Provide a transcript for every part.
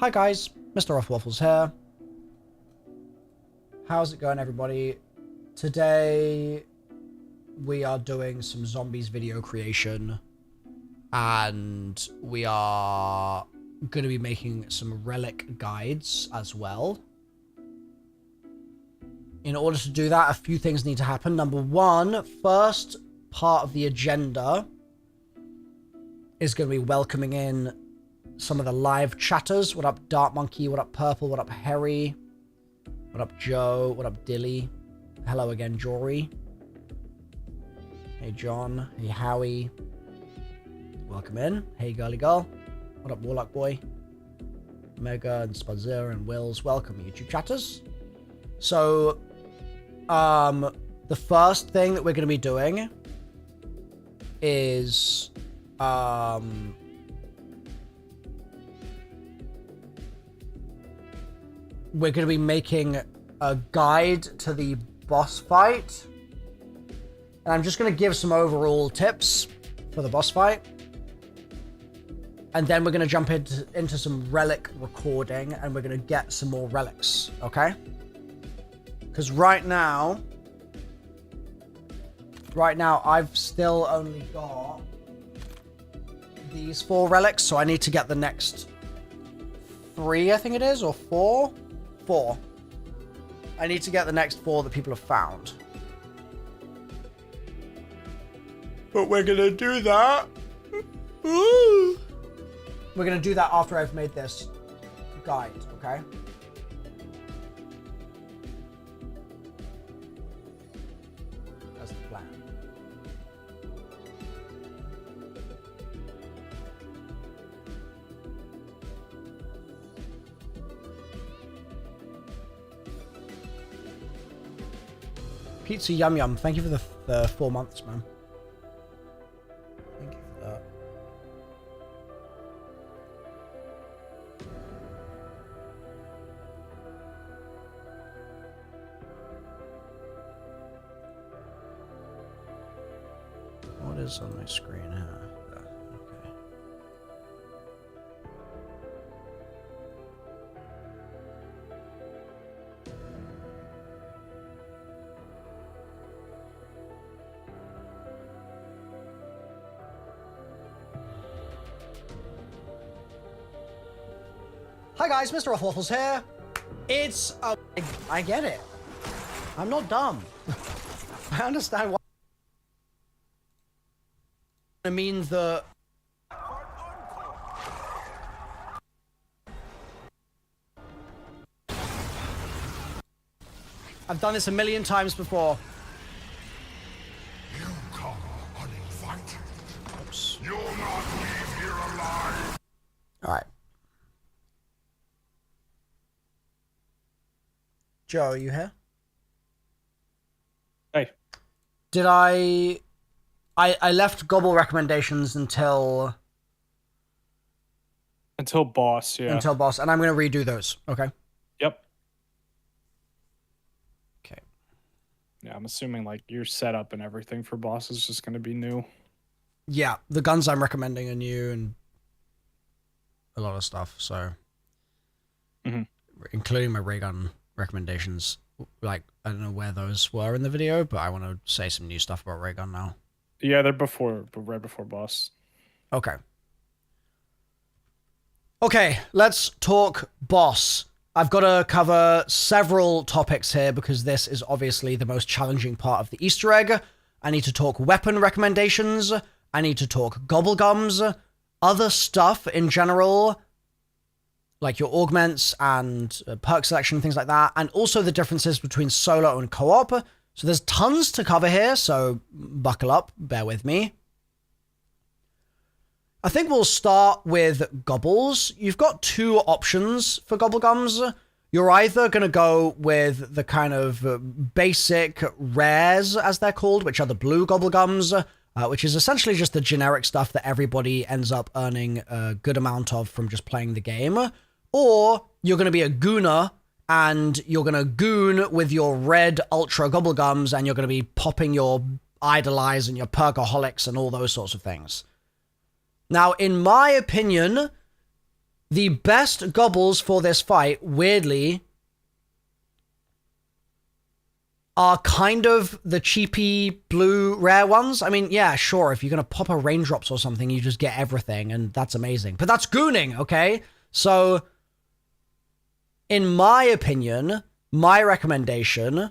Hi guys, MrRoflWaffles here. How's it going, everybody? Today we are doing some zombies video creation, and we are going to be making some relic guides as well. In order to do that, a few things need to happen. Number one, first part of the agenda is going to be welcoming in some of the live chatters. What up, Dark Monkey? What up, Purple? What up, Harry? What up, Joe? What up, Dilly? Hello again, Jory. Hey, John. Hey, Howie. Welcome in. Hey, Girly Girl. What up, Warlock Boy? Mega and Spazir and Wills. Welcome, YouTube chatters. So, the first thing that we're going to be doing is, we're going to be making a guide to the boss fight. And I'm just going to give some overall tips for the boss fight. And then we're going to jump into some relic recording, and we're going to get some more relics, okay? Because right now, I've still only got these 4 relics, so I need to get the next 3, I think it is, or 4? 4. I need to get the next 4 that people have found. But we're gonna do that. We're gonna do that after I've made this guide, okay? That's the plan. Pizza Yum Yum, thank you for the 4 months, man. Thank you for that. What is on my screen here? Okay. Hi guys, MrRoflWaffles here. It's I get it. I'm not dumb. I understand why. I mean the I've done this a million times before. You come uninvited. Oops. You'll not leave here alive. All right. Joe, are you here? Hey. Did I left gobble recommendations until boss, yeah. Until boss, and I'm going to redo those. Okay. Yep. Okay. Yeah, I'm assuming like your setup and everything for boss is just going to be new. Yeah, the guns I'm recommending are new and a lot of stuff. So, including my ray gun recommendations. Like, I don't know where those were in the video, but I want to say some new stuff about ray gun now. Yeah, they're right before boss. Okay. Okay, let's talk boss. I've got to cover several topics here because this is obviously the most challenging part of the Easter egg. I need to talk weapon recommendations. I need to talk gobble gums, other stuff in general, like your augments and perk selection, things like that, and also the differences between solo and co-op. So there's tons to cover here, so buckle up, bear with me. I think we'll start with gobbles. You've got 2 options for gobble gums. You're either going to go with the kind of basic rares, as they're called, which are the blue gobble gums, which is essentially just the generic stuff that everybody ends up earning a good amount of from just playing the game. Or you're going to be a gooner, and you're going to goon with your red ultra gobble gums, and you're going to be popping your idolize and your perkaholics and all those sorts of things. Now, in my opinion, The best gobbles for this fight, weirdly, are kind of the cheapy blue rare ones. I mean, yeah, sure, if you're going to pop a raindrops or something, you just get everything, and that's amazing. But that's gooning, okay? So, in my opinion, my recommendation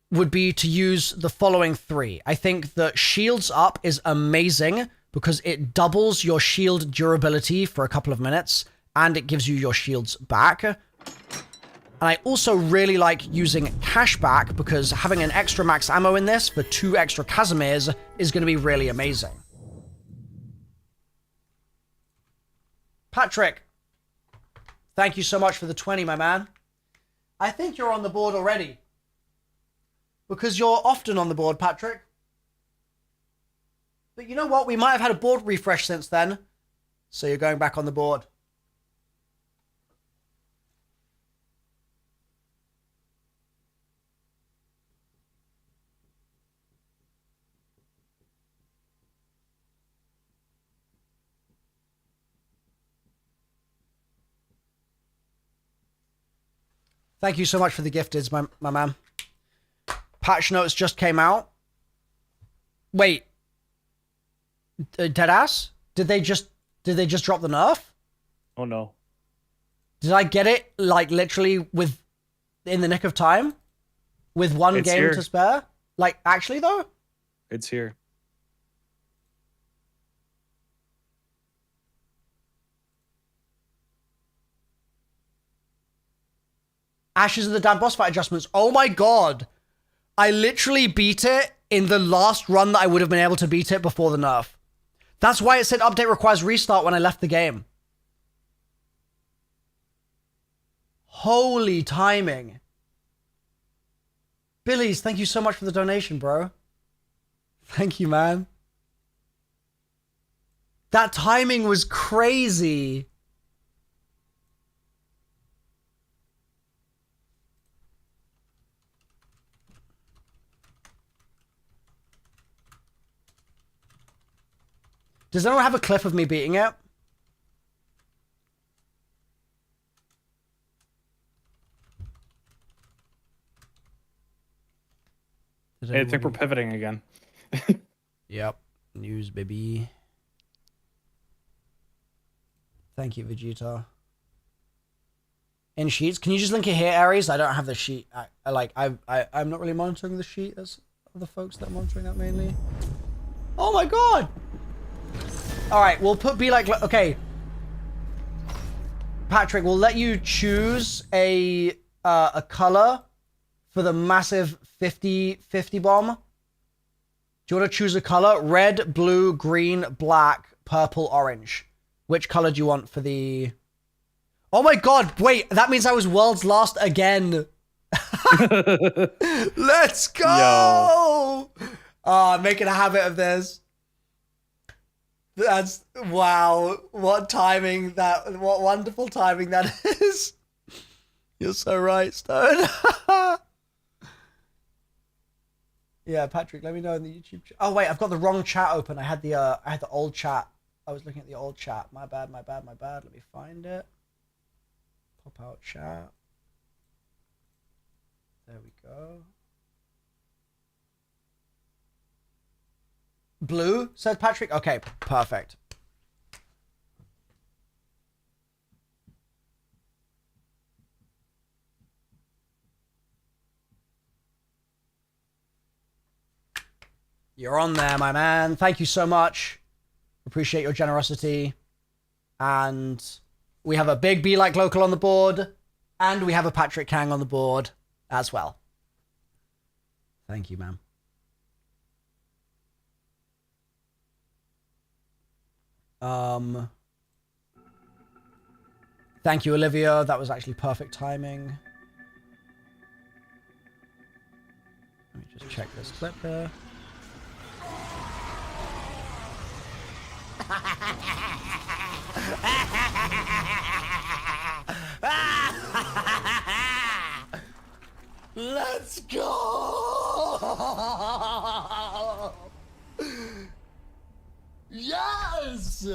would be to use the following 3. I think that Shields Up is amazing because it doubles your shield durability for a couple of minutes, and it gives you your shields back. And I also really like using Cashback because having an extra max ammo in this for 2 extra Casimirs is going to be really amazing. Patrick, thank you so much for the 20, my man. I think you're on the board already. Because you're often on the board, Patrick. But you know what? We might have had a board refresh since then. So you're going back on the board. Thank you so much for the gifteds, my man. Patch notes just came out. Wait. Deadass? Did they just drop the nerf? Oh no. Did I get it like literally in the nick of time? With one game here. to spare? Like actually though? It's here. Ashes of the Damn Boss Fight adjustments. Oh my god. I literally beat it in the last run that I would have been able to beat it before the nerf. That's why it said update requires restart when I left the game. Holy timing. Billy's, thank you so much for the donation, bro. Thank you, man. That timing was crazy. Does anyone have a clip of me beating it? Hey, I think we're pivoting again. Yep. News, baby. Thank you, Vegeta. In sheets, can you just link it here, Aries? I don't have the sheet. I'm not really monitoring the sheet as other folks that are monitoring that mainly. Oh my god! Alright, we'll be like, okay. Patrick, we'll let you choose a color for the massive 50-50 bomb. Do you want to choose a color? Red, blue, green, black, purple, orange. Which color do you want for the... Oh my god, wait, that means I was world's last again. Let's go! I'm making a habit of this. That's, wow, what timing that, what wonderful timing that is. You're so right, Stone. Yeah, Patrick, let me know in the YouTube chat. Oh wait, I've got the wrong chat open. I had the old chat. I was looking at the old chat. My bad. Let me find it. Pop out chat. There we go. Blue, said Patrick. Okay, perfect. You're on there, my man. Thank you so much. Appreciate your generosity. And we have a big Be Like Local on the board. And we have a Patrick Kang on the board as well. Thank you, man. Thank you, Olivia. That was actually perfect timing. Let me just check this clip here. Let's go! Yes!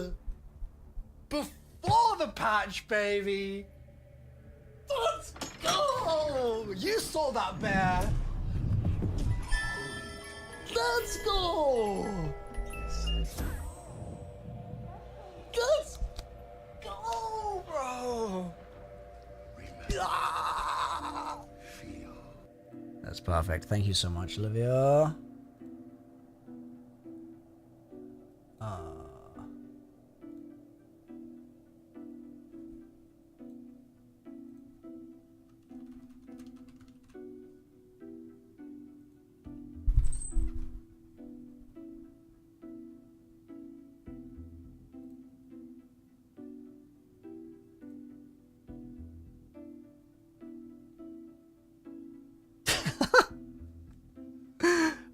patch, baby. Let's go. You saw that bear. Let's go. Let's go, bro. Ah. That's perfect. Thank you so much, Olivia.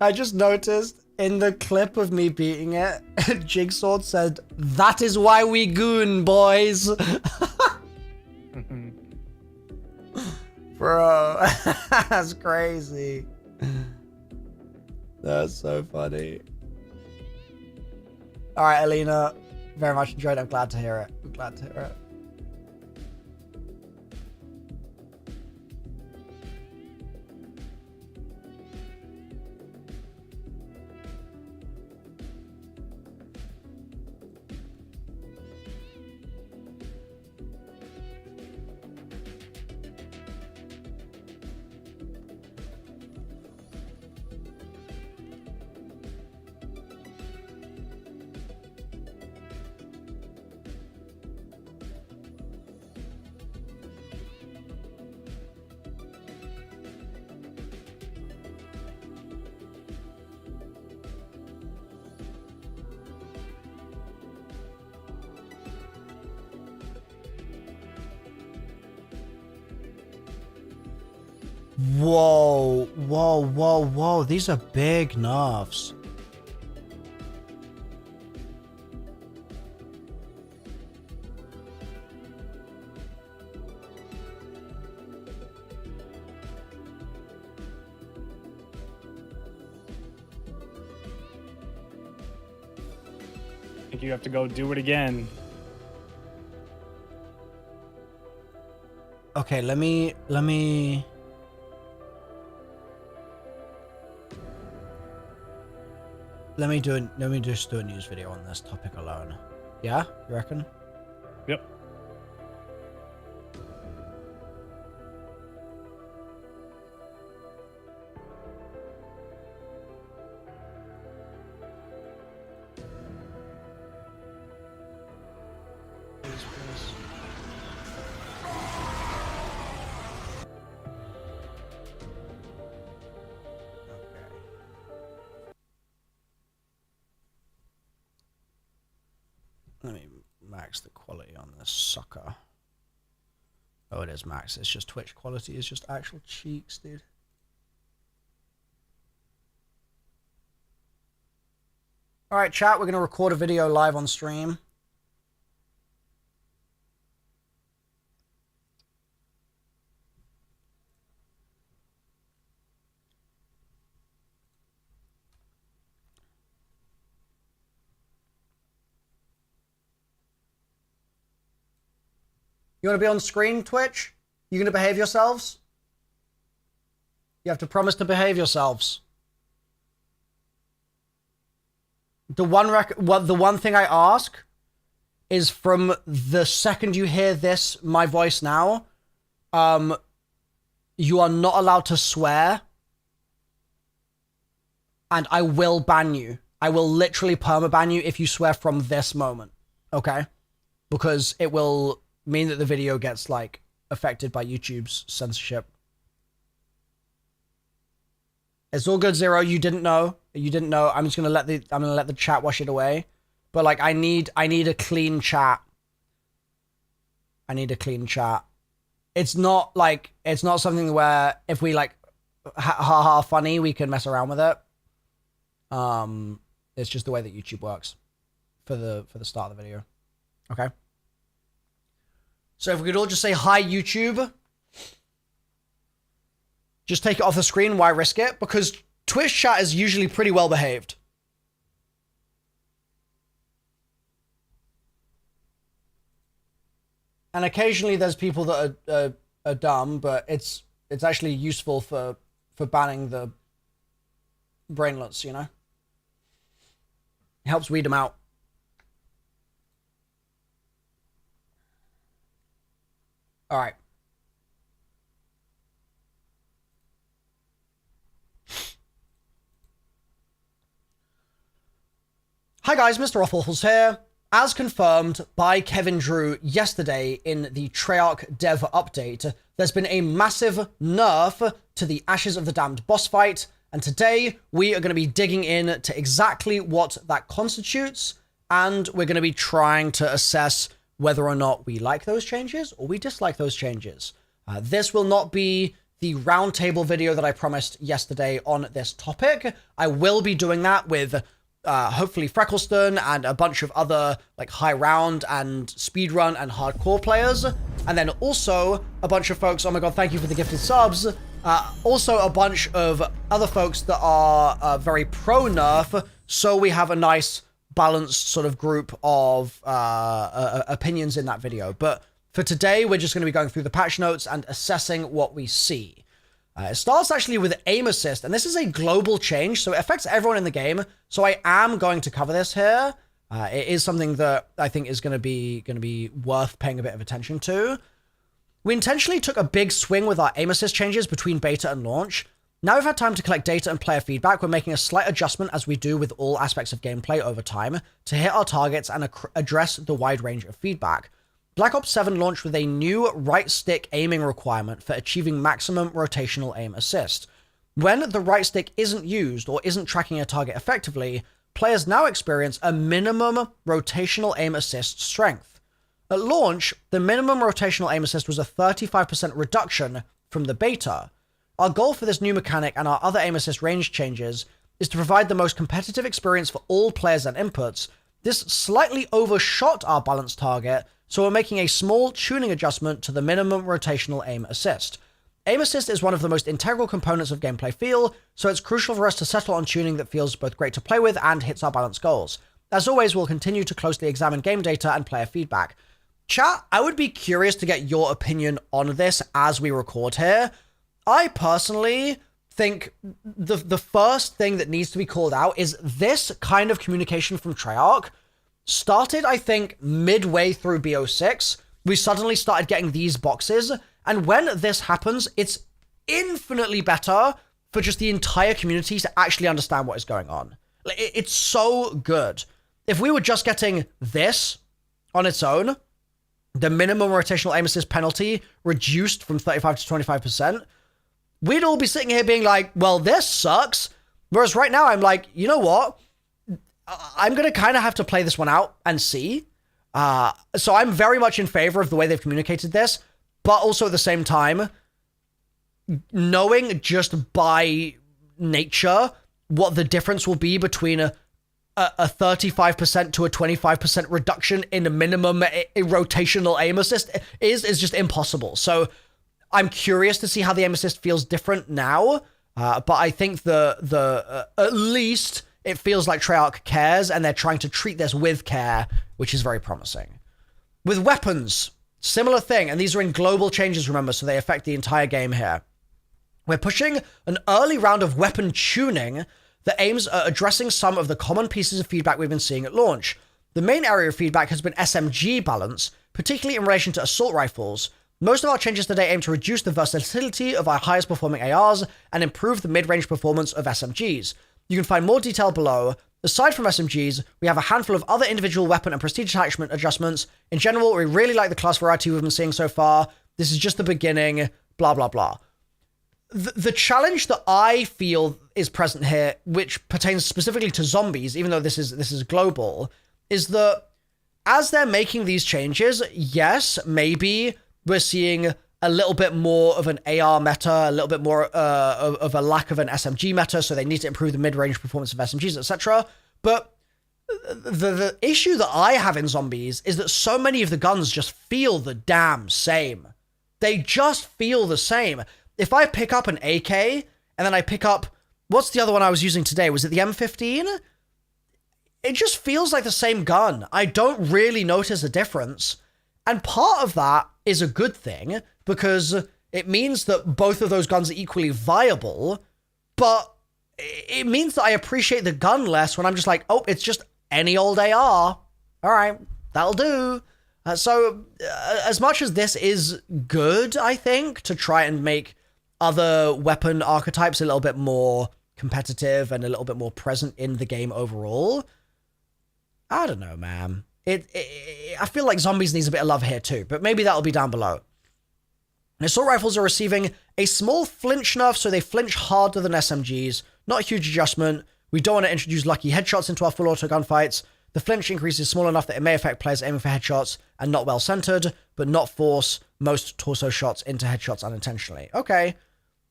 I just noticed in the clip of me beating it, Jigsaw said, "That is why we goon, boys." Bro, that's crazy. That's so funny. All right, Alina, very much enjoyed it. I'm glad to hear it. I'm glad to hear it. Whoa, whoa, whoa, whoa. These are big nerfs. I think you have to go do it again. Okay, let me just do a news video on this topic alone. Yeah, you reckon? Yep. Let me max the quality on this sucker. Oh, it is max. It's just Twitch quality. It's just actual cheeks, dude. All right, chat. We're going to record a video live on stream. You want to be on screen, Twitch? You going to behave yourselves? You have to promise to behave yourselves. The one thing I ask is from the second you hear this, my voice now, you are not allowed to swear. And I will ban you. I will literally permaban you if you swear from this moment. Okay? Because it will mean that the video gets like affected by YouTube's censorship. It's all good, Zero. You didn't know. You didn't know. I'm just gonna let the chat wash it away. But like I need a clean chat. I need a clean chat. It's not something where if we like haha funny, we can mess around with it. It's just the way that YouTube works for the start of the video. Okay? So if we could all just say hi, YouTube. Just take it off the screen. Why risk it? Because Twitch chat is usually pretty well behaved. And occasionally there's people that are dumb, but it's actually useful for banning the brainlets, you know? It helps weed them out. All right. Hi guys, MrRoflWaffles here. As confirmed by Kevin Drew yesterday in the Treyarch dev update, there's been a massive nerf to the Ashes of the Damned boss fight, and today we are going to be digging in to exactly what that constitutes, and we're going to be trying to assess whether or not we like those changes or we dislike those changes. This will not be the roundtable video that I promised yesterday on this topic. I will be doing that with hopefully Freckleston and a bunch of other like high round and speedrun and hardcore players. And then also a bunch of folks, oh my god, thank you for the gifted subs. Also a bunch of other folks that are very pro nerf. So we have a nice balanced sort of group of opinions in that video. But for today, we're just going to be going through the patch notes and assessing what we see. It starts actually with aim assist, and this is a global change, so it affects everyone in the game. So I am going to cover this here. It is something that I think is going to be worth paying a bit of attention to. We intentionally took a big swing with our aim assist changes between beta and launch. Now we've had time to collect data and player feedback. We're making a slight adjustment, as we do with all aspects of gameplay over time, to hit our targets and address the wide range of feedback. Black Ops 7 launched with a new right stick aiming requirement for achieving maximum rotational aim assist. When the right stick isn't used or isn't tracking a target effectively, players now experience a minimum rotational aim assist strength. At launch, the minimum rotational aim assist was a 35% reduction from the beta. Our goal for this new mechanic and our other aim assist range changes is to provide the most competitive experience for all players and inputs. This slightly overshot our balance target, so we're making a small tuning adjustment to the minimum rotational aim assist. Aim assist is one of the most integral components of gameplay feel, so it's crucial for us to settle on tuning that feels both great to play with and hits our balance goals. As always, we'll continue to closely examine game data and player feedback. Chat, I would be curious to get your opinion on this as we record here. I personally think the first thing that needs to be called out is this kind of communication from Treyarch started, I think, midway through BO6. We suddenly started getting these boxes, and when this happens, it's infinitely better for just the entire community to actually understand what is going on. It's so good. If we were just getting this on its own, the minimum rotational aim assist penalty reduced from 35 to 25%, we'd all be sitting here being like, well, this sucks. Whereas right now, I'm like, you know what? I'm going to kind of have to play this one out and see. So I'm very much in favor of the way they've communicated this, but also at the same time, knowing just by nature what the difference will be between a 35% to a 25% reduction in a minimum rotational aim assist is just impossible. So I'm curious to see how the aim assist feels different now, but I think at least it feels like Treyarch cares, and they're trying to treat this with care, which is very promising. With weapons, similar thing, and these are in global changes, remember, so they affect the entire game here. We're pushing an early round of weapon tuning that aims at addressing some of the common pieces of feedback we've been seeing at launch. The main area of feedback has been SMG balance, particularly in relation to assault rifles. Most of our changes today aim to reduce the versatility of our highest performing ARs and improve the mid-range performance of SMGs. You can find more detail below. Aside from SMGs, we have a handful of other individual weapon and prestige attachment adjustments. In general, we really like the class variety we've been seeing so far. This is just the beginning, blah, blah, blah. The challenge that I feel is present here, which pertains specifically to zombies, even though this is global, is that as they're making these changes, yes, maybe we're seeing a little bit more of an AR meta, a little bit more of a lack of an SMG meta, so they need to improve the mid-range performance of SMGs, etc. But the issue that I have in zombies is that so many of the guns just feel the damn same. They just feel the same. If I pick up an AK, and then I pick up, what's the other one I was using today? Was it the M15? It just feels like the same gun. I don't really notice a difference. And part of that is a good thing because it means that both of those guns are equally viable, but it means that I appreciate the gun less when I'm just like, oh, it's just any old AR. All right, that'll do. So as much as this is good, I think, to try and make other weapon archetypes a little bit more competitive and a little bit more present in the game overall, I don't know, man. I feel like zombies needs a bit of love here too, but maybe that'll be down below. Assault rifles are receiving a small flinch nerf, so they flinch harder than SMGs. Not a huge adjustment. We don't want to introduce lucky headshots into our full auto gunfights. The flinch increase is small enough that it may affect players aiming for headshots and not well centered, but not force most torso shots into headshots unintentionally. Okay.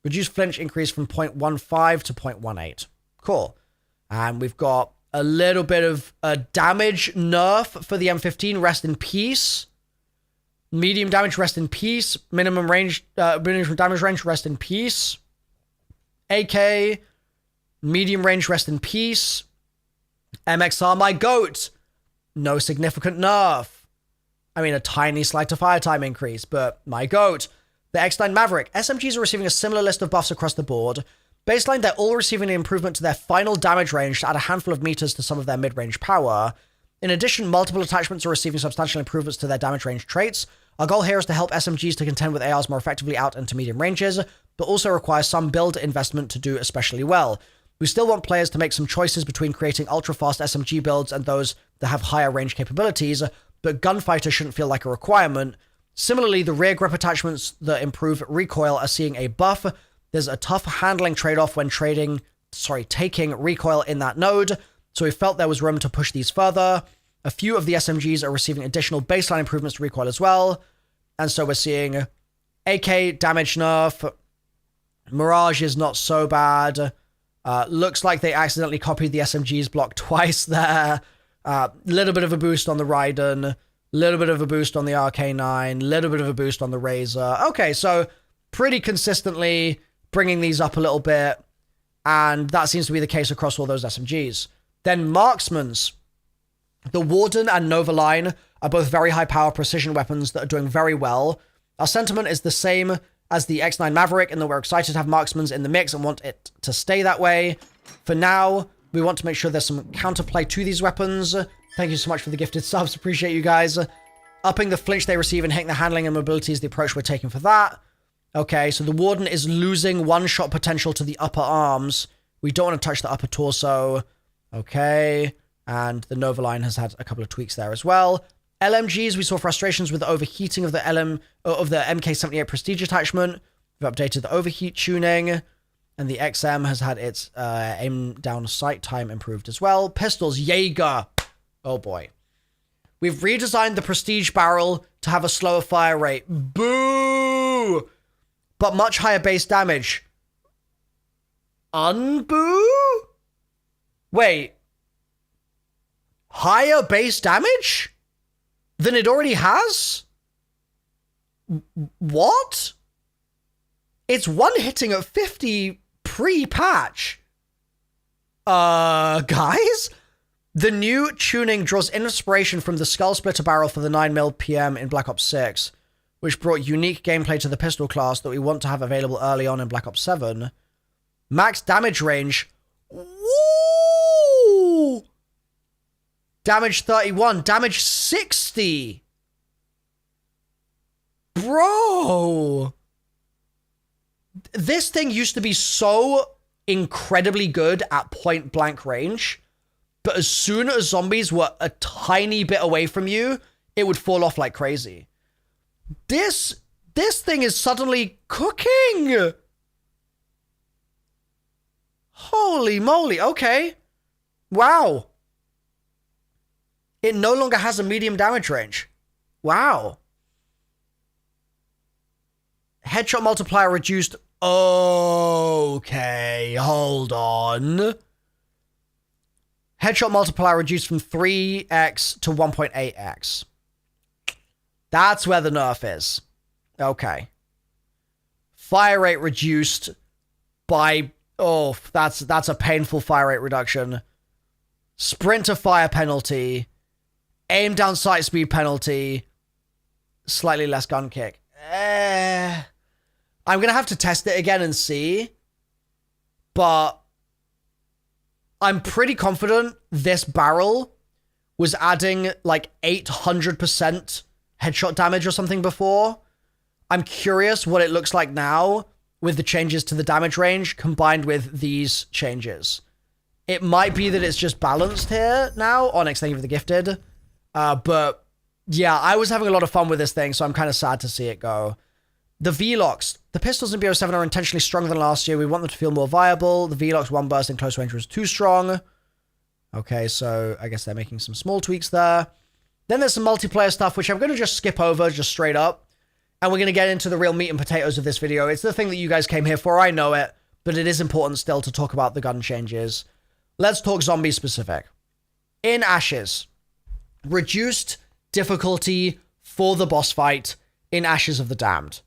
Reduce flinch increase from 0.15 to 0.18. Cool. And we've got a little bit of a damage nerf for the M15. Rest in peace. Medium damage, rest in peace. Minimum damage range, rest in peace. AK, medium range, rest in peace. MXR, my goat. No significant nerf. I mean, a tiny slight to fire time increase, but my goat. The X9 Maverick. SMGs are receiving a similar list of buffs across the board. Baseline, they're all receiving an improvement to their final damage range to add a handful of meters to some of their mid-range power. In addition, multiple attachments are receiving substantial improvements to their damage range traits. Our goal here is to help SMGs to contend with ARs more effectively out into medium ranges, but also requires some build investment to do especially well. We still want players to make some choices between creating ultra-fast SMG builds and those that have higher range capabilities, but Gunfighter shouldn't feel like a requirement. Similarly, the rear grip attachments that improve recoil are seeing a buff. There's a tough handling trade-off when taking recoil in that node, so we felt there was room to push these further. A few of the SMGs are receiving additional baseline improvements to recoil as well, and so we're seeing AK damage nerf. Mirage is not so bad. Looks like they accidentally copied the SMG's block twice there. Little bit of a boost on the Raiden. Little bit of a boost on the RK9. Little bit of a boost on the Razor. Okay, so pretty consistently bringing these up a little bit. And that seems to be the case across all those SMGs. Then Marksman's. The Warden and Nova line are both very high power precision weapons that are doing very well. Our sentiment is the same as the X9 Maverick in that we're excited to have Marksman's in the mix and want it to stay that way. For now, we want to make sure there's some counterplay to these weapons. Thank you so much for the gifted subs. Appreciate you guys. Upping the flinch they receive and hitting the handling and mobility is the approach we're taking for that. Okay, so the Warden is losing one-shot potential to the upper arms. We don't want to touch the upper torso. Okay, and the Nova line has had a couple of tweaks there as well. LMGs, we saw frustrations with the overheating of the MK78 Prestige attachment. We've updated the overheat tuning. And the XM has had its aim down sight time improved as well. Pistols, Jaeger. Oh boy. We've redesigned the Prestige barrel to have a slower fire rate. Boo! But much higher base damage. Unboo? Wait. Higher base damage than it already has? What? It's one hitting at 50 pre-patch. Guys? The new tuning draws inspiration from the Skull Splitter barrel for the 9mm PM in Black Ops 6, which brought unique gameplay to the pistol class that we want to have available early on in Black Ops 7. Max damage range. Woo! Damage 31. Damage 60. Bro! This thing used to be so incredibly good at point blank range, but as soon as zombies were a tiny bit away from you, it would fall off like crazy. This thing is suddenly cooking. Holy moly. Okay. Wow. It no longer has a medium damage range. Wow. Headshot multiplier reduced. Okay, hold on. Headshot multiplier reduced from 3x to 1.8x. That's where the nerf is. Okay. Fire rate reduced by... Oh, that's a painful fire rate reduction. Sprint to fire penalty. Aim down sight speed penalty. slightly less gun kick. I'm going to have to test it again and see. But I'm pretty confident this barrel was adding like 800% headshot damage or something before. I'm curious what it looks like now with the changes to the damage range combined with these changes. It might be that it's just balanced here now. Onyx, thank you for the gifted. But yeah, I was having a lot of fun with this thing, so I'm kind of sad to see it go. The V-Locks. The pistols in BO7 are intentionally stronger than last year. We want them to feel more viable. The V-Locks one burst in close range was too strong. Okay, so I guess they're making some small tweaks there. Then there's some multiplayer stuff, which I'm going to just skip over, just straight up. And we're going to get into the real meat and potatoes of this video. It's the thing that you guys came here for, I know it. But it is important still to talk about the gun changes. Let's talk zombie specific. In Ashes, reduced difficulty for the boss fight in Ashes of the Damned.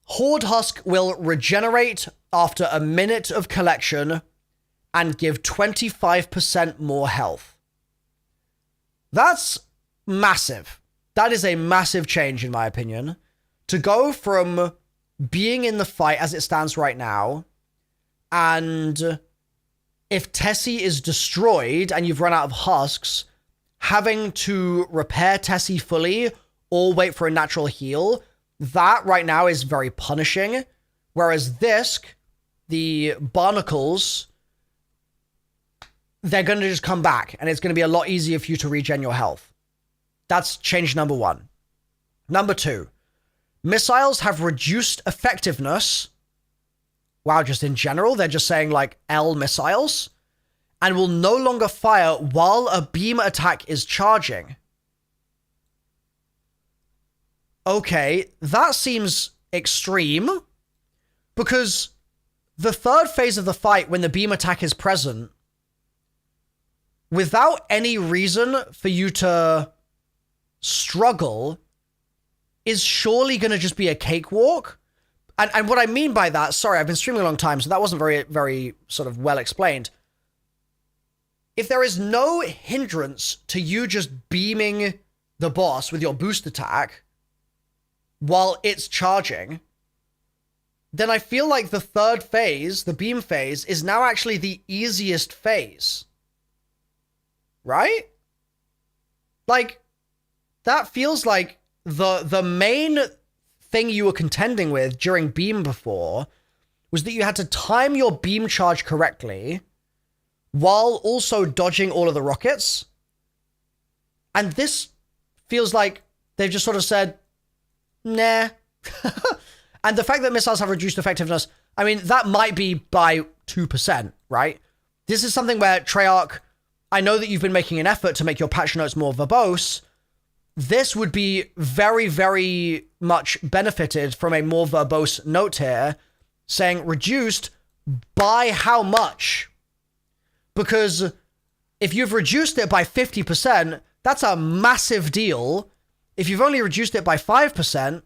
Horde Husk will regenerate after a minute of collection and give 25% more health. That's massive. That is a massive change, in my opinion. To go from being in the fight as it stands right now, and if Tessie is destroyed and you've run out of husks, having to repair Tessie fully or wait for a natural heal, that right now is very punishing. Whereas this, the barnacles, they're going to just come back and it's going to be a lot easier for you to regen your health. That's change number one. Number two, missiles have reduced effectiveness. Wow, just in general, they're just saying like L missiles and will no longer fire while a beam attack is charging. Okay, that seems extreme because the third phase of the fight, when the beam attack is present, without any reason for you to struggle, is surely going to just be a cakewalk. And what I mean by that, sorry, I've been streaming a long time, so that wasn't very sort of well explained. If there is no hindrance to you just beaming the boss with your boost attack while it's charging, then I feel like the third phase, the beam phase, is now actually the easiest phase. Right? Like, that feels like the main thing you were contending with during beam before was that you had to time your beam charge correctly while also dodging all of the rockets. And this feels like they've just sort of said, nah. And the fact that missiles have reduced effectiveness, I mean, that might be by 2%, right? This is something where Treyarch, I know that you've been making an effort to make your patch notes more verbose. This would be very much benefited from a more verbose note here, saying reduced by how much? Because if you've reduced it by 50%, that's a massive deal. If you've only reduced it by 5%,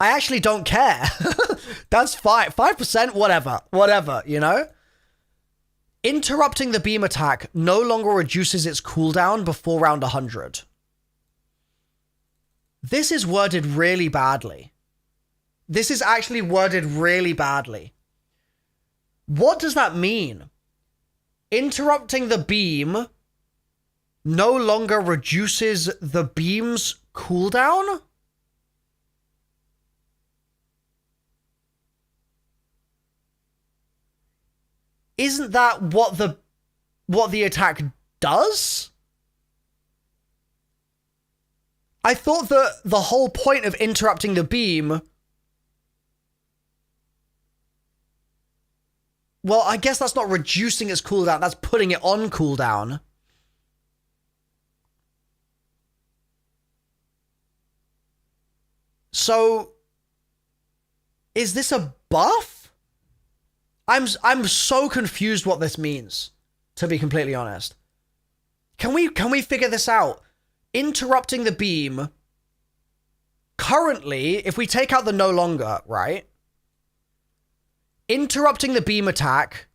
I actually don't care. That's 5%, whatever, you know? Interrupting the beam attack no longer reduces its cooldown before round 100. This is worded really badly. This is actually worded really badly. What does that mean? Interrupting the beam no longer reduces the beam's cooldown? Isn't that what the attack does? I thought that the whole point of interrupting the beam... Well, I guess that's not reducing its cooldown, that's putting it on cooldown. So, is this a buff? I'm so confused what this means, to be completely honest. Can we figure this out? Interrupting the beam, currently, if we take out the no longer, right? Interrupting the beam attack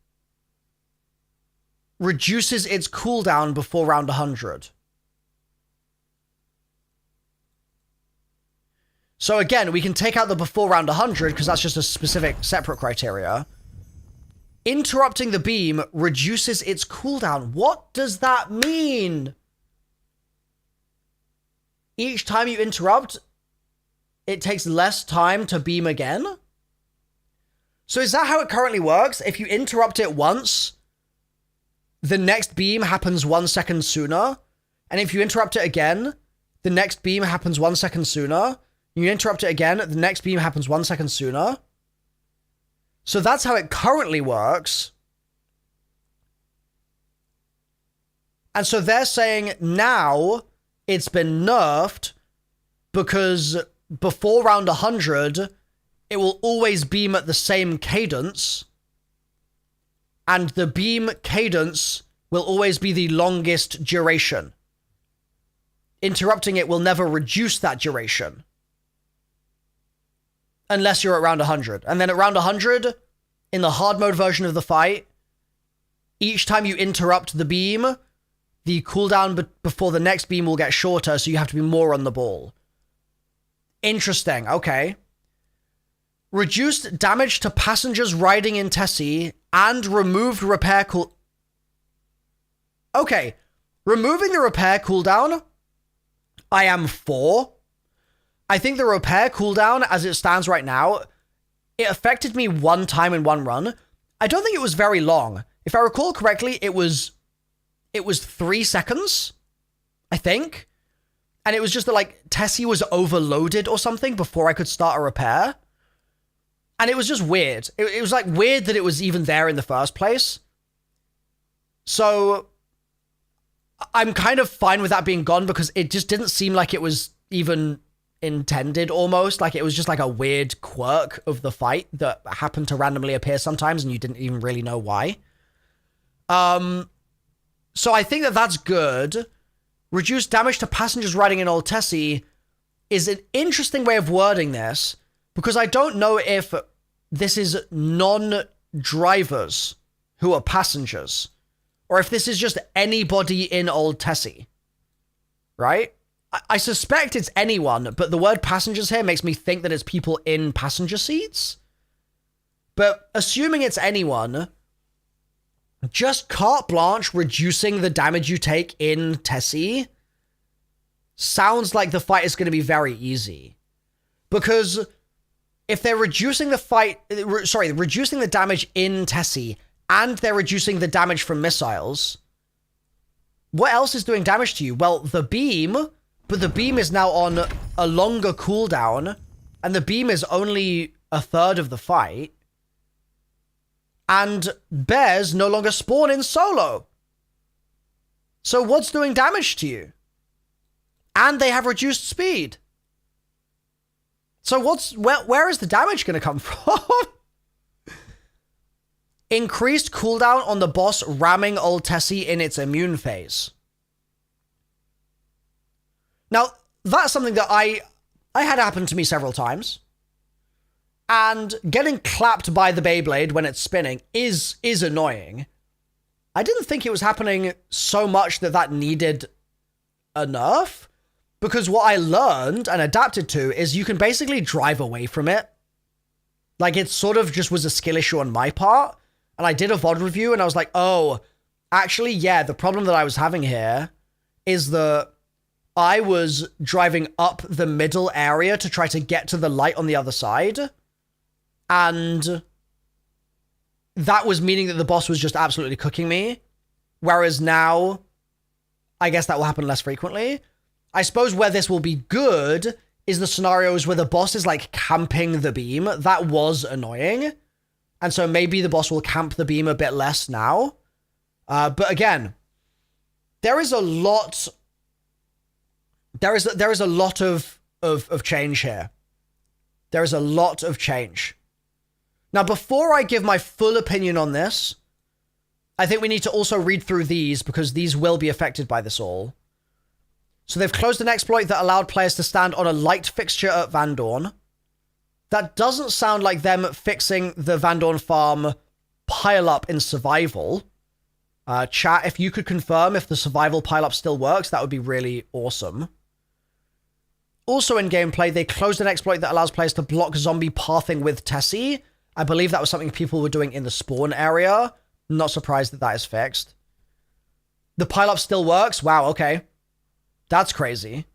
reduces its cooldown before round 100. So again, we can take out the before round 100 because that's just a specific separate criteria. Interrupting the beam reduces its cooldown. What does that mean? Each time you interrupt, it takes less time to beam again? So is that how it currently works? If you interrupt it once, the next beam happens 1 second sooner. And if you interrupt it again, the next beam happens 1 second sooner. You interrupt it again, the next beam happens 1 second sooner. So that's how it currently works. And so they're saying now it's been nerfed because before round 100, it will always beam at the same cadence. And the beam cadence will always be the longest duration. Interrupting it will never reduce that duration. Unless you're at round 100. And then at round 100, in the hard mode version of the fight, each time you interrupt the beam, the cooldown before the next beam will get shorter, so you have to be more on the ball. Interesting, okay. Reduced damage to passengers riding in Tessie and removed repair Okay, removing the repair cooldown, I am for. I think the repair cooldown, as it stands right now, it affected me one time in one run. I don't think it was very long. If I recall correctly, it was 3 seconds, I think. And it was just that, like, Tessie was overloaded or something before I could start a repair. And it was just weird. It was, like, weird that it was even there in the first place. So I'm kind of fine with that being gone because it just didn't seem like it was even intended almost. Like, it was just like a weird quirk of the fight that happened to randomly appear sometimes and you didn't even really know why. So I think that that's good. Reduce damage to passengers riding in Old Tessie is an interesting way of wording this because I don't know if this is non-drivers who are passengers or if this is just anybody in Old Tessie, right? I suspect it's anyone, but the word passengers here makes me think that it's people in passenger seats. But assuming it's anyone, just carte blanche reducing the damage you take in Tessie sounds like the fight is going to be very easy. Because if they're reducing reducing the damage in Tessie and they're reducing the damage from missiles, what else is doing damage to you? Well, the beam, but the beam is now on a longer cooldown and the beam is only a third of the fight. And bears no longer spawn in solo. So what's doing damage to you? And they have reduced speed. So where is the damage going to come from? Increased cooldown on the boss ramming Old Tessie in its immune phase. Now, that's something that I had happen to me several times. And getting clapped by the Beyblade when it's spinning is annoying. I didn't think it was happening so much that needed a nerf. Because what I learned and adapted to is you can basically drive away from it. Like, it sort of just was a skill issue on my part. And I did a VOD review and I was like, oh, actually, yeah, the problem that I was having here is that I was driving up the middle area to try to get to the light on the other side. And that was meaning that the boss was just absolutely cooking me. Whereas now, I guess that will happen less frequently. I suppose where this will be good is the scenarios where the boss is like camping the beam. That was annoying. And so maybe the boss will camp the beam a bit less now. But again, there is a lot... There is a lot of change here. There is a lot of change. Now, before I give my full opinion on this, I think we need to also read through these because these will be affected by this all. So they've closed an exploit that allowed players to stand on a light fixture at Van Dorn. That doesn't sound like them fixing the Van Dorn farm pile-up in survival. Chat, if you could confirm if the survival pile-up still works, that would be really awesome. Also in gameplay, they closed an exploit that allows players to block zombie pathing with Tessie. I believe that was something people were doing in the spawn area. Not surprised that that is fixed. The pile-up still works? Wow, okay. That's crazy.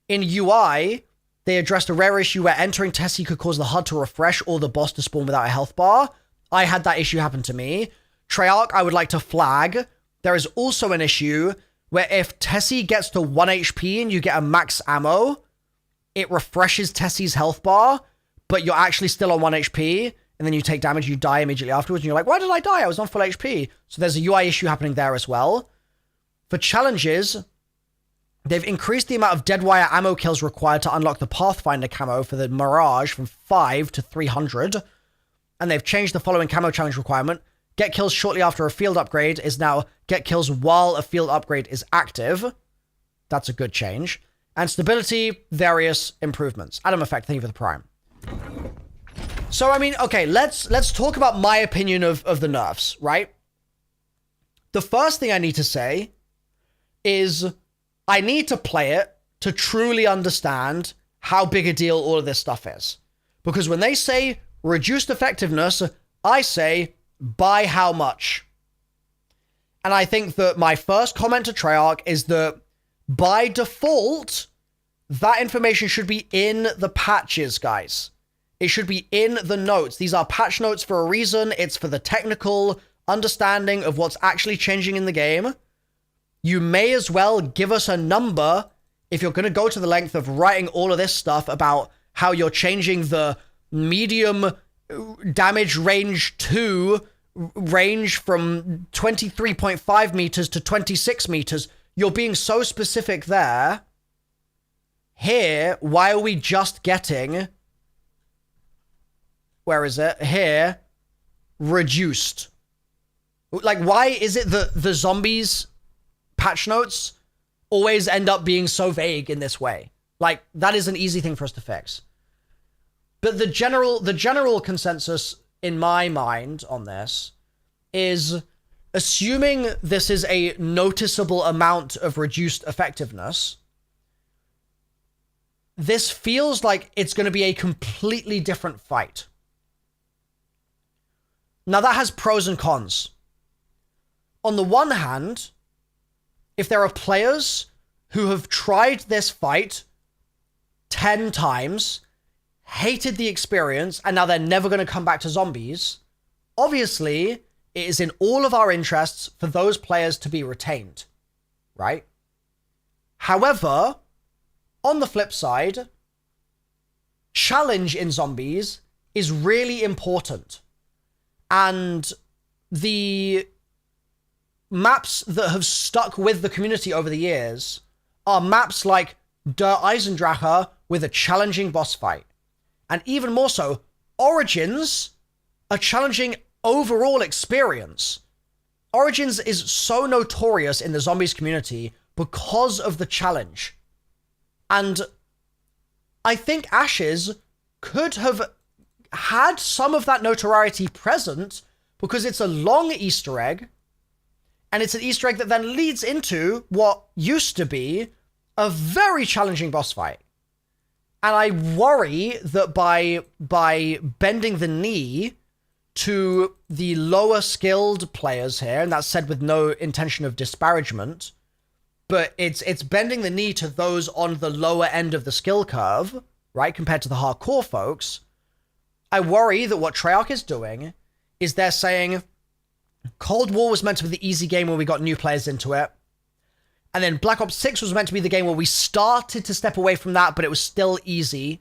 In UI, they addressed a rare issue where entering Tessie could cause the HUD to refresh or the boss to spawn without a health bar. I had that issue happen to me. Treyarch, I would like to flag. There is also an issue where if Tessie gets to 1 HP and you get a max ammo, it refreshes Tessie's health bar, but you're actually still on 1 HP, and then you take damage, you die immediately afterwards, and you're like, why did I die? I was on full HP. So there's a UI issue happening there as well. For challenges, they've increased the amount of dead wire ammo kills required to unlock the Pathfinder camo for the Mirage from 5 to 300, and they've changed the following camo challenge requirement. Get kills shortly after a field upgrade is now get kills while a field upgrade is active. That's a good change. And stability, various improvements. Adam Effect, thank you for the prime. So, I mean, okay, let's talk about my opinion of the nerfs, right? The first thing I need to say is I need to play it to truly understand how big a deal all of this stuff is. Because when they say reduced effectiveness, I say, by how much? And I think that my first comment to Treyarch is that by default, that information should be in the patches, guys. It should be in the notes. These are patch notes for a reason. It's for the technical understanding of what's actually changing in the game. You may as well give us a number if you're going to go to the length of writing all of this stuff about how you're changing the medium damage range 2 range from 23.5 meters to 26 meters. You're being so specific there. Here, why are we just getting... Where is it? Here, reduced. Like, why is it that the zombies patch notes always end up being so vague in this way? Like, that is an easy thing for us to fix. But the general consensus in my mind on this is, assuming this is a noticeable amount of reduced effectiveness, this feels like it's going to be a completely different fight. Now, that has pros and cons. On the one hand, if there are players who have tried this fight 10 times, hated the experience, and now they're never going to come back to zombies, obviously, it is in all of our interests for those players to be retained, right? However, on the flip side, challenge in zombies is really important. And the maps that have stuck with the community over the years are maps like Der Eisendrache with a challenging boss fight. And even more so, Origins, a challenging overall experience. Origins is so notorious in the zombies community because of the challenge. And I think Ashes could have had some of that notoriety present because it's a long Easter egg, and it's an Easter egg that then leads into what used to be a very challenging boss fight. And I worry that by bending the knee to the lower skilled players here, and that's said with no intention of disparagement, but it's bending the knee to those on the lower end of the skill curve, right, compared to the hardcore folks. I worry that what Treyarch is doing is they're saying Cold War was meant to be the easy game where we got new players into it. And then Black Ops 6 was meant to be the game where we started to step away from that, but it was still easy.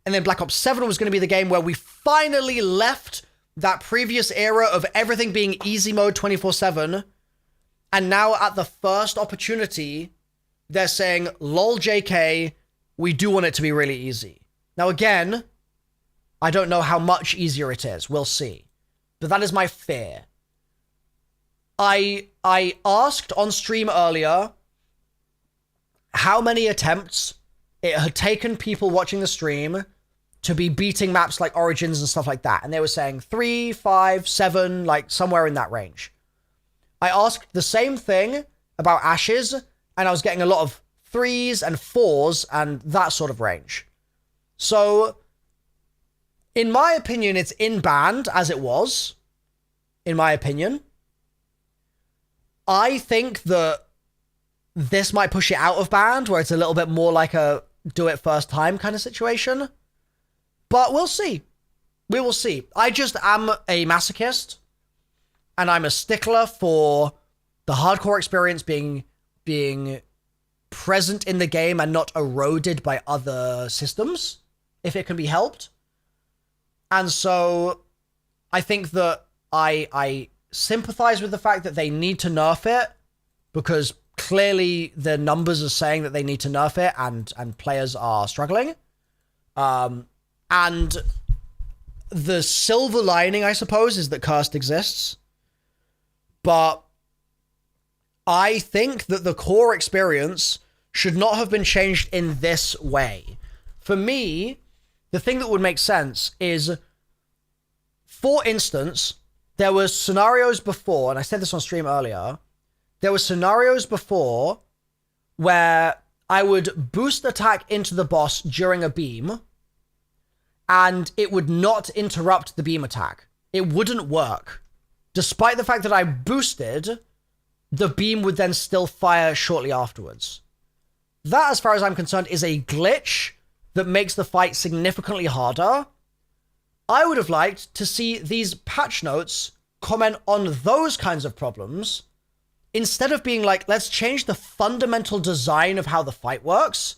And then Black Ops 7 was going to be the game where we finally left that previous era of everything being easy mode 24/7. And now at the first opportunity, they're saying, lol JK, we do want it to be really easy. Now again, I don't know how much easier it is. We'll see. But that is my fear. I asked on stream earlier how many attempts it had taken people watching the stream to be beating maps like Origins and stuff like that. And they were saying 3, 5, 7, like somewhere in that range. I asked the same thing about Ashes, and I was getting a lot of 3s and 4s and that sort of range. So, in my opinion, it's in band as it was. In my opinion. I think that this might push it out of band, where it's a little bit more like a do it first time kind of situation. But we'll see. We will see. I just am a masochist, and I'm a stickler for the hardcore experience being present in the game and not eroded by other systems, if it can be helped. And so I think that I sympathize with the fact that they need to nerf it, because clearly the numbers are saying that they need to nerf it, and players are struggling. And the silver lining, I suppose, is that Cursed exists. But I think that the core experience should not have been changed in this way. For me, the thing that would make sense is, for instance, there were scenarios before, and I said this on stream earlier, there were scenarios before where I would boost attack into the boss during a beam, and it would not interrupt the beam attack. It wouldn't work. Despite the fact that I boosted, the beam would then still fire shortly afterwards. That, as far as I'm concerned, is a glitch that makes the fight significantly harder. I would have liked to see these patch notes comment on those kinds of problems, instead of being like, let's change the fundamental design of how the fight works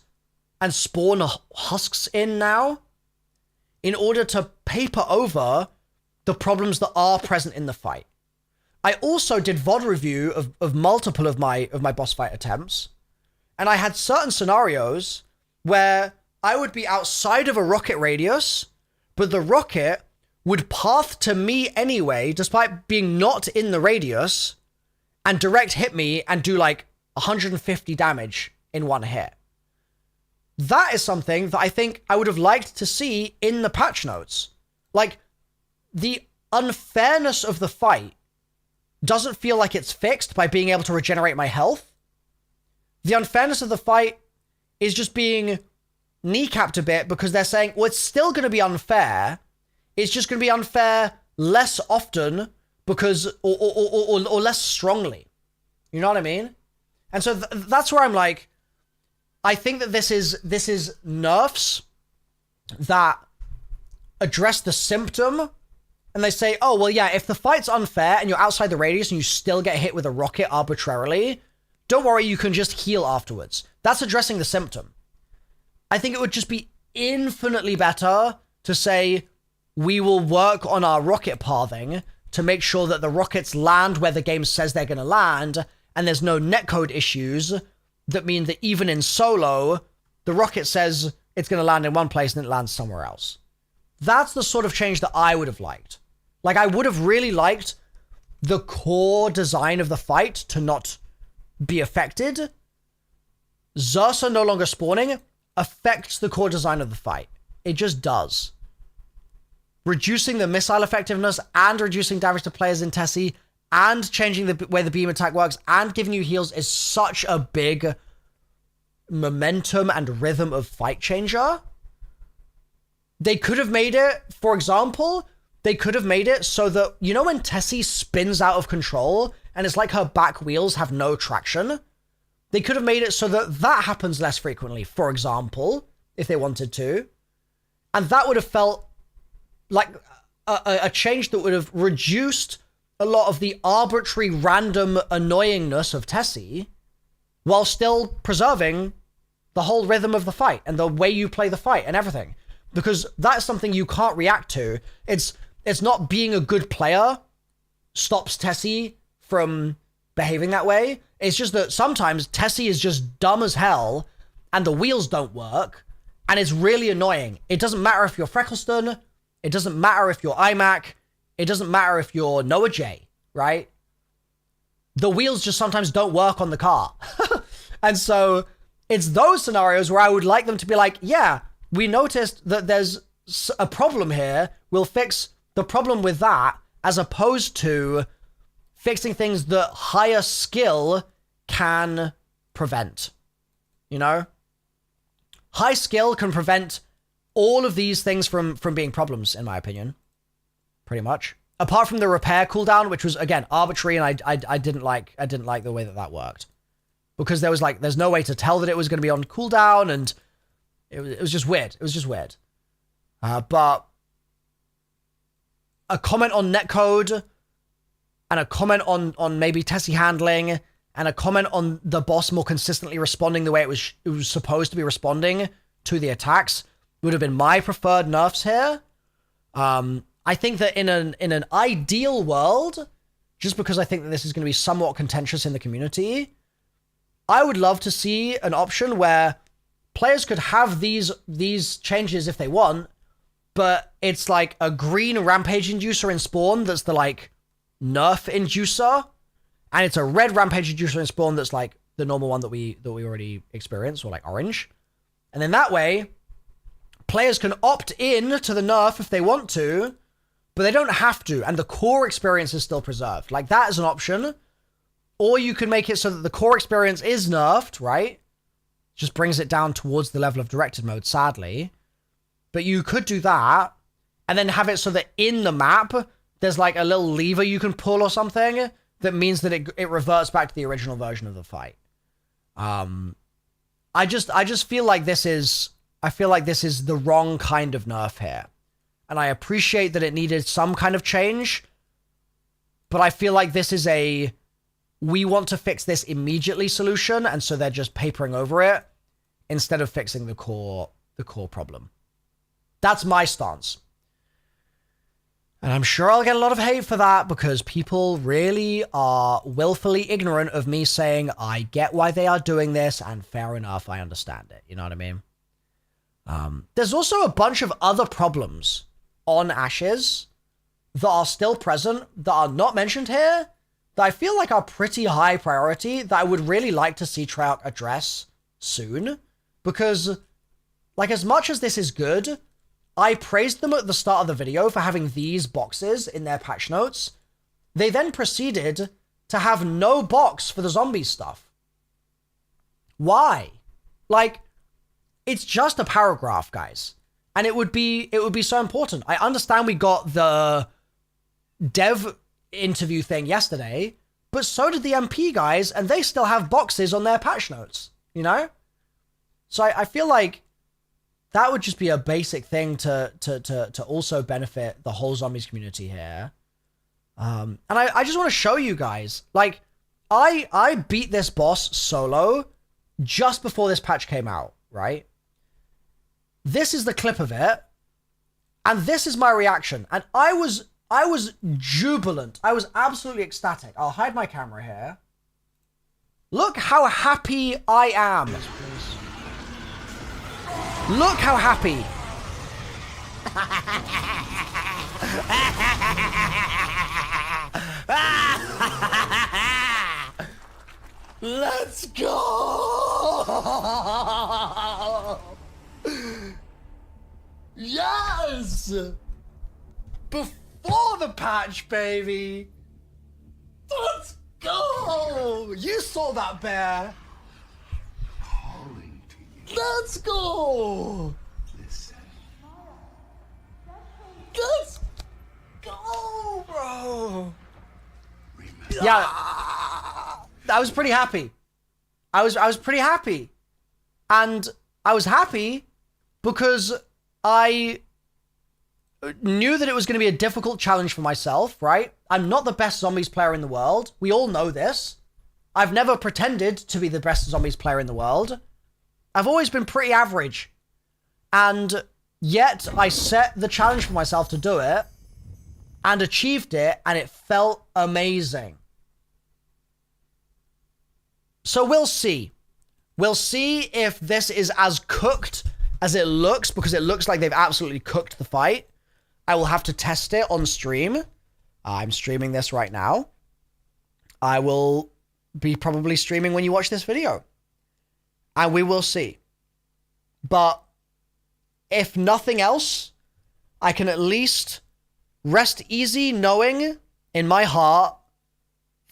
and spawn husks in now, in order to paper over the problems that are present in the fight. I also did VOD review of multiple of my boss fight attempts, and I had certain scenarios where I would be outside of a rocket radius, but the rocket would path to me anyway, despite being not in the radius, and direct hit me and do like 150 damage in one hit. That is something that I think I would have liked to see in the patch notes. Like, the unfairness of the fight doesn't feel like it's fixed by being able to regenerate my health. The unfairness of the fight is just being kneecapped a bit, because they're saying, well, it's still going to be unfair. It's just going to be unfair less often, because, or less strongly. You know what I mean? And so that's where I'm like, I think that this is nerfs that address the symptom, and they say, oh, well, yeah, if the fight's unfair and you're outside the radius and you still get hit with a rocket arbitrarily, don't worry, you can just heal afterwards. That's addressing the symptom. I think it would just be infinitely better to say, we will work on our rocket pathing to make sure that the rockets land where the game says they're going to land, and there's no netcode issues that mean that even in solo, the rocket says it's going to land in one place and it lands somewhere else. That's the sort of change that I would have liked. Like, I would have really liked the core design of the fight to not be affected. Xursa no longer spawning affects the core design of the fight. It just does. Reducing the missile effectiveness and reducing damage to players in Tessie and changing the way the beam attack works and giving you heals is such a big momentum and rhythm of fight changer. They could have made it, for example, they could have made it so that, you know when Tessie spins out of control and it's like her back wheels have no traction? They could have made it so that that happens less frequently, for example, if they wanted to. And that would have felt like a change that would have reduced a lot of the arbitrary, random annoyingness of Tessie, while still preserving the whole rhythm of the fight and the way you play the fight and everything. Because that's something you can't react to. It's not being a good player stops Tessie from behaving that way. It's just that sometimes Tessie is just dumb as hell and the wheels don't work and it's really annoying. It doesn't matter if you're Freckleston. It doesn't matter if you're iMac. It doesn't matter if you're Noah J, right? The wheels just sometimes don't work on the car. And so it's those scenarios where I would like them to be like, yeah, we noticed that there's a problem here. We'll fix the problem with that, as opposed to fixing things that higher skill can prevent. you know? High skill can prevent all of these things from being problems, in my opinion. Pretty much. Apart from the repair cooldown, which was, again, arbitrary, and I didn't like the way that worked. Because there's no way to tell that it was going to be on cooldown, and it was just weird. It was just weird. But a comment on netcode, and a comment on maybe Tessie handling, and a comment on the boss more consistently responding the way it was supposed to be responding to the attacks would have been my preferred nerfs here. I think that in an ideal world, just because I think that this is going to be somewhat contentious in the community, I would love to see an option where players could have these changes if they want, but it's like a green rampage inducer in spawn that's the like nerf inducer, and it's a red rampage inducer in spawn that's like the normal one that we already experienced, or like orange. And then that way, players can opt in to the nerf if they want to, but they don't have to, and the core experience is still preserved. Like, that is an option. Or you can make it so that the core experience is nerfed, right? Just brings it down towards the level of directed mode, sadly. But you could do that, and then have it so that in the map, there's like a little lever you can pull or something that means that it reverts back to the original version of the fight. I just feel like this is the wrong kind of nerf here. And I appreciate that it needed some kind of change, but I feel like this is we want to fix this immediately solution, and so they're just papering over it instead of fixing the core problem. That's my stance. And I'm sure I'll get a lot of hate for that, because people really are willfully ignorant of me saying, I get why they are doing this, and fair enough, I understand it. You know what I mean? There's also a bunch of other problems on Ashes that are still present, that are not mentioned here, that I feel like are pretty high priority, that I would really like to see Treyarch address soon. Because, like, as much as this is good, I praised them at the start of the video for having these boxes in their patch notes. They then proceeded to have no box for the zombie stuff. Why? Like, it's just a paragraph, guys. And it would be so important. I understand we got the dev interview thing yesterday, but so did the MP guys, and they still have boxes on their patch notes, you know? So I feel like that would just be a basic thing to also benefit the whole zombies community here. And I just want to show you guys, like, I beat this boss solo just before this patch came out, right? This is the clip of it, and this is my reaction. And I was jubilant. I was absolutely ecstatic. I'll hide my camera here. Look how happy I am. Yes, please. Look how happy. Let's go. Yes! Before the patch, baby! Let's go! You saw that, bear! Let's go! Listen. Let's go, bro! Remember. Yeah, I was pretty happy. I was pretty happy. And I was happy because I knew that it was going to be a difficult challenge for myself, right? I'm not the best zombies player in the world. We all know this. I've never pretended to be the best zombies player in the world. I've always been pretty average. And yet I set the challenge for myself to do it and achieved it, and it felt amazing. So we'll see. We'll see if this is as cooked as it looks, because it looks like they've absolutely cooked the fight. I will have to test it on stream. I'm streaming this right now. I will be probably streaming when you watch this video. And we will see. But if nothing else, I can at least rest easy knowing in my heart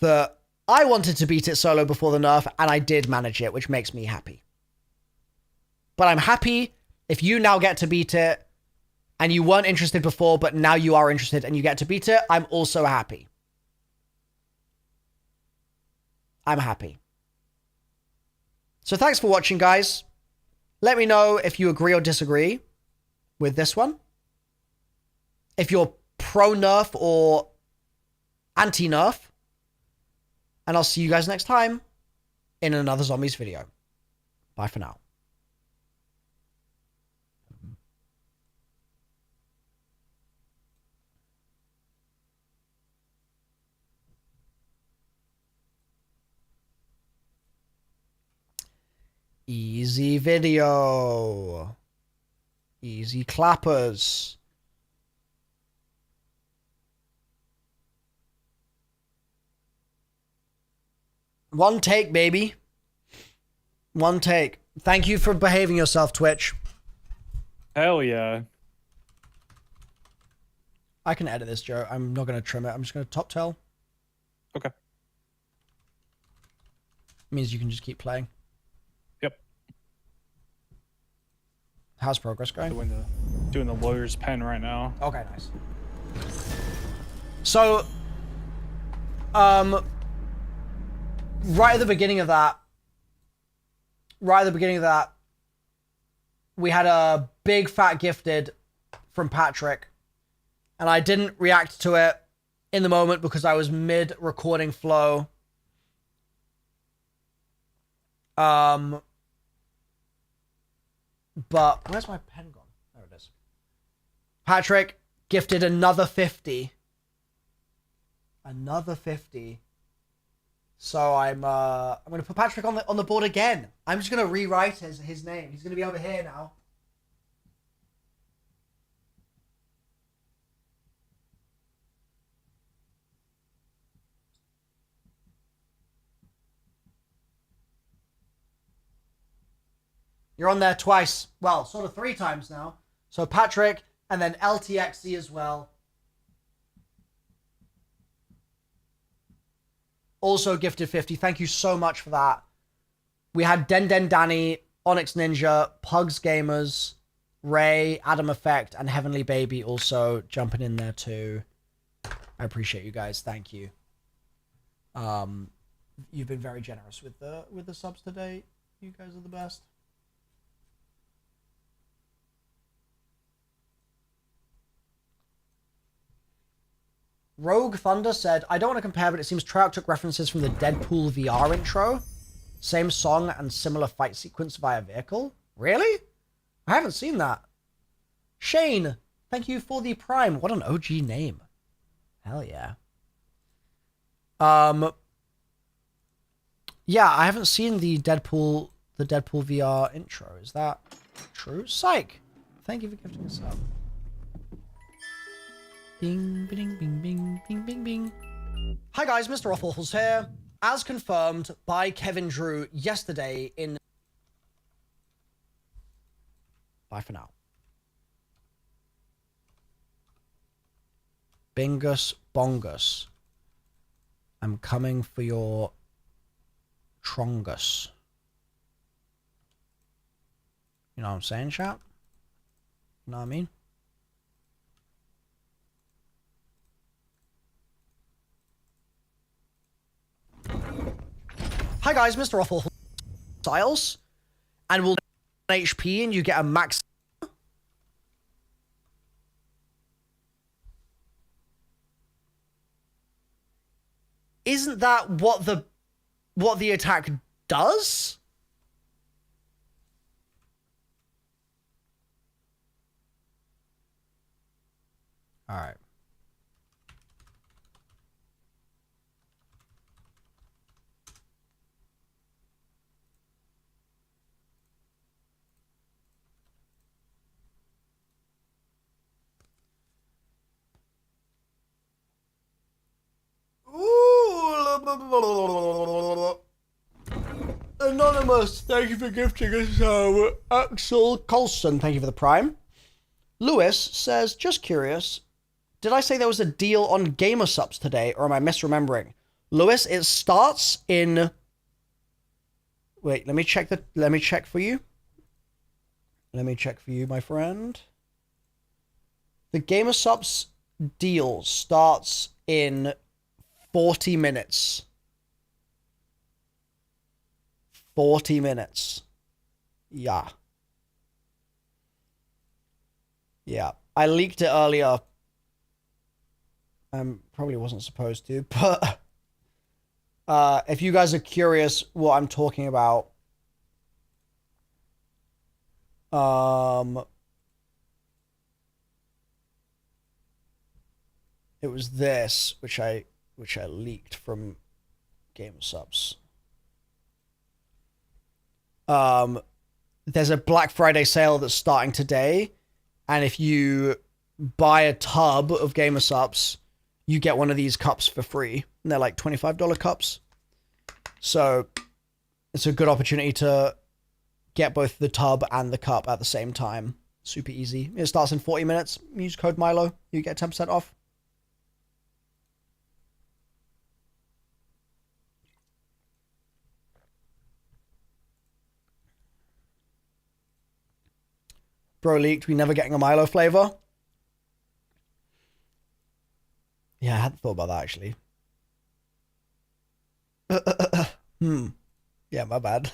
that I wanted to beat it solo before the nerf, and I did manage it, which makes me happy. But I'm happy if you now get to beat it and you weren't interested before, but now you are interested and you get to beat it. I'm also happy. I'm happy. So thanks for watching, guys. Let me know if you agree or disagree with this one. If you're pro-nerf or anti-nerf. And I'll see you guys next time in another zombies video. Bye for now. Easy video. Easy clappers. One take, baby. One take. Thank you for behaving yourself, Twitch. Hell yeah. I can edit this, Joe. I'm not going to trim it. I'm just going to top tail. Okay. Means you can just keep playing. Yep. How's progress going? Doing the lawyer's pen right now. Okay, nice. So, right at the beginning of that, we had a big fat gifted from Patrick, and I didn't react to it in the moment because I was mid recording flow. But where's my pen gone? There it is. Patrick gifted another 50. Another 50. So I'm gonna put Patrick on the board again. I'm just gonna rewrite his name. He's gonna be over here now. You're on there twice. Well, sort of 3 times now. So Patrick and then LTXC as well. Also gifted 50. Thank you so much for that. We had Den Danny, Onyx Ninja, Pugs Gamers, Ray, Adam Effect, and Heavenly Baby also jumping in there too. I appreciate you guys. Thank you. You've been very generous with the subs today. You guys are the best. Rogue Thunder said, I don't want to compare, but it seems Treyarch took references from the Deadpool VR intro. Same song and similar fight sequence via vehicle. Really? I haven't seen that. Shane, thank you for the Prime. What an OG name. Hell yeah. Yeah, I haven't seen the Deadpool VR intro. Is that true? Psych. Thank you for gifting us up. Bing, bing, bing, bing, bing, bing, bing. Hi guys, MrRoflWaffles here. As confirmed by Kevin Drew yesterday in... Bye for now. Bingus Bongus. I'm coming for your Trongus. You know what I'm saying, chat? You know what I mean? Hi guys, MrRoflWaffles styles, and we'll HP and you get a max. Isn't that what the attack does? All right. Anonymous, thank you for gifting us. Axel Colson, thank you for the Prime. Lewis says, just curious, did I say there was a deal on gamer Supps today, or am I misremembering? Lewis, it starts in... Wait, let me check for you. Let me check for you, my friend. The Gamer Supps deal starts in 40 minutes. 40 minutes. Yeah. Yeah. I leaked it earlier. Probably wasn't supposed to, but if you guys are curious what I'm talking about, it was this which I leaked from Game Supps. There's a Black Friday sale that's starting today, and if you buy a tub of Gamer Supps, you get one of these cups for free. And they're like $25 cups. So it's a good opportunity to get both the tub and the cup at the same time. Super easy. It starts in 40 minutes. Use code Milo. You get 10% off. Bro leaked. We never getting a Milo flavor. Yeah, I hadn't thought about that, actually. Yeah, my bad.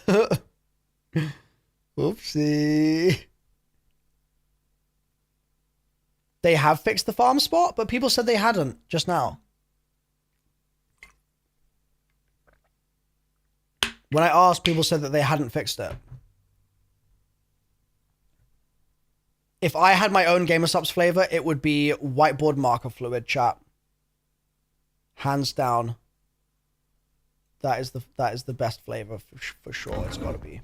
Oopsie. They have fixed the farm spot, but people said they hadn't just now. When I asked, people said that they hadn't fixed it. If I had my own Gamer Supps flavor, it would be whiteboard marker fluid, chat. Hands down. That is the best flavor for sure. It's got to be.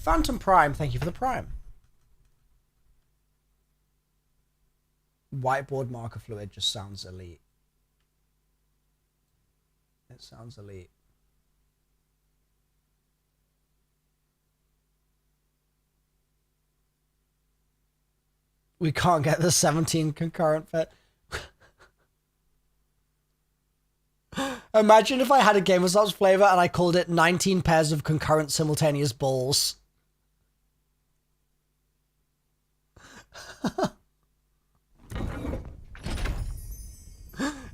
Phantom Prime, thank you for the Prime. Whiteboard marker fluid just sounds elite. It sounds elite. We can't get the 17 concurrent fit. Imagine if I had a Gamer Supps flavor and I called it 19 pairs of concurrent simultaneous balls.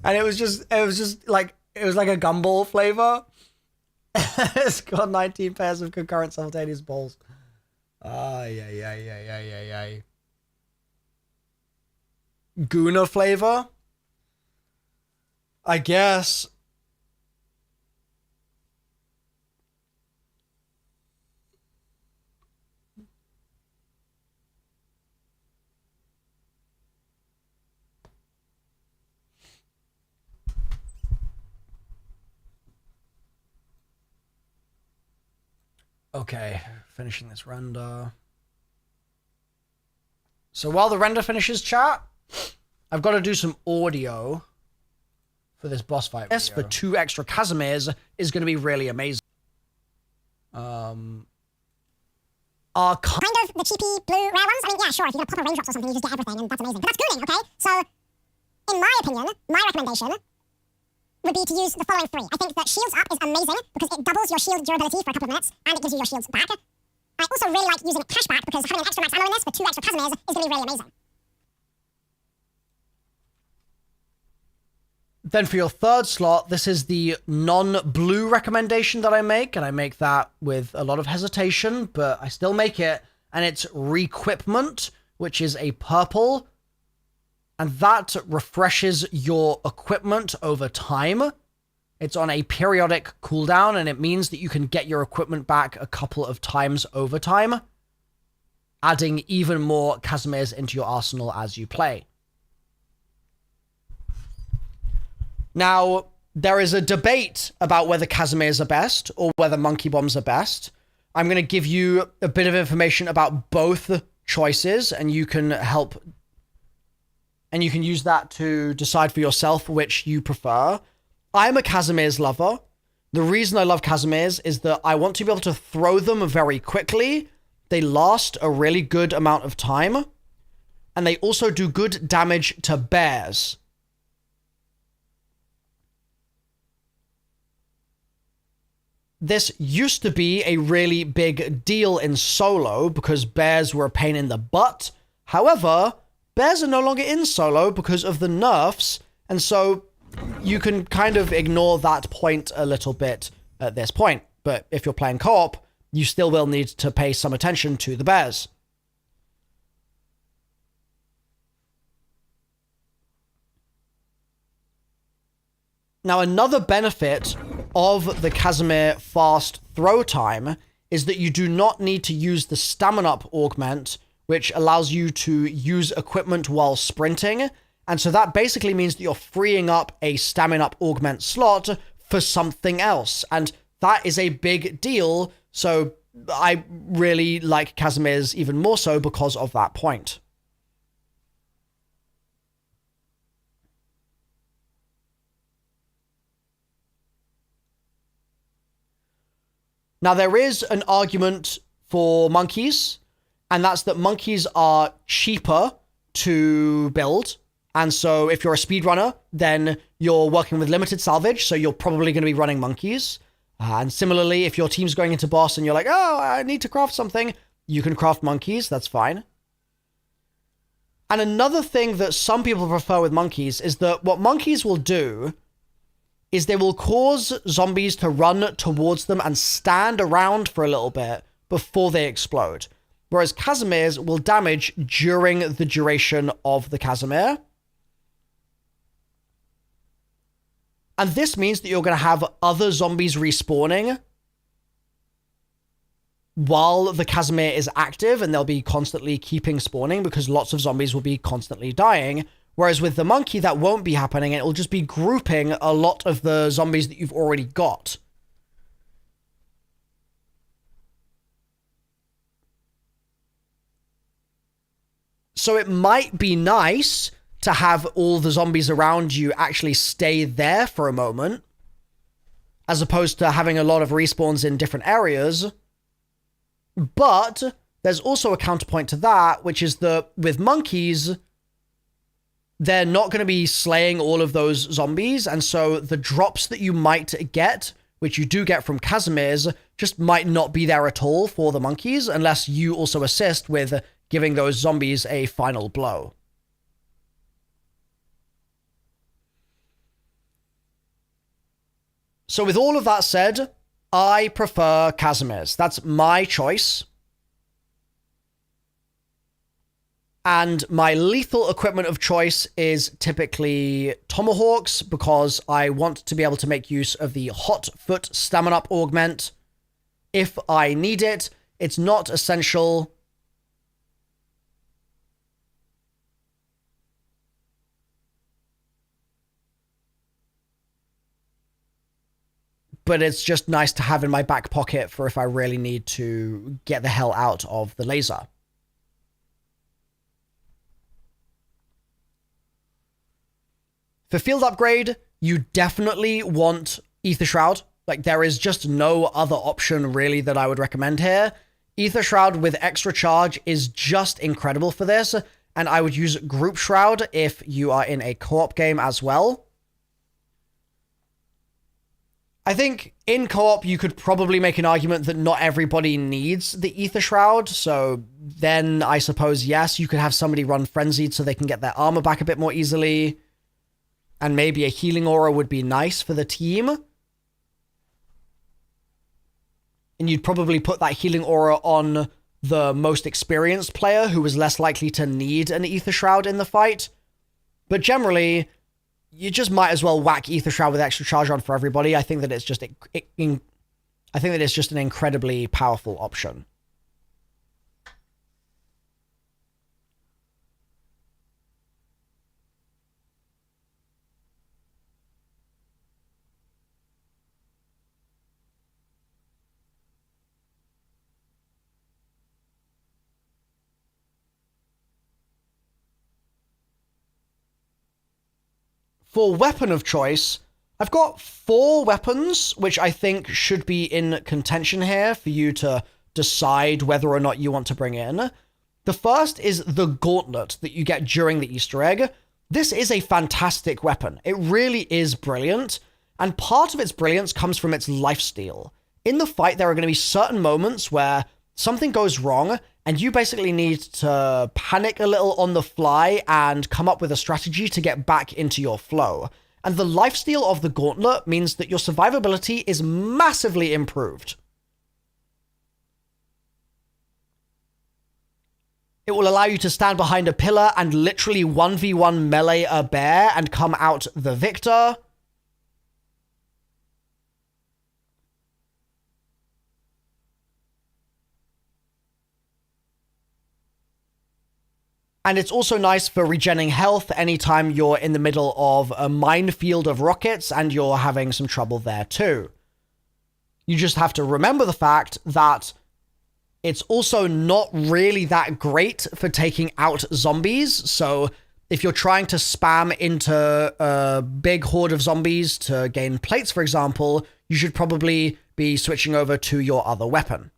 And it was like a gumball flavor. It's got 19 pairs of concurrent simultaneous balls. Yeah. Guna flavor? I guess. Okay, finishing this render. So while the render finishes, chat, I've got to do some audio for this boss fight video. This for 2 extra Casimirs is going to be really amazing. Are kind of the cheapy blue rare ones. I mean, yeah, sure, if you're going to pop a raindrops or something, you just get everything, and that's amazing. But that's gooning, okay? So, in my opinion, my recommendation would be to use the following 3. I think that Shields Up is amazing because it doubles your shield durability for a couple of minutes, and it gives you your shields back. I also really like using Cashback because having an extra max ammo in this for 2 extra Casimirs is going to be really amazing. Then for your 3rd slot, this is the non-blue recommendation that I make, and I make that with a lot of hesitation, but I still make it, and it's Requipment, which is a purple, and that refreshes your equipment over time. It's on a periodic cooldown, and it means that you can get your equipment back a couple of times over time, adding even more Casimirs into your arsenal as you play. Now, there is a debate about whether Casimirs are best or whether Monkey Bombs are best. I'm going to give you a bit of information about both choices, and you can use that to decide for yourself which you prefer. I'm a Casimirs lover. The reason I love Casimirs is that I want to be able to throw them very quickly. They last a really good amount of time, and they also do good damage to bears. this used to be a really big deal in solo because bears were a pain in the butt. However, bears are no longer in solo because of the nerfs, and so you can kind of ignore that point a little bit at this point. But if you're playing co-op, you still will need to pay some attention to the bears. Now, another benefit of the Casimir fast throw time is that you do not need to use the stamina up augment, which allows you to use equipment while sprinting. And so that basically means that you're freeing up a stamina up augment slot for something else. And that is a big deal. So I really like Casimir's even more so because of that point. Now, there is an argument for monkeys, and that's that monkeys are cheaper to build. And so if you're a speedrunner, then you're working with limited salvage, so you're probably going to be running monkeys. And similarly, if your team's going into boss and you're like, oh, I need to craft something, you can craft monkeys, that's fine. And another thing that some people prefer with monkeys is that what monkeys will do is they will cause zombies to run towards them and stand around for a little bit before they explode. Whereas Casimirs will damage during the duration of the Casimir. And this means that you're going to have other zombies respawning while the Casimir is active, and they'll be constantly keeping spawning because lots of zombies will be constantly dying. Whereas with the monkey, that won't be happening. It will just be grouping a lot of the zombies that you've already got. So it might be nice to have all the zombies around you actually stay there for a moment, as opposed to having a lot of respawns in different areas. But there's also a counterpoint to that, which is that with monkeys, they're not going to be slaying all of those zombies, and so the drops that you might get, which you do get from Casimirs, just might not be there at all for the monkeys, unless you also assist with giving those zombies a final blow. So with all of that said, I prefer Casimirs. That's my choice. And my lethal equipment of choice is typically tomahawks, because I want to be able to make use of the hot foot stamina up augment if I need it. It's not essential. But it's just nice to have in my back pocket for if I really need to get the hell out of the laser. For field upgrade, you definitely want Ether Shroud. Like, there is just no other option really that I would recommend here. Ether Shroud with extra charge is just incredible for this, and I would use Group Shroud if you are in a co-op game as well. I think in co-op you could probably make an argument that not everybody needs the Ether Shroud, so then I suppose yes, you could have somebody run Frenzied so they can get their armor back a bit more easily. And maybe a healing aura would be nice for the team. And you'd probably put that healing aura on the most experienced player who was less likely to need an Ether Shroud in the fight. But generally, you just might as well whack Ether Shroud with extra charge on for everybody. I think that it's just an incredibly powerful option. For weapon of choice, I've got 4 weapons, which I think should be in contention here for you to decide whether or not you want to bring in. The first is the Gauntlet that you get during the Easter egg. This is a fantastic weapon. It really is brilliant, and part of its brilliance comes from its lifesteal. in the fight, there are going to be certain moments where something goes wrong and you basically need to panic a little on the fly and come up with a strategy to get back into your flow. And the lifesteal of the gauntlet means that your survivability is massively improved. It will allow you to stand behind a pillar and literally 1v1 melee a bear and come out the victor. And it's also nice for regenerating health anytime you're in the middle of a minefield of rockets and you're having some trouble there too. You just have to remember the fact that it's also not really that great for taking out zombies. So if you're trying to spam into a big horde of zombies to gain plates, for example, you should probably be switching over to your other weapon.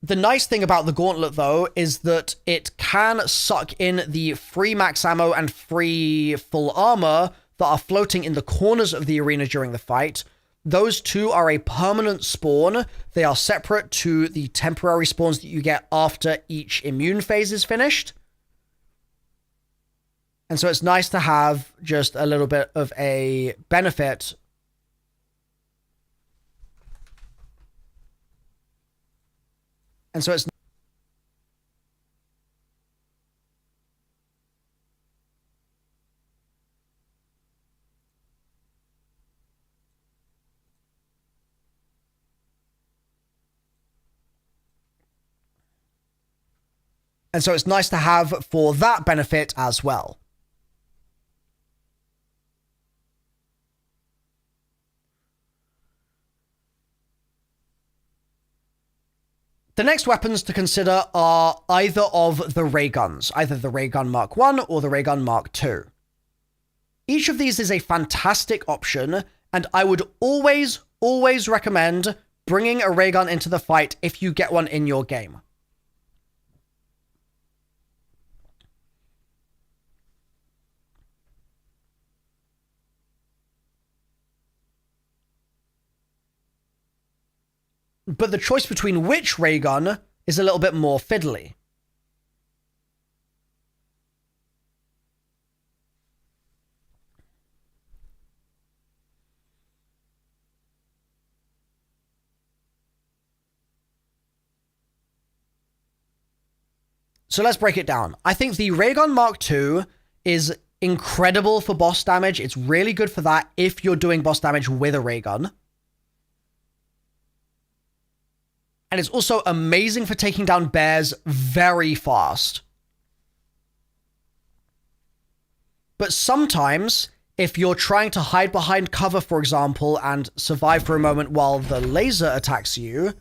The nice thing about the gauntlet, though, is that it can suck in the free max ammo and free full armor that are floating in the corners of the arena during the fight. Those two are a permanent spawn. They are separate to the temporary spawns that you get after each immune phase is finished. And so it's nice to have just a little bit of a benefit. And so it's nice to have for that benefit as well. The next weapons to consider are either of the ray guns, either the ray gun Mark 1 or the ray gun Mark 2. Each of these is a fantastic option, and I would always recommend bringing a ray gun into the fight if you get one in your game. But the choice between which ray gun is a little bit more fiddly. So let's break it down. I think the ray gun Mark II is incredible for boss damage. It's really good for that if you're doing boss damage with a ray gun. And it's also amazing for taking down bears very fast. But sometimes, if you're trying to hide behind cover, for example, and survive for a moment while the laser attacks you,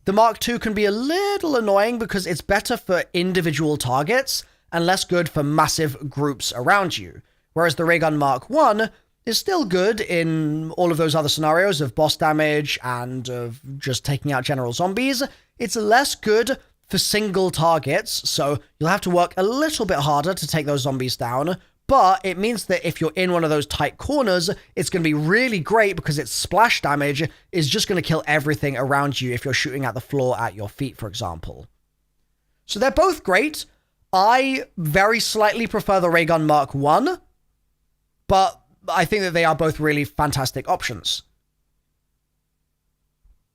the Mark II can be a little annoying because it's better for individual targets and less good for massive groups around you. Whereas the ray gun Mark I is still good in all of those other scenarios of boss damage and of just taking out general zombies. It's less good for single targets, so you'll have to work a little bit harder to take those zombies down, but it means that if you're in one of those tight corners, it's going to be really great because its splash damage is just going to kill everything around you if you're shooting at the floor at your feet, for example. So they're both great. I very slightly prefer the ray gun Mark I, but I think that they are both really fantastic options.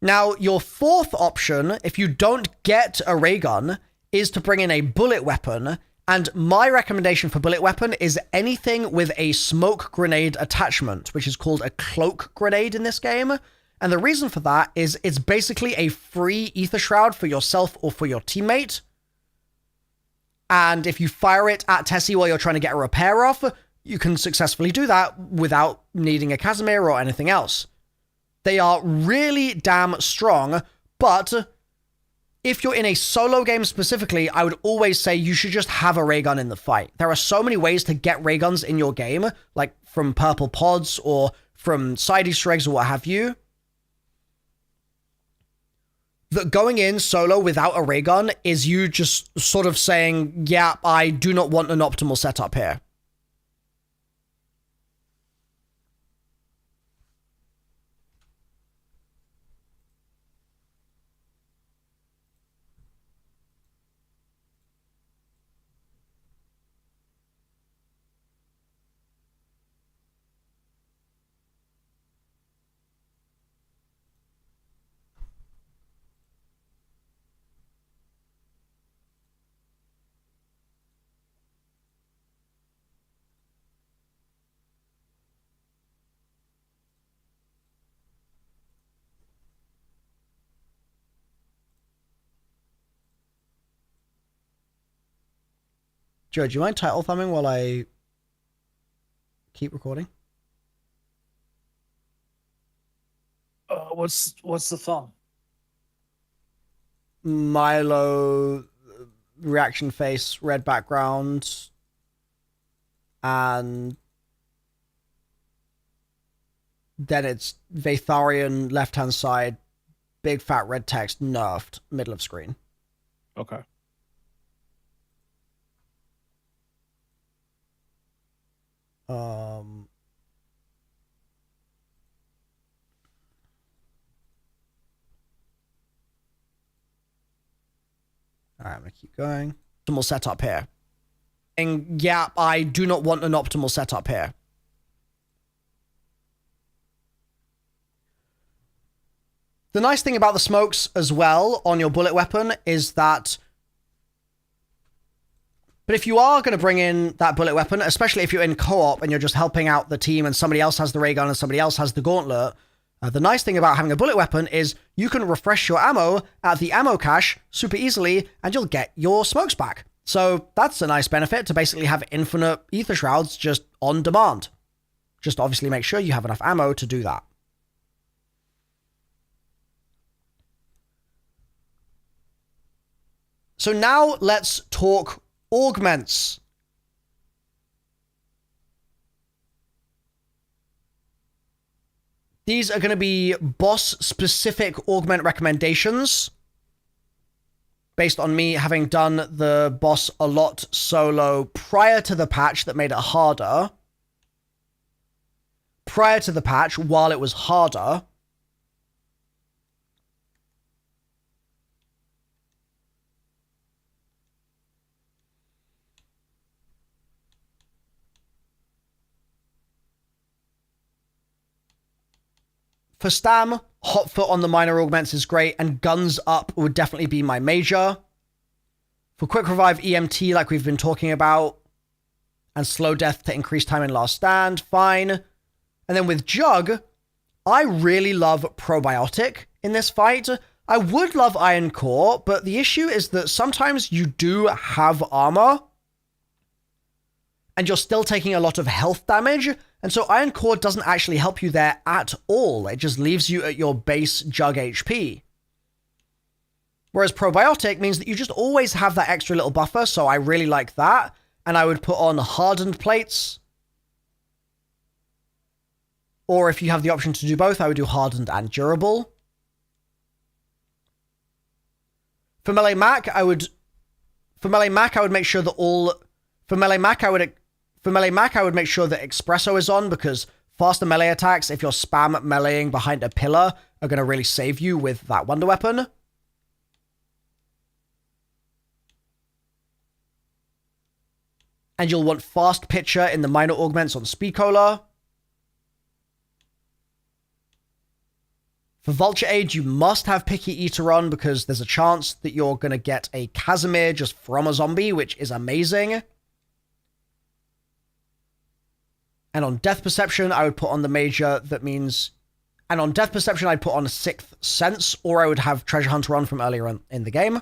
Now, your fourth option, if you don't get a ray gun, is to bring in a bullet weapon. And my recommendation for bullet weapon is anything with a smoke grenade attachment, which is called a cloak grenade in this game. And the reason for that is it's basically a free ether shroud for yourself or for your teammate. And if you fire it at Tessie while you're trying to get a repair off, you can successfully do that without needing a Casimir or anything else. They are really damn strong, but if you're in a solo game specifically, I would always say you should just have a ray gun in the fight. There are so many ways to get ray guns in your game, like from purple pods or from side Easter eggs or what have you, that going in solo without a ray gun is you just sort of saying, yeah, I do not want an optimal setup here. Joe, do you mind title thumbing while I keep recording? What's the thumb? Milo reaction face, red background, and then it's Vatharian left hand side, big fat red text, nerfed, middle of screen. Okay. All right, I'm going to keep going. Optimal setup here. And yeah, I do not want an optimal setup here. The nice thing about the smokes as well on your bullet weapon is that... But if you are going to bring in that bullet weapon, especially if you're in co-op and you're just helping out the team and somebody else has the ray gun and somebody else has the gauntlet, the nice thing about having a bullet weapon is you can refresh your ammo at the ammo cache super easily and you'll get your smokes back. So that's a nice benefit to basically have infinite ether shrouds just on demand. Just obviously make sure you have enough ammo to do that. So now let's talk augments. These are going to be boss-specific augment recommendations based on me having done the boss a lot solo prior to the patch that made it harder. Prior to the patch, while it was harder. For Stam, Hot Foot on the minor augments is great, and Guns Up would definitely be my major. For Quick Revive EMT, like we've been talking about, and Slow Death to increase time in Last Stand, fine. And then with Jug, I really love Probiotic in this fight. I would love Iron Core, but the issue is that sometimes you do have armor, and you're still taking a lot of health damage, and so Iron Core doesn't actually help you there at all. It just leaves you at your base Jug HP. Whereas Probiotic means that you just always have that extra little buffer, so I really like that. And I would put on Hardened Plates. Or if you have the option to do both, I would do Hardened and Durable. For Melee Mac, I would make sure that For Melee Mac, I would make sure that Espresso is on, because faster melee attacks, if you're spam meleeing behind a pillar, are going to really save you with that Wonder Weapon. And you'll want Fast Pitcher in the minor augments on Speed Cola. For Vulture Aid, you must have Picky Eater on, because there's a chance that you're going to get a Casimir just from a zombie, which is amazing. And on Death Perception, I would put on the major that means... And on Death Perception, I'd put on Sixth Sense, or I would have Treasure Hunter on from earlier in the game.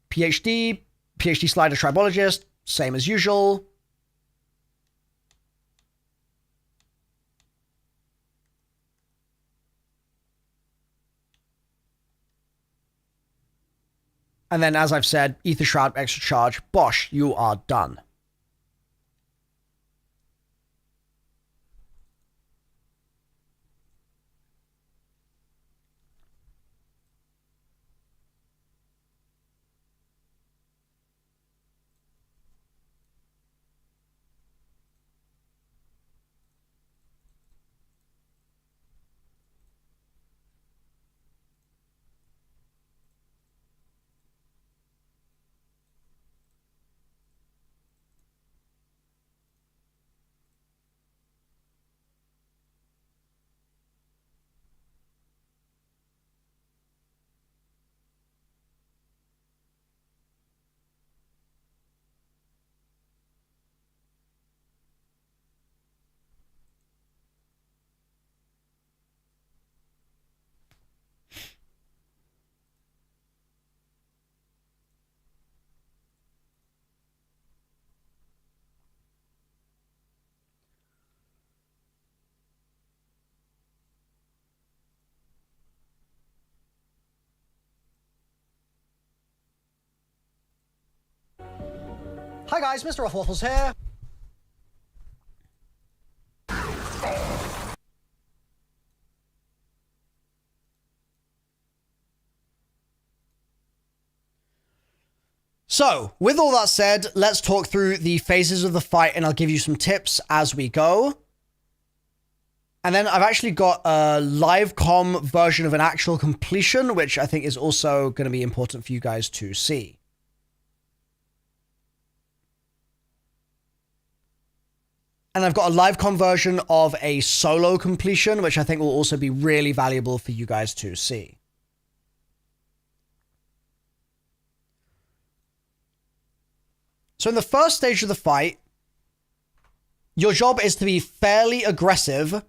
PhD Slider Tribologist, same as usual. And then, as I've said, Ether Shroud, Extra Charge, Bosh, you are done. Hi guys, MrRoflWaffles here. So, with all that said, let's talk through the phases of the fight and I'll give you some tips as we go. And then I've actually got a live comm version of an actual completion, which I think is also going to be important for you guys to see. And I've got a live comm version of a solo completion, which I think will also be really valuable for you guys to see. So in the first stage of the fight, your job is to be fairly aggressive,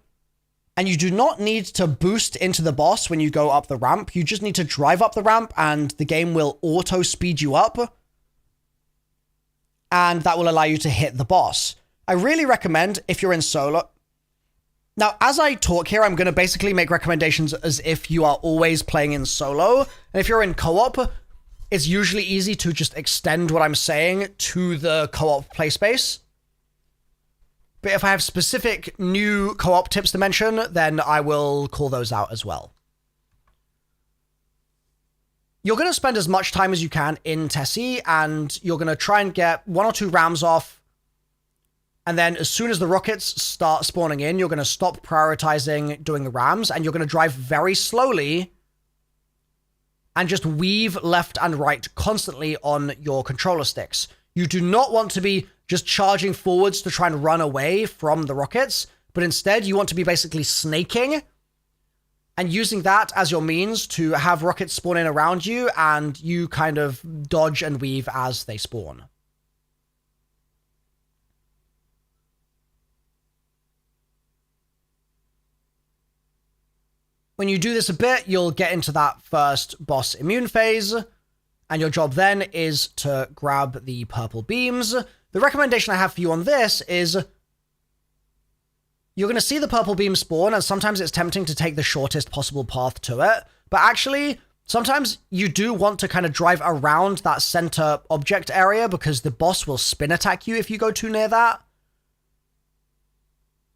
and you do not need to boost into the boss when you go up the ramp. You just need to drive up the ramp, and the game will auto speed you up, and that will allow you to hit the boss. I really recommend if you're in solo. Now, as I talk here, I'm going to basically make recommendations as if you are always playing in solo. And if you're in co-op, it's usually easy to just extend what I'm saying to the co-op play space. But if I have specific new co-op tips to mention, then I will call those out as well. You're going to spend as much time as you can in Tessie, and you're going to try and get 1 or 2 rams off. And then as soon as the rockets start spawning in, you're going to stop prioritizing doing the rams, and you're going to drive very slowly and just weave left and right constantly on your controller sticks. You do not want to be just charging forwards to try and run away from the rockets, but instead you want to be basically snaking and using that as your means to have rockets spawn in around you, and you kind of dodge and weave as they spawn. When you do this a bit, you'll get into that first boss immune phase, and your job then is to grab the purple beams. The recommendation I have for you on this is you're going to see the purple beam spawn, and sometimes it's tempting to take the shortest possible path to it, but actually, sometimes you do want to kind of drive around that center object area because the boss will spin attack you if you go too near that.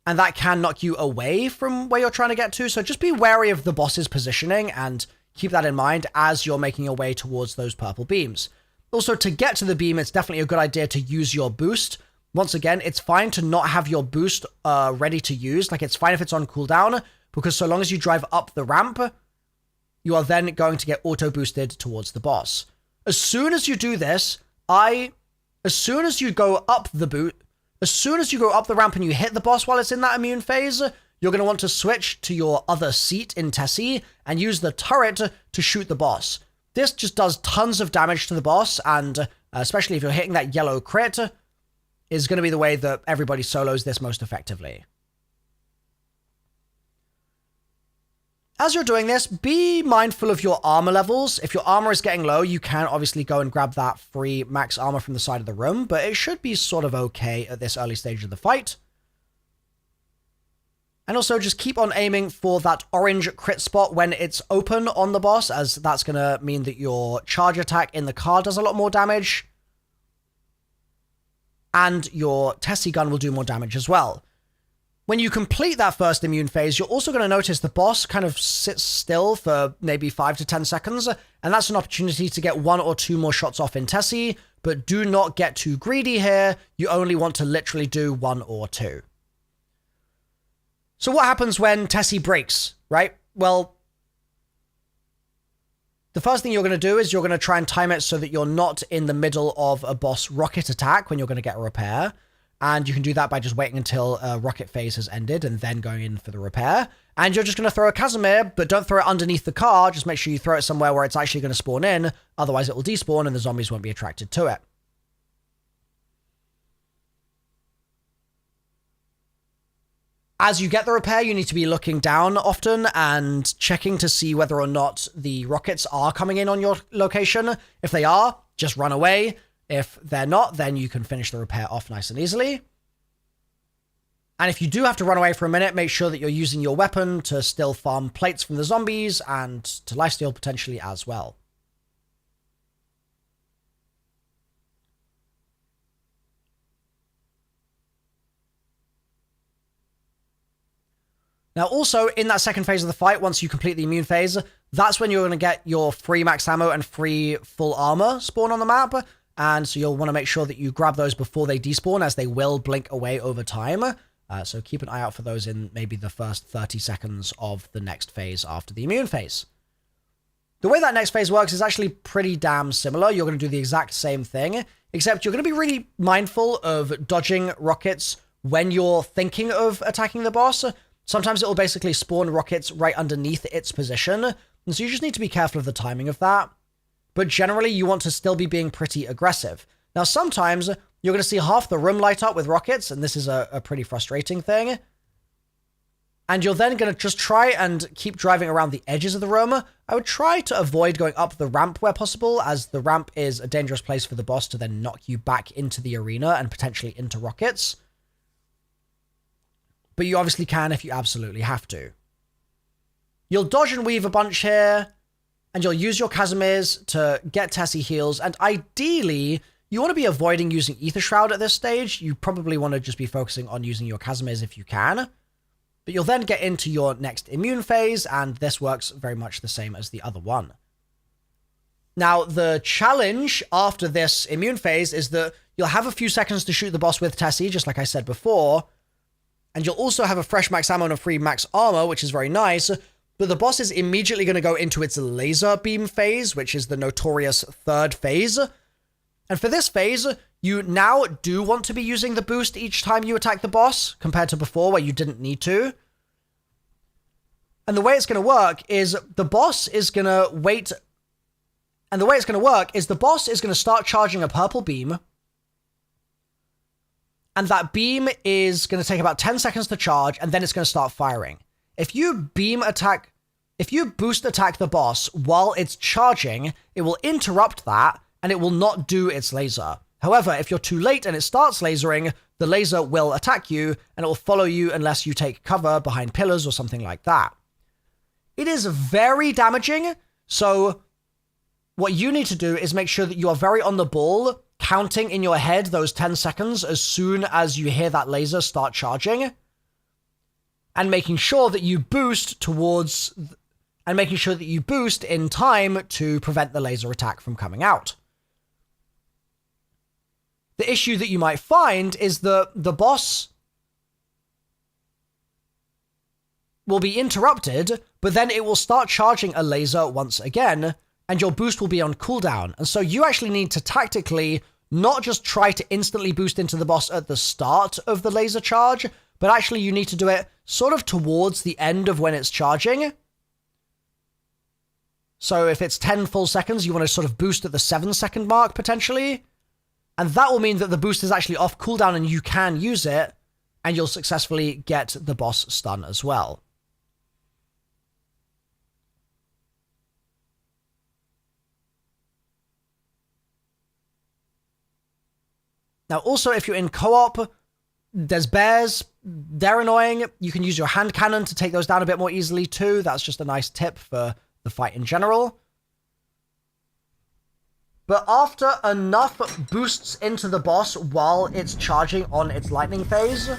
And that can knock you away from where you're trying to get to. So just be wary of the boss's positioning and keep that in mind as you're making your way towards those purple beams. Also, to get to the beam, it's definitely a good idea to use your boost. Once again, it's fine to not have your boost ready to use. Like, it's fine if it's on cooldown, because so long as you drive up the ramp, you are then going to get auto-boosted towards the boss. As soon as you do this, as soon as you go up the ramp and you hit the boss while it's in that immune phase, you're going to want to switch to your other seat in Tessie and use the turret to shoot the boss. This just does tons of damage to the boss, and especially if you're hitting that yellow crit, is going to be the way that everybody solos this most effectively. As you're doing this, be mindful of your armor levels. If your armor is getting low, you can obviously go and grab that free max armor from the side of the room, but it should be sort of okay at this early stage of the fight. And also just keep on aiming for that orange crit spot when it's open on the boss, as that's going to mean that your charge attack in the car does a lot more damage. And your Tessie gun will do more damage as well. When you complete that first immune phase, you're also going to notice the boss kind of sits still for maybe 5 to 10 seconds, and that's an opportunity to get 1 or 2 more shots off in Tessie, but do not get too greedy here. You only want to literally do 1 or 2. So what happens when Tessie breaks, right? Well, the first thing you're going to do is you're going to try and time it so that you're not in the middle of a boss rocket attack when you're going to get a repair. And you can do that by just waiting until a rocket phase has ended and then going in for the repair. And you're just going to throw a Casimir, but don't throw it underneath the car. Just make sure you throw it somewhere where it's actually going to spawn in. Otherwise, it will despawn and the zombies won't be attracted to it. As you get the repair, you need to be looking down often and checking to see whether or not the rockets are coming in on your location. If they are, just run away. If they're not, then you can finish the repair off nice and easily. And if you do have to run away for a minute, make sure that you're using your weapon to still farm plates from the zombies and to lifesteal potentially as well. Now, also, in that second phase of the fight, once you complete the immune phase, that's when you're going to get your free max ammo and free full armor spawn on the map. And so you'll want to make sure that you grab those before they despawn, as they will blink away over time. So keep an eye out for those in maybe the first 30 seconds of the next phase after the immune phase. The way that next phase works is actually pretty damn similar. You're going to do the exact same thing, except you're going to be really mindful of dodging rockets when you're thinking of attacking the boss. Sometimes it will basically spawn rockets right underneath its position, and so you just need to be careful of the timing of that. But generally, you want to still be being pretty aggressive. Now, sometimes you're going to see half the room light up with rockets, and this is a pretty frustrating thing. And you're then going to just try and keep driving around the edges of the room. I would try to avoid going up the ramp where possible, as the ramp is a dangerous place for the boss to then knock you back into the arena and potentially into rockets. But you obviously can if you absolutely have to. You'll dodge and weave a bunch here, and you'll use your Casimirs to get Tessie heals, and ideally, you want to be avoiding using Ether Shroud at this stage. You probably want to just be focusing on using your Casimirs if you can. But you'll then get into your next immune phase, and this works very much the same as the other one. Now, the challenge after this immune phase is that you'll have a few seconds to shoot the boss with Tessie, just like I said before, and you'll also have a fresh max ammo and a free max armor, which is very nice, but the boss is immediately going to go into its laser beam phase, which is the notorious third phase. And for this phase, you now do want to be using the boost each time you attack the boss, compared to before where you didn't need to. And the way it's going to work is the boss is going to wait. And the way it's going to work is the boss is going to start charging a purple beam. And that beam is going to take about 10 seconds to charge, and then it's going to start firing. If you boost attack the boss while it's charging, it will interrupt that, and it will not do its laser. However, if you're too late and it starts lasering, the laser will attack you, and it will follow you unless you take cover behind pillars or something like that. It is very damaging, so what you need to do is make sure that you are very on the ball, counting in your head those 10 seconds as soon as you hear that laser start charging, and making sure that you boost in time to prevent the laser attack from coming out. The issue that you might find is that the boss will be interrupted, but then it will start charging a laser once again, and your boost will be on cooldown. And so you actually need to tactically not just try to instantly boost into the boss at the start of the laser charge, but actually you need to do it sort of towards the end of when it's charging. So if it's 10 full seconds, you want to sort of boost at the 7-second mark, potentially. And that will mean that the boost is actually off cooldown and you can use it, and you'll successfully get the boss stun as well. Now, also, if you're in co-op, there's bears. They're annoying. You can use your hand cannon to take those down a bit more easily, too. That's just a nice tip for the fight in general. But after enough boosts into the boss while it's charging on its lightning phase,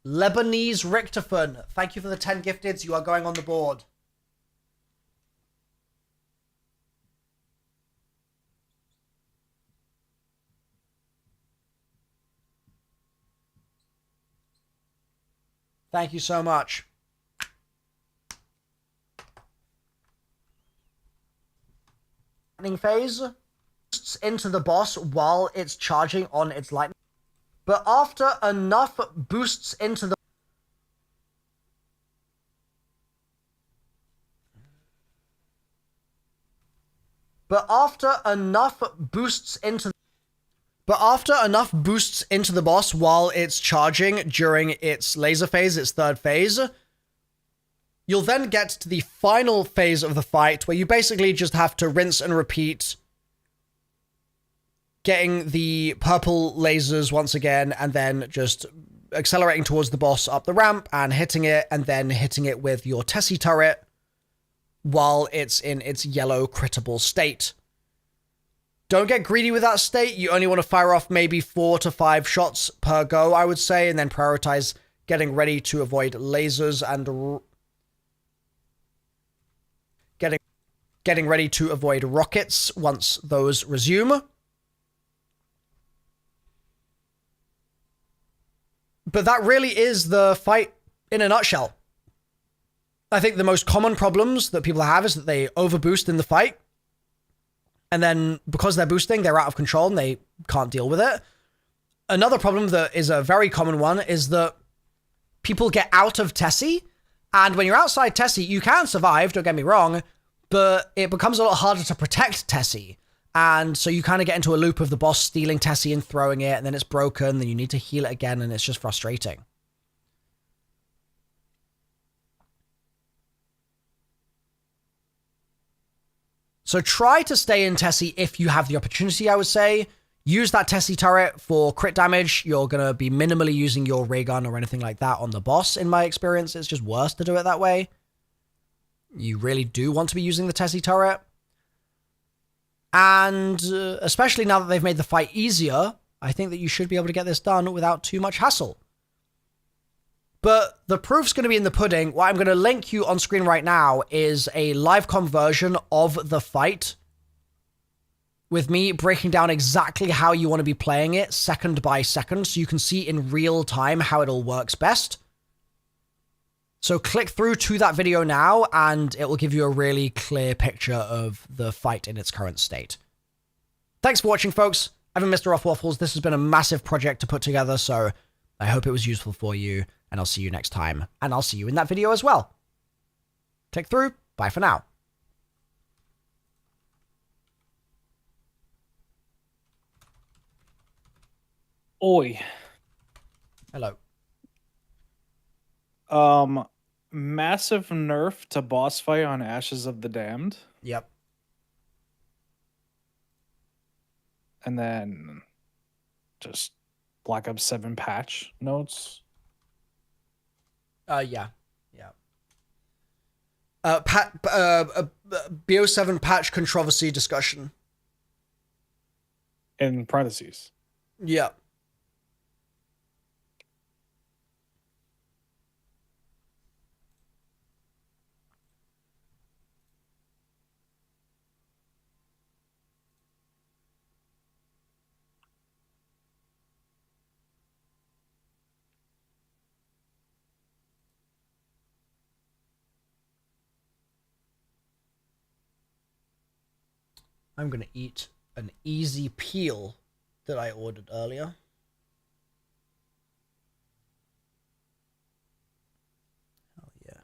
Lebanese Richtofen, thank you for the 10 gifteds. You are going on the board. Thank you so much. Lightning phase boosts into the boss while it's charging on its lightning. But after enough boosts into the But after enough boosts into the boss while it's charging during its laser phase, its third phase, you'll then get to the final phase of the fight where you basically just have to rinse and repeat getting the purple lasers once again, and then just accelerating towards the boss up the ramp and hitting it, and then hitting it with your Tessie turret while it's in its yellow crittable state. Don't get greedy with that state. You only want to fire off maybe 4 to 5 shots per go, I would say, and then prioritize getting ready to avoid lasers and getting ready to avoid rockets once those resume. But that really is the fight in a nutshell. I think the most common problems that people have is that they overboost in the fight. And then because they're boosting, they're out of control and they can't deal with it. Another problem that is a very common one is that people get out of Tessie. And when you're outside Tessie, you can survive, don't get me wrong, but it becomes a lot harder to protect Tessie. And so you kind of get into a loop of the boss stealing Tessie and throwing it, and then it's broken, then you need to heal it again, and it's just frustrating. So try to stay in Tessie if you have the opportunity, I would say. Use that Tessie turret for crit damage. You're going to be minimally using your ray gun or anything like that on the boss, in my experience. It's just worse to do it that way. You really do want to be using the Tessie turret. And especially now that they've made the fight easier, I think that you should be able to get this done without too much hassle. But the proof's going to be in the pudding. What I'm going to link you on screen right now is a live conversion of the fight with me breaking down exactly how you want to be playing it second by second so you can see in real time how it all works best. So click through to that video now and it will give you a really clear picture of the fight in its current state. Thanks for watching, folks. I've been MrRoflWaffles. This has been a massive project to put together, so I hope it was useful for you. And I'll see you next time. And I'll see you in that video as well. Click through. Bye for now. Oi. Hello. Massive nerf to boss fight on Ashes of the Damned. Yep. And then just Black Ops 7 patch notes. Yeah. BO7 patch controversy discussion. In parentheses. Yeah. I'm going to eat an easy peel that I ordered earlier. Oh, yeah.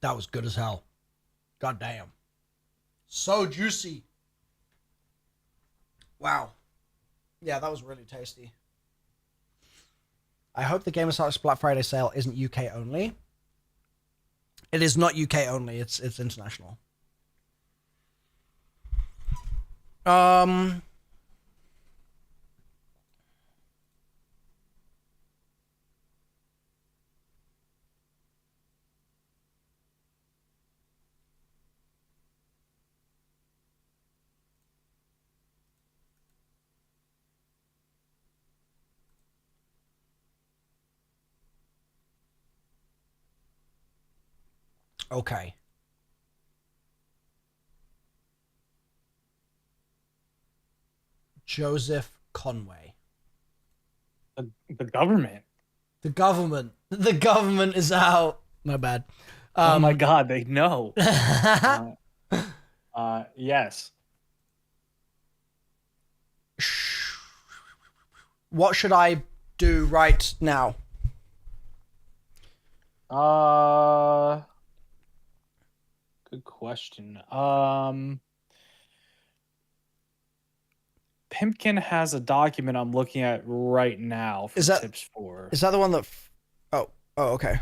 That was good as hell. God damn. So juicy. Wow. Yeah, that was really tasty. I hope the GamerSupps Black Friday sale isn't UK only. It is not UK only. It's international. Okay. Joseph Conway. The government. The government. The government is out. My bad. Oh my god, they know. Yes. What should I do right now? Good question. Pimpkin has a document I'm looking at right now for tips 4. Is that the one that... Oh, okay.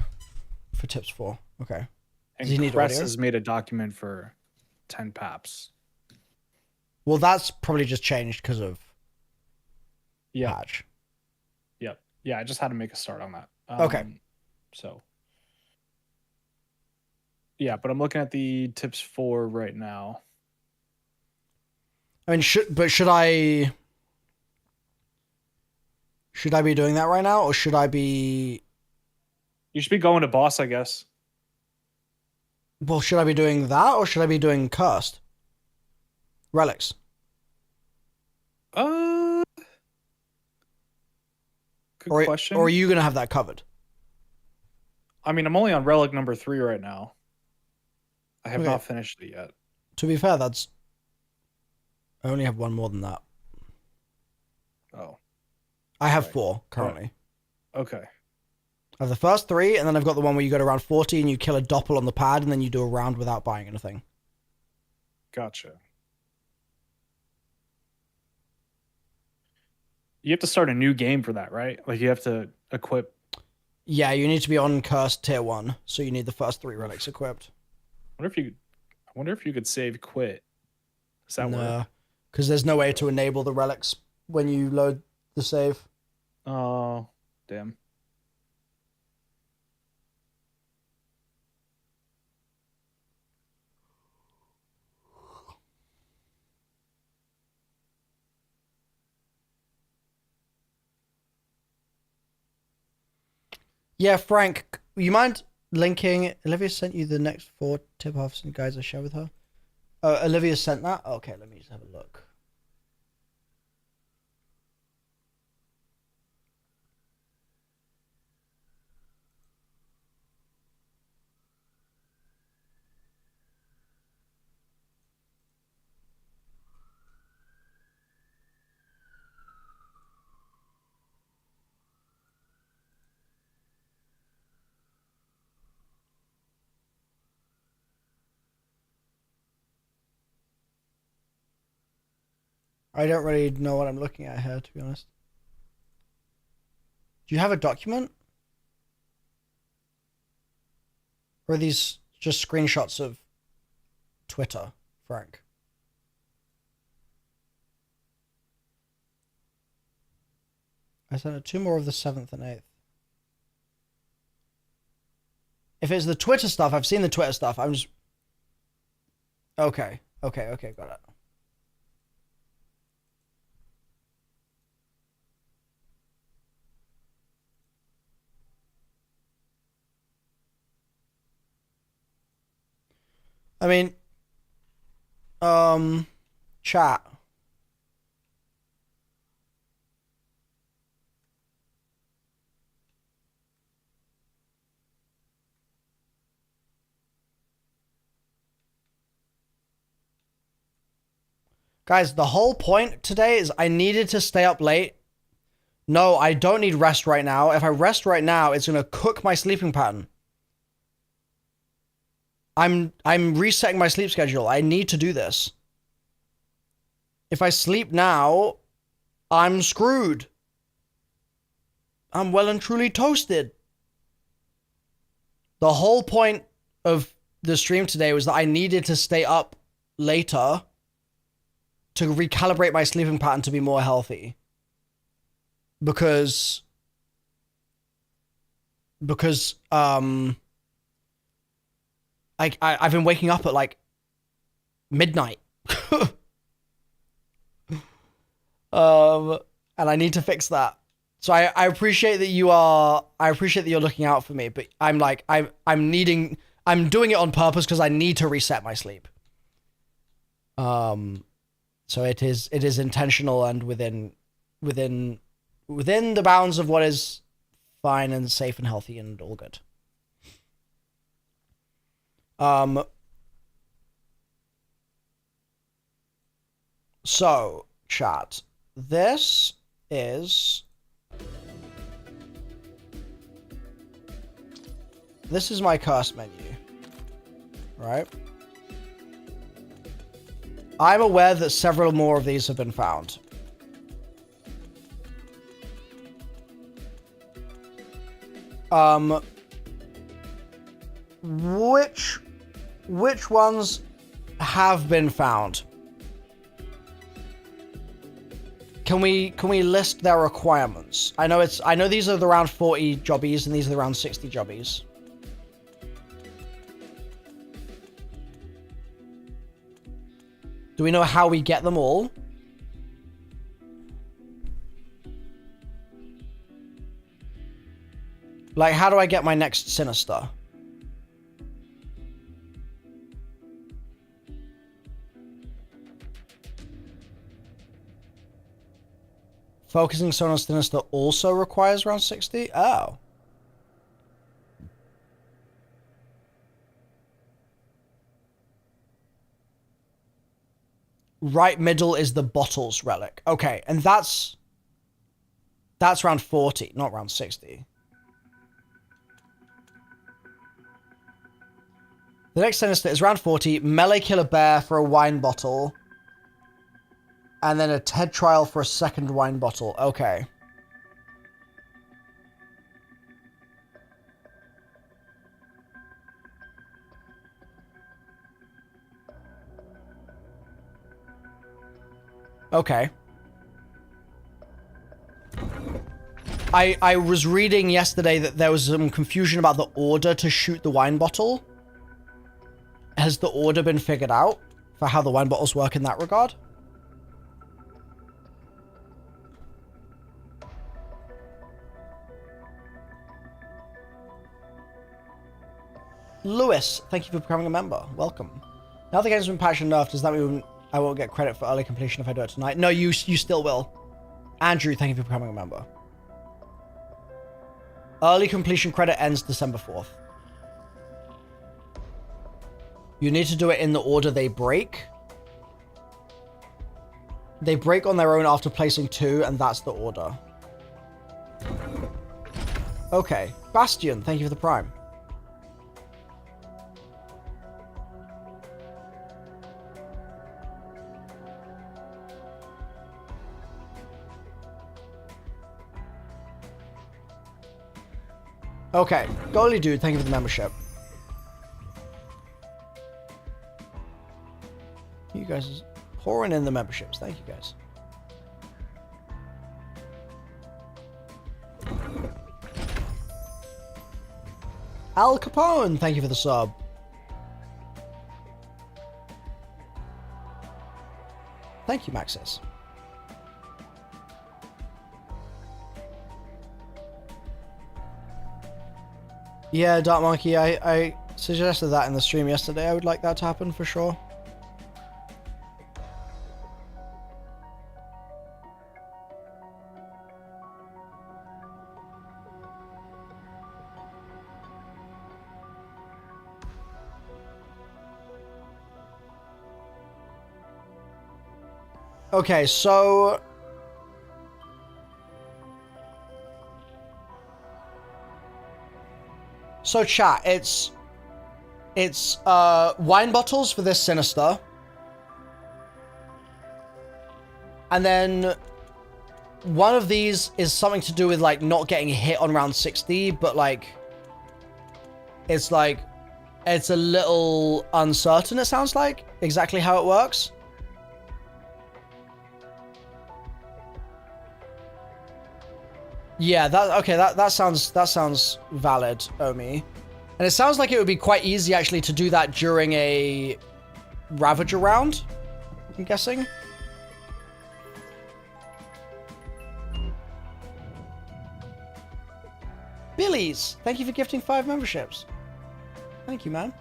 For tips 4. Okay. And Cress has made a document for 10 paps. Well, that's probably just changed because of patch. Yep. Yeah, I just had to make a start on that. Okay. So... Yeah, but I'm looking at the tips 4 right now. I mean, should I be doing that right now, or should I be... You should be going to boss, I guess. Well, should I be doing that, or should I be doing cursed? Relics. Good question. Or are you going to have that covered? I mean, I'm only on relic number 3 right now. I have not finished it yet. To be fair, I only have one more than that. Oh. I have 4 currently. Okay. I have the first 3, and then I've got the one where you go to round 40 and you kill a doppel on the pad, and then you do a round without buying anything. Gotcha. You have to start a new game for that, right? Like you have to equip. Yeah, you need to be on cursed tier 1, so you need the first 3 relics equipped. I wonder if you could save quit. Does that work? Because there's no way to enable the relics when you load the save. Oh, damn. Yeah, Frank, you mind linking? Olivia sent you the next 4 tip-offs and guys I share with her. Olivia sent that? Okay, let me just have a look. I don't really know what I'm looking at here, to be honest. Do you have a document? Or are these just screenshots of Twitter, Frank? I sent 2 more of the 7th and 8th. If it's the Twitter stuff, I've seen the Twitter stuff. I'm just... Okay, got it. I mean, chat. Guys, the whole point today is I needed to stay up late. No, I don't need rest right now. If I rest right now, it's going to cook my sleeping pattern. I'm resetting my sleep schedule. I need to do this. If I sleep now, I'm screwed. I'm well and truly toasted. The whole point of the stream today was that I needed to stay up later to recalibrate my sleeping pattern to be more healthy. Because I've been waking up at like midnight. And I need to fix that. So I appreciate that you're looking out for me, but I'm doing it on purpose because I need to reset my sleep. So it is intentional and within the bounds of what is fine and safe and healthy and all good. So chat, this is my curse menu, right? I'm aware that several more of these have been found. Which ones have been found? Can we list their requirements? I know these are the around 40 jobbies and these are the around 60 jobbies. Do we know how we get them all? Like, how do I get my next Sinister? Focusing Stone on Sinister also requires around 60? Oh. Right middle is the bottles relic. Okay, and that's around 40, not around 60. The next Sinister is around 40. Melee kill a bear for a wine bottle. And then a TED trial for a second wine bottle. Okay. Okay. I was reading yesterday that there was some confusion about the order to shoot the wine bottle. Has the order been figured out for how the wine bottles work in that regard? Lewis, thank you for becoming a member. Welcome. Now the game's been patched and nerfed, does that mean I won't get credit for early completion if I do it tonight? No, you still will. Andrew, thank you for becoming a member. Early completion credit ends December 4th. You need to do it in the order they break. They break on their own after placing 2, and that's the order. Okay. Bastion, thank you for the prime. Okay. Goalie Dude, thank you for the membership. You guys pouring in the memberships. Thank you, guys. Al Capone, thank you for the sub. Thank you, Maxis. Yeah, Dark Monkey, I suggested that in the stream yesterday. I would like that to happen for sure. Okay, so chat, it's It's wine bottles for this Sinister. And then one of these is something to do with like not getting hit on round 60, but like it's a little uncertain, it sounds like, exactly how it works. Yeah, that sounds valid, Omi. And it sounds like it would be quite easy actually to do that during a Ravager round, I'm guessing. Billy's, thank you for gifting 5 memberships. Thank you, man.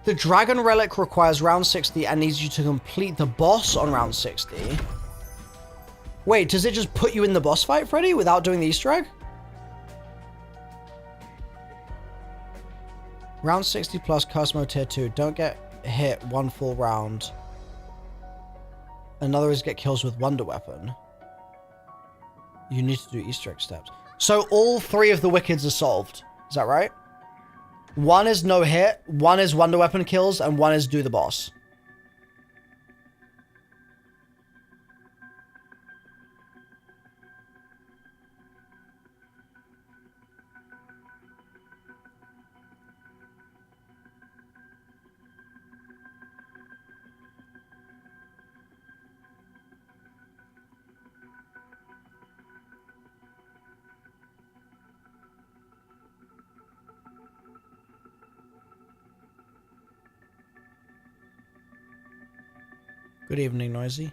The Dragon Relic requires round 60 and needs you to complete the boss on round 60. Wait, does it just put you in the boss fight, Freddy, without doing the Easter egg? Round 60 plus Curse Mode Tier 2. Don't get hit one full round. Another is get kills with Wonder Weapon. You need to do Easter egg steps. So all 3 of the Wickeds are solved. Is that right? 1 is no hit, 1 is Wonder Weapon kills, and 1 is do the boss. Good evening, Noisy.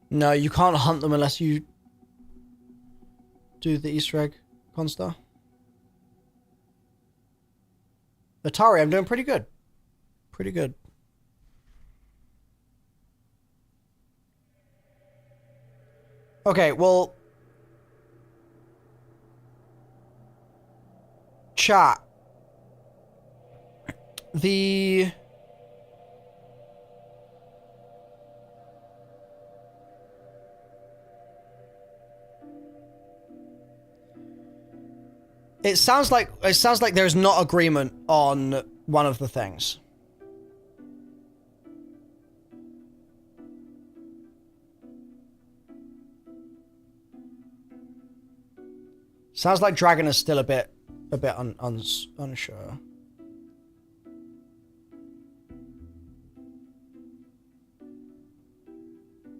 No, you can't hunt them unless you do the Easter egg, Constar. Atari, I'm doing pretty good. Pretty good. Okay, well... Chat. The... It sounds like there's not agreement on one of the things. Sounds like Dragon is still a bit unsure.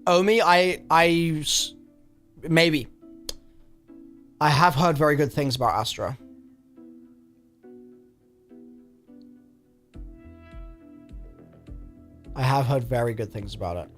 Omi, maybe. I have heard very good things about Astra. I have heard very good things about it.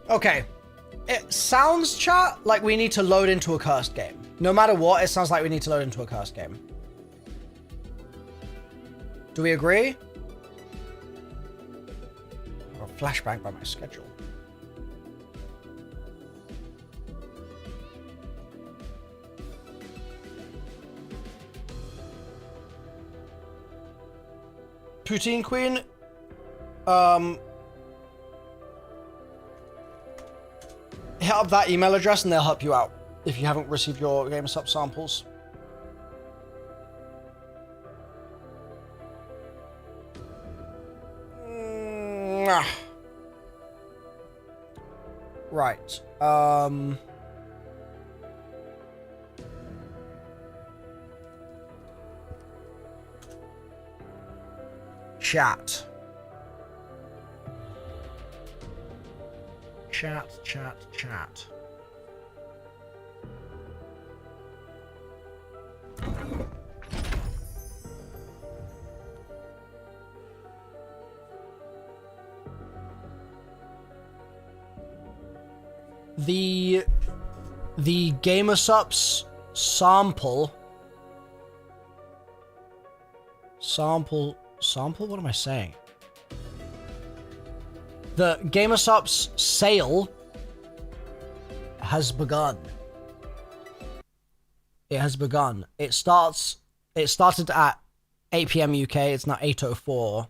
Okay. It sounds, chat, like we need to load into a cursed game. No matter what, it sounds like we need to load into a cursed game. Do we agree? Or a flashback by my schedule. Poutine Queen. hit up that email address and they'll help you out if you haven't received your Game Supps samples. Right. Chat. Chat. The Gamer Supps sample. What am I saying? The Gamer Supps sale has begun. It has begun. It started at 8 p.m. UK. It's now 8:04.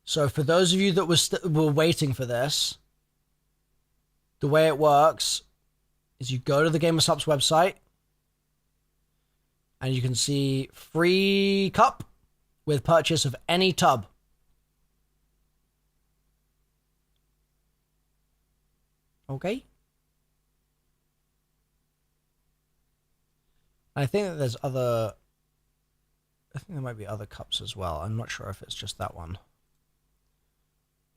So for those of you that were waiting for this, the way it works is you go to the Gamer Supps website and you can see free cup with purchase of any tub. Okay. I think that there's other... I think there might be other cups as well. I'm not sure if it's just that one.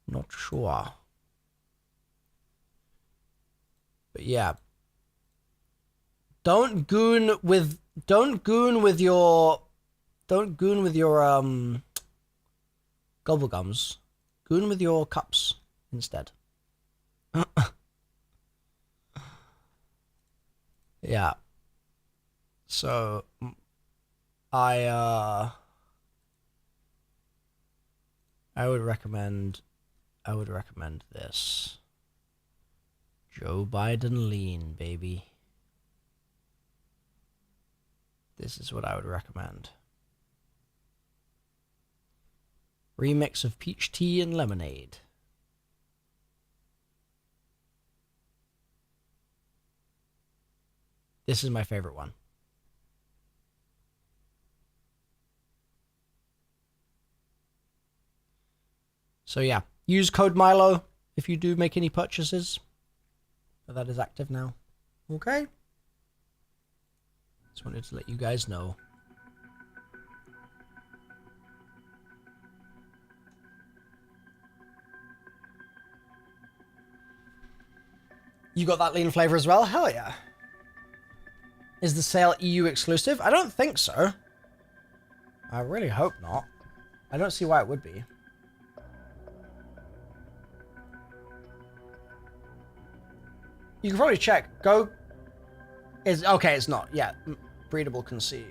Not sure. But yeah. Don't goon with your gobble gums. Goon with your cups instead. Yeah. So I would recommend this. Joe Biden lean, baby. This is what I would recommend. Remix of peach tea and lemonade. This is my favorite one. So yeah, use code Milo if you do make any purchases. That is active now. Okay. Just wanted to let you guys know. You got that lean flavor as well? Hell yeah. Is the sale EU exclusive? I don't think so. I really hope not. I don't see why it would be. You can probably check. Go is okay. It's not. Yeah, Breedable can see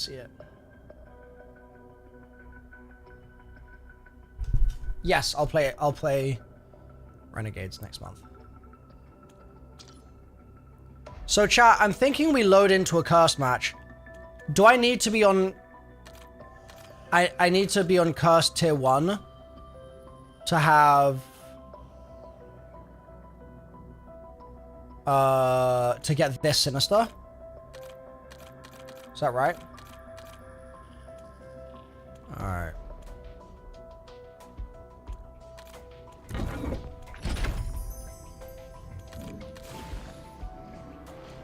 it. Yes, I'll play it. I'll play Renegades next month. So chat, I'm thinking we load into a curse match. Do I need to be on... I need to be on curse tier 1 to have... to get this sinister? Is that right? Alright.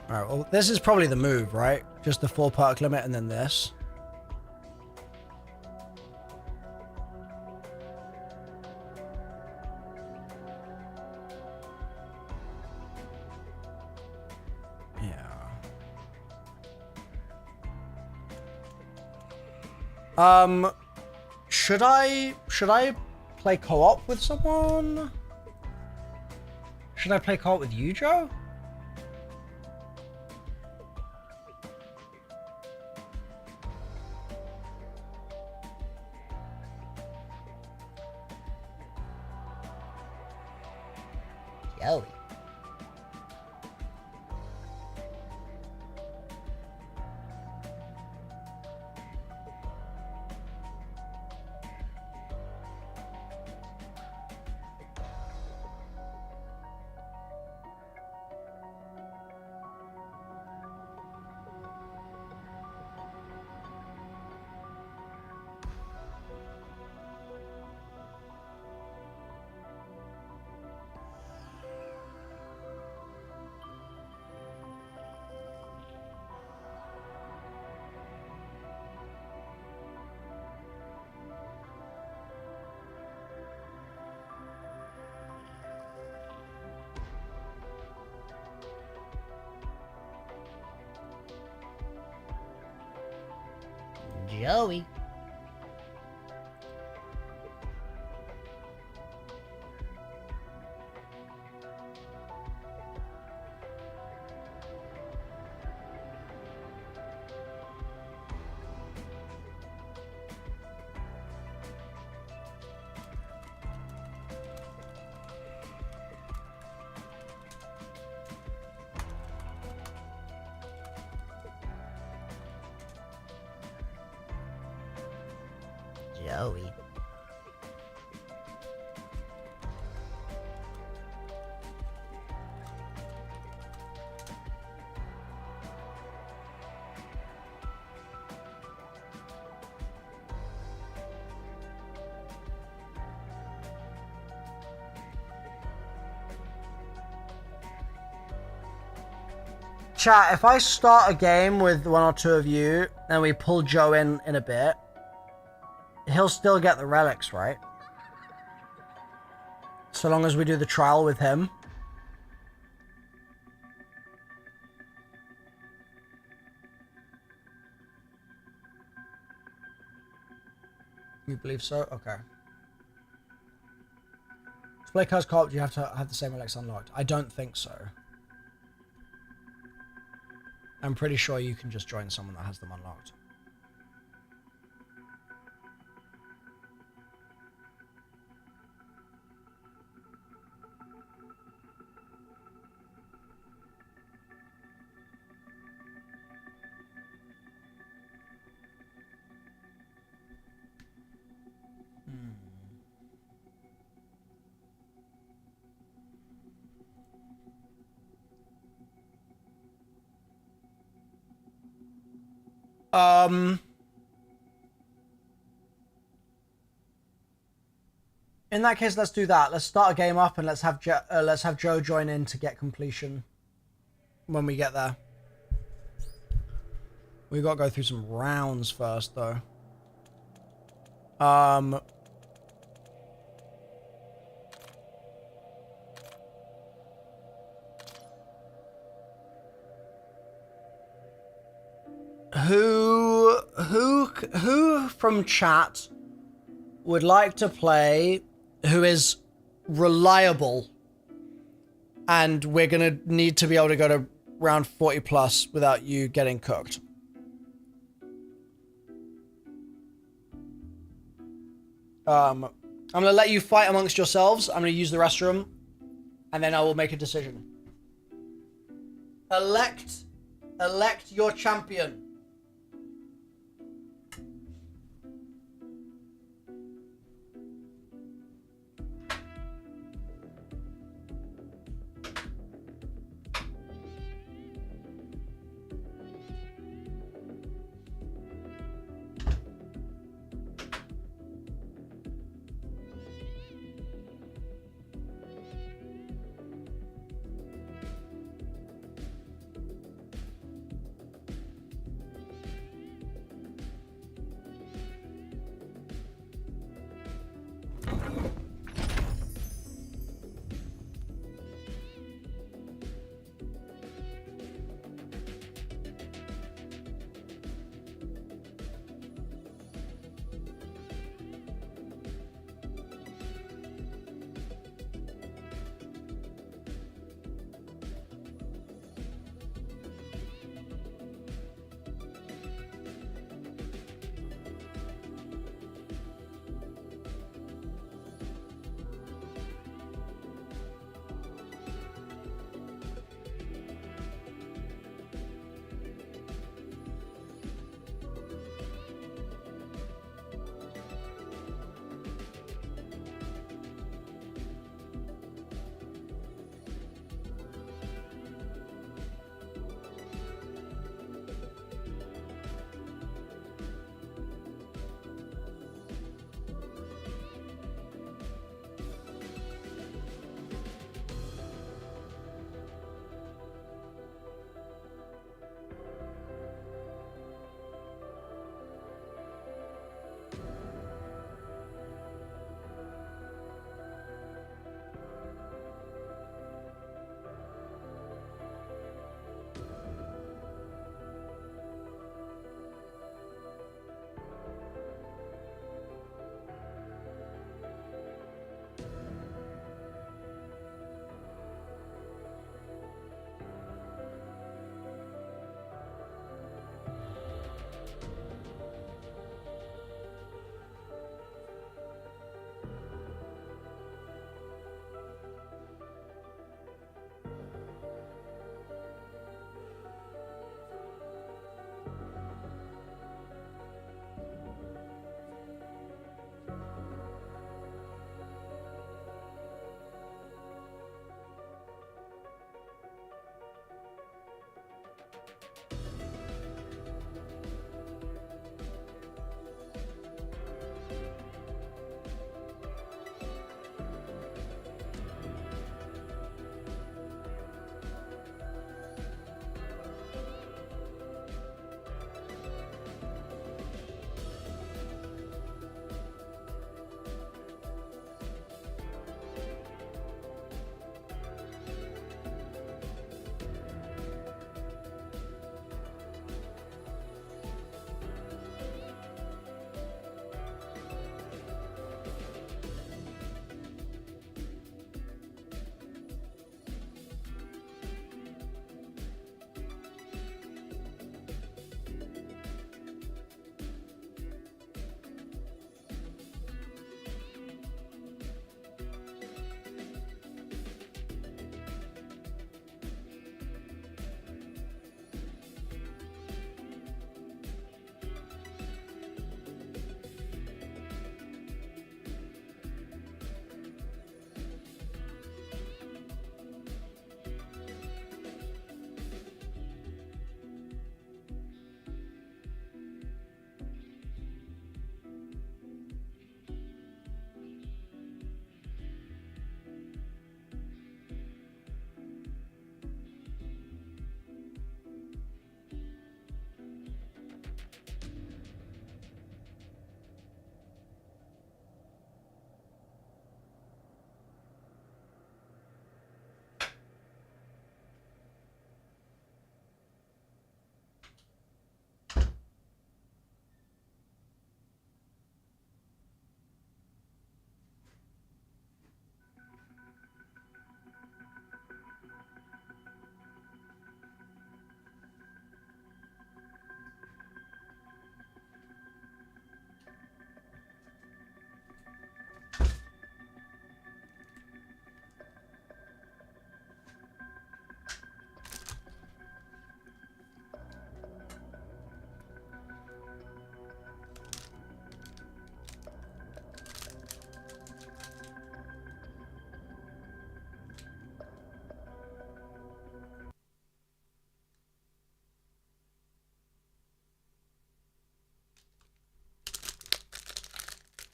Alright, well, this is probably the move, right? Just the 4 perk limit and then this. Yeah. Should I play co-op with someone? Should I play co-op with you, Joe? Yo. Joey. Joey. Chat, if I start a game with one or two of you and we pull Joe in a bit, he'll still get the relics, right? So long as we do the trial with him. You believe so? Okay. To play Curse Co-op, you have to have the same relics unlocked. I don't think so. I'm pretty sure you can just join someone that has them unlocked. In that case, let's do that. Let's start a game up and let's have Joe join in to get completion when we get there. We got to go through some rounds first, though. Who from chat would like to play who is reliable, and we're gonna need to be able to go to round 40 plus without you getting cooked? I'm gonna let you fight amongst yourselves. I'm gonna use the restroom, and then I will make a decision. Elect your champion.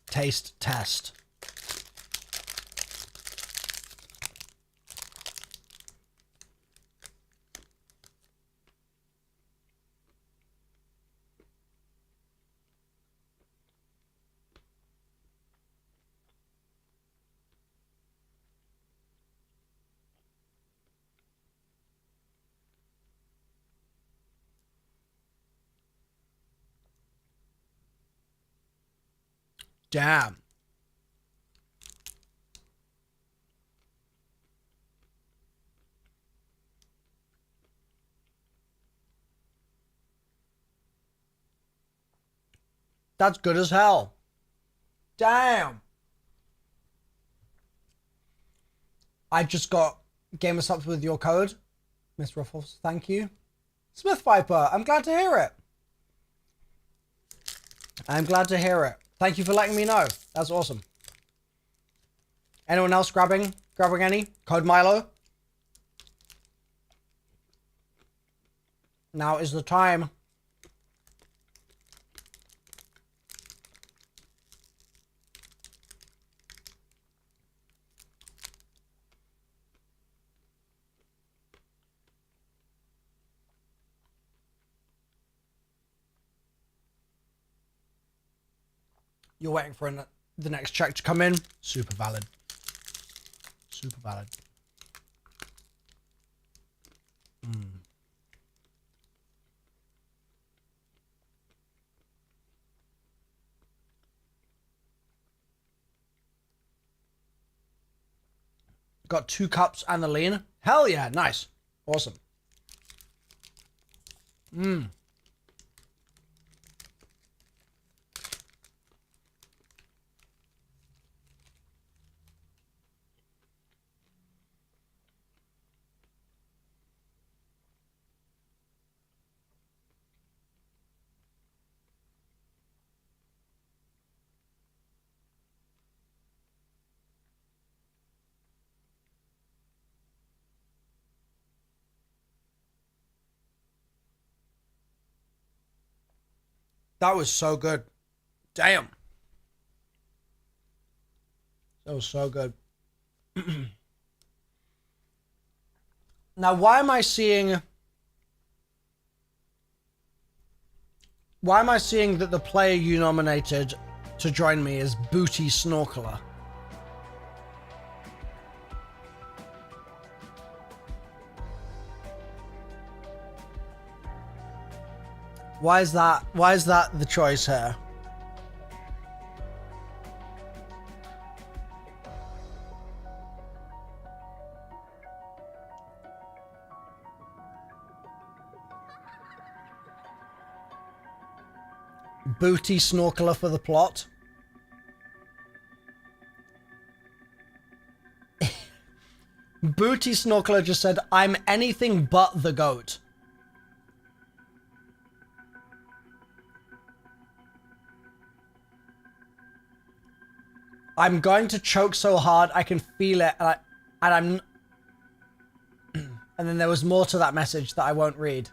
taste test. Damn. That's good as hell. Damn. I just got Game of Supps with your code. MrRoflWaffles, thank you. Smith Viper, I'm glad to hear it. I'm glad to hear it. Thank you for letting me know. That's awesome. Anyone else grabbing any? Code Milo. Now is the time. You're waiting for the next check to come in. Super valid. Super valid. Got 2 cups and the lean. Hell yeah, nice. Awesome. That was so good. Damn. That was so good. Now, why am I seeing that the player you nominated to join me is Booty Snorkeler? Why is that the choice here? Booty Snorkeler for the plot. Booty Snorkeler just said, I'm anything but the goat. I'm going to choke so hard I can feel it, and I'm... And then there was more to that message that I won't read.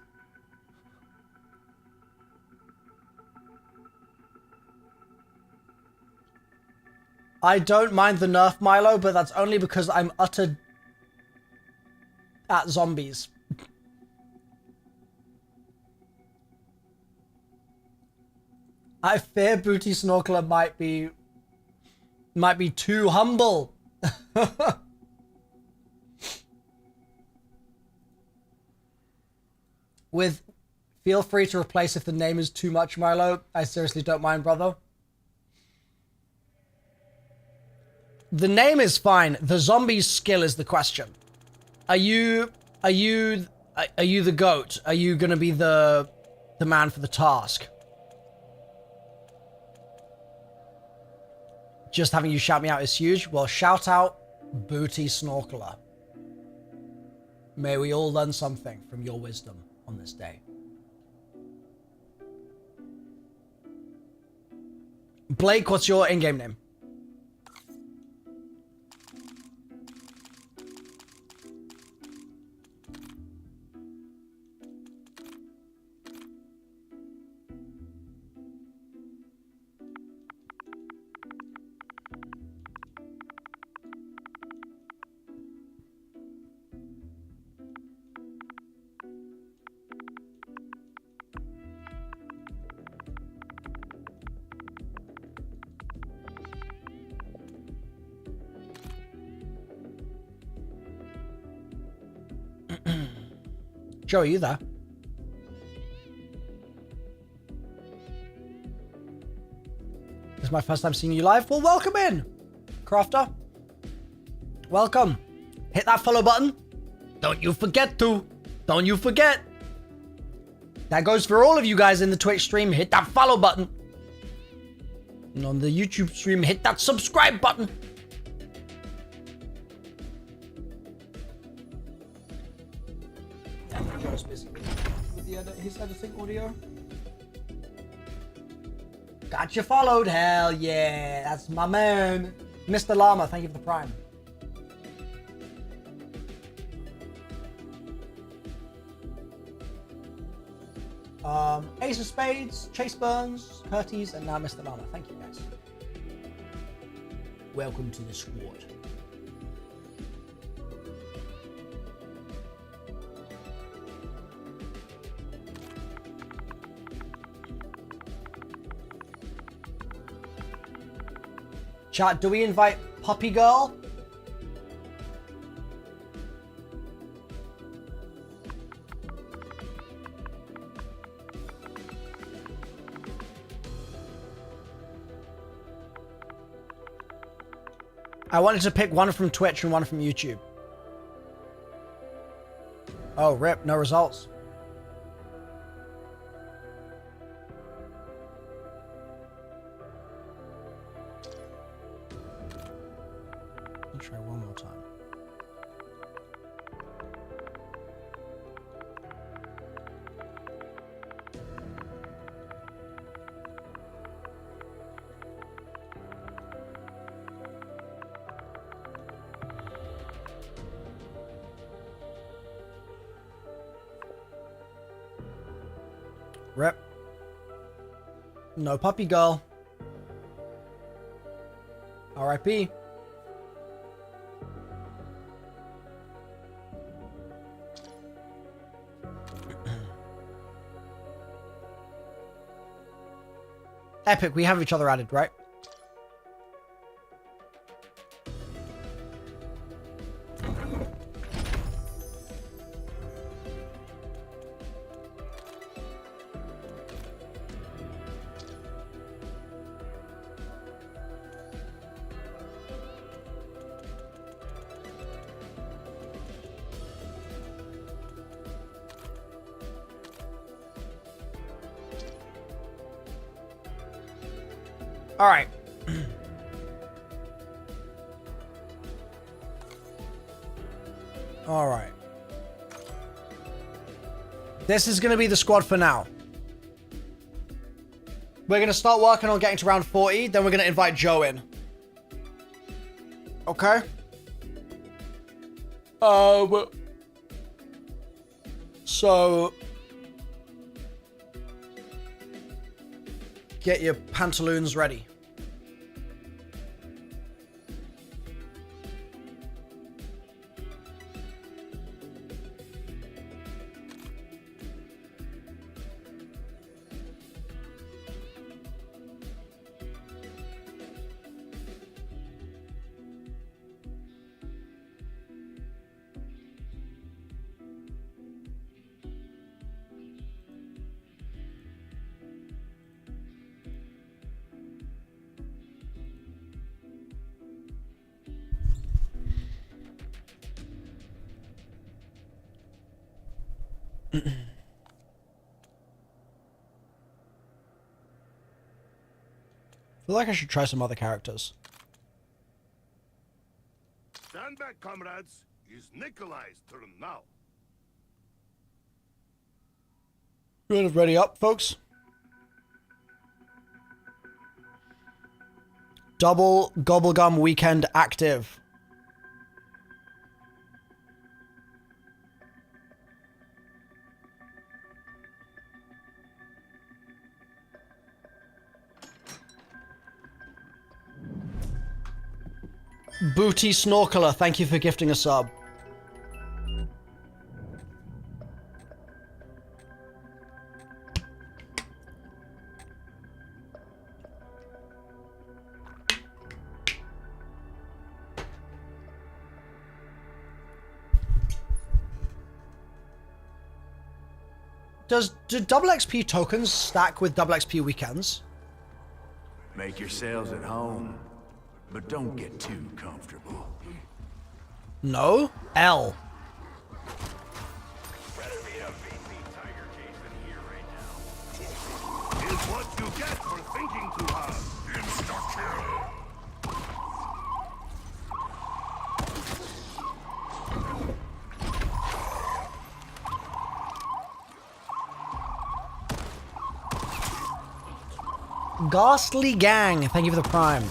I don't mind the nerf, Milo, but that's only because I'm uttered at zombies. I fear Booty Snorkeler might be too humble. With feel free to replace if the name is too much, Milo. I seriously don't mind, brother. The name is fine. The zombie's skill is the question. Are you the goat? Are you gonna be the man for the task? Just having you shout me out is huge. Well, shout out Booty Snorkeler. May we all learn something from your wisdom on this day. Blake, what's your in-game name? Joe, are you there? This is my first time seeing you live. Well, welcome in, Crafter. Welcome. Hit that follow button. Don't you forget to. Don't you forget. That goes for all of you guys in the Twitch stream. Hit that follow button. And on the YouTube stream, hit that subscribe button. Yeah, Joe's busy with his editing audio. Got you followed. Hell yeah. That's my man. Mr. Llama, thank you for the prime. Ace of Spades, Chase Burns, Curtis, and now Mr. Llama. Thank you, guys. Welcome to the squad. Chat, do we invite Puppy Girl? I wanted to pick one from Twitch and one from YouTube. Oh, rip, no results. I'll try one more time. Rep. No Puppy Girl. R.I.P. Epic, we have each other added, right? All right. All right. This is going to be the squad for now. We're going to start working on getting to round 40. Then we're going to invite Joe in. Okay. So get your pantaloons ready. I feel like I should try some other characters. Stand back, comrades. It's Nikolai's turn now. Good, ready up, folks. Double Gobblegum Weekend active. Booty Snorkeler, thank you for gifting a sub. Do double XP tokens stack with double XP weekends? Make yourselves at home, but don't get too comfortable. No? L. Is what you get for thinking too hard. Insta-kill. Ghastly Gang, thank you for the prime.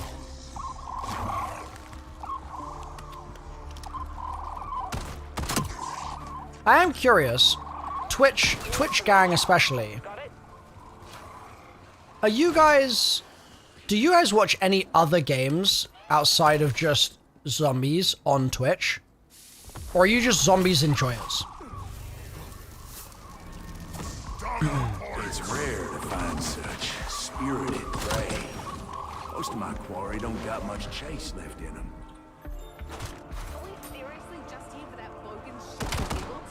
I am curious, Twitch gang especially. Are you guys, do you guys watch any other games outside of just zombies on Twitch? Or are you just zombies enjoyers? It's rare to find such spirited prey. Most of my quarry don't got much chase left in them. Are we seriously just here for that bogan shit and giggles?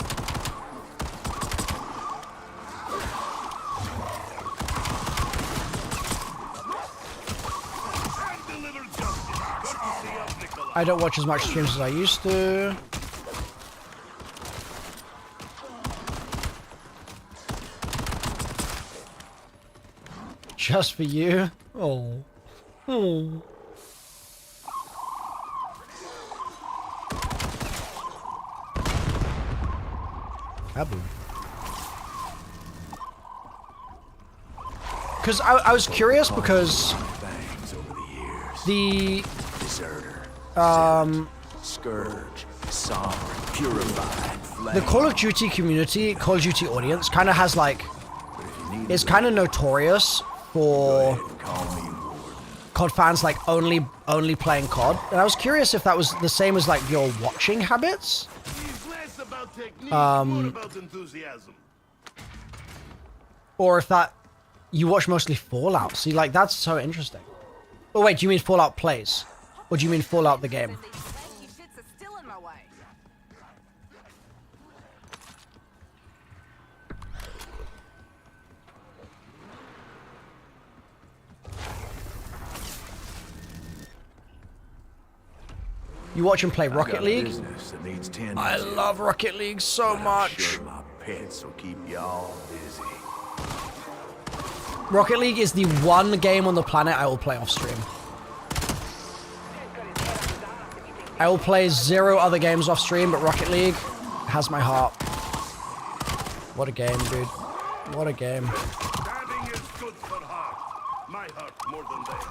And deliver justice. Good to see us, Nikolai. I don't watch as much streams as I used to. Just for you? Oh. Oh. Kaboom. Because I was curious because Fangs over the years. the Deserter. Scourge. Sovereign. Purified. Flame. the Call of Duty community, Call of Duty audience kind of has like, is kind of notorious for Call me Warden. COD fans like only playing COD. And I was curious if that was the same as like your watching habits. He's less about technique, more about enthusiasm. Or if that you watch mostly Fallout. See, like that's so interesting. Oh wait, do you mean Fallout plays? Or do you mean Fallout the game? These lanky shits are still in my way. You watch and play Rocket Got a League? business that needs tending I to, love Rocket League so but I'm much. sure my pets will keep y'all busy. Rocket League is the one game on the planet I will play off stream. I will play 0 other games off stream, but Rocket League has my heart. What a game, dude. What a game. Stabbing is good for heart. My heart more than theirs.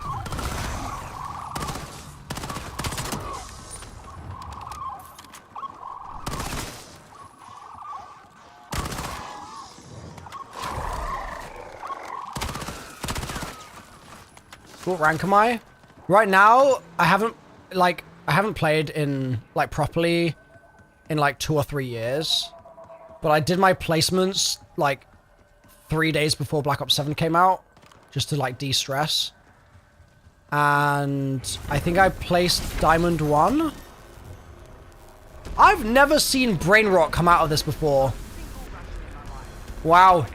What rank am I? Right now, I haven't played in like properly in like 2 or 3 years. But I did my placements like 3 days before Black Ops 7 came out, just to like de-stress. And I think I placed Diamond 1. I've never seen brain rot come out of this before. Wow.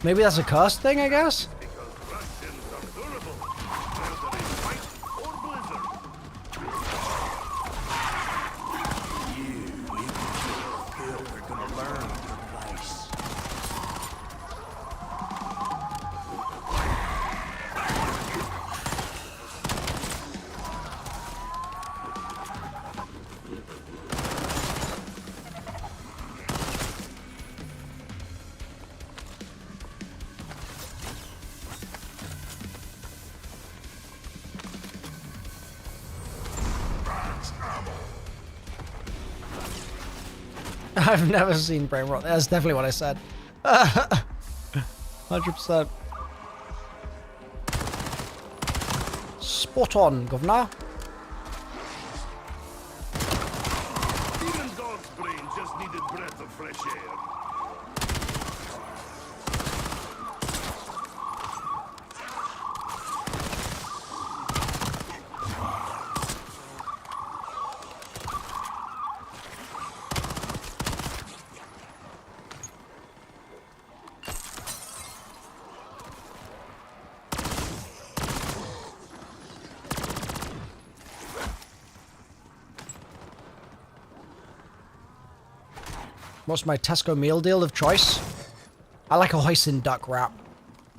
Maybe that's a cursed thing, I guess? Because Russians are durable, whether it's fight or blizzard. Kill, they're gonna learn their place. I've never seen brain rot. That's definitely what I said. 100%. Spot on, governor. Even dog's brain just needed breath of fresh air. What's my Tesco meal deal of choice? I like a hoisin duck wrap,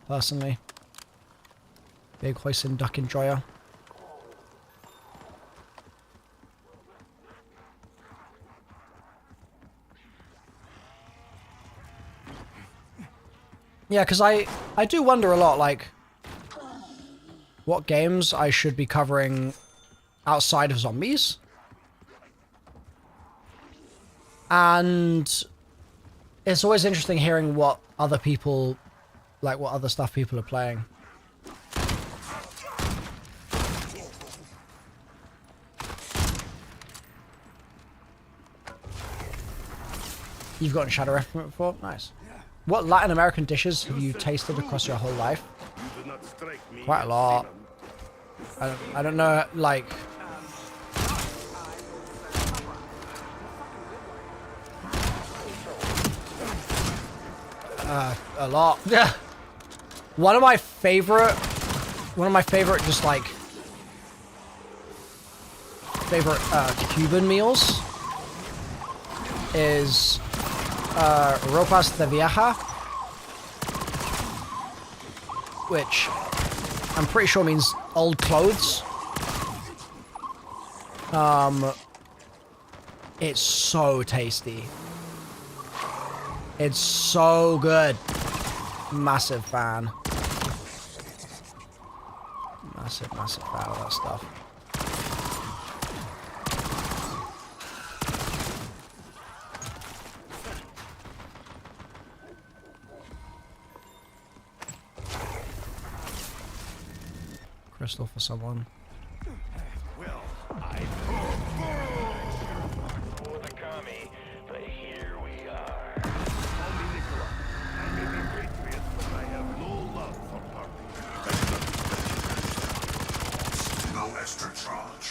personally. Big hoisin duck enjoyer. Yeah, because I do wonder a lot, like, what games I should be covering outside of zombies. And it's always interesting hearing what other people, like, what other stuff people are playing. You've gotten Shadow Reference before? Nice. What Latin American dishes have you tasted across your whole life? You do not strike me Quite a as lot. demon. I don't know, like... a lot. Yeah. One of my favorite just like favorite Cuban meals is ropas de vieja, which I'm pretty sure means old clothes. It's so tasty. It's so good. Massive fan. Massive fan of that stuff. Crystal for someone. Well, I For the commie, but here we are. call me Nicola. I may be patriot, but I have no love for party. No extra charge.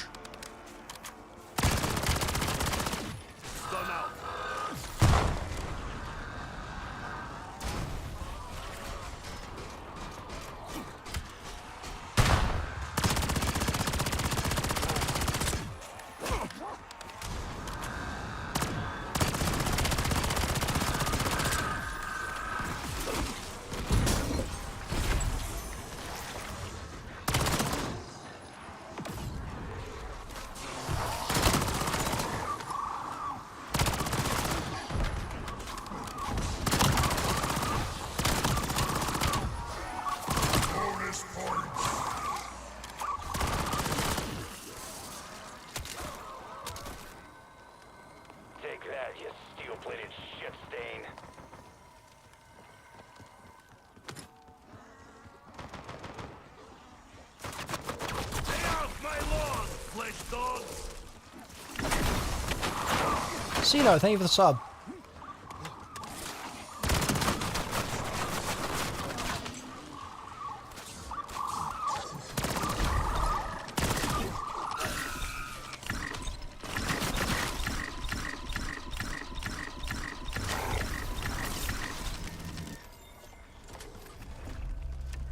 Stun out. Take that, you steel-plated shit stain. Stay off my lawn, flesh dogs. CeeLo, thank you for the sub.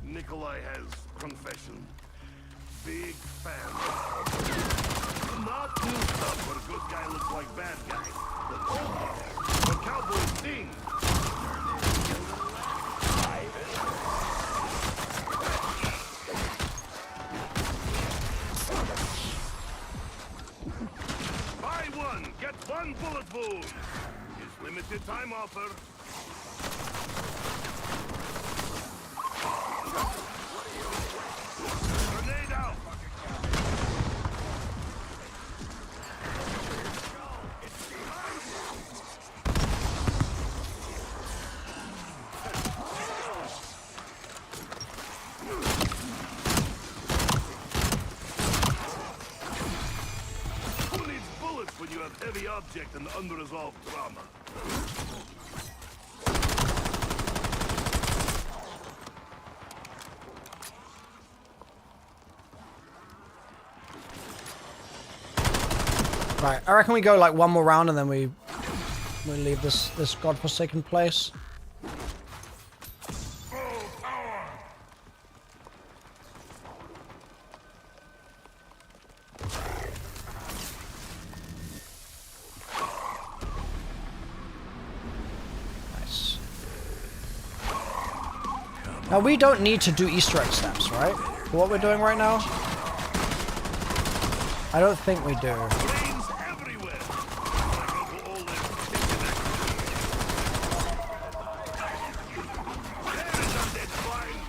Nikolai has confession. Big fan. Not new stuff where good guy looks like bad guy. But where cowboys sing. Buy one, get one bullet wound. It's limited time offer. Grenade out! Who needs bullets when you have heavy object and unresolved trauma? Right, I reckon we go like one more round and then we leave this godforsaken place. Now, we don't need to do Easter egg steps, right? For what we're doing right now? I don't think we do. Flames everywhere. My Uncle Ole There is undead flying.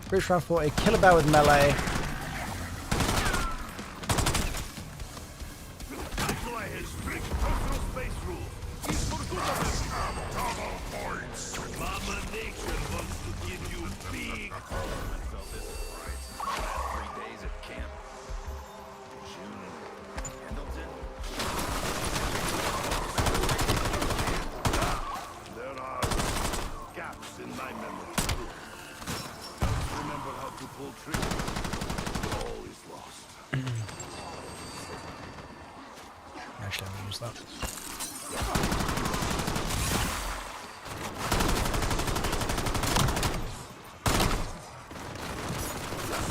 Reach round 40, kill a bear with melee. Nikolai has strict personal space rules. He's for good of it. Double points. Mama Nature wants to give you big. So this is right. Last 3 days at camp. June and Pendleton. There are gaps in my memory. Don't remember how to pull triggers. All is lost. Actually, I'm gonna use that.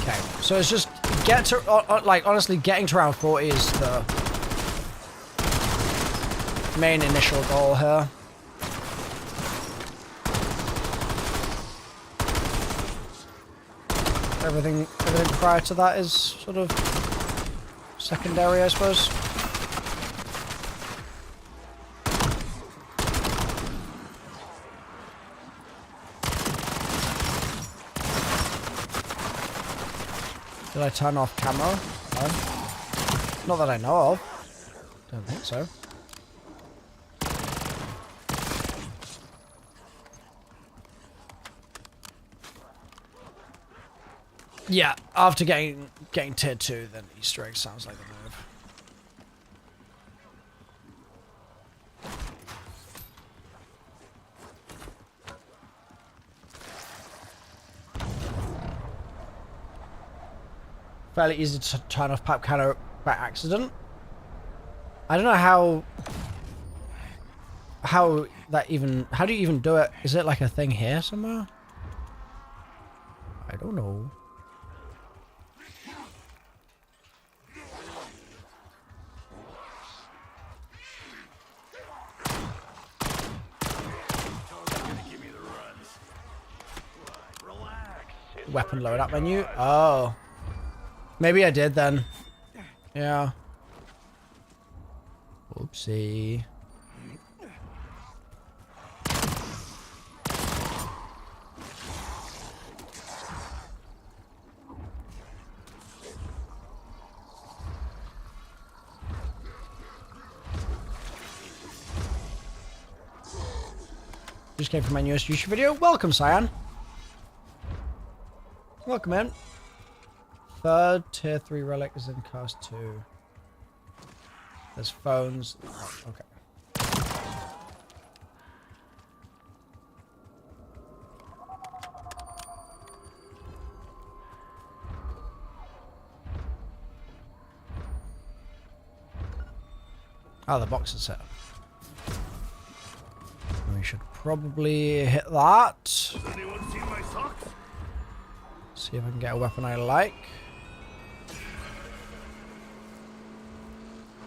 Okay, so it's just get to like honestly getting to round 40 is the main initial goal here. Everything prior to that is sort of secondary, I suppose. Did I turn off camo? No. Not that I know of. Don't think so. Yeah, after getting tier 2, then Easter egg sounds like the move. Fairly easy to turn off pipe camo by accident. I don't know how that even, how do you even do it? Is it like a thing here somewhere? I don't know. Weapon load up menu. Oh. Maybe I did then. Yeah. Oopsie. Just came from my newest YouTube video. Welcome, Cyan. Welcome in. Third tier 3 relic is in cast 2. There's phones. Oh, okay. Oh, the box is set up. We should probably hit that. Has anyone seen my socks? See if I can get a weapon I like.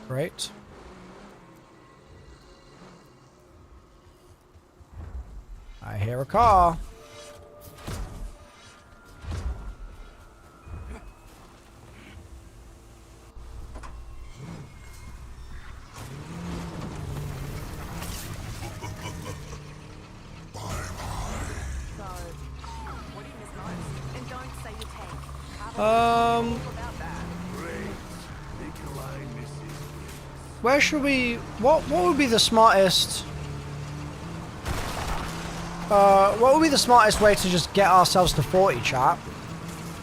Great. I hear a car. Where should we? What would be the smartest? What would be the smartest way to just get ourselves to 40, chat?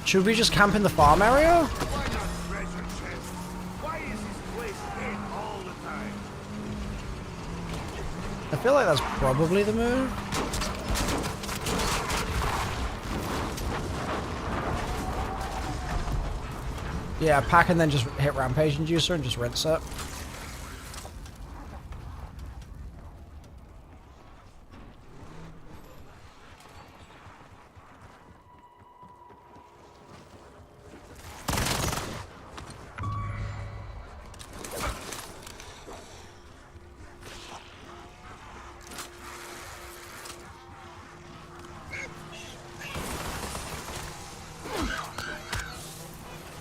Should we just camp in the farm area? Why not treasure chest? Why is this place in all the time? I feel like that's probably the move. Yeah, pack and then just hit Rampage Inducer and just rinse it.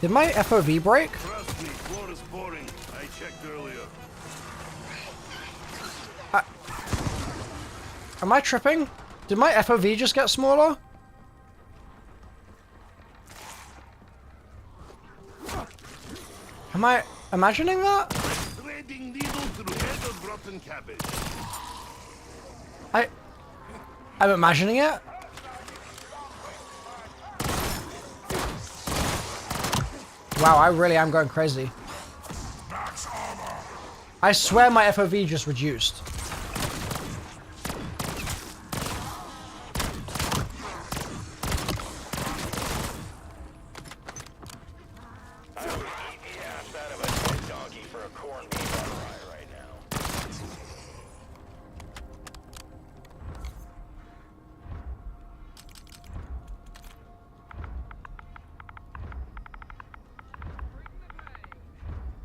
Did my FOV break? Trust me, floor is boring. I checked earlier. Am I tripping? Did my FOV just get smaller? Am I imagining that? Threading needle through head of rotten cabbage. I'm imagining it. Wow, I really am going crazy. I swear my FOV just reduced.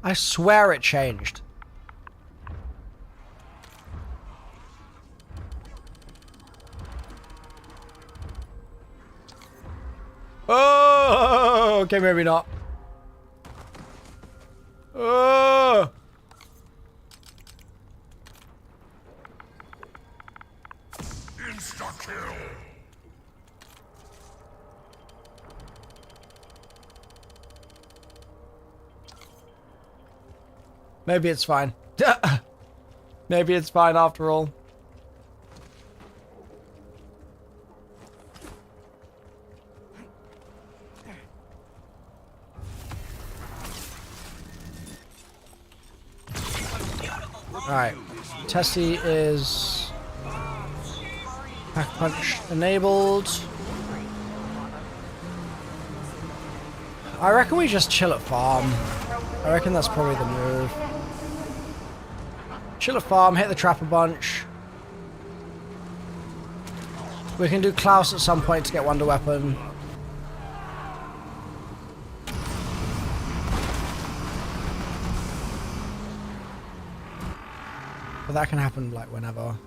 I swear it changed. Oh, okay, maybe not. Oh. Insta-kill. Maybe it's fine. Maybe it's fine after all. Alright. Tessie is pack punch enabled. I reckon we just chill at farm. I reckon that's probably the move. Chill at farm, hit the trap a bunch. We can do Klaus at some point to get Wonder Weapon. But that can happen like whenever.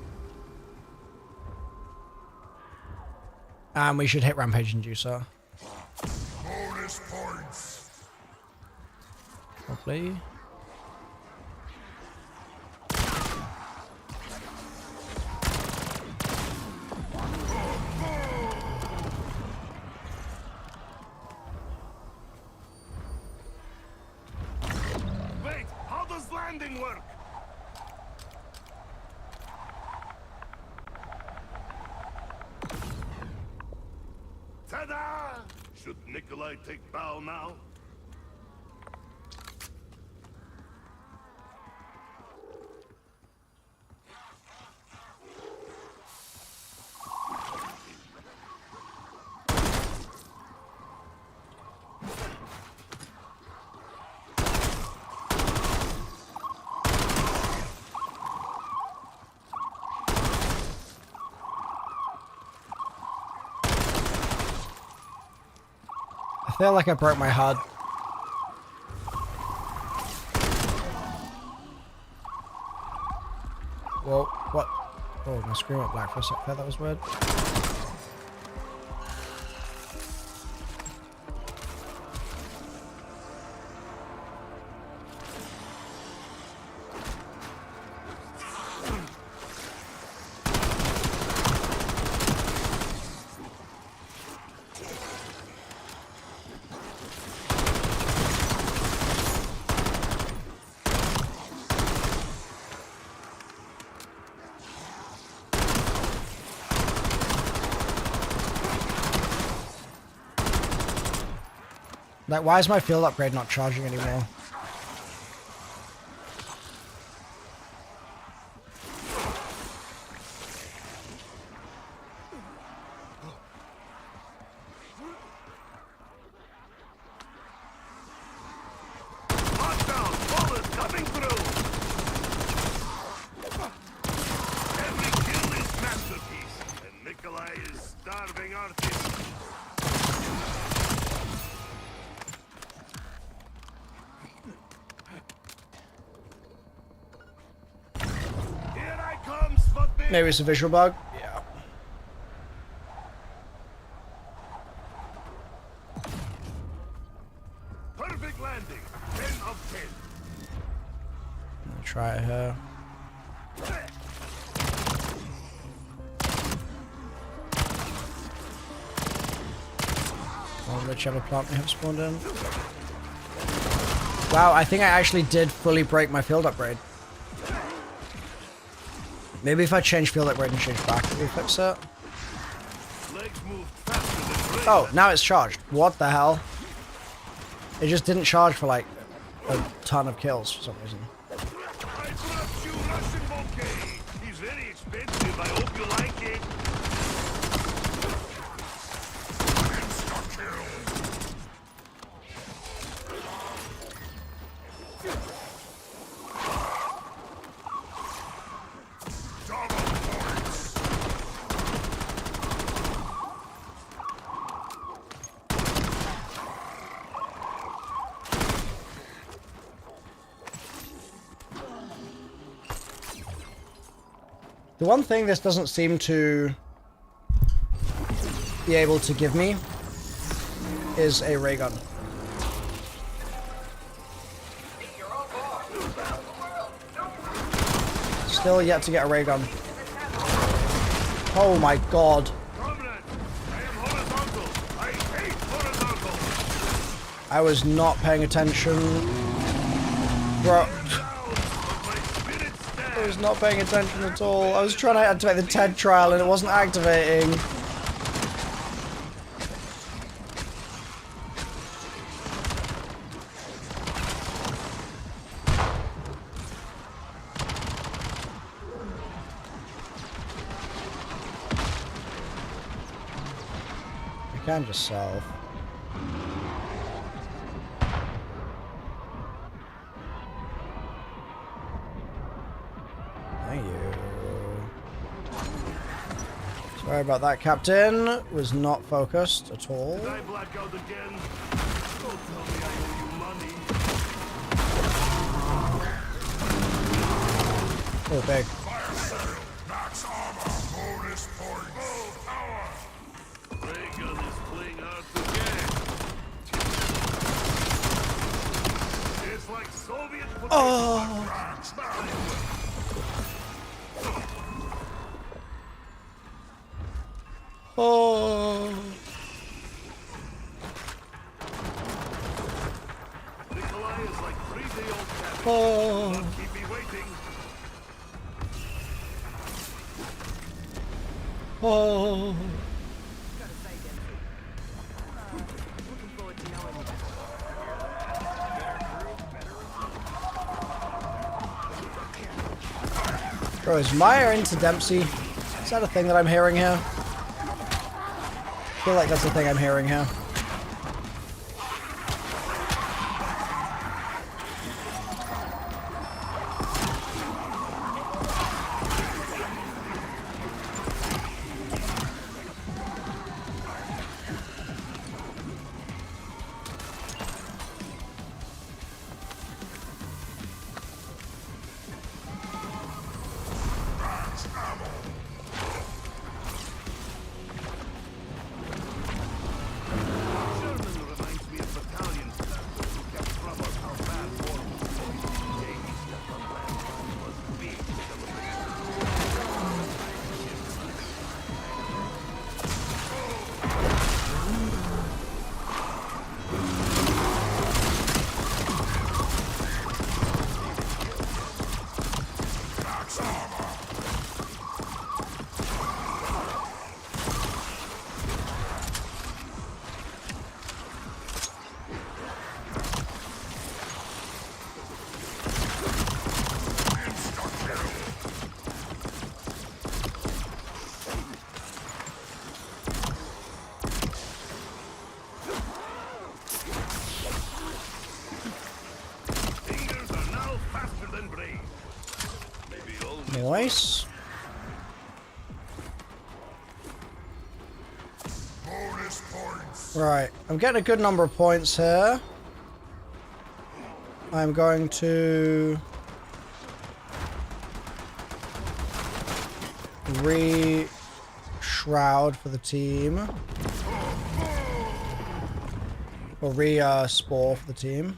And we should hit Rampage Inducer. Bonus points. Probably. Wait, how does landing work? Ta-da! Should Nikolai take bow now? I feel like I broke my HUD. Whoa, what? Oh, my screen went black for a sec there, that was weird. Like, why is my field upgrade not charging anymore? Lockdown! Bullets coming through! Every kill is masterpiece, and Nikolai is starving artist. Here I come, Sputnik! Maybe it's a visual bug? Yeah. landing. 10 of 10. I'm gonna try it here. Whichever plant we have spawned in. Wow, I think I actually did fully break my field upgrade. Maybe if I change field upgrade and change back, it will fix it. Legs moved faster than brain. Oh, now it's charged. What the hell? It just didn't charge for like a ton of kills for some reason. I brought you Russian bouquet. He's very expensive. I hope you like it. The one thing this doesn't seem to be able to give me is a ray gun. Still yet to get a ray gun. Oh my god. Comrade, I am horizontal. I hate horizontal. I was not paying attention. Bro. I was not paying attention at all. I was trying to activate the TED trial and it wasn't activating. I can just solve. Thank you. Sorry about that, Captain. Was not focused at all. Did I black out again? Don't tell me I owe you money. Oh, big. Max armor. Bonus points. Full power. Ray gun is playing hard to get. It's like Soviet potato. Oh. Oh. Nikolai is like 3-day-old cat. Oh. Don't keep me waiting. Oh. Bro, is Maya into Dempsey? Is that a thing that I'm hearing here? I feel like that's the thing I'm hearing here. Nice. Right, I'm getting a good number of points here. I'm going to re-shroud for the team. Or re-spore for the team.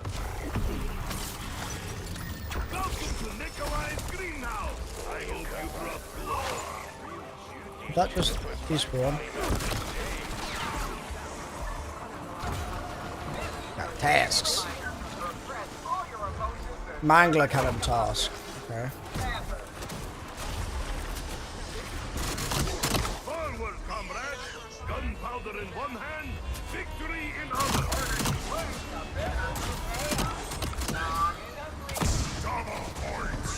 Did that just despawn? Got tasks. Mangler cannon task. Okay. Forward, comrades! Gunpowder in one hand, victory in other! Double points!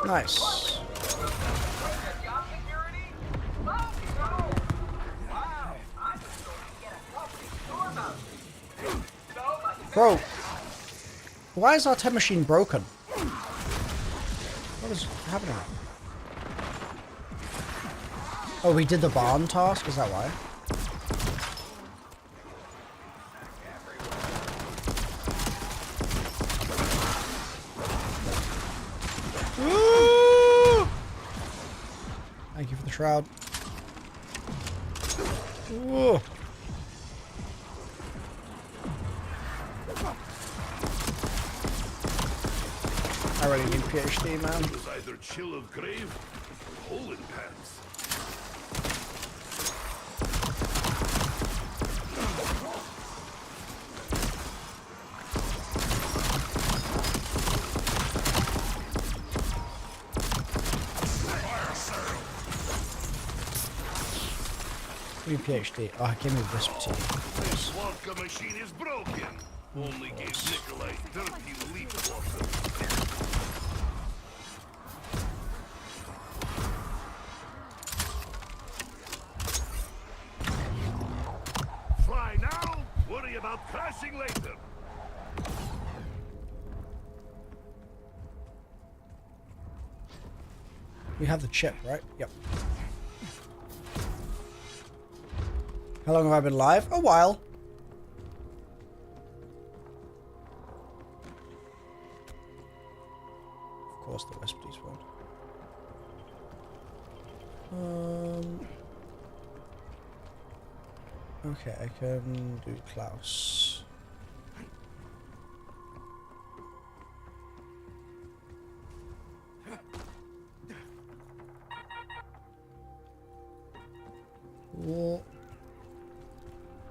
Nice. Bro, why is our time machine broken? What is happening? Oh, we did the barn task? Is that why? Woo! Thank you for the shroud. Whoa. I really need PhD, man. It was either chill of grave or hole in pants. New PhD. Oh, give me this tea. This vodka machine is broken. Only gave Nikolai dirty leaf water. Fly now, worry about crashing later. We have the chip, right? Yep. How long have I been live? A while. Of course, the recipes won't. Okay, I can do Klaus. Whoa.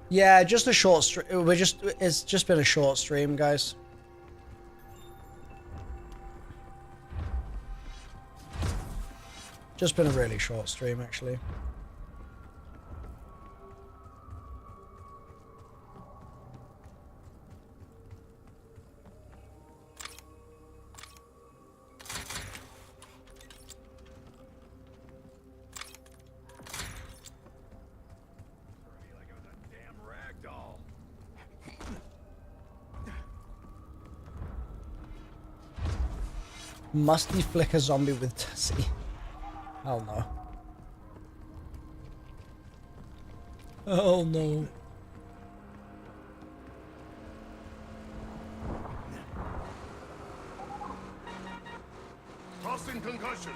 Yeah, just a short stream. It's just been a short stream, guys. Just been a really short stream, actually. Musty flicker zombie with Tessie. Hell no. Oh no. Tossing concussion.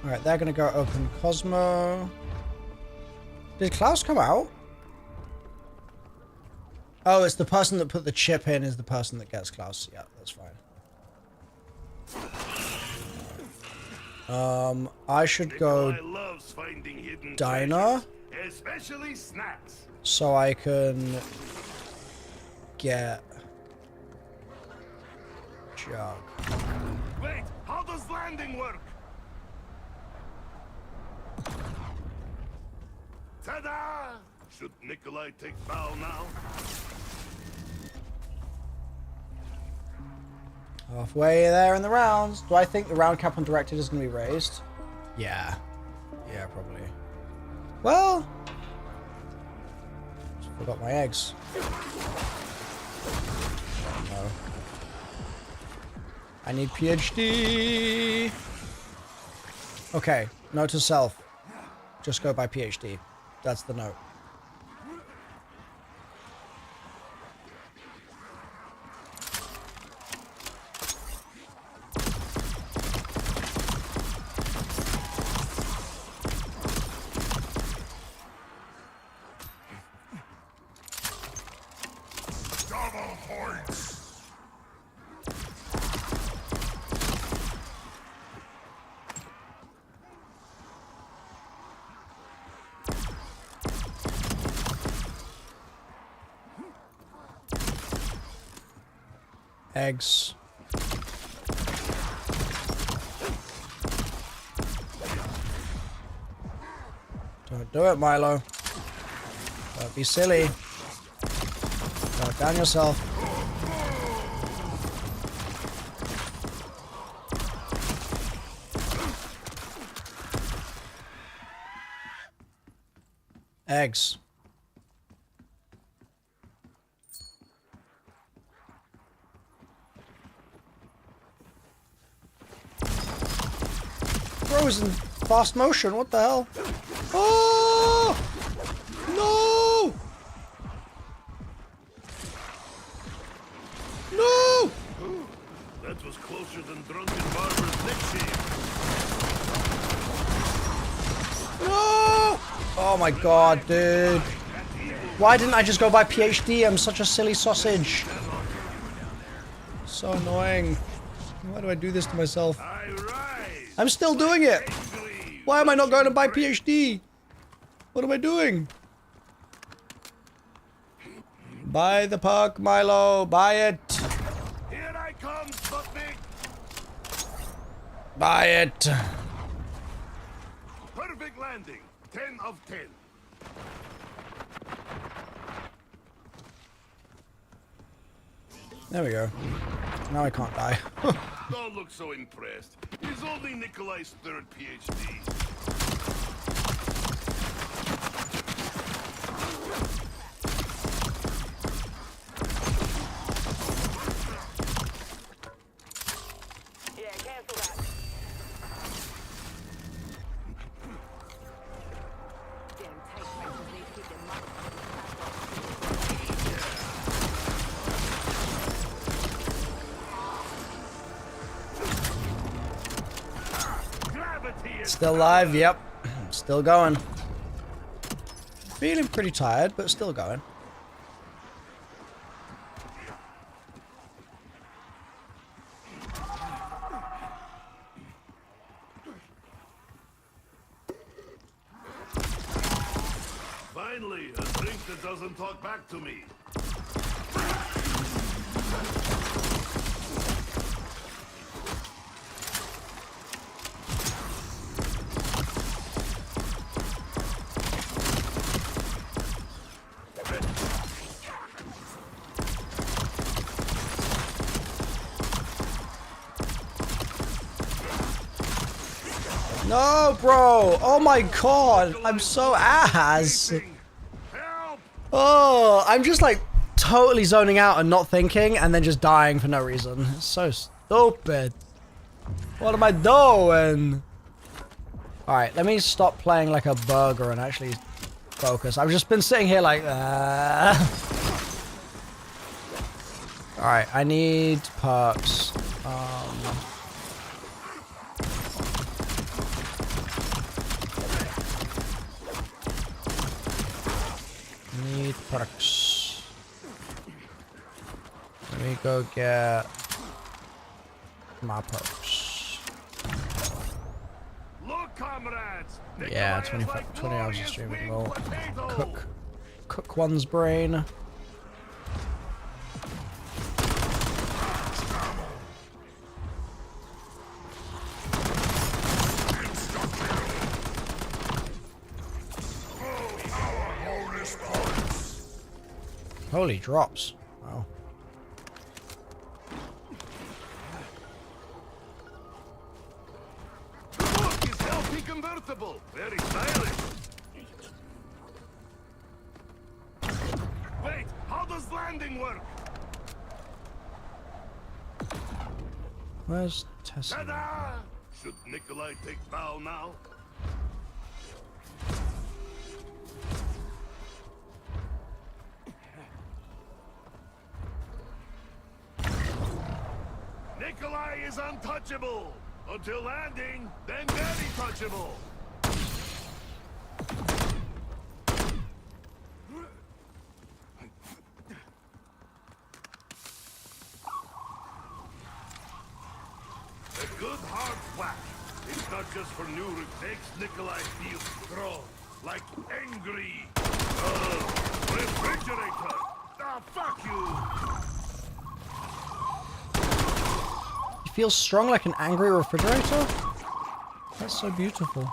Alright, they're gonna go open Cosmo. Did Klaus come out? Oh, it's the person that put the chip in is the person that gets Klaus. Yeah, that's fine. I should go Nikolai loves finding hidden diner, treasures, especially snacks. so I can get Jug. Wait, how does landing work? Ta-da! Should Nikolai take bow now? Halfway there in the rounds. Do I think the round cap on directed is going to be raised? Yeah. Yeah, probably. Well, just forgot my eggs. Oh, no. I need PhD. Okay, note to self. Just go by PhD. That's the note. Double points. Eggs. Don't do it, Milo. Don't be silly. Don't down yourself. Eggs. Frozen fast motion, what the hell? Oh! No! No! That was closer than drunken barber's neck shave. No! Oh my god, dude. Why didn't I just go by PhD? I'm such a silly sausage. So annoying. Why do I do this to myself? I rise. I'm still doing it. Why am I not going to buy PhD? What am I doing? Buy the puck, Milo. Buy it. Here I come, Sputnik. Buy it. Perfect landing. 10 of 10. There we go. Now I can't die. Don't look so impressed. He's only Nikolai's third PhD. Yeah, cancel that. Damn tight prices, they keep their Gravity is Still alive, yep. Still going. Feeling pretty tired, but still going. finally a drink that doesn't talk back to me. No, bro. Oh my god. I'm so ass. Help! Oh, I'm just like totally zoning out and not thinking and then just dying for no reason. It's so stupid. What am I doing? Alright, let me stop playing like a burger and actually focus. I've just been sitting here like Alright, I need perks. Need perks. Let me go get my perks. Look, comrades! Yeah, Nikolai 20 is like 20 hours of glorious streaming big will potato. cook one's brain. Holy drops. Wow. convertible. Very stylish. Wait, how does landing work? Where's Tessa? Ta-da! Should Nikolai take bow now? Nikolai is untouchable! Until landing, then very touchable! A good hard whack. It's not just for new. It makes Nikolai feel strong. Like angry. Refrigerator! Ah, fuck you! He feels strong like an angry refrigerator? That's so beautiful.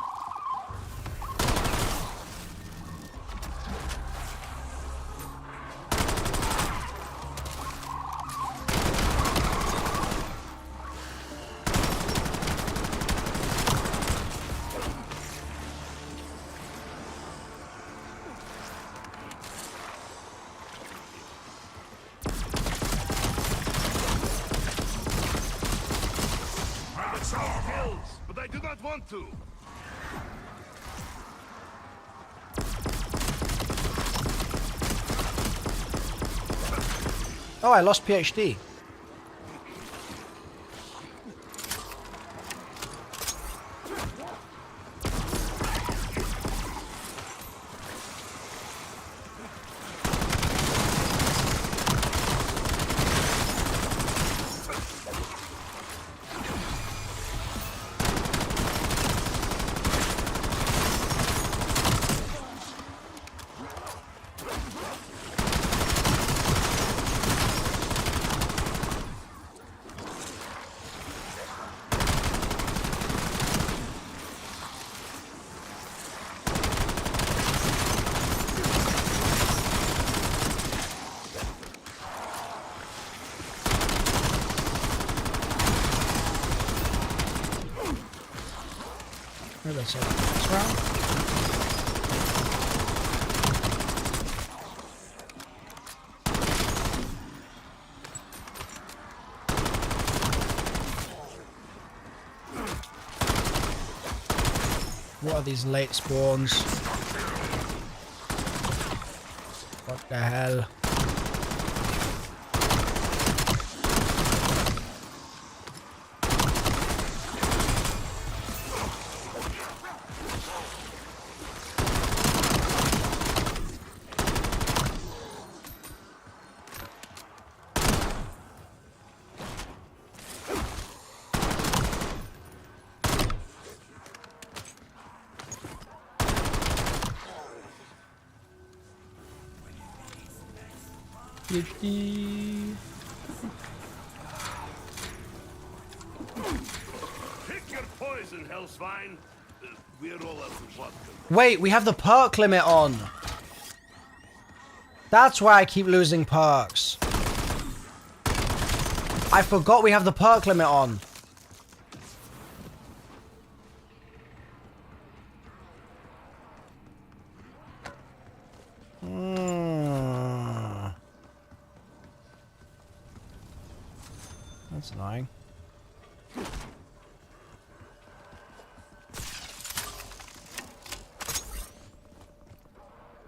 I get some kills, but I do not want to. Oh, I lost PhD. Where did I say that? Next round? What are these late spawns? What the hell? PhD. Pick your poison, Hellsvine. We're all out of vodka. Wait, we have the perk limit on. That's why I keep losing perks. I forgot we have the perk limit on. That's annoying.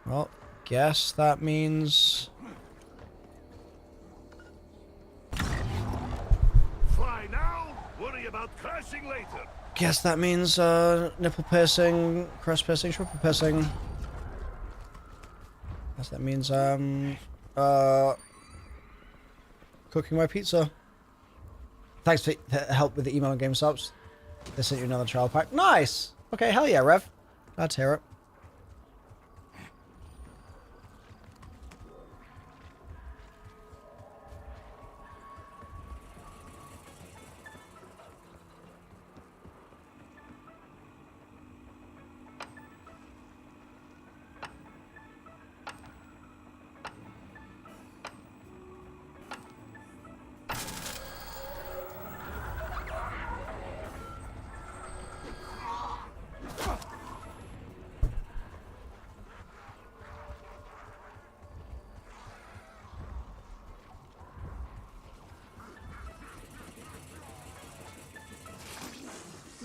Well, guess that means... Fly now, worry about crashing later. Guess that means, nipple piercing, crest piercing, triple piercing. Guess that means, cooking my pizza. Thanks for the help with the email and game subs. They sent you another trial pack. Nice! Okay, hell yeah, Rev. Glad to hear it.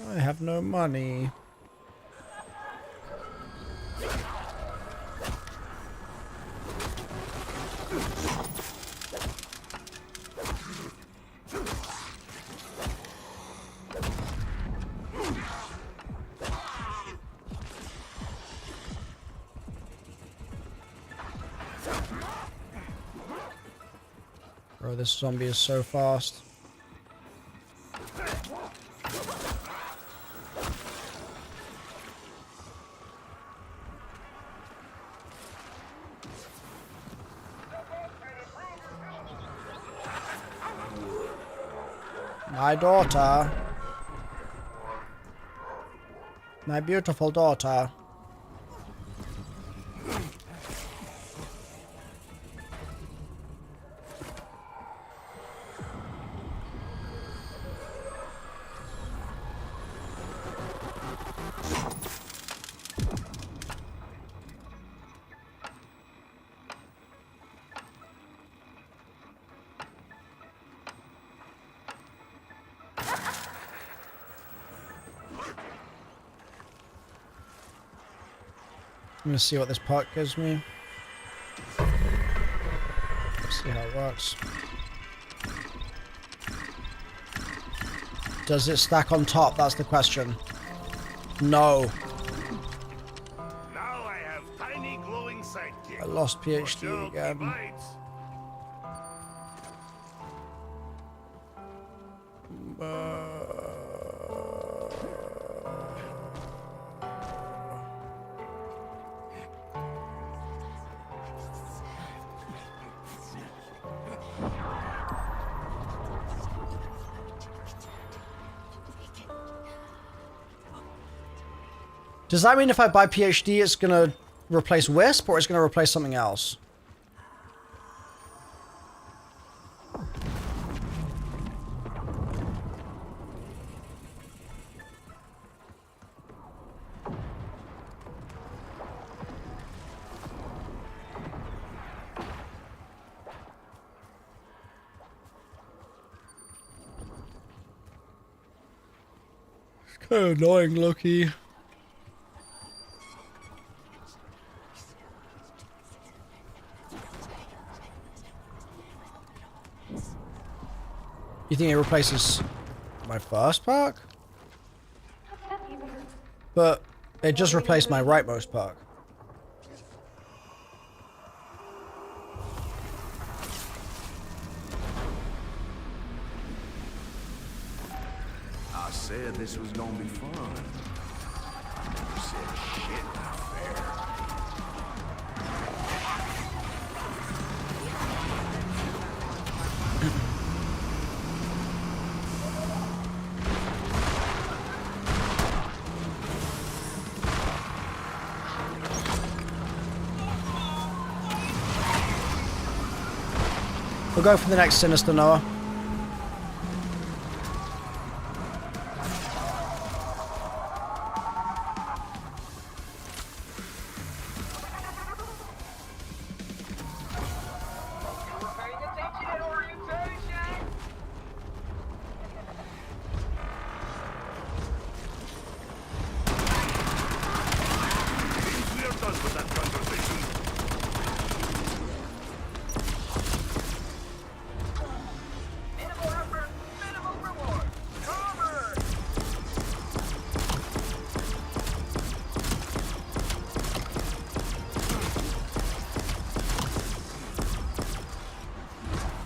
I have no money. Bro, this zombie is so fast. My daughter. My beautiful daughter. I'm gonna see what this perk gives me. Let's see how it works. Does it stack on top? That's the question. No. Now I have tiny glowing sidekick. I lost Watch PhD out, he again. bites. Does that mean if I buy PhD, it's gonna replace Wisp, or it's gonna replace something else? It's kind of annoying, Loki. You think it replaces my first perk? But it just replaced my rightmost perk. I said this was gonna be fun. I never said shit not fair. We'll go for the next Sinister Noah. Seems we are done with that conversation. Minimal effort, minimal reward. Cover!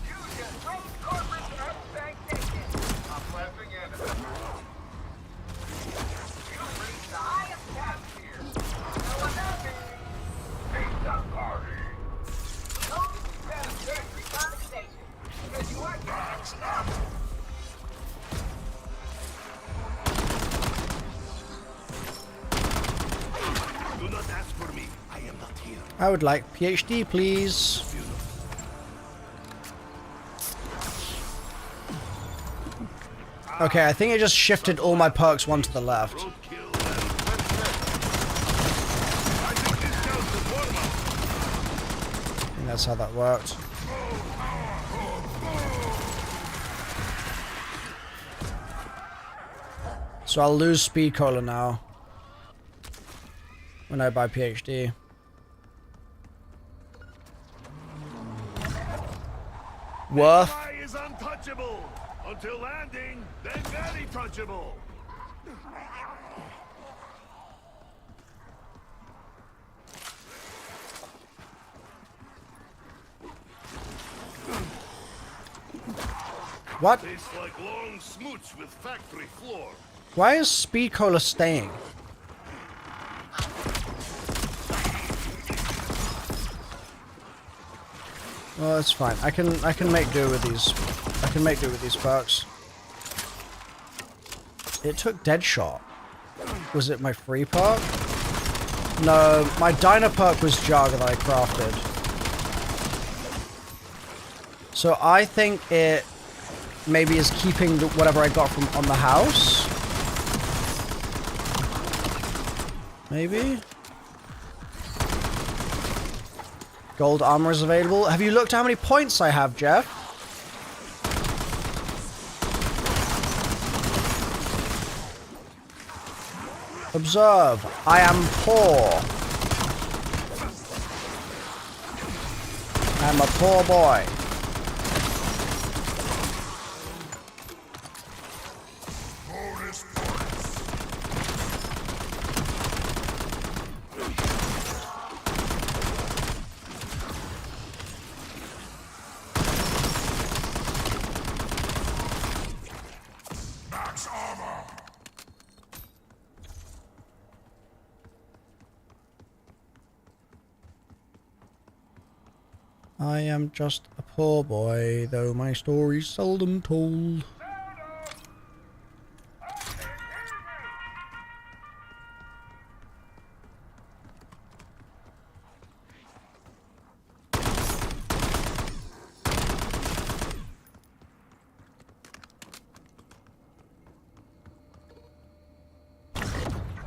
Use your great corporate expectations. I'm laughing at it. You reach the highest task here. Know what that means? Pizza party. Don't satisfactory conversation. Because you are taxed now. Do not ask for me. I am not here. I would like PhD, please. Okay, I think it just shifted all my perks one to the left. Roadkill and I think this counts as warm-up. I think that's how that worked. So I'll lose speed cola now when I buy PhD. Worth. Nikolai is untouchable until landing, then very touchable. What? Tastes like long smooch with factory floor. Why is speed cola staying? Well, it's fine. I can make do with these. I can make do with these perks. It took Deadshot. Was it my free perk? No, my diner perk was Jug that I crafted. So I think it maybe is keeping whatever I got from on the house. Maybe. Gold armor is available. Have you looked how many points I have, Jeff? Observe. I am poor. I'm a poor boy. I am just a poor boy, though my story's seldom told.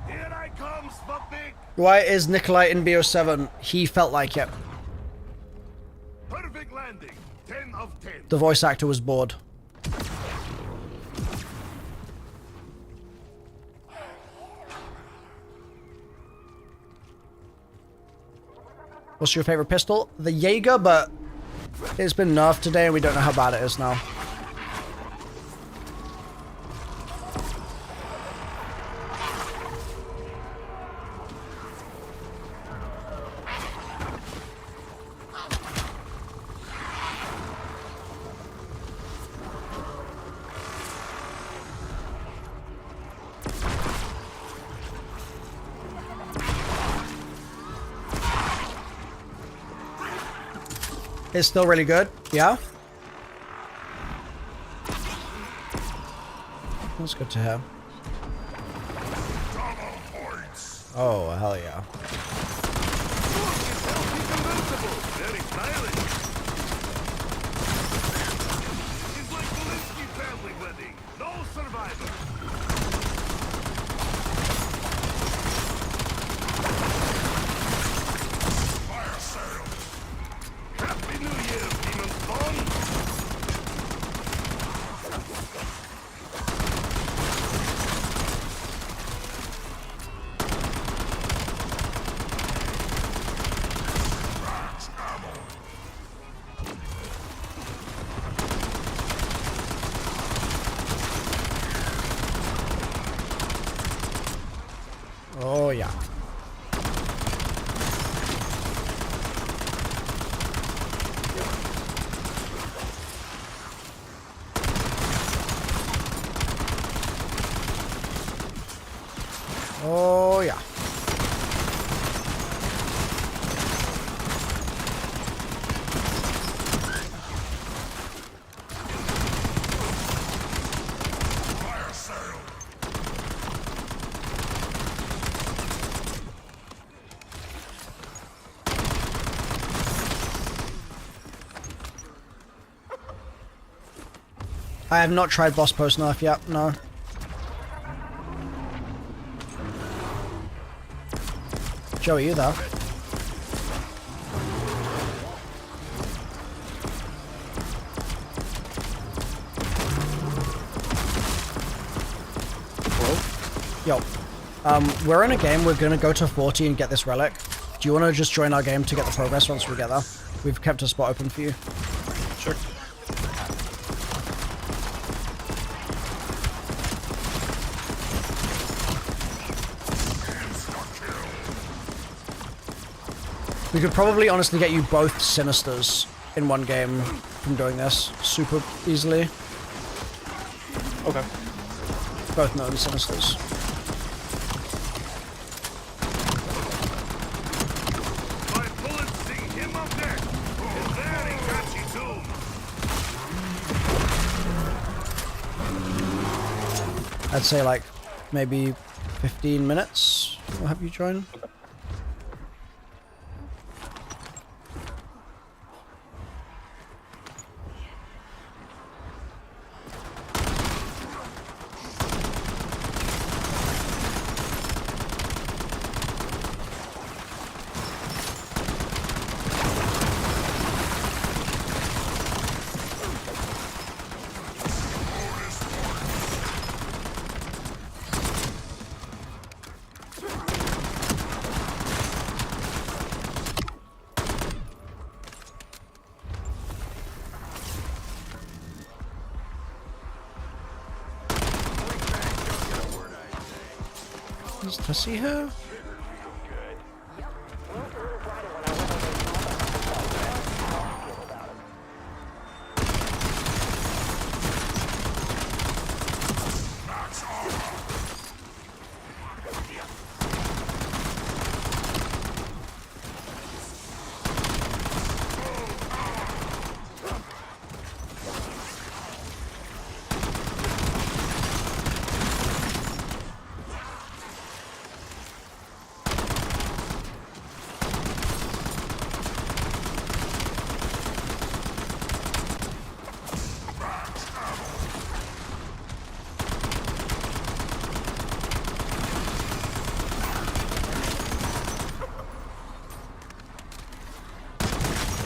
Here I come, Sputnik. Why is Nikolai in BO7? He felt like it. Perfect landing. 10 of 10. The voice actor was bored. What's your favorite pistol? The Jaeger, but it's been nerfed today and we don't know how bad it is now. It's still really good, yeah? That's good to hear. Oh, hell yeah. Very stylish. It's like the Linsky family wedding. No survivor. Fire sale. Happy New Year, Demon Spawn. Oh, yeah. Oh, yeah. I have not tried boss post nerf yet, no. Joe, are you there? Hello? We're in a game. We're going to go to 40 and get this relic. Do you want to just join our game to get the progress once we get there? We've kept a spot open for you. Sure. We could probably honestly get you both Sinisters in one game from doing this super easily. Okay. Both known Sinisters. My bullets see him up there. And there he got you too. I'd say like maybe 15 minutes. We'll have you join. To see her?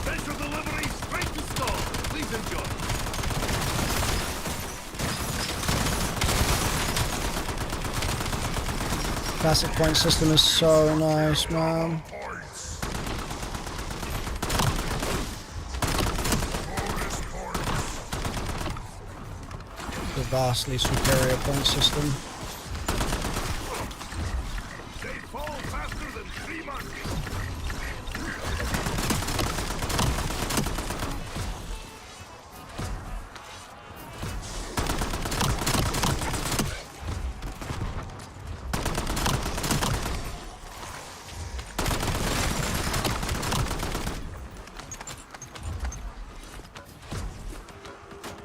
Special delivery straight to store. Please enjoy. Classic point system is so nice, man. The vastly superior point system. They fall faster than 3 months.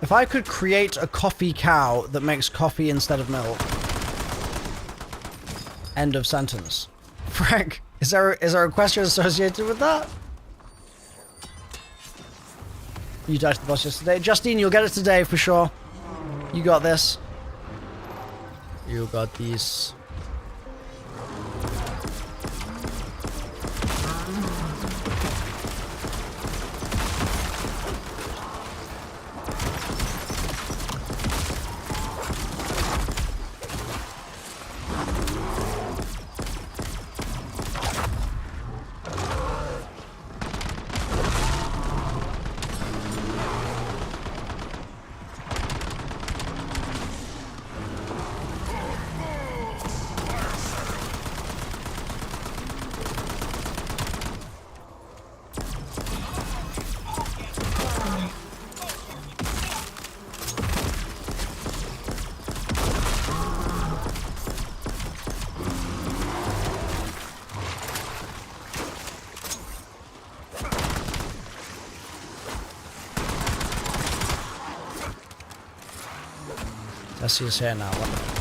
If I could create a coffee cow that makes coffee instead of milk. End of sentence. Frank, is there a question associated with that? You died to the boss yesterday. Justine, you'll get it today for sure. You got this. You got these. I see his hair now. Wonderful.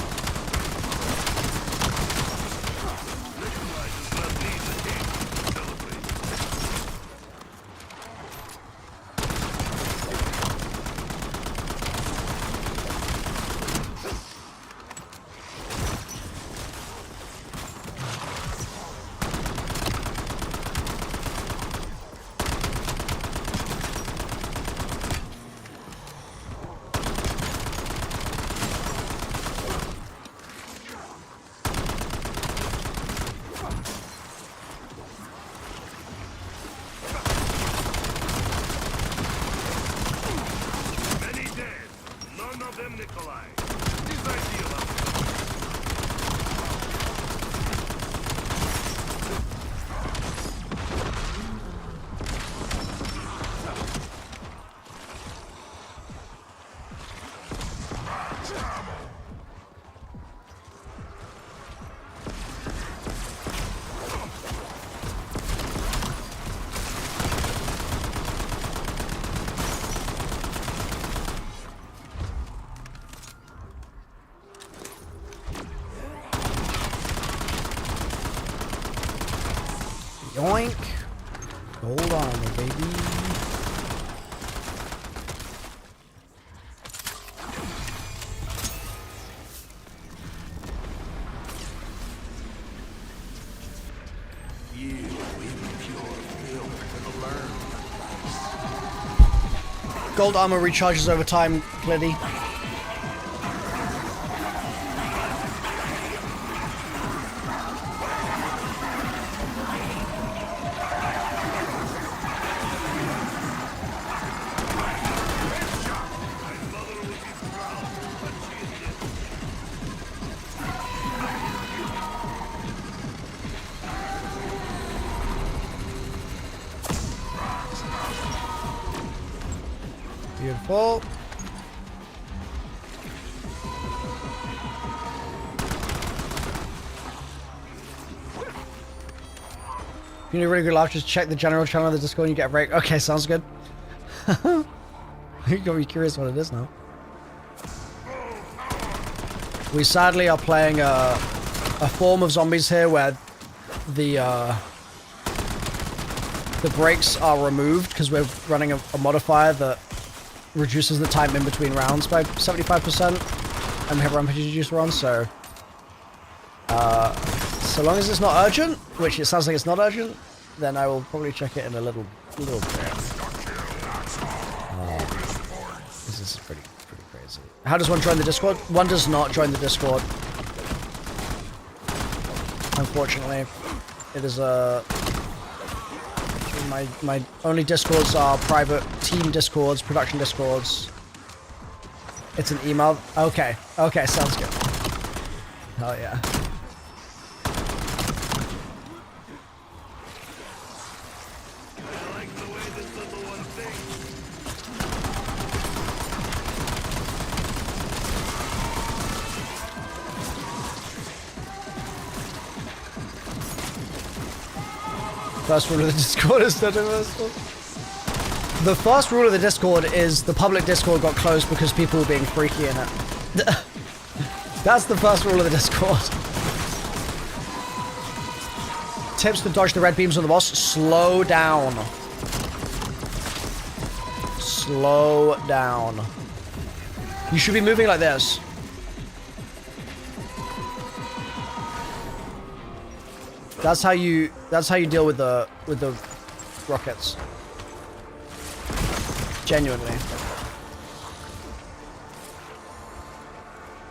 Nikolai. This idea of Yoink. Hold on, baby. You, even pure filth to learn. Gold armor recharges over time, Cliddy. Beautiful. If you need a really good laugh, just check the general channel of the Discord and you get a break. Okay, sounds good. You're gonna be curious what it is now. We sadly are playing a form of zombies here where the breaks are removed because we're running a modifier that reduces the time in between rounds by 75%, and we have rampage juicer on, so so long as it's not urgent, which it sounds like it's not urgent, then I will probably check it in a little bit. This is pretty crazy. How does one join the Discord? One does not join the Discord. Unfortunately, it is my only Discords are private team Discords, production Discords. It's an email. Okay, sounds good. Hell yeah. First rule of the Discord is not universal. The first rule of the Discord is the public Discord got closed because people were being freaky in it. That's the first rule of the Discord. Tips to dodge the red beams on the boss. Slow down. Slow down. You should be moving like this. That's how you deal with the rockets. Genuinely.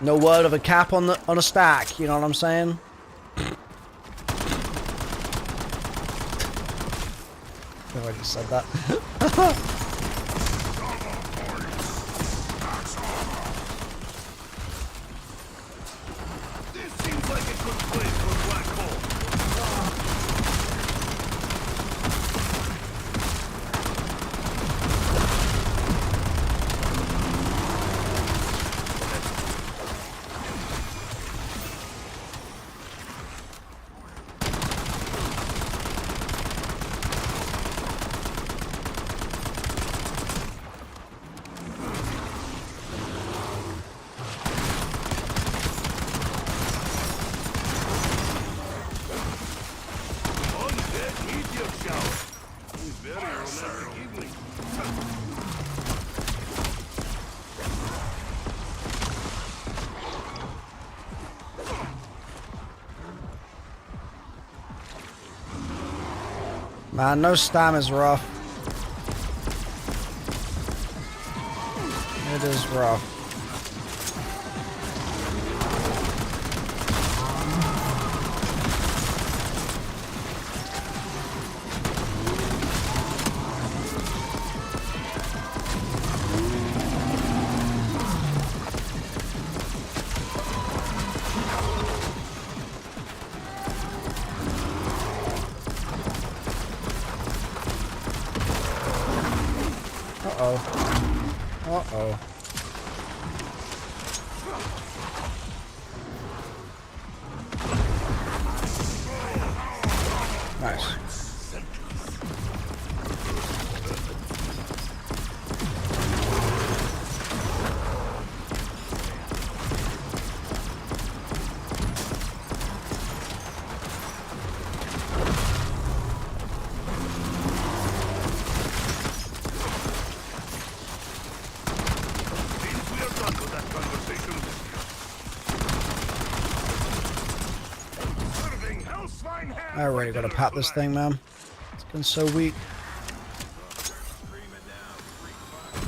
No word of a cap on a stack, you know what I'm saying? I just said that. This seems like a good place for a black hole. Man, no stam is rough. It is rough. Uh-oh. Uh-oh. Nice. Seems we are done with that conversation. Serving Hellswine ham I already for gotta dinner pat this tonight. thing, man. It's been so weak.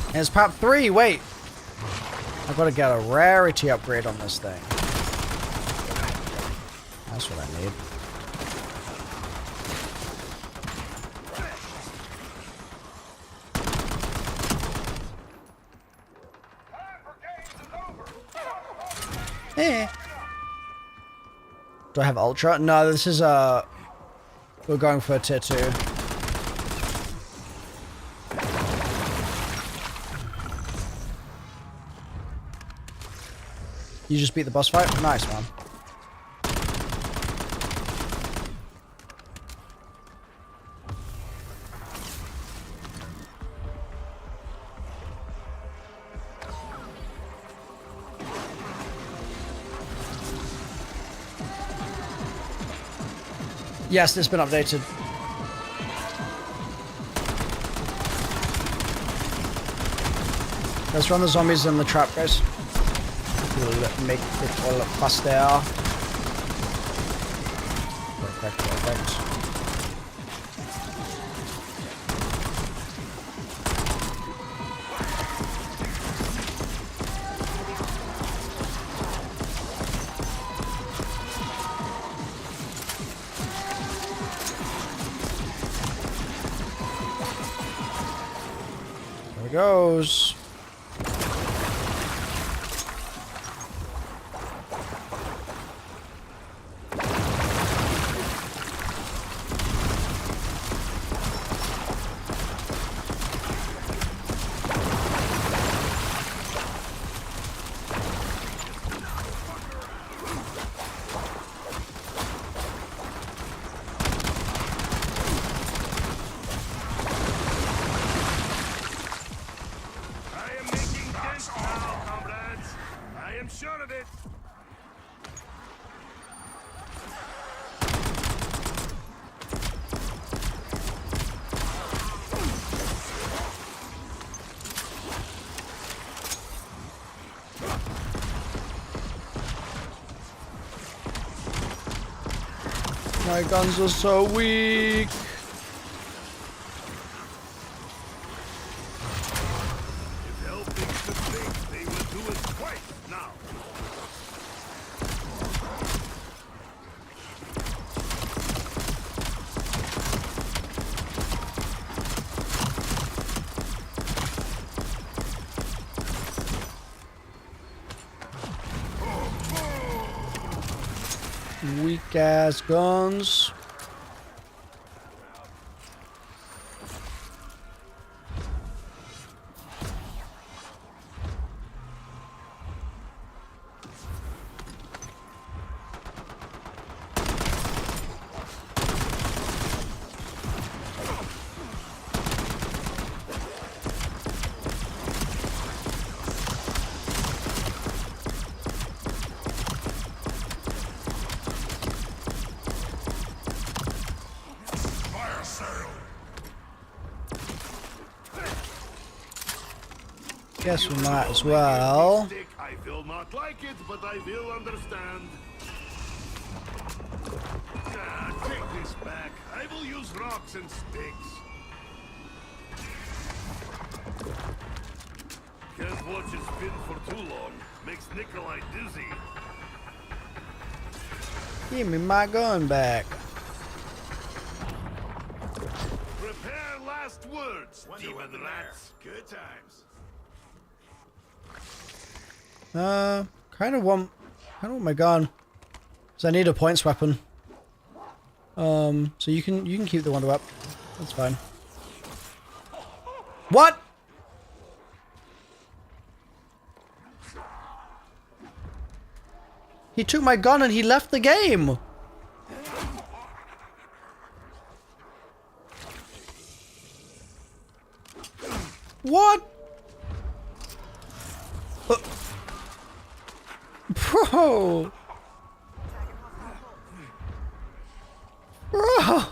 And it's pap 3, wait! I've gotta get a rarity upgrade on this thing. That's what I need. Eh. Do I have Ultra? No, this is we're going for a tier 2. You just beat the boss fight? Nice, man. Yes, it's been updated. Let's run the zombies in the trap, guys. We'll make it all faster. Perfect, perfect. There it goes. I am making dents now, comrades. I am sure of it. My guns are so weak. If hell thinks it's big, they will do it twice now. Weak ass guns. Fire sale. Guess we might as well. Stick, I will not like it, but I will understand. Take this back. I will use rocks and sticks. Can't watch it spin for too long. Makes Nikolai dizzy. Give me my gun back. Prepare last words, demon rats. Good times. Kind of want my gun. Cause I need a points weapon. So you can keep the Wonder Weapon. That's fine. What? He took my gun and he left the game. What? Bro. Bro.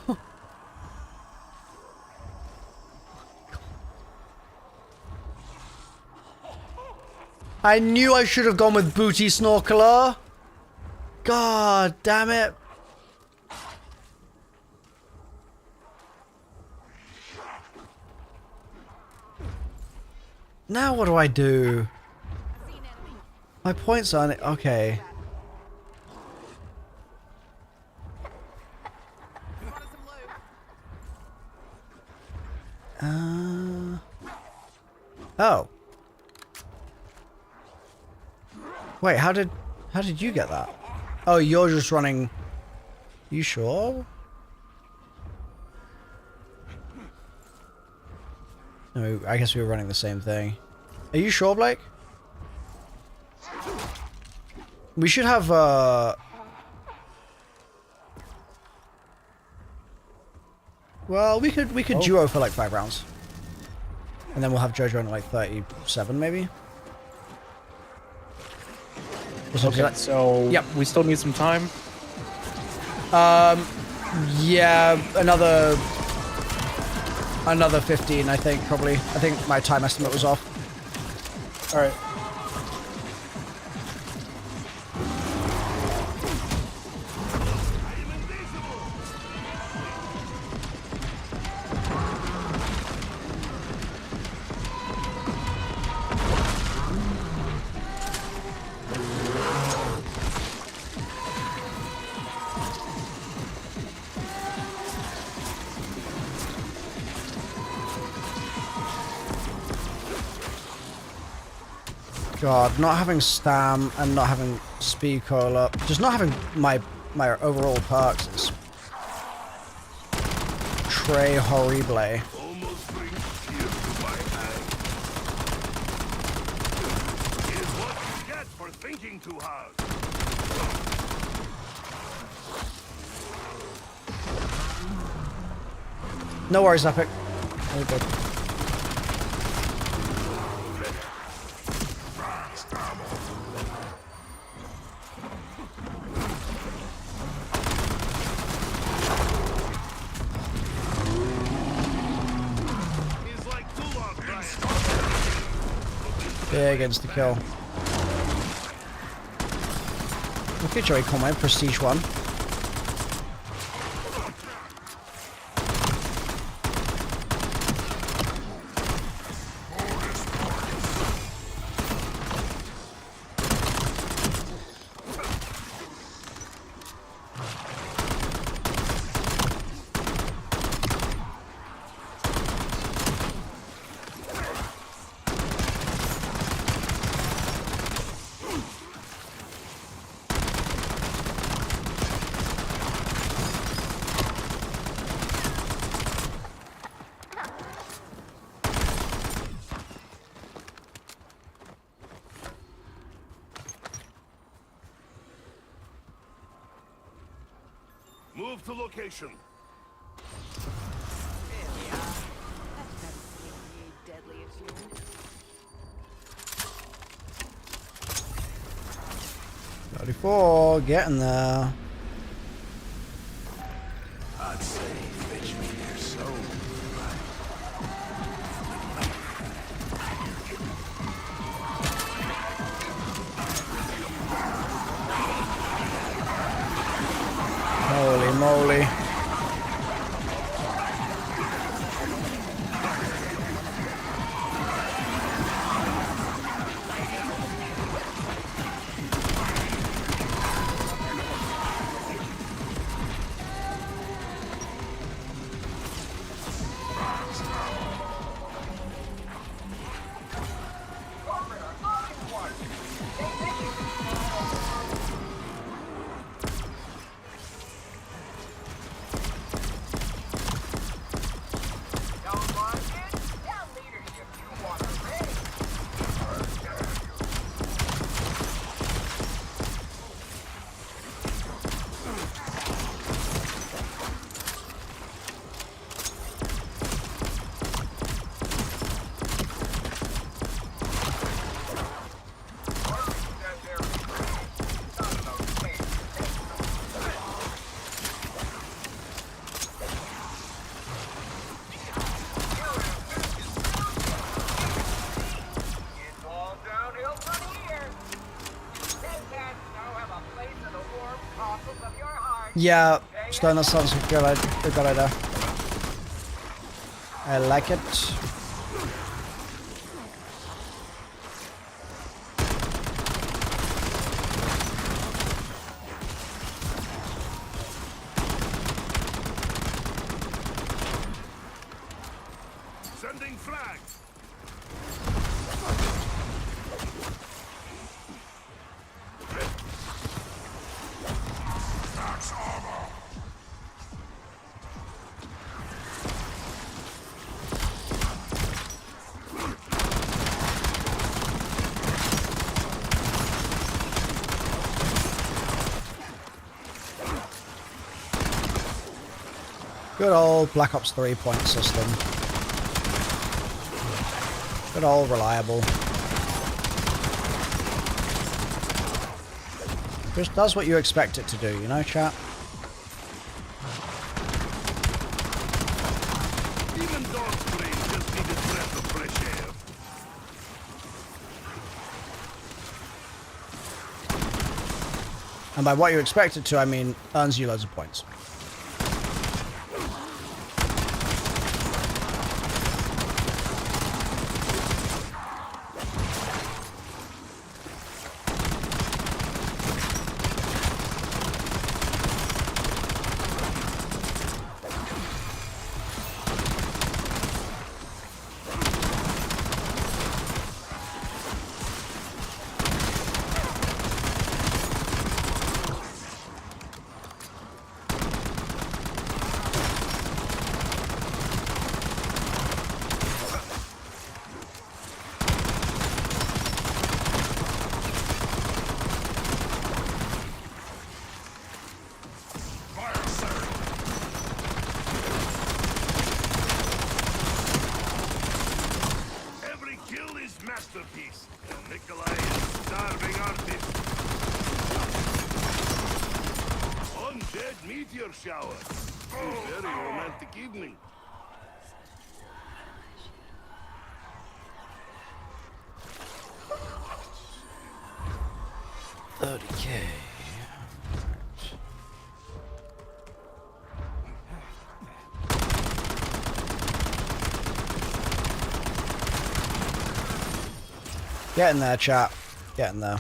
I knew I should have gone with Booty Snorkeler. God damn it. Now what do I do? My points aren't... Okay. Oh. Wait, how did you get that? Oh, you're just running... You sure? No, I guess we were running the same thing. Are you sure, Blake? We should have, well, we could duo for like 5 rounds. And then we'll have Jojo in like 37, maybe? Okay, so yep. We still need some time. Yeah, another 15, I think, probably. I think my time estimate was off. All right. God, not having Stam and not having Speed Coil up, just not having my overall perks is très horrible. Almost brings tears to my eyes. Is what you get for thinking too hard. No worries, Epic. All good. He's like too long, right? Big insta kill. Okay, Joey Coleman, Prestige 1. Move to location. There we are. That's better than you deadly attuned. 34, getting there. I'd say fetch me their soul. Holy moly. Yeah, Stone, that sounds like a good idea. I like it. Sending flag. Good old Black Ops 3 point system. Good old reliable. Just does what you expect it to do, you know, chat? Even dog's brain just need a breath of fresh air. And by what you expect it to, I mean earns you loads of points. Masterpiece. Nikolai is starving artist. Undead meteor shower. Very romantic evening. $30K. Get in there, chat. Get in there.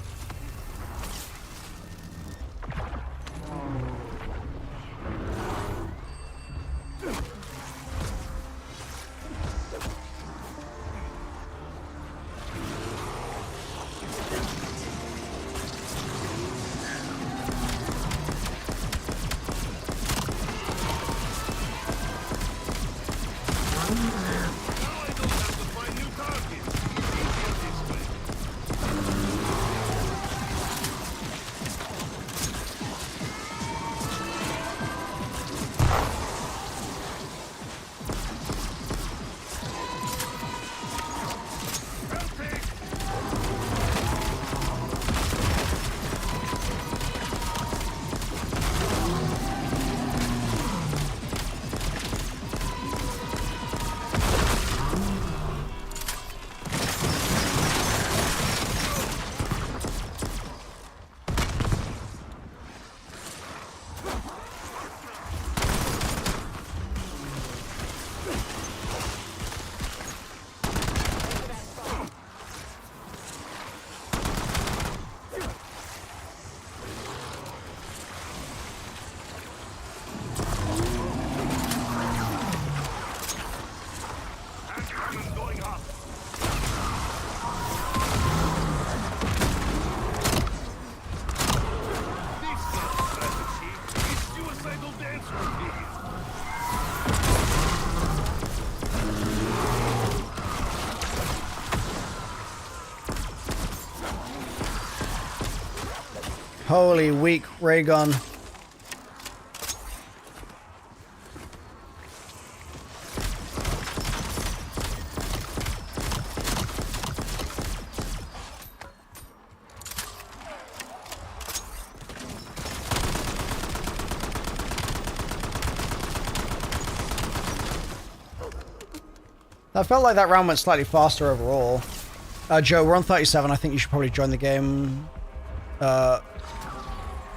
Holy weak ray gun. I felt like that round went slightly faster overall. Joe, we're on 37. I think you should probably join the game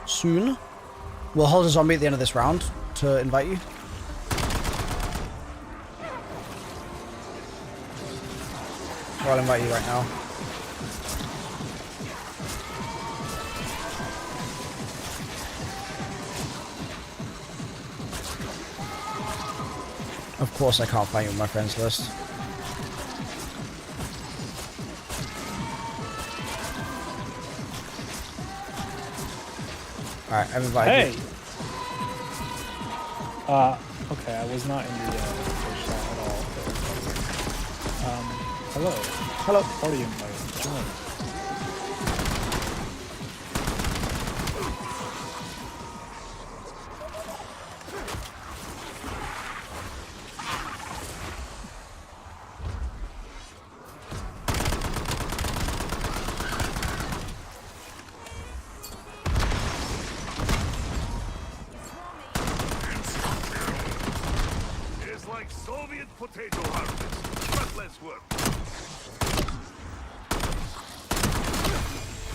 soon. We'll hold a zombie at the end of this round to invite you. Or I'll invite you right now. Of course I can't find you on my friends list. Alright, I've invited you. Okay, I was not in the first shot at all. Hello. Hello. Party invite. Join. It's like Soviet potato harvest, but less work.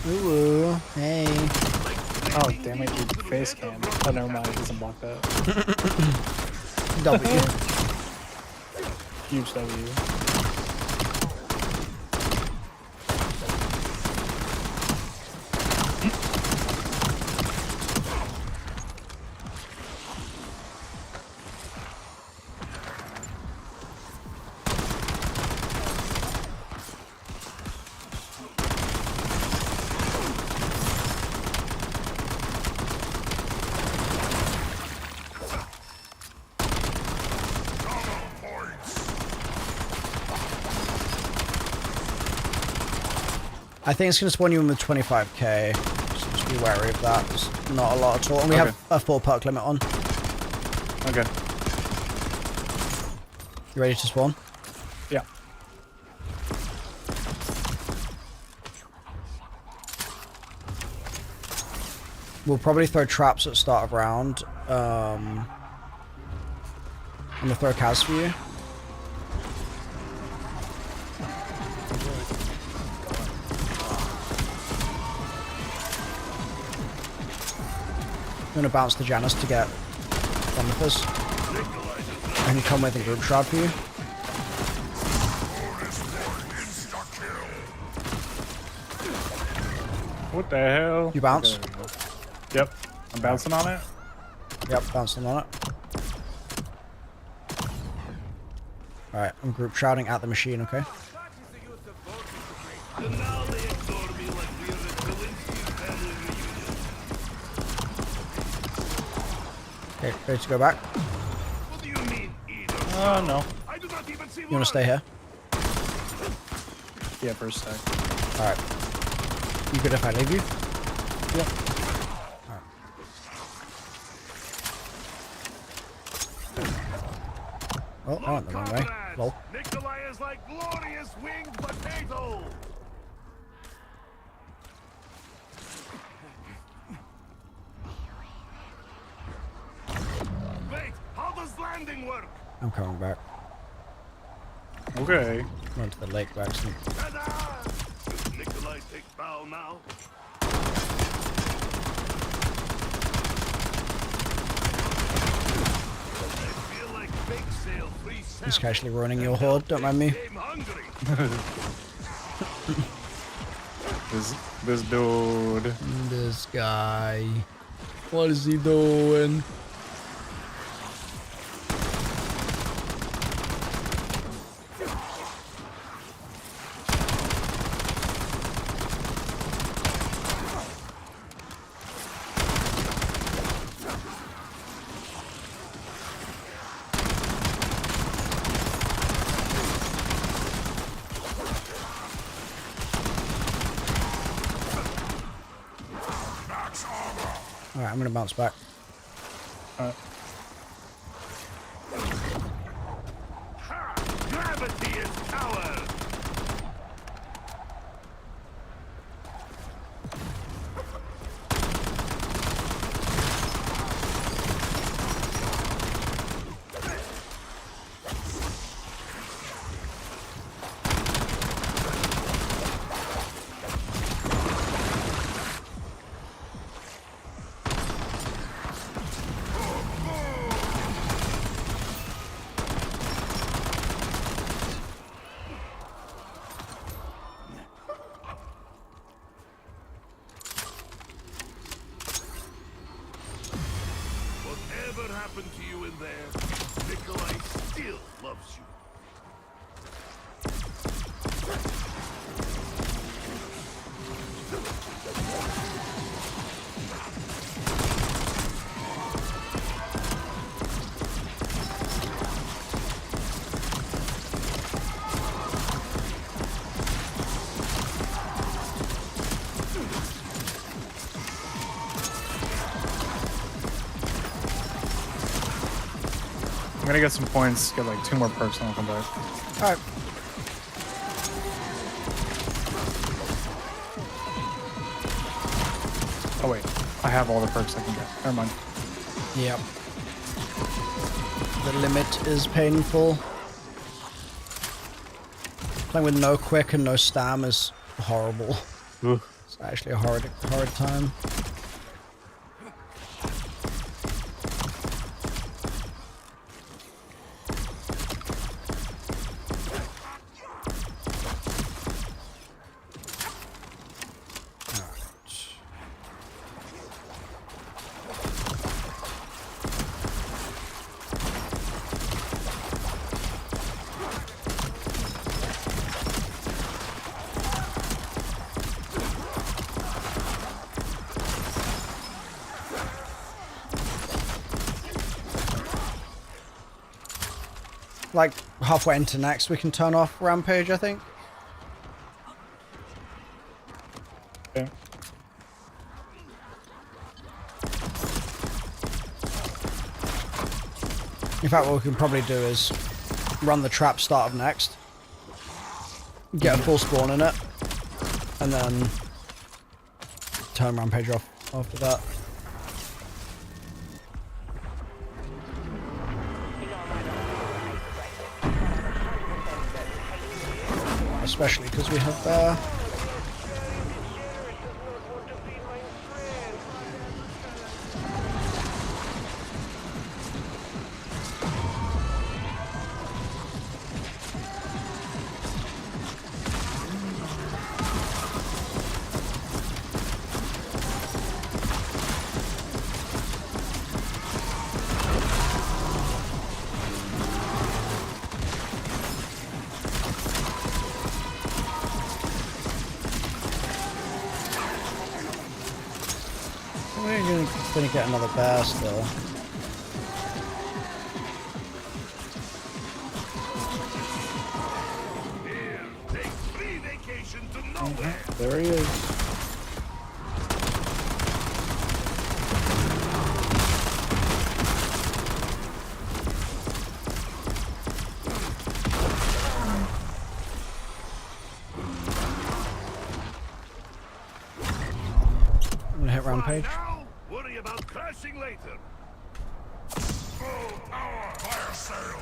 Ooh, hey. Oh, damn it, your face cam. Oh, never mind, it doesn't block that. W. Huge W. I think it's going to spawn you in with 25k. So just be wary of that. There's not a lot at all. And we Okay. have a 4 perk limit on. Okay. You ready to spawn? Yeah. We'll probably throw traps at the start of round. I'm going to throw a Kaz for you. I'm going to bounce the Janus to get one with us. I can come with a group shroud for you. What the hell? You bounce? Okay, there we go. Yep. I'm bouncing on it. Yep, bouncing on it. Alright, I'm group shrouding at the machine, okay? And now they ignore me like we're a Zelensky family reunion. Okay, ready to go back? What do you mean, either? Oh, no. I do not even see You want to stay here? Yeah, for a sec. Alright. You good if I leave you? Yep. Oh, I went the wrong way. Lol. Nikolai is like glorious winged potato. Wait, how does landing work? I'm coming back. Okay. Run to the lake back soon. Ta-da! Does Nikolai take bow now? I feel like bake sale free Just sample. casually ruining your horde, don't mind me. Game hungry. This dude. This guy. What is he doing? Alright, I'm gonna bounce back. Alright. Ha! Gravity is power. in there, Nikolai still loves you. I'm gonna get some points, get like 2 more perks, and I'll come back. All right. Oh wait, I have all the perks I can get. Never mind. Yep. The limit is painful. Playing with no quick and no stam is horrible. Ooh. It's actually a hard time. Like halfway into next, we can turn off Rampage, I think. Okay. In fact, what we can probably do is run the trap start of next, get a full spawn in it, and then turn Rampage off after that. Especially because we have we're gonna get another bear still. Here, take free vacation to nowhere. There he is. I'm gonna hit Rampage. Now, worry about crashing later. Full power, fire sale.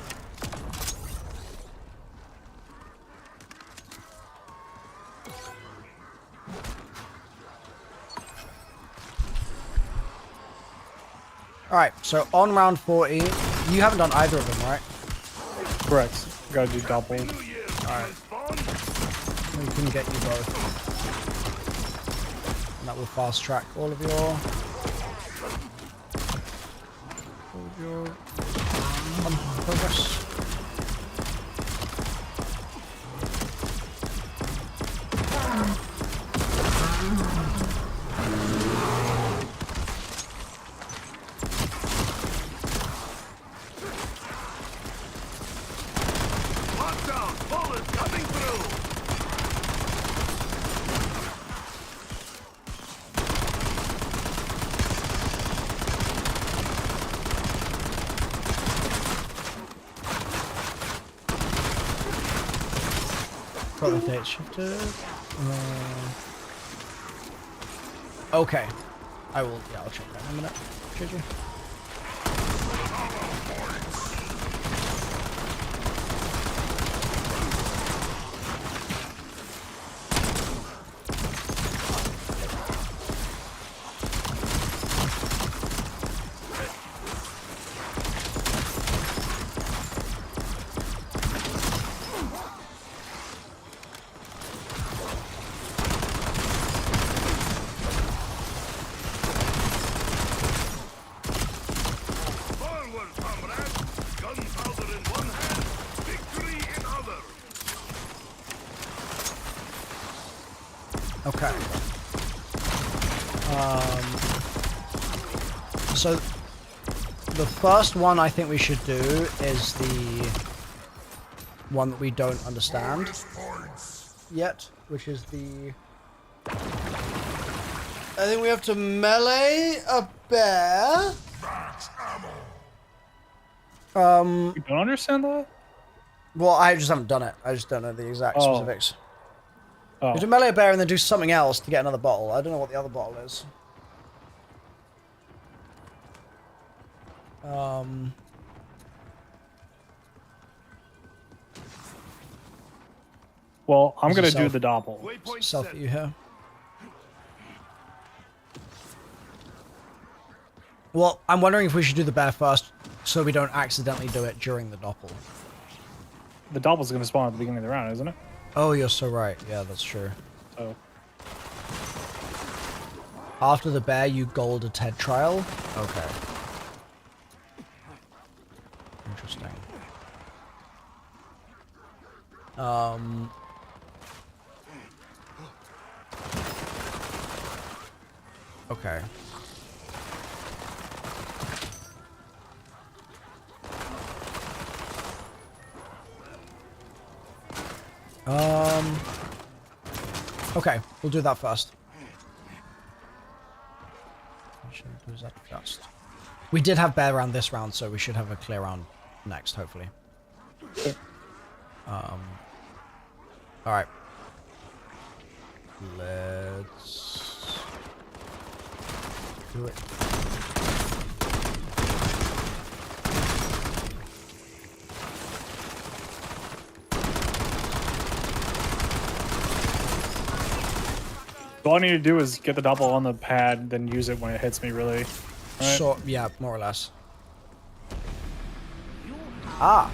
Alright, so on round 40, you haven't done either of them, right? Correct. Gotta do gobble. New Year, fun. We can get you both. And that will fast track all of your progress. Lockdown, bullet coming through. Got the date shifted. Okay. I will, yeah, I'll check that in a minute. Should you? Okay. So the first one I think we should do is the one that we don't understand yet, which is the... I think we have to melee a bear. You don't understand that? Well, I just haven't done it. I just don't know the exact specifics. Oh. You have to melee a bear and then do something else to get another bottle. I don't know what the other bottle is. Well, I'm There's gonna a do the doppel. Waypoint Self set. that you hear. Well, I'm wondering if we should do the bear first, so we don't accidentally do it during the doppel. The doppel's gonna spawn at the beginning of the round, isn't it? Oh, you're so right. Yeah, that's true. So After the bear, you gold a TED trial. Okay. Interesting. Okay. Okay, we'll do that first. We did have bear round this round, so we should have a clear round next, hopefully. Alright. Let's do it. all I need to do is get the doppel on the pad, then use it when it hits me, really. Right? So, yeah, more or less. Ah!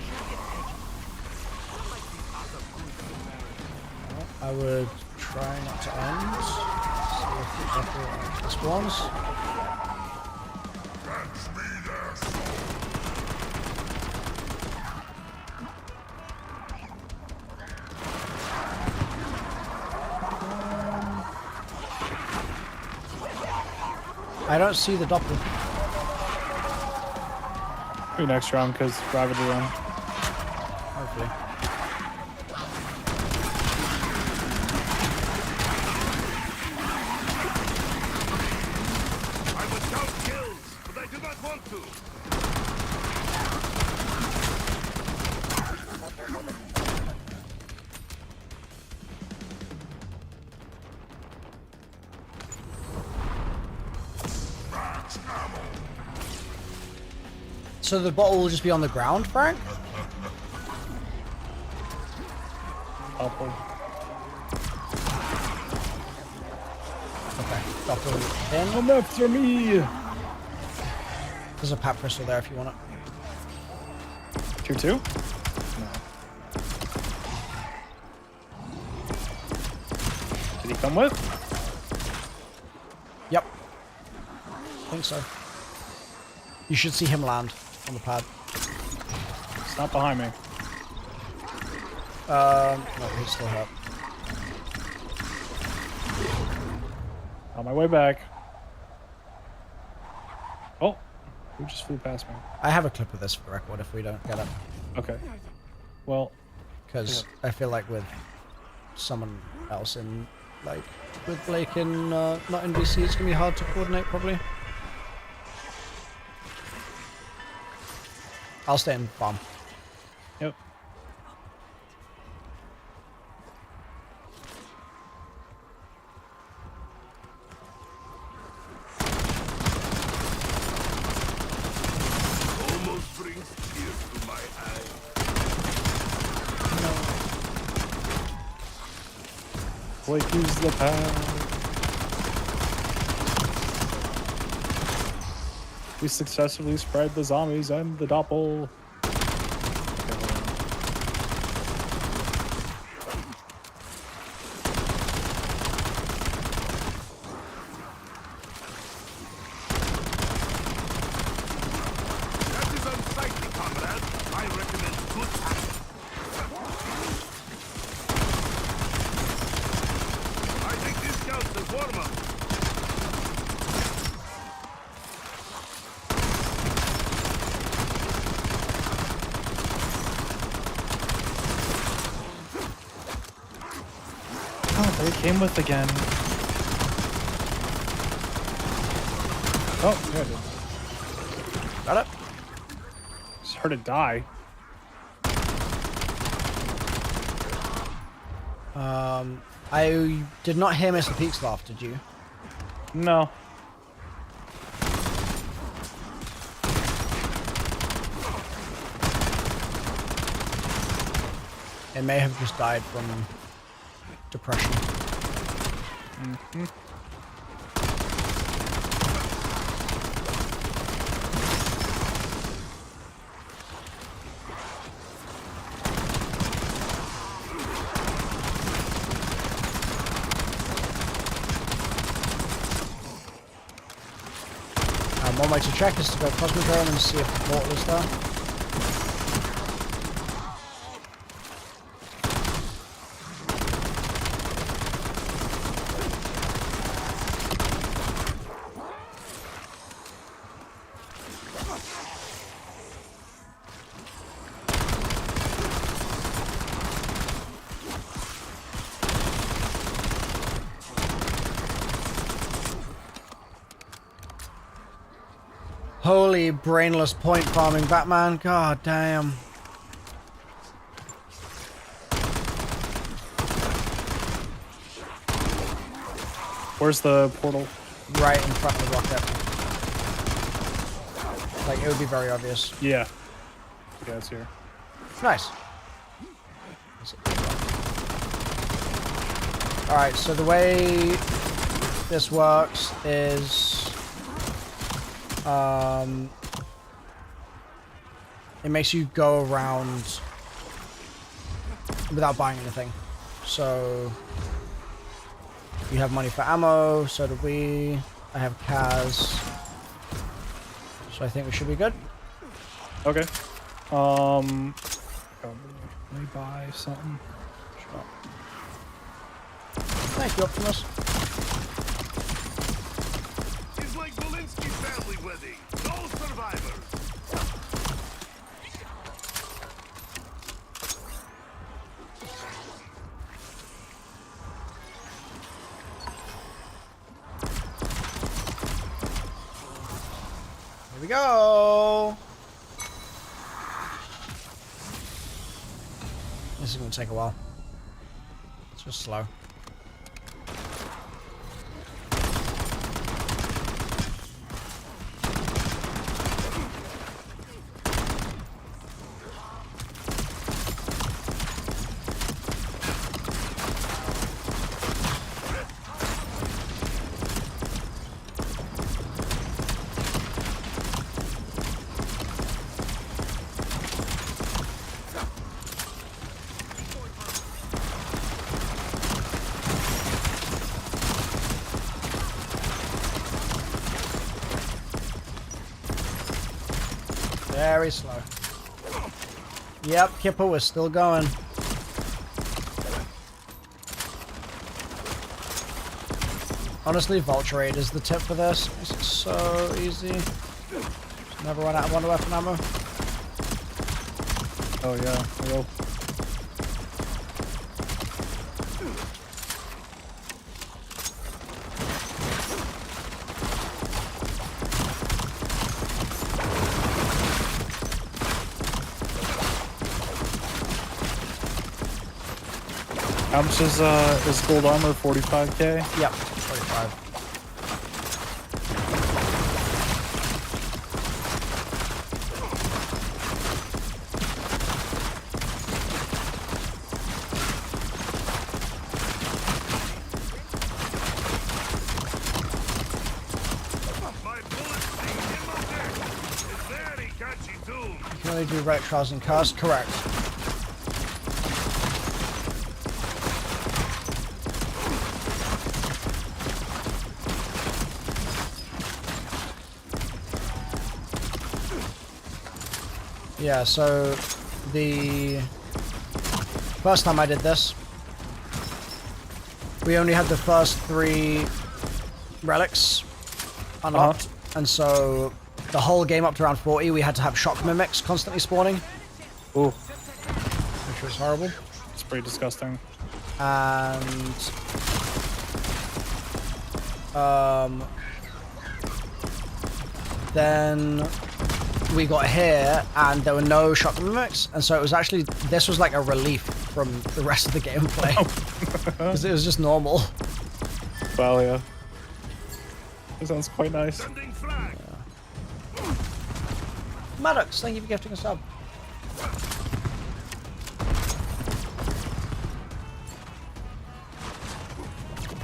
I would try not to end. See if the doppel spawns. I don't see the doppel. Maybe next round, because Ravage will run. Hopefully. I would count kills, but I do not want to. So the bottle will just be on the ground, Frank? Doppel. Okay, doppel in. Come after me! There's a pap crystal there if you want it. Tier 2? No. Did he come with? Yep. I think so. You should see him land on the pad. It's not behind me. No, he's still hurt. On my way back. Oh, who just flew past me? I have a clip of this for the record if we don't get it. Okay. Well, Because I feel like with someone else in, like, with Blake in, not in VC, it's going to be hard to coordinate, probably. I'll stay in farm. yep. Almost brings tears to my eyes. Blake used the pad. We successfully spread the zombies and the doppel. That is unsightly, comrade. I recommend good action. I think this Oh, they came with again. Oh, there it is. Got it? Just heard it die. I did not hear Mr. Peaks laugh, did you? No. It may have just died from depression. One way to check is to go Cosmodrome and see if the portal is there. Holy brainless point farming Batman, god damn. Where's the portal? Right in front of the rocket. Like, it would be very obvious. Yeah. Yeah, it's here. Nice. Alright, so the way this works is... it makes you go around without buying anything. So you have money for ammo, so do we. I have Kaz. So I think we should be good. Okay. Let me buy something. Sure. Thank you, Optimus. It's like Bolinski's family wedding. No survivors. Here we go. This is going to take a while. It's just slow. Very slow. Yep, Kipper was still going. Honestly, Vulture Raid is the tip for this. This is so easy. Just never run out of wonder weapon ammo. Oh yeah, real. How much is gold armor? 45k? Yep, 45. My bullet sting in my neck. It's very catchy too. You can only do Relic Trials and Cast, correct. Yeah, so the first time I did this, we only had the first 3 relics unlocked, and so the whole game up to around 40 we had to have shock mimics constantly spawning, Ooh, which was horrible. it's pretty disgusting. And then we got here and there were no shotgun mimics, and so it was actually, this was like a relief from the rest of the gameplay because it was just normal. Well, yeah. That sounds quite nice. Sending flag. Maddox, thank you for gifting a sub.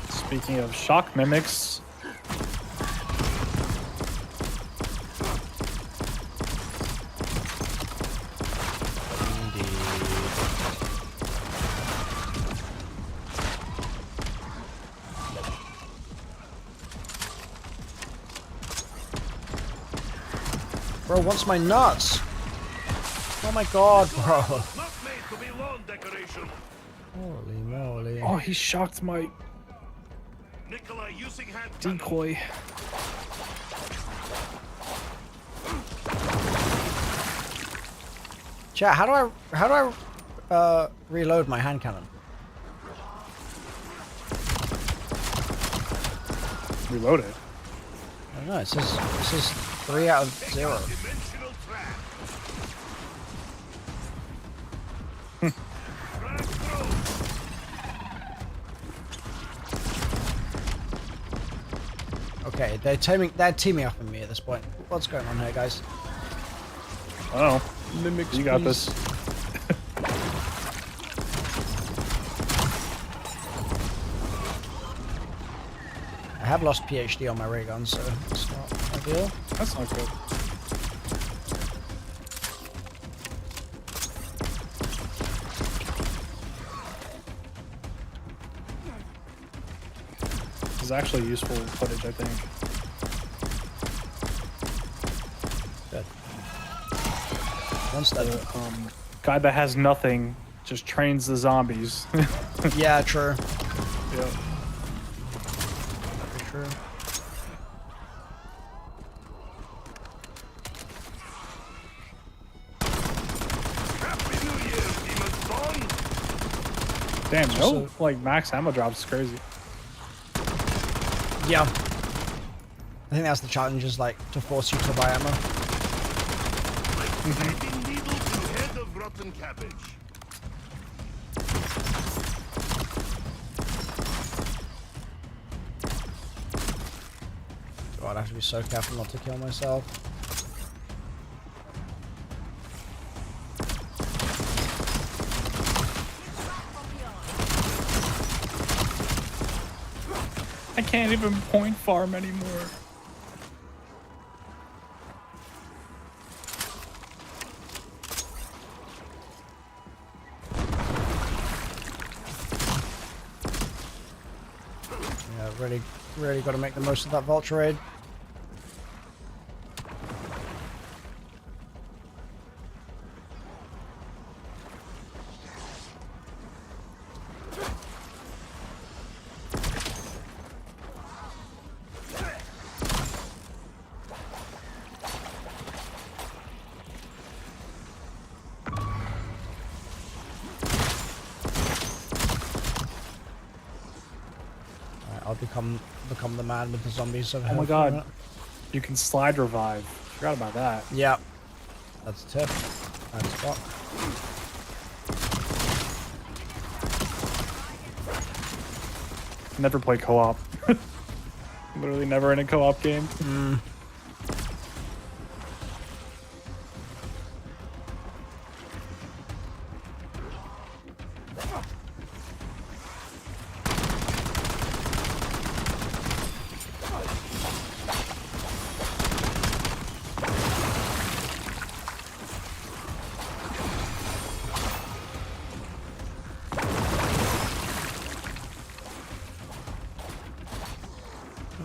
Speaking of shock mimics, Bro wants my nuts. Oh my god, bro. Not made to be lawn decoration. Holy moly. oh, he shocked my Nikolai using hand cannon. decoy. Chat, how do I reload my hand cannon? Reload it. I don't know, it says 3 out of 0. Dimensional trap. Frag throw. Okay, they're teaming up on me at this point. What's going on here, guys? Oh, Mimics, you got please. this. I have lost PhD on my ray gun, so it's not ideal. That's not good. This is actually useful footage, I think. Good. One step. The guy that has nothing just trains the zombies. Yeah, true. Yeah. Very true. Happy New Year, Demon Spawn. Damn, no, like max ammo drops is crazy. Yeah. I think that's the challenge, is like to force you to buy ammo. Like biting needle to head of rotten cabbage. God, I have to be so careful not to kill myself. I can't even point farm anymore. Yeah, really got to make the most of that vulture raid. I'll become the man with the zombies over Oh here my for a minute. god. You can slide revive. Forgot about that. Yeah. That's a tip. That's spot. Never play co-op. Literally never in a co-op game.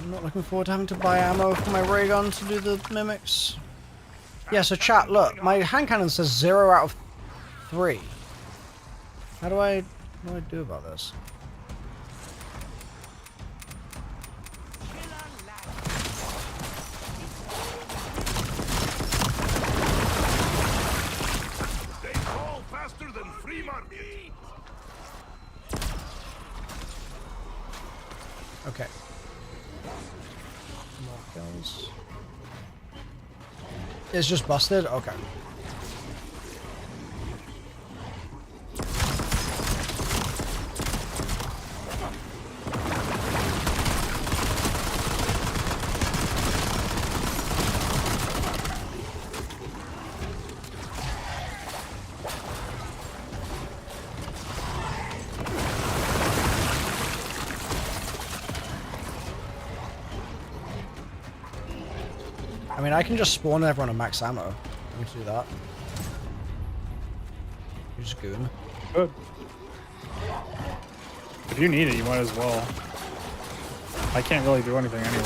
I'm not looking forward to having to buy ammo for my ray gun to do the mimics. Yeah, so chat, look, my hand cannon says 0 out of 3. What do I do about this? They fall faster than free market. Okay. More kills. It's just busted? Okay. I mean, I can just spawn everyone on max ammo. We can do that. You're just goon. Good. If you need it, you might as well. I can't really do anything anyway.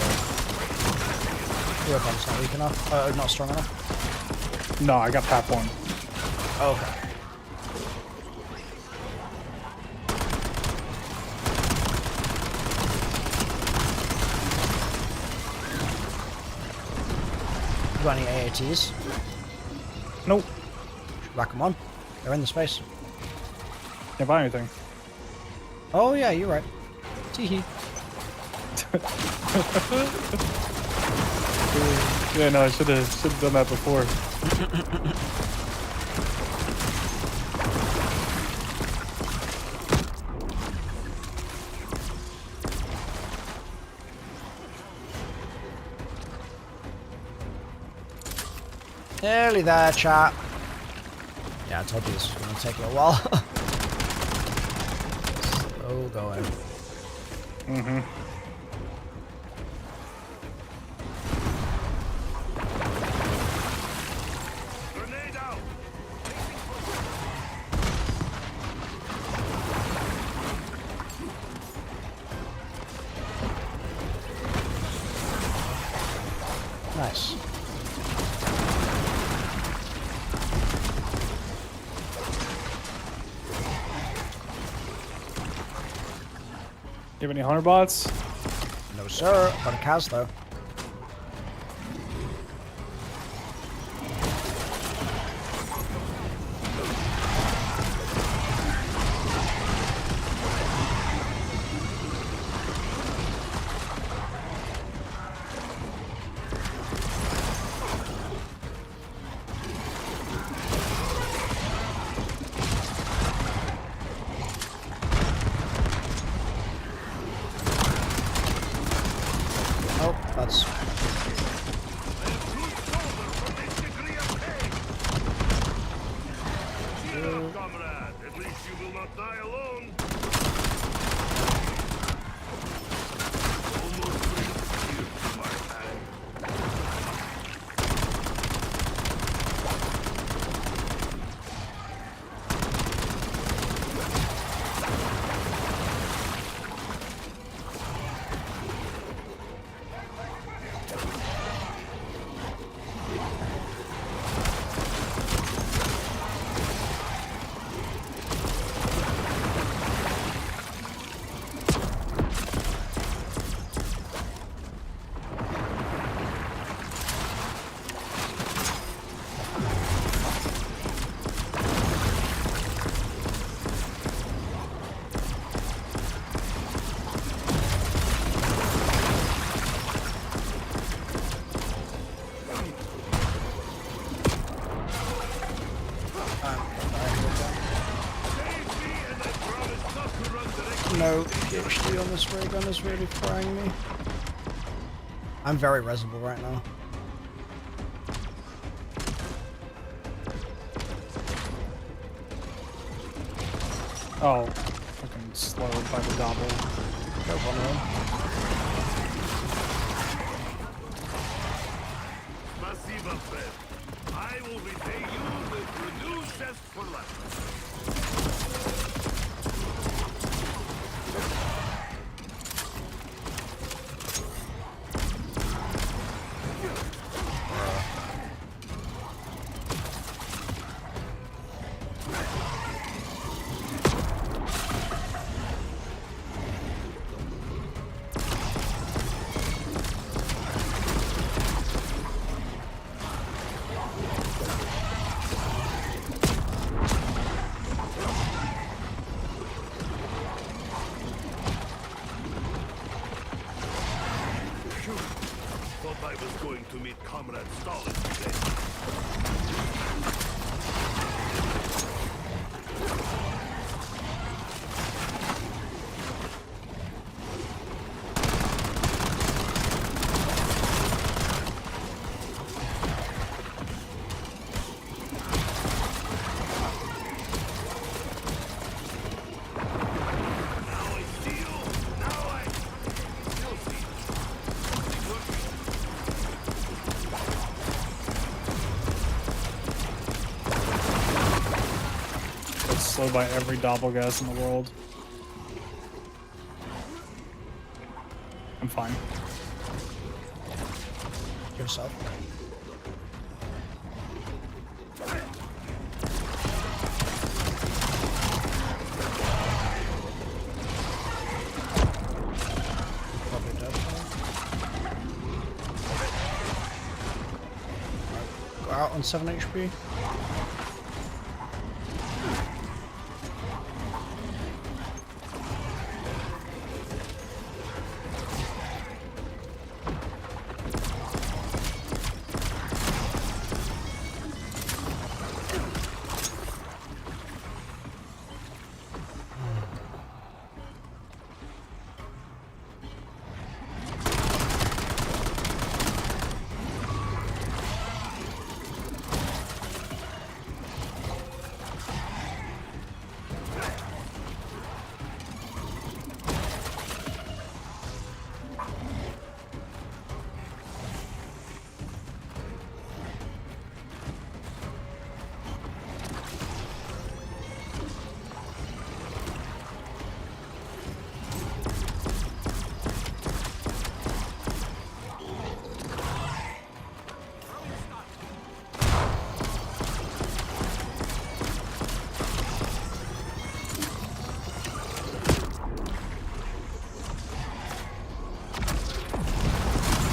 Your bomb's not weak enough. Not strong enough. No, I got PAP 1. Okay. You got any AATs? Nope. Rack them on. They're in the space. Can't buy anything. Oh yeah, you're right. Teehee. Yeah, no, I should have done that before. Nearly there, chat. Yeah, I told you this was going to take a while. Slow going. Mm-hmm. Grenade out! Nice. You have any hunter bots? No, sir. Got a Kaz, though. Oh, that's... Cheer up, comrade. At least you will not die alone. Almost ready to give my hand. No PhD on this ray gun is really frying me. I'm very resable right now. Oh, fucking slowed by the gobble. Go one of them. Spasiba, friend. I will repay you with renewed zest for life. I was going to meet Comrade Stalin today. Slowed by every doppelgas in the world. I'm fine. Yourself. Probably dead. Go out on 7 HP.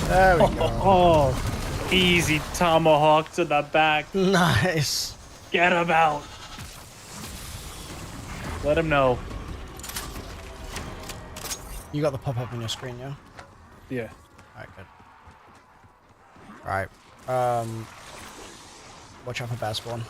There we go. Oh, easy tomahawk to the back. Nice. Get him out. Let him know. You got the pop-up on your screen, yeah? Yeah. Alright, good. Alright. Watch out for bear spawn.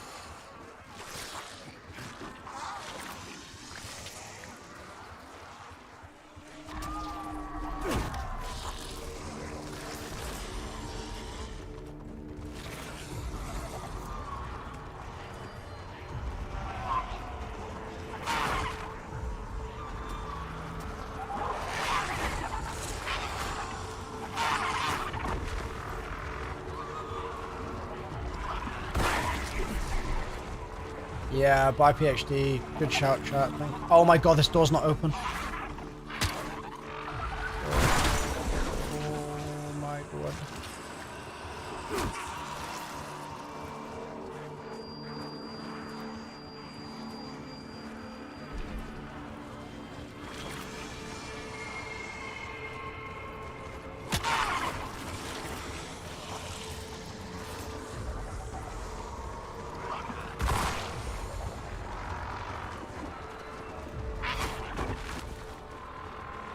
Yeah, buy PhD. Good shout, chat. Thank you. Oh my god, this door's not open. Oh my god.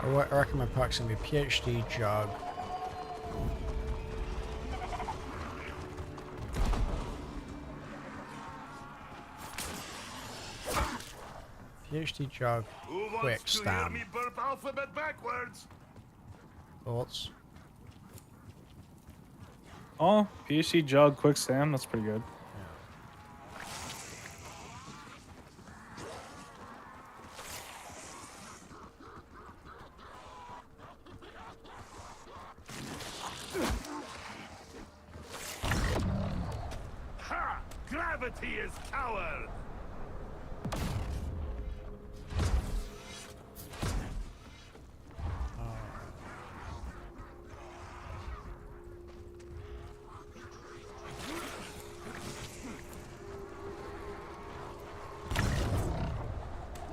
I reckon my perk's gonna be PhD jug. PhD jug, Who quick wants to hear stam. me burp alphabet backwards? Thoughts? Oh, PhD jug, quick stam. That's pretty good. Ha! Gravity is coward!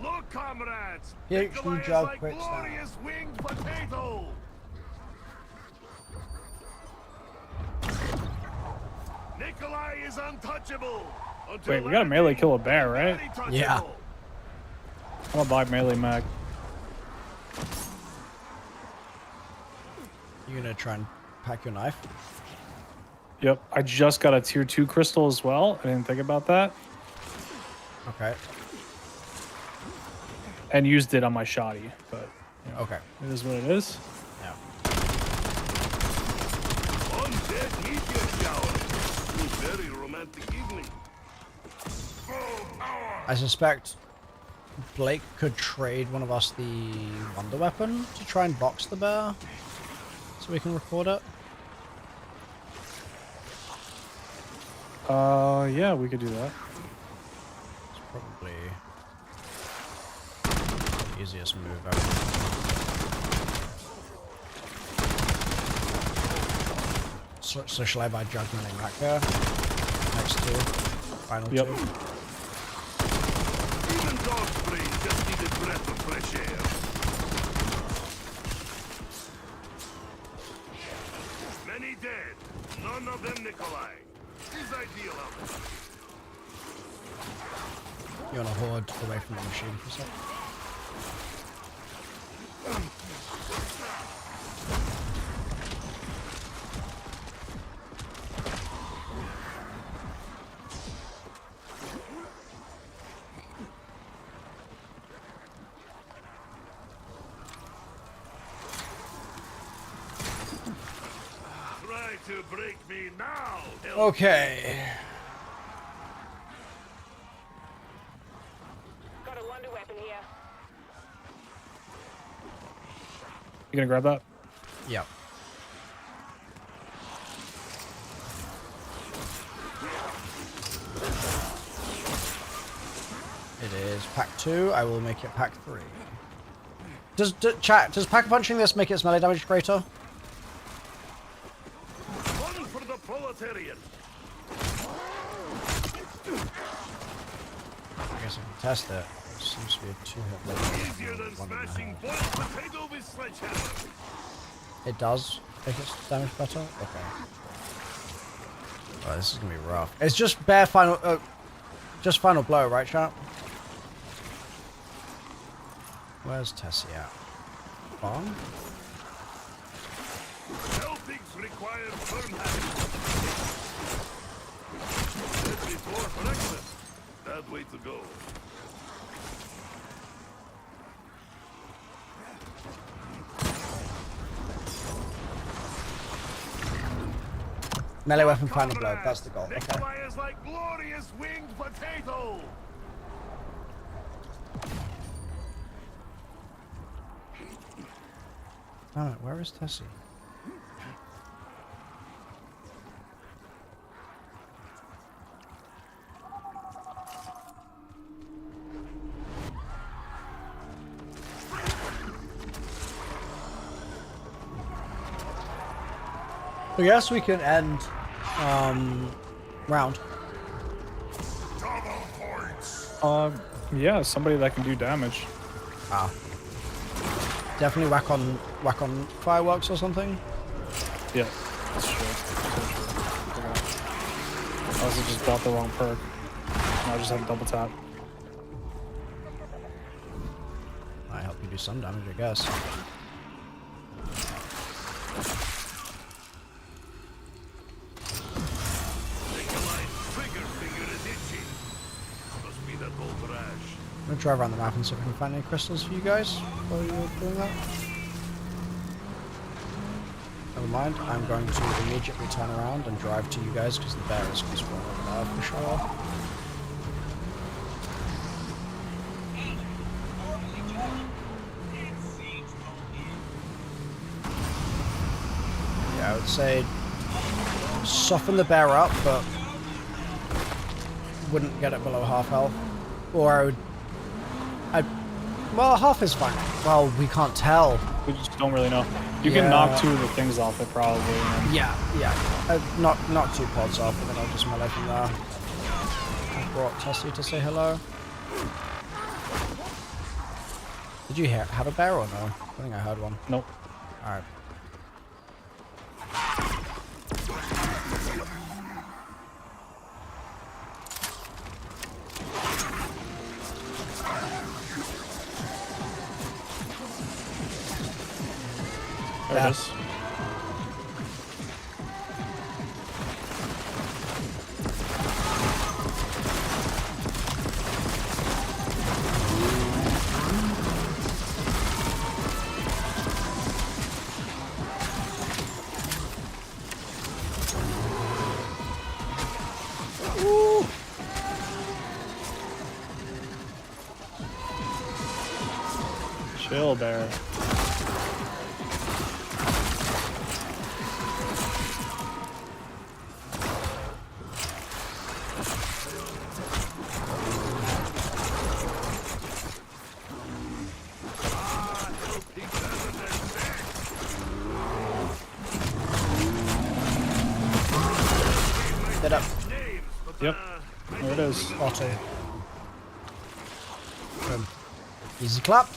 Look, comrades! PhD Nikolai is job, like quick stab. glorious winged potato! Nikolai is untouchable! Until Wait, we gotta melee kill a bear, right? touchable. Yeah. I'm gonna buy melee mag. You're gonna try and pack your knife. Yep, I just got a tier 2 crystal as well. I didn't think about that. Okay. And used it on my shoddy, but you know, Okay. it is what it is. Yeah. Undead meteor shower. Very romantic evening. I suspect Blake could trade one of us the wonder weapon to try and box the bear so we can record it. Yeah, we could do that. It's probably the easiest move ever. So shall I buy Judgment and Racker? Next two. Final Yep. two. Even dog's brain just needed breath of fresh air. Many dead. None of them Nikolai. He's ideal out there. You want to hoard away from the machine for a sec? Try to break me now. Okay. Got a wonder weapon here. You gonna grab that? Yep. It is pack 2. I will make it pack 3. Chat, does pack punching this make its melee damage greater? One for the proletariat. I guess I can test it. It seems to be a 2-hit level. Easier than smashing boiled potato with sledgehammer. It does make its damage better? Okay. Oh, this is gonna be rough. It's just bare final final blow, right, chat? Where's Tessie at? Bomb? Celtics require firm habits. This is war for excellence. That way to go. Melee weapon final blow, that's the goal. Okay. Nikolai is like glorious winged potato. Damn it, where is Tessie? I guess we can end round. Double points. Yeah, somebody that can do damage. Ah. Definitely whack on fireworks or something. Yeah, that's true. So true. I also just bought the wrong perk. I just have double tap. I help you do some damage, I guess. Nikolai's trigger finger is itchy. Must be that old rash. I'm gonna drive around the map and see if I can find any crystals for you guys while you're doing that. Never mind, I'm going to immediately turn around and drive to you guys because the bear is going to spawn over there for sure. Yeah, I would say soften the bear up, but wouldn't get it below half health. Or well, half is fine. Well, we can't tell. We just don't really know. You Yeah. can knock 2 of the things off it probably. And then Yeah. Knock 2 pods off, and then I'll just melee from there. I brought Tessie to say hello. Did you have a bear or no? I think I heard one. Nope. Alright. There Yeah. it is. Hello, bear. Get up. Yep. There it is. Otto. Boom. Easy clap.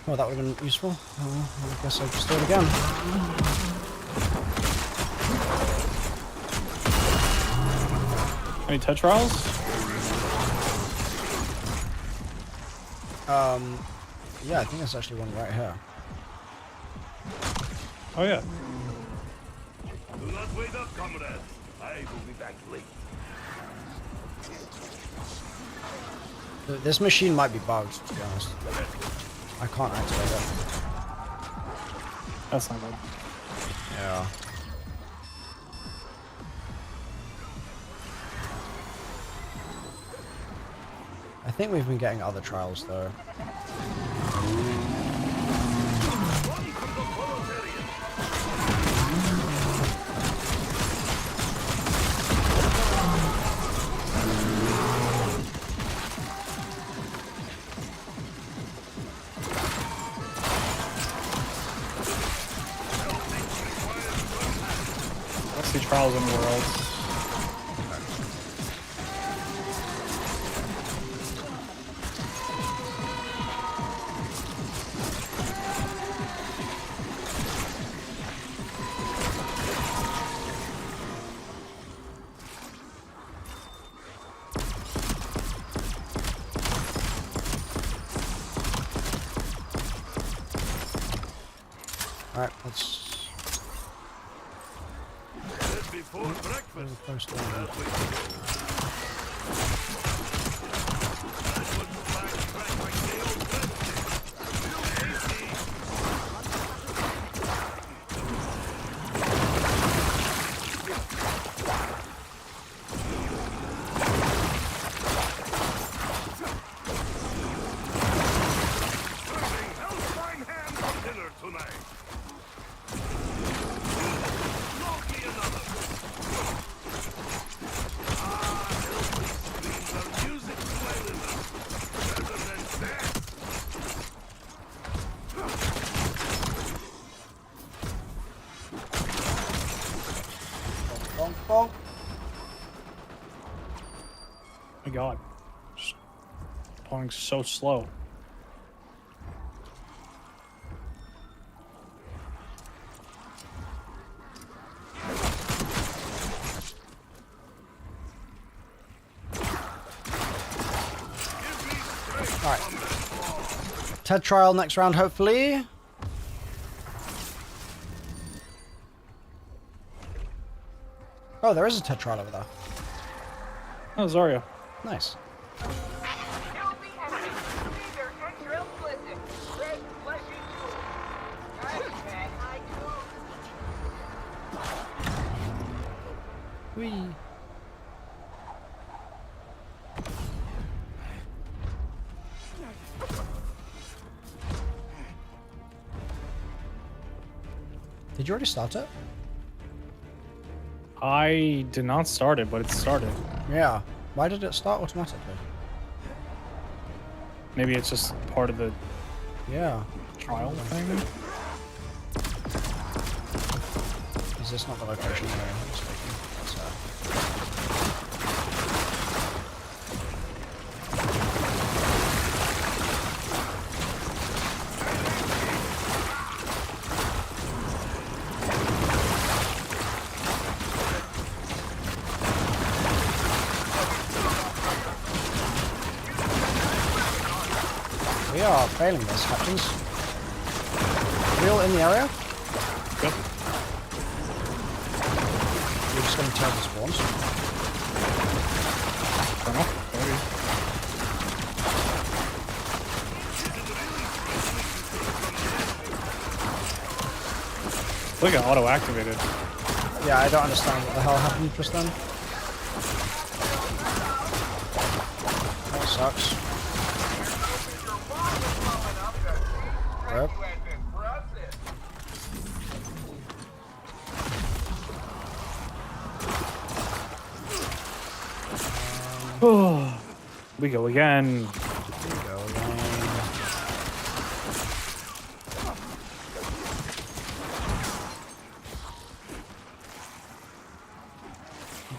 Oh, that would have been useful. Oh, I guess I'll just do it again. Any tetrals? Yeah, I think there's actually one right here. Oh yeah. Do not wait up, comrade. I will be back late. This machine might be bugged, to be honest. I can't activate it. That's not good. Yeah. I think we've been getting other trials though. Let's see trials in worlds. Alright, let's Before breakfast. close down. Hellfine ham for dinner tonight. Loki another. These are music to my liver. Better than that. Bonk, bonk. My god. Just pulling so slow. Alright. TED trial next round, hopefully. Oh, there is a TED trial over there. Oh, Zarya. Nice. Kill the enemy. These are extra explicit. Red fleshy tools. Hashtag haiku. Whee. Did you already start it? I did not start it, but it started. Yeah. Why did it start automatically? Maybe it's just part of the Yeah. trial thing. Is this not the location where I'm mistaken? That's, we are failing this, captains. Real in the area? Yep. We're just going to tear the spawns. Fair enough. Maybe. Look at auto-activated. Yeah, I don't understand what the hell happened just then. That sucks. We go again.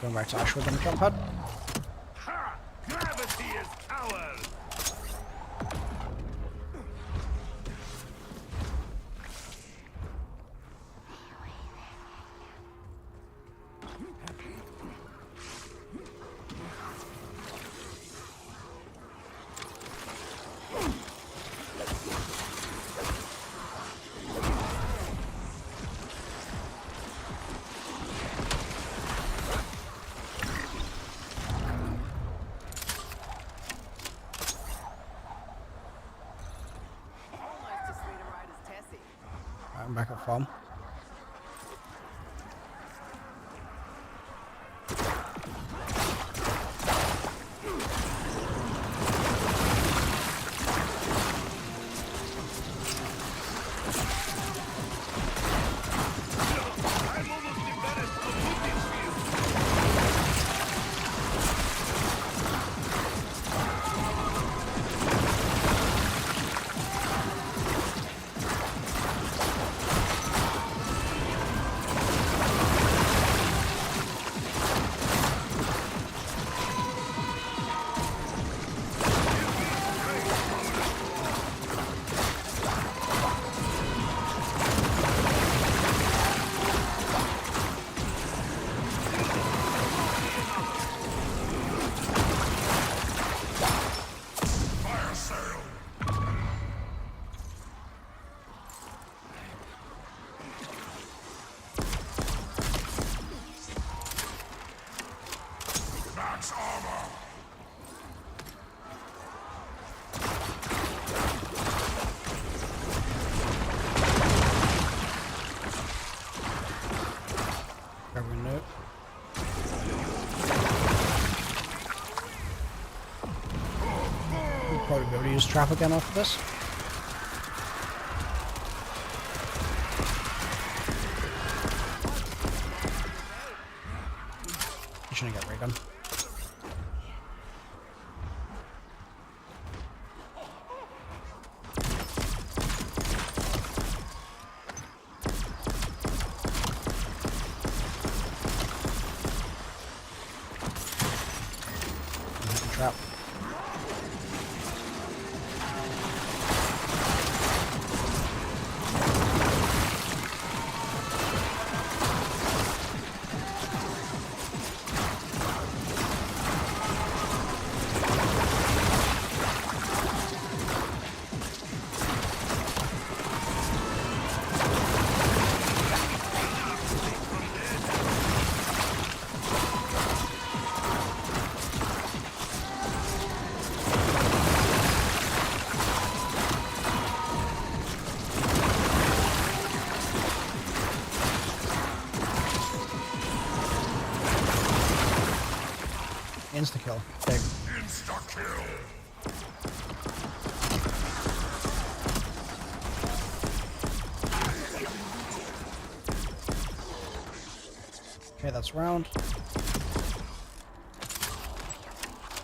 Going back to Ashwood on the jump pad. Ha! Gravity is coward! Almost as sweet a ride as Tessie. I'm back at farm. I'm almost embarrassed to put this to you. Fire sale! Max armor! Grab a note. We'll probably be able to use trap again after this. You shouldn't get ray gun. Trap. Insta-kill. Big. Insta-kill! Okay, that's round.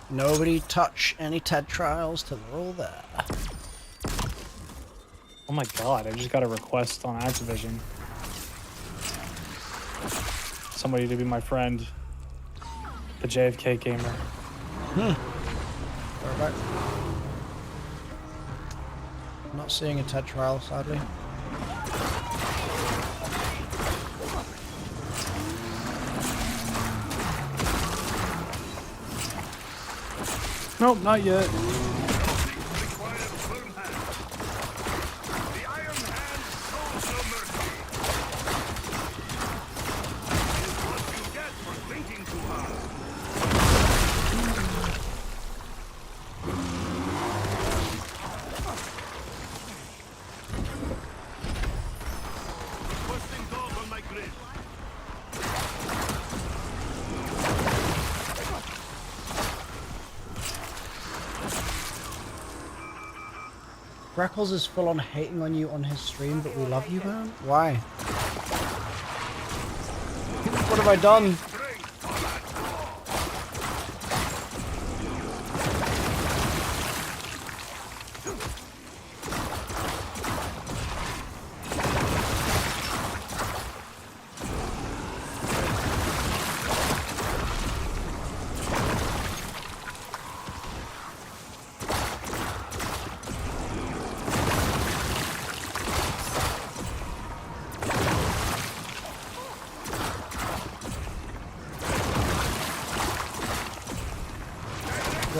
Nobody touch any TED trials till they're all there. Oh my god, I just got a request on Activision. Somebody to be my friend. The JFK gamer. Back. Not seeing a TED trial, sadly. Nope, not yet. Require firm hand. The iron hand shows no mercy. Is what you get for thinking too hard. Posting dog on my grid. Freckles is full on hating on you on his stream, but we love you, man. Why? What have I done? Straight for that wall.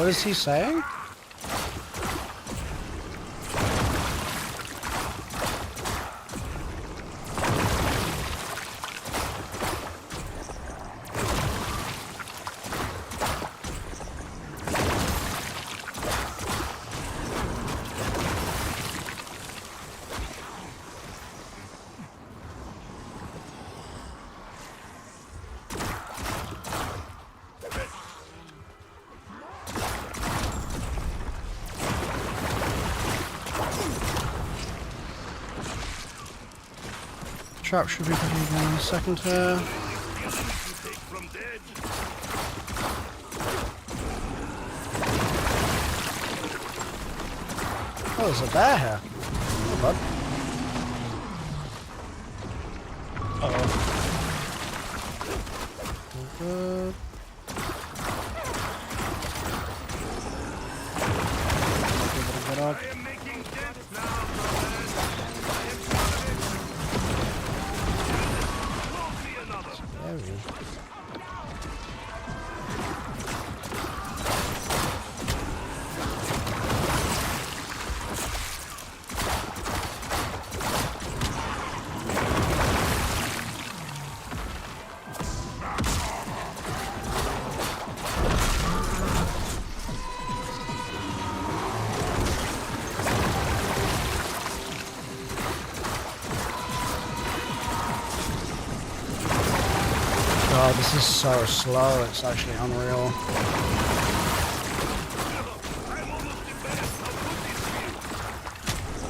What is he saying? Trap should be ready in a second here. From dead. Oh, there's a bear here. Oh, bud. Good. Get up. I am making dents now, brothers. I am proud of it. Won't be another. There he is. God, this is so slow, it's actually unreal. I'm almost embarrassed how good this feels.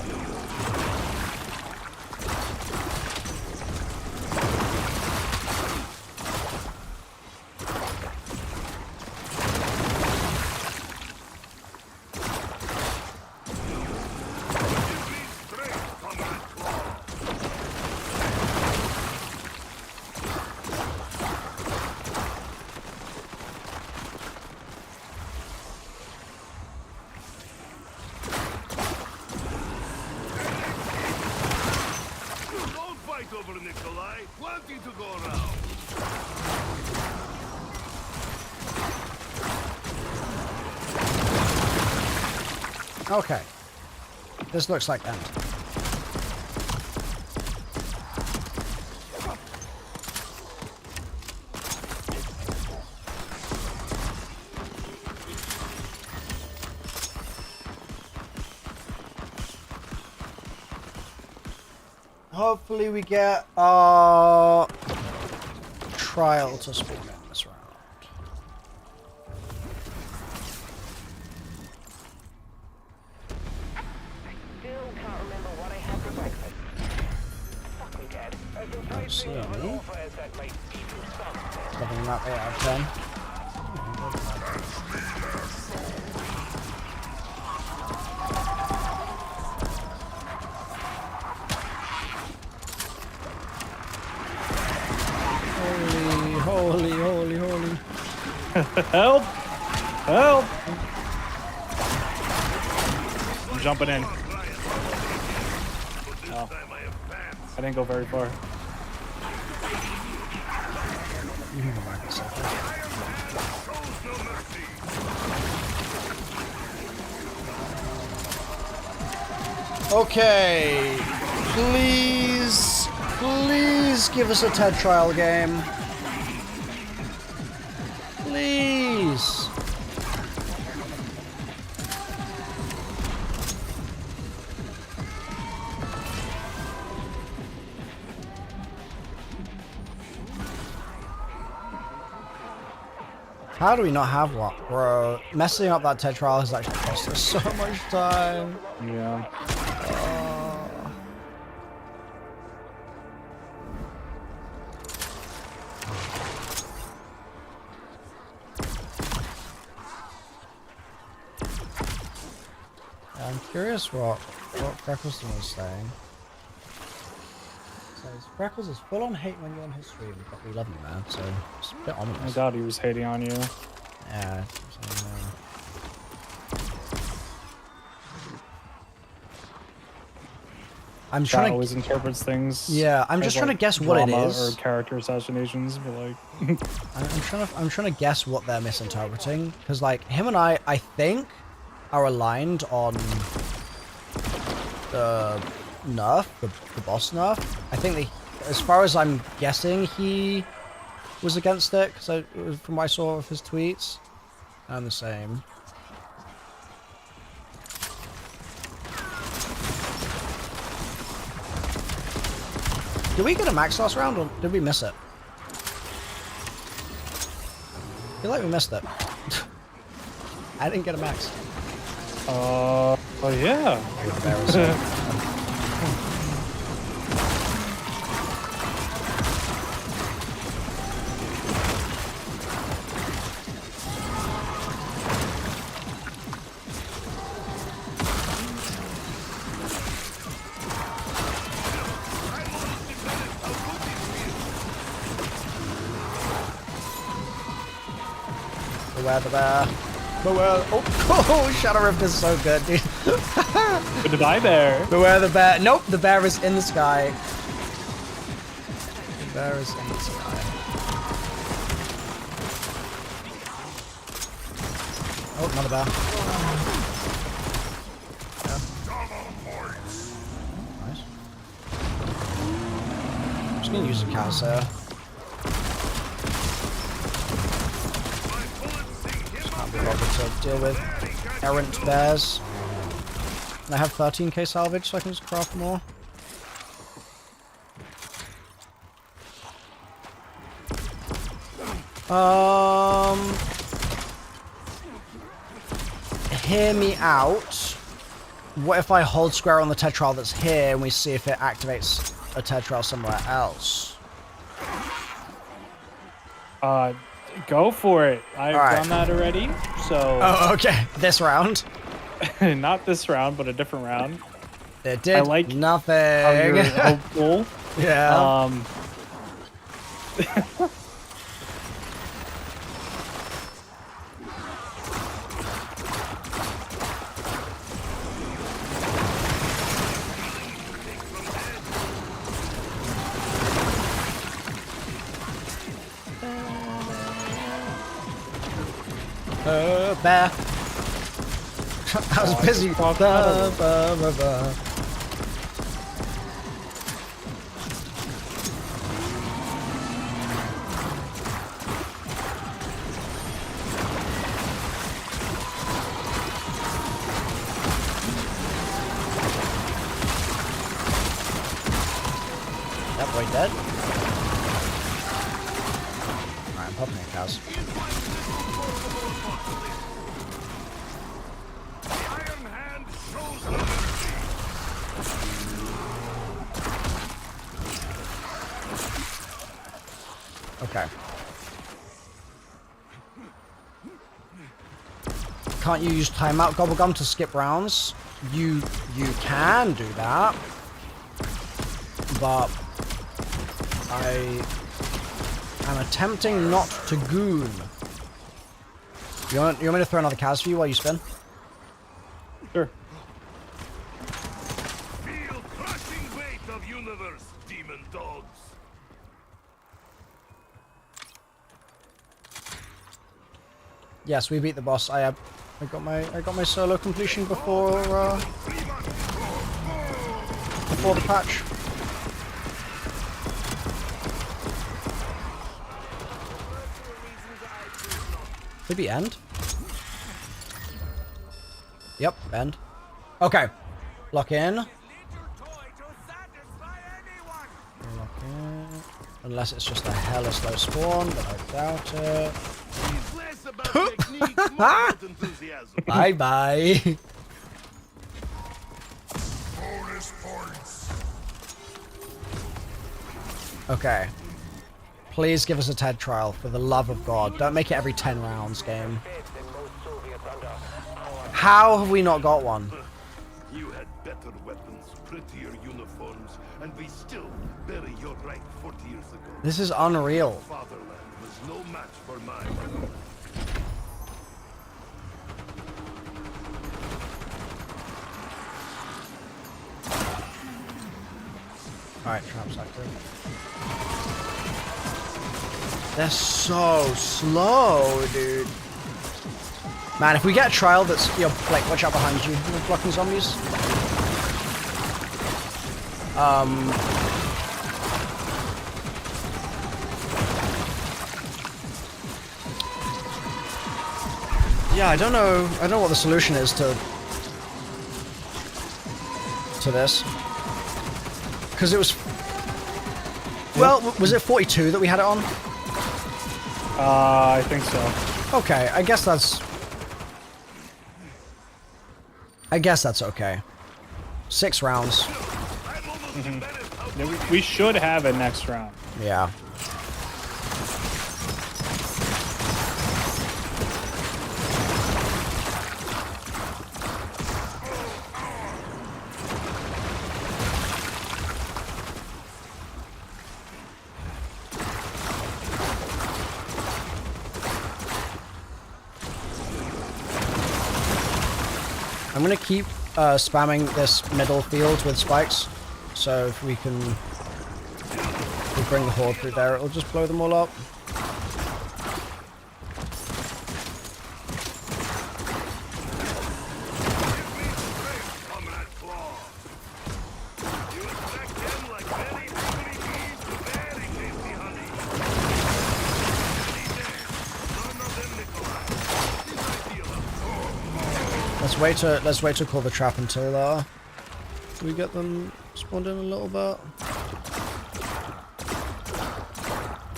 Give me strength, Comrade Claw. Don't fight over Nikolai. Wanting to go around. Okay. This looks like end. Hopefully we get our trial to spawn in this round. Still can't remember what I had for breakfast. Fuck me, Dad. As in Don't see trade any. offers that make even some. Leveling that 8 out of 10. Holy. Help! Help! I'm jumping in. But this Oh. time I have pants. I didn't go very far. You can go back a second. Shows no mercy. Okay. Please give us a TED trial game. Please. How do we not have one? Bro, messing up that TED trial has actually cost us so much time. Yeah. I'm curious what Freckles was saying. Says Freckles is full on hate when you're on his stream, but we love you, man. So it's a bit I ominous. doubt he was hating on you. Yeah. I'm Chat trying to. always interprets things. Yeah, I'm as, just trying to like, guess what it drama is. Or character assassinations, but like. I'm trying to guess what they're misinterpreting because like him and I think are aligned on the nerf, the boss nerf. I think they, as far as I'm guessing, he was against it because from what I saw of his tweets. I'm the same. Did we get a max last round or did we miss it? I feel like we missed it. I didn't get a max. Oh yeah. Beware the bear. Beware. Oh, Shadow Rift is so good, dude. Good to die there. Beware the bear. Nope, the bear is in the sky. The bear is in the sky. Oh, another bear. Yeah. Nice. I'm just gonna use a cow here. Can't be bothered to deal with errant bears. And I have 13k salvage, so I can just craft more. Hear me out. What if I hold square on the tetral that's here and we see if it activates a tetral somewhere else? Go for it. I've done that already, so... Oh, okay. This round? Not this round, but a different round. It did I like nothing. how you're hopeful. Yeah. Bear. I was busy. That boy dead. Alright, I'm popping the cows. Iron Hand shows the mercy. Okay. Can't you use timeout gobblegum to skip rounds? You can do that, but I am attempting not to goon. You want me to throw another Kaz for you while you spin? Sure. Feel crushing weight of universe, demon dogs. Yes, we beat the boss. I got my solo completion before the patch. Maybe end? Yep, end. Okay. Lock in. Lock in. Unless it's just a hella slow spawn, but I doubt it. He's less about technique, more about enthusiasm. Bye bye. Bonus points. Okay. Please give us a TED trial, for the love of God. Don't make it every 10 rounds, game. How have we not got one? You had better weapons, prettier uniforms, and we still bury your rank 40 years ago. This is unreal. Fatherland was no match for mine. Alright, traps active. They're so slow, dude. Man, if we get a trial that's, yo, like, watch out behind you, blocking zombies. Yeah, I don't know what the solution is to this. Because it was... Well, was it 42 that we had it on? I think so. Okay, I guess that's okay. 6 rounds. Yeah, we should have it next round. Yeah. I'm gonna keep spamming this middle field with spikes, so if we bring the horde through there, it'll just blow them all up. Comrade Claw. You expect him like very hungry bees to very tasty honey. None of them, Nikolai. This idea of Let's wait to call the trap until we get them spawned in a little bit.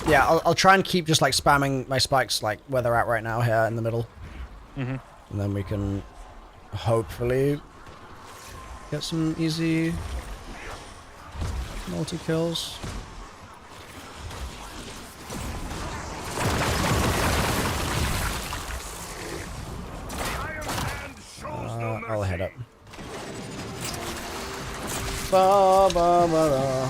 Yeah, I'll try and keep just like spamming my spikes like where they're at right now here in the middle. And then we can hopefully get some easy multi-kills. I'll head up. Ba, ba, ba, da.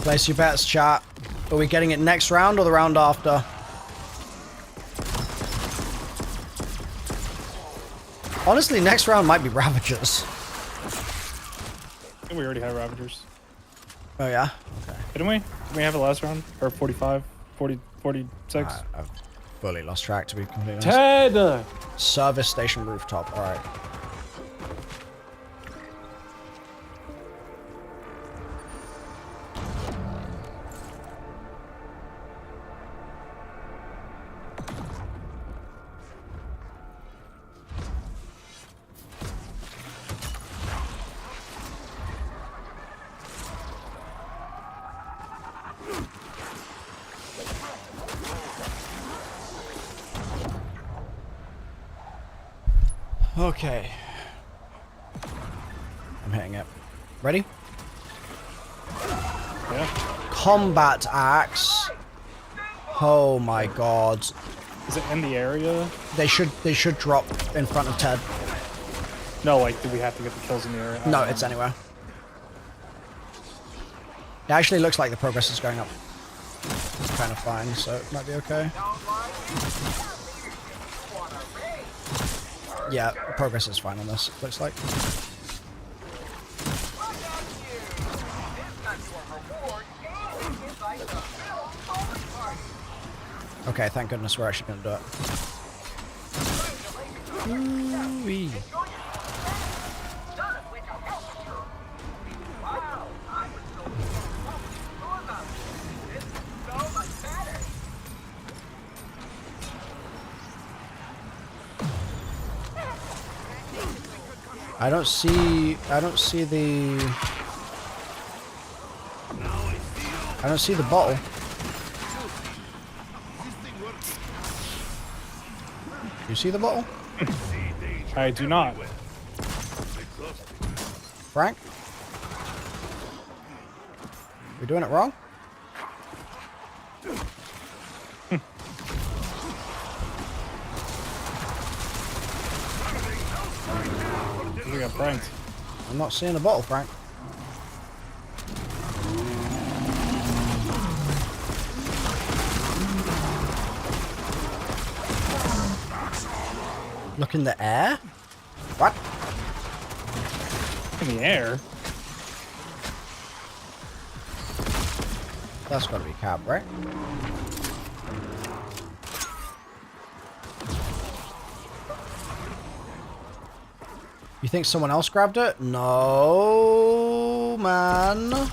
Place your bets, chat. Are we getting it next round or the round after? Honestly, next round might be Ravagers. I think we already had Ravagers. Oh yeah? Okay. Didn't we? Didn't we have it last round? Or 45? 40, 46? I've fully lost track, to be completely honest. Ted! Service station rooftop, alright. Okay. I'm hitting it. Ready? Yeah. Combat axe. Oh my god. Is it in the area? They should drop in front of Ted. No, like, do we have to get the kills in the area? No, it's anywhere. It actually looks like the progress is going up. It's kind of fine, so it might be okay. Yeah, progress is fine on this, it looks like. Okay, thank goodness we're actually going to do it. Ooh-wee. I don't see the... I don't see the bottle. You see the bottle? I do not. Frank? We doing it wrong? We got pranked. I'm not seeing the bottle, Frank. Look in the air? What? In the air? That's gotta be Cab, right? You think someone else grabbed it? No, man.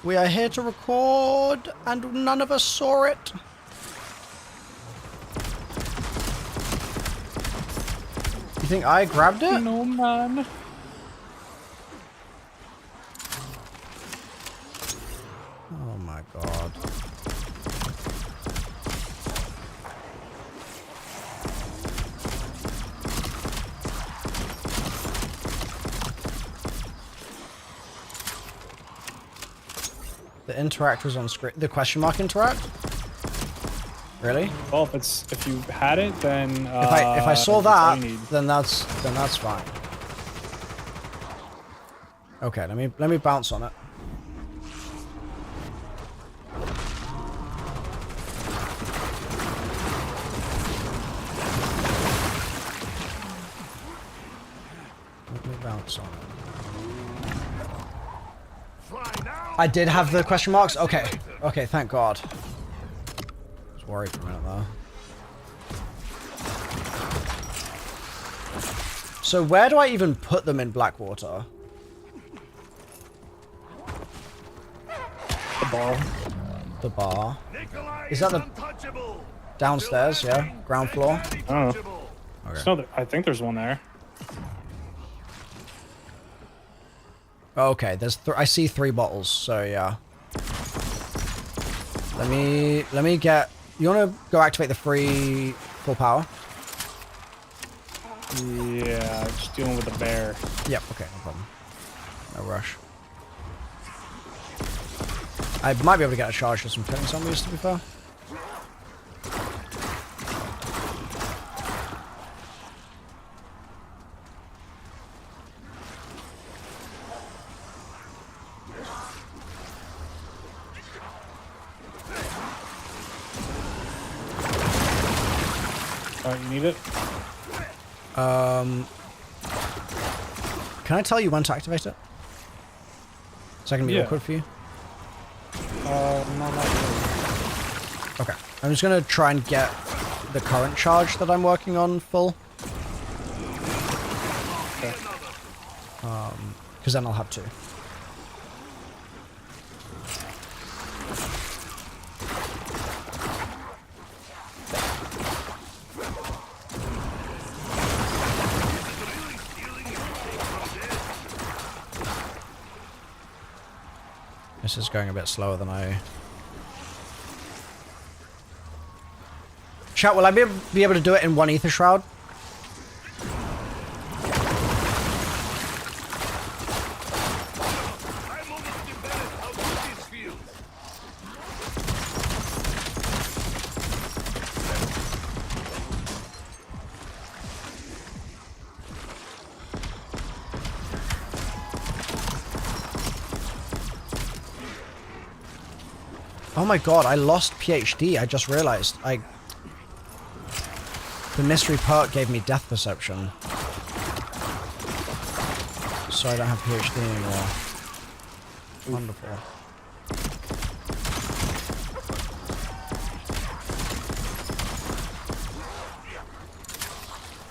We are here to record, and none of us saw it. You think I grabbed it? No, man. Oh my god. The interact was on screen. The question mark interact? Really? Well, if you had it, then If I saw that's all that, you need. then that's fine. Okay, let me bounce on it. Let me bounce on it. I did have the question marks? Okay. Okay, thank God. I was worried for a minute though. So where do I even put them in Blackwater? The ball. The bar. Is that the downstairs? Yeah, ground floor. Oh. Okay. No, I think there's one there. Okay, there's I see 3 bottles. So yeah. Let me get. You want to go activate the free full power? Yeah, just dealing with the bear. Yep. Okay, no problem. No rush. I might be able to get a charge for some killing zombies, to be fair. Alright, you need it? Can I tell you when to activate it? Is that gonna be Yeah. awkward for you? Not really. Okay. I'm just gonna try and get the current charge that I'm working on full. Okay. Because then I'll have 2. This is going a bit slower than I... Chat, will I be able to do it in 1 Ether Shroud? Oh my god, I lost PhD. I just realized. The mystery perk gave me death perception. So I don't have PhD anymore. Wonderful.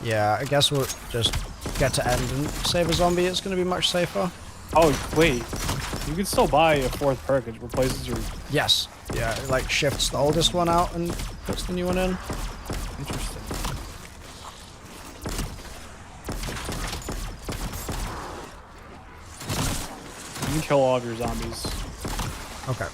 Yeah, I guess we'll just get to end and save a zombie. It's going to be much safer. Oh, wait. You can still buy a 4th perk. It replaces your... Yes. Yeah, it like shifts the oldest one out and puts the new one in. Interesting. can kill all of your zombies. Okay.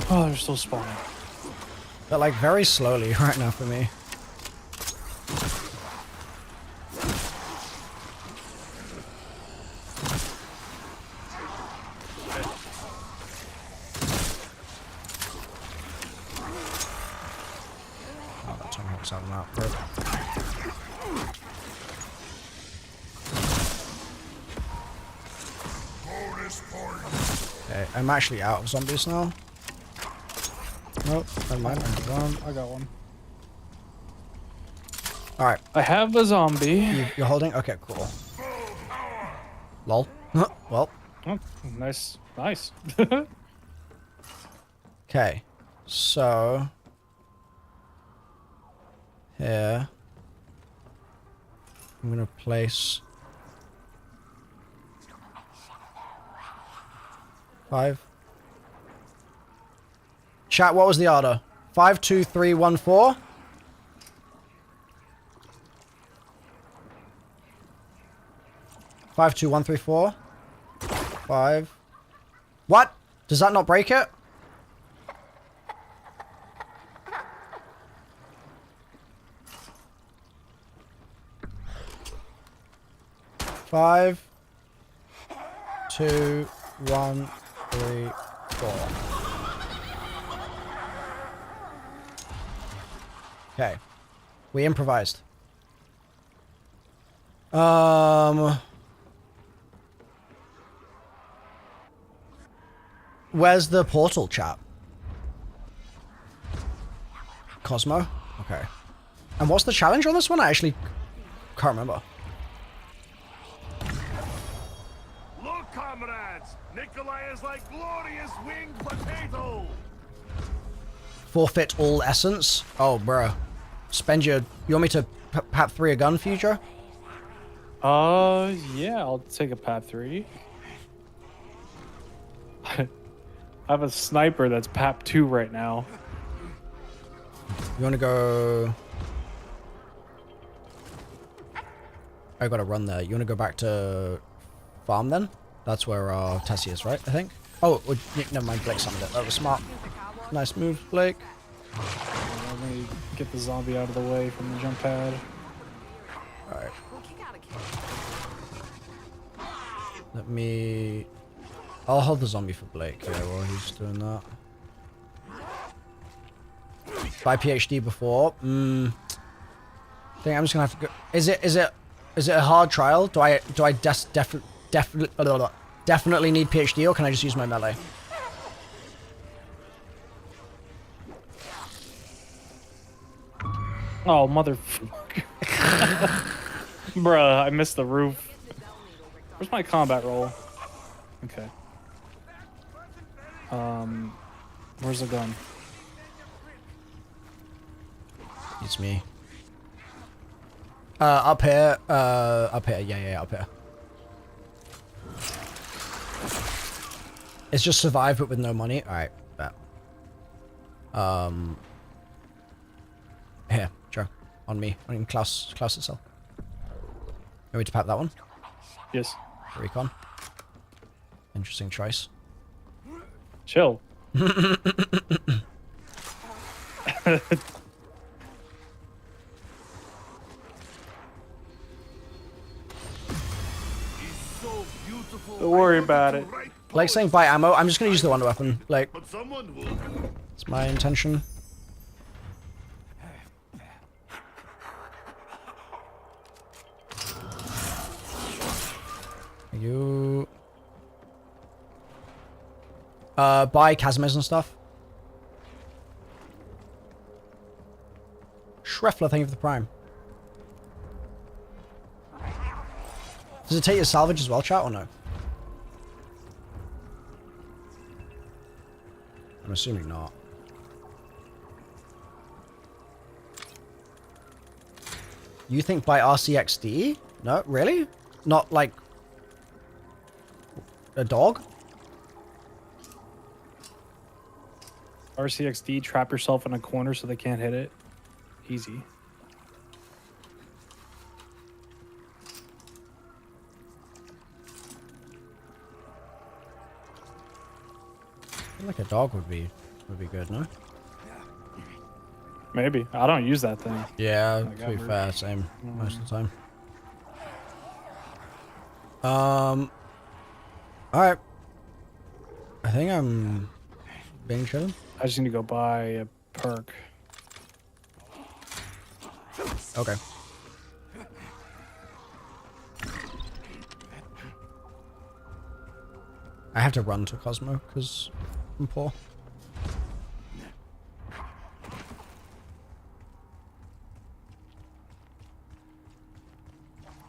Oh, they're still spawning. But like very slowly right now for me. Oh, that tomahawk's out of that. Okay, I'm actually out of zombies now. Nope, never mind. I got one. Alright, I have a zombie. you're holding? Okay, cool. Lol. Well, Oh, nice. Nice. okay. So here I'm gonna place 5. Chat, what was the order? 5, 2, 3, 1, 4. 5, 2, 1, 3, 4. 5. What? Does that not break it? Five, 2, 1, 3, 4. Okay. We improvised. Where's the portal, chat? Cosmo? Okay. And what's the challenge on this one? I actually can't remember. Look, comrades! Nikolai is like glorious winged potato! Forfeit all essence? Oh, bruh. Spend your... You want me to pat 3 a gun, future? Yeah, I'll take a pat 3. I have a sniper that's PAP 2 right now. You want to go... I gotta run there. You want to go back to farm then? That's where Tessie is, right? I think. Oh, never mind. Blake summoned it. That was smart. Nice move, Blake. Let me get the zombie out of the way from the jump pad. Alright. Let me... I'll hold the zombie for Blake, yeah, while he's doing that. Buy PhD before? I think I'm just gonna have to go... Is it a hard trial? Do I definitely need PhD, or can I just use my melee? Oh, motherfucker. Bruh, I missed the roof. Where's my combat roll? Okay. Where's the gun? It's me. Up here. Up here. Yeah, up here. It's just survive, but with no money. Alright, bet. Here, Joe. On me. On Klaus itself. Want me to pat that one? Yes. Recon. Interesting choice. Chill. Don't worry about it. Like saying buy ammo, I'm just gonna use the wonder weapon. Like, But someone will. it's my intention. You buy Casimir's and stuff. Schreffler, thank you for the prime. Does it take your salvage as well, chat, or no? I'm assuming not. You think by RCXD? No, really? Not like a dog? RCXD, trap yourself in a corner so they can't hit it. Easy. I feel like a dog would be good, no? Maybe. I don't use that thing. Yeah, Like to be ever. fair, same most of the time. Alright. I think I'm being chillin'. I just need to go buy a perk. Okay. I have to run to Cosmo because I'm poor.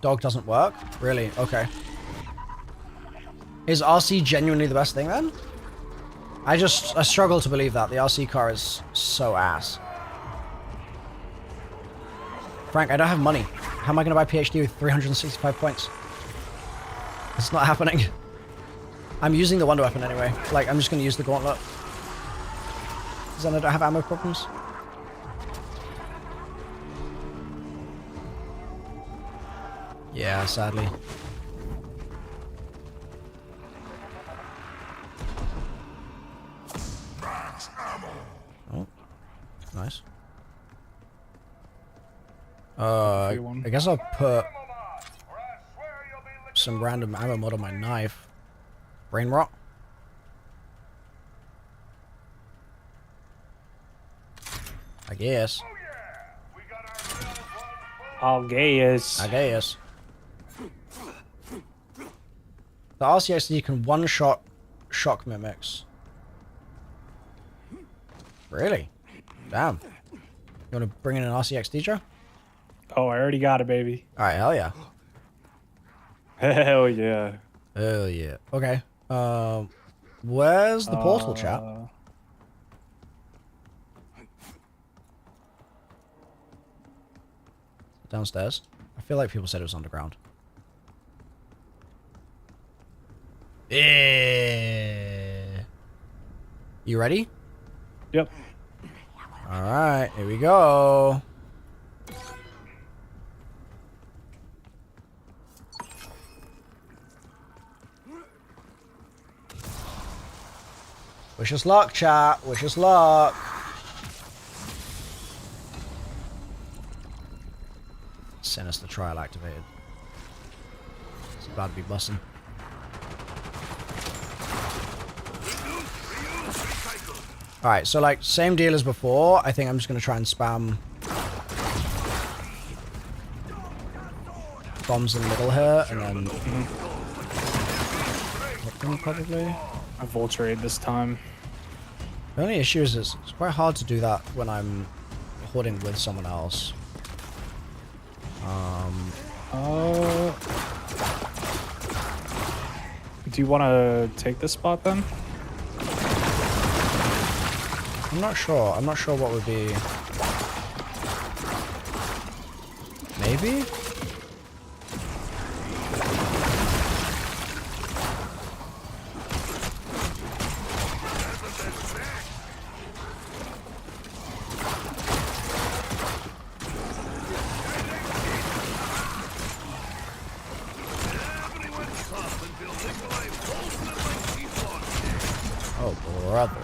Dog doesn't work? Really? Okay. Is RC genuinely the best thing then? I struggle to believe that. The RC car is so ass. Frank, I don't have money. How am I going to buy PhD with 365 points? It's not happening. I'm using the wonder weapon anyway. Like, I'm just going to use the gauntlet. Because then I don't have ammo problems. Yeah, sadly. Oh, nice. I guess I'll put some random ammo mod on my knife. Brain rot. I guess. I'll guess. I guess. The RCXD can one-shot shock mimics. Really? Damn. You want to bring in an RCXD, Joe? Oh, I already got it, baby. Alright, hell yeah. Hell yeah. Hell yeah. Okay. Where's the portal, chat? Downstairs. I feel like people said it was underground. Yeah. You ready? Yep. Alright, here we go. Wish us luck, chat. Wish us luck. Sinister trial activated. It's about to be bussin'. Alright, so like, same deal as before. I think I'm just gonna try and spam bombs in the middle here, and then hit them probably. I Voltrade this time. The only issue is it's quite hard to do that when I'm hoarding with someone else. Do you want to take this spot then? I'm not sure. I'm not sure what would be. Maybe? Oh, brother.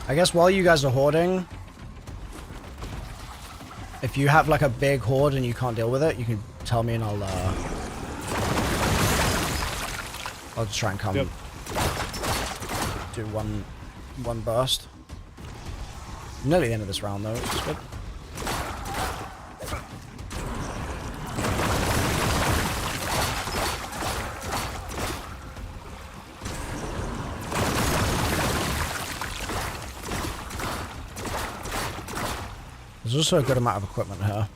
I guess while you guys are hoarding, if you have like a big hoard and you can't deal with it, you can tell me and I'll just try and come do one burst. Nearly the end of this round though, which is good. There's also a good amount of equipment here.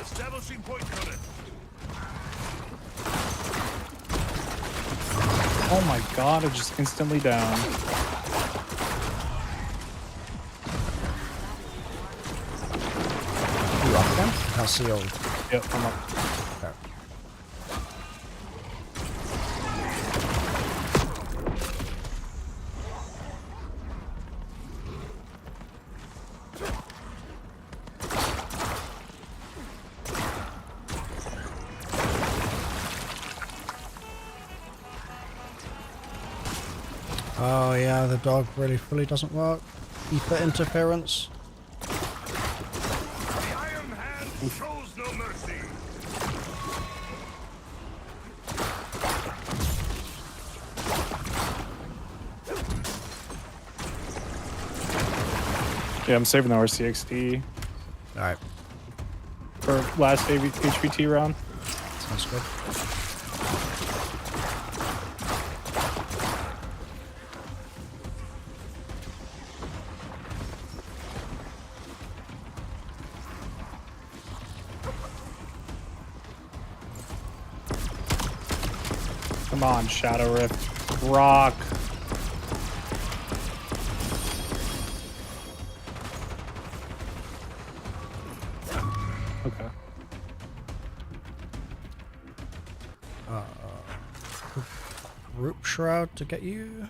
Establishing point current. Oh my god, it's just instantly down. You up again? I can't see all. Yep, I'm up. Okay. Oh yeah, the dog really fully doesn't work. Ether interference. The Iron Hand shows no mercy. Yeah, I'm saving the RCXD Alright, for last HVT round. sounds good. Come on, Shadow Rift. Rock. Okay. Root shroud to get you.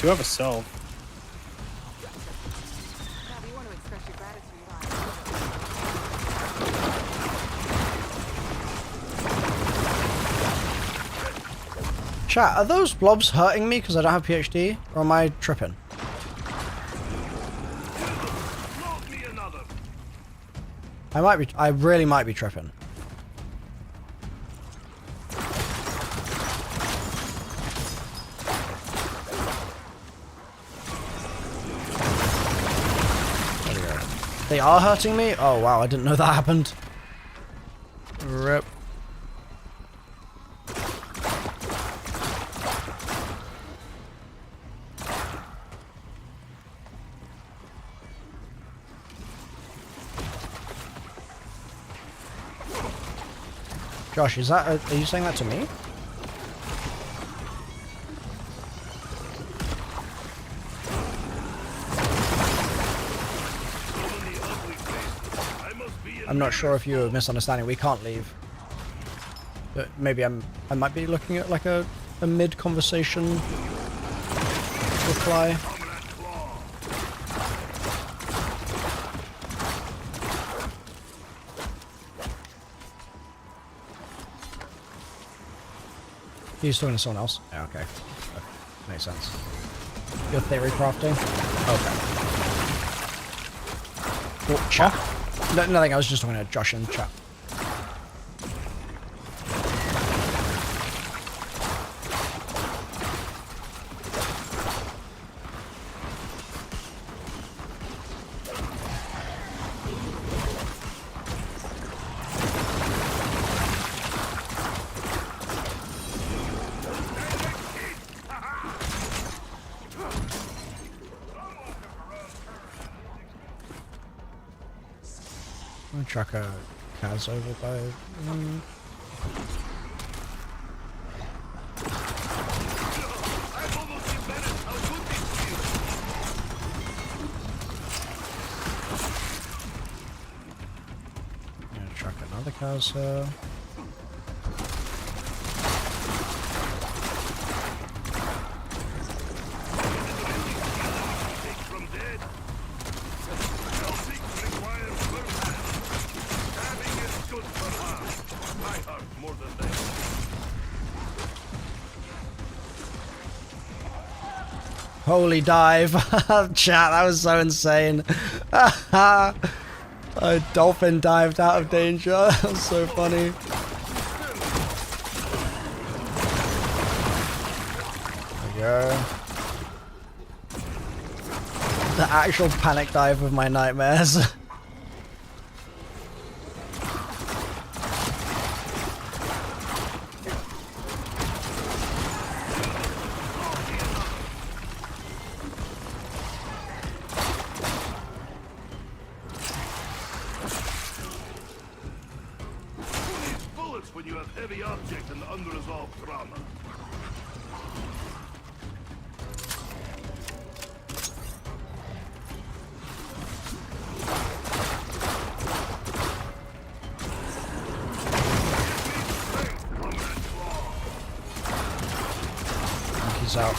Do have a self. Now, we want to express your gratitude on. Chat, are those blobs hurting me because I don't have PhD? Or am I tripping? Load me another. I really might be tripping. There we go. They are hurting me? Oh wow, I didn't know that happened. Rip. Josh, is that are you saying that to me? I'm not sure if you're misunderstanding. We can't leave. But maybe I might be looking at like a mid-conversation reply. He's talking to someone else? Yeah, okay. Makes sense. Your theory crafting? Okay. Oh, chat? No, nothing, I was just talking to Josh in chat. I'm gonna chuck a Kaz over by I've almost embedded how good this feels. I'm gonna chuck another Kaz here. From dead. Helping requires full hand. Stabbing is good for harm. My heart more than that. Holy dive. Chat, that was so insane. A dolphin dived out of danger. That was so funny. There we go. The actual panic dive of my nightmares. When you have heavy object and unresolved trauma. He's out.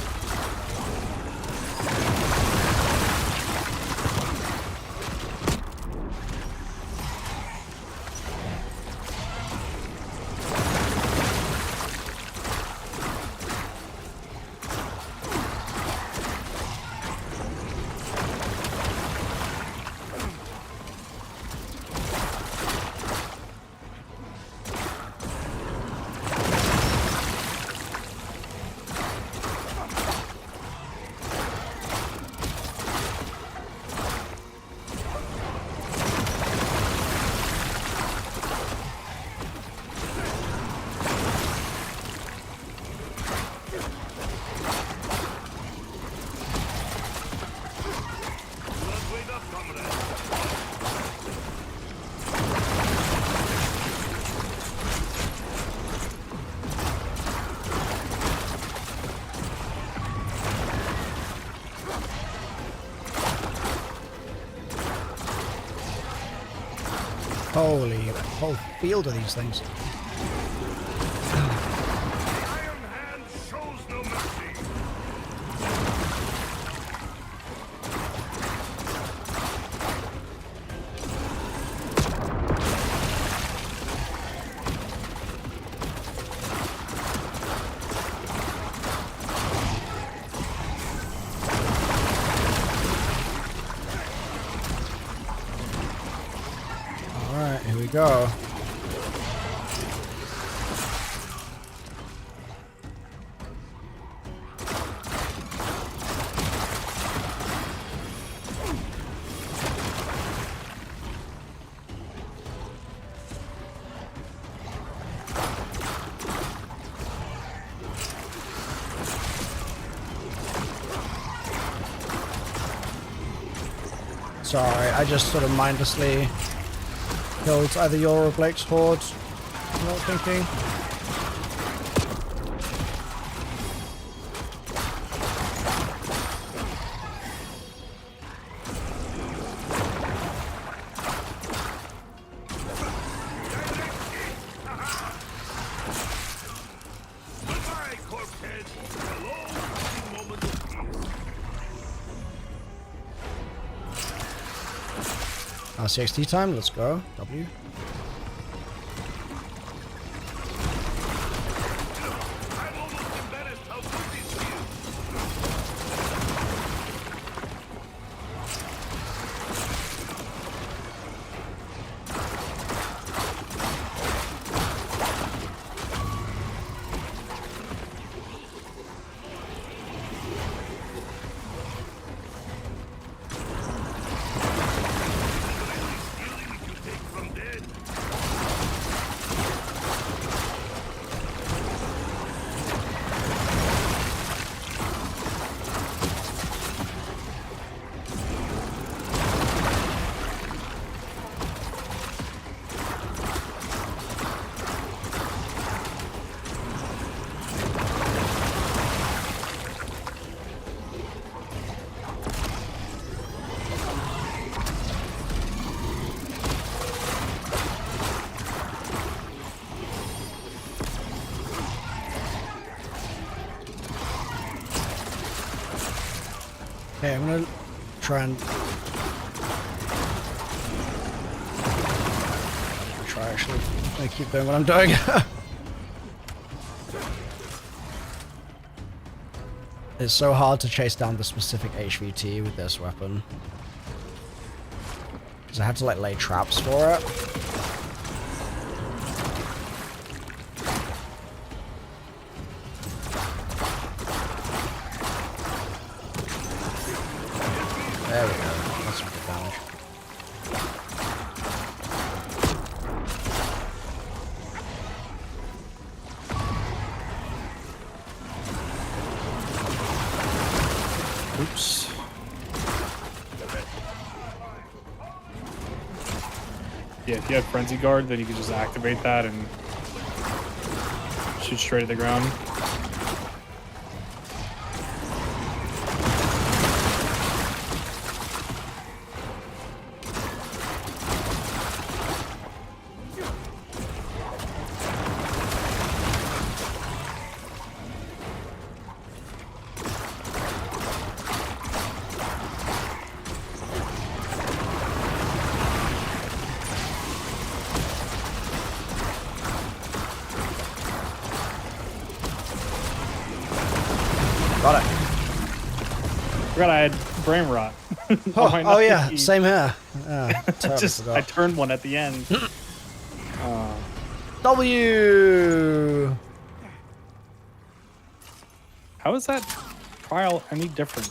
Holy, whole field of these things. Iron Hand shows no mercy. Alright, here we go. Sorry, I just sort of mindlessly killed either your or Blake's horde. I'm not thinking. Goodbye, corpse head. Hello, moment of peace. CXT time, let's go. W. I'm almost embarrassed how good this feels. Okay, I'm gonna try and actually. I'm gonna keep doing what I'm doing. It's so hard to chase down the specific HVT with this weapon. Because I had to like lay traps for it. There we go. That's some good damage. Oops. Yeah, if you have Frenzy Guard, then you can just activate that and shoot straight at the ground. Got it. Forgot I had brain rot. Oh yeah, same here. Yeah, totally Just forgot. I turned one at the end. W. How is that trial any different?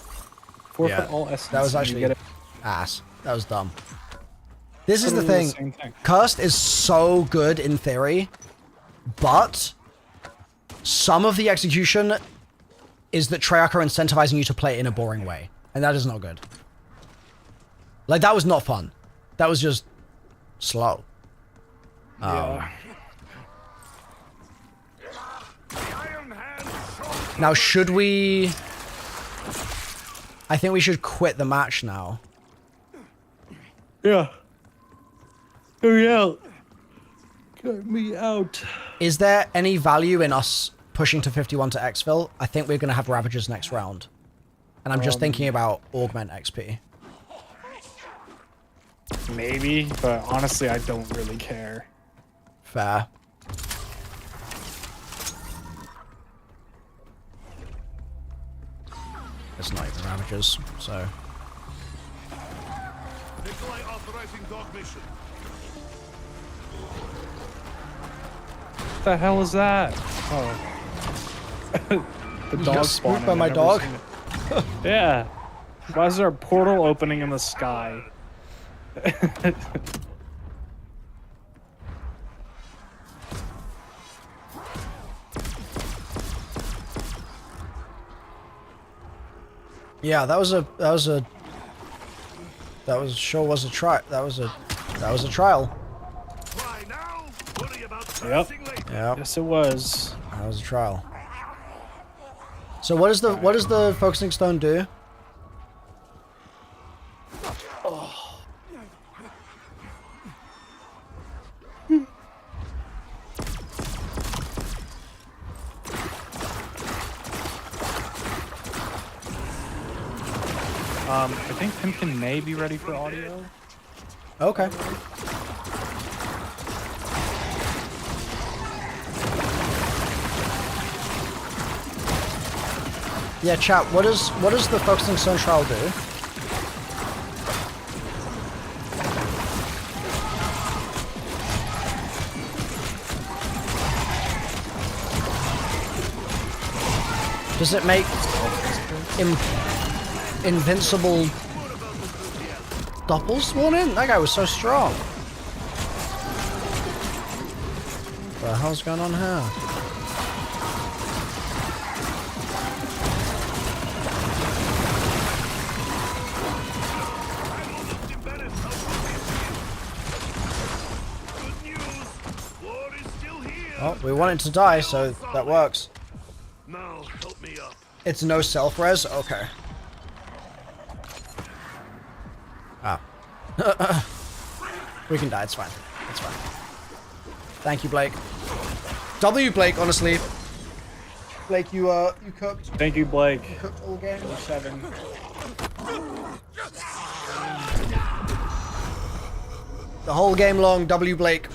Forfeit all essence. that was and you actually get it. ass. That was dumb. This is the Literally thing. same thing. Cursed is so good in theory, but some of the execution is that Treyarch are incentivizing you to play it in a boring way, and that is not good. Like, that was not fun. That was just slow. Yeah. Now, should we... I think we should quit the match now. Yeah. Get me out. Get me out. Is there any value in us pushing to 51 to exfil? I think we're going to have Ravagers next round. And I'm just thinking about augment XP. Maybe, but honestly, I don't really care. Fair. It's not even Ravagers, so... Nikolai authorizing dog mission. What the hell is that? Oh. The You dog got spawned. spooked by my dog? Yeah. Why is there a portal opening in the sky? Yeah, that was a trial. Try now, worry about Yep. passing later. Yeah, Yes, it was. that was a trial. So what does the focusing stone do? I think Pimkin may be ready for audio. Okay. Yeah, chat. What does the focusing stone trial do? Does it make invincible doppels spawn in? That guy was so strong. What the hell's going on here? Good news, Lord is still here. Oh, we want it to die, so that works. Now help me up. It's no self-res? Okay. Ah. We can die, it's fine. It's fine. Thank you, Blake. W, Blake, honestly. Blake, you cooked. Thank you, Blake. Cooked all game. 7. The whole game long, W, Blake.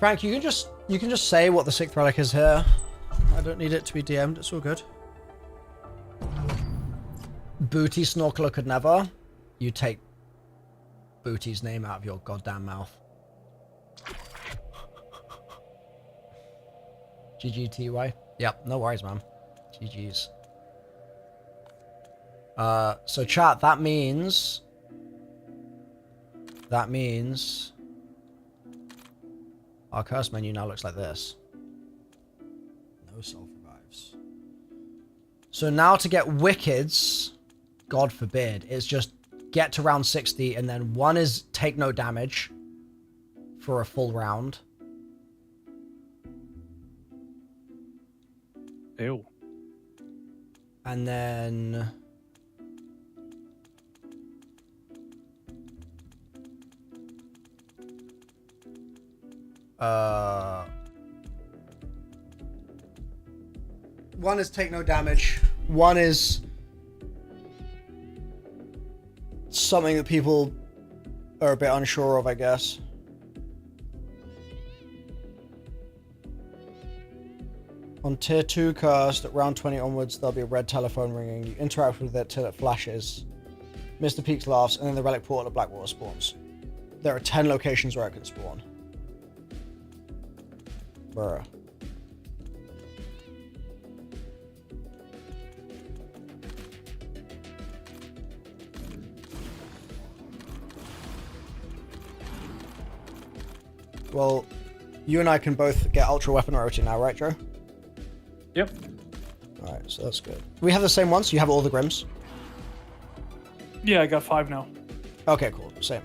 Frank, you can just say what the 6th relic is here. I don't need it to be DM'd. It's all good. Booty Snorkeler could never. You take Booty's name out of your goddamn mouth. GGTY. Yep, no worries, man. GG's. So chat, that means our curse menu now looks like this. No soul revives. So now to get Wickeds, God forbid, it's just get to round 60 and then 1 is take no damage for a full round. Ew. And then one is take no damage. One is something that people are a bit unsure of, I guess. On tier 2 cast, at round 20 onwards, there'll be a red telephone ringing. You interact with it till it flashes. Mr. Peaks laughs, and then the relic portal at Blackwater spawns. There are 10 locations where it can spawn. Bruh. Well, you and I can both get Ultra Weapon Rarity now, right, Joe? Yep. Alright, so that's good. We have the same ones? You have all the Grims? Yeah, I got 5 now. Okay, cool. Same.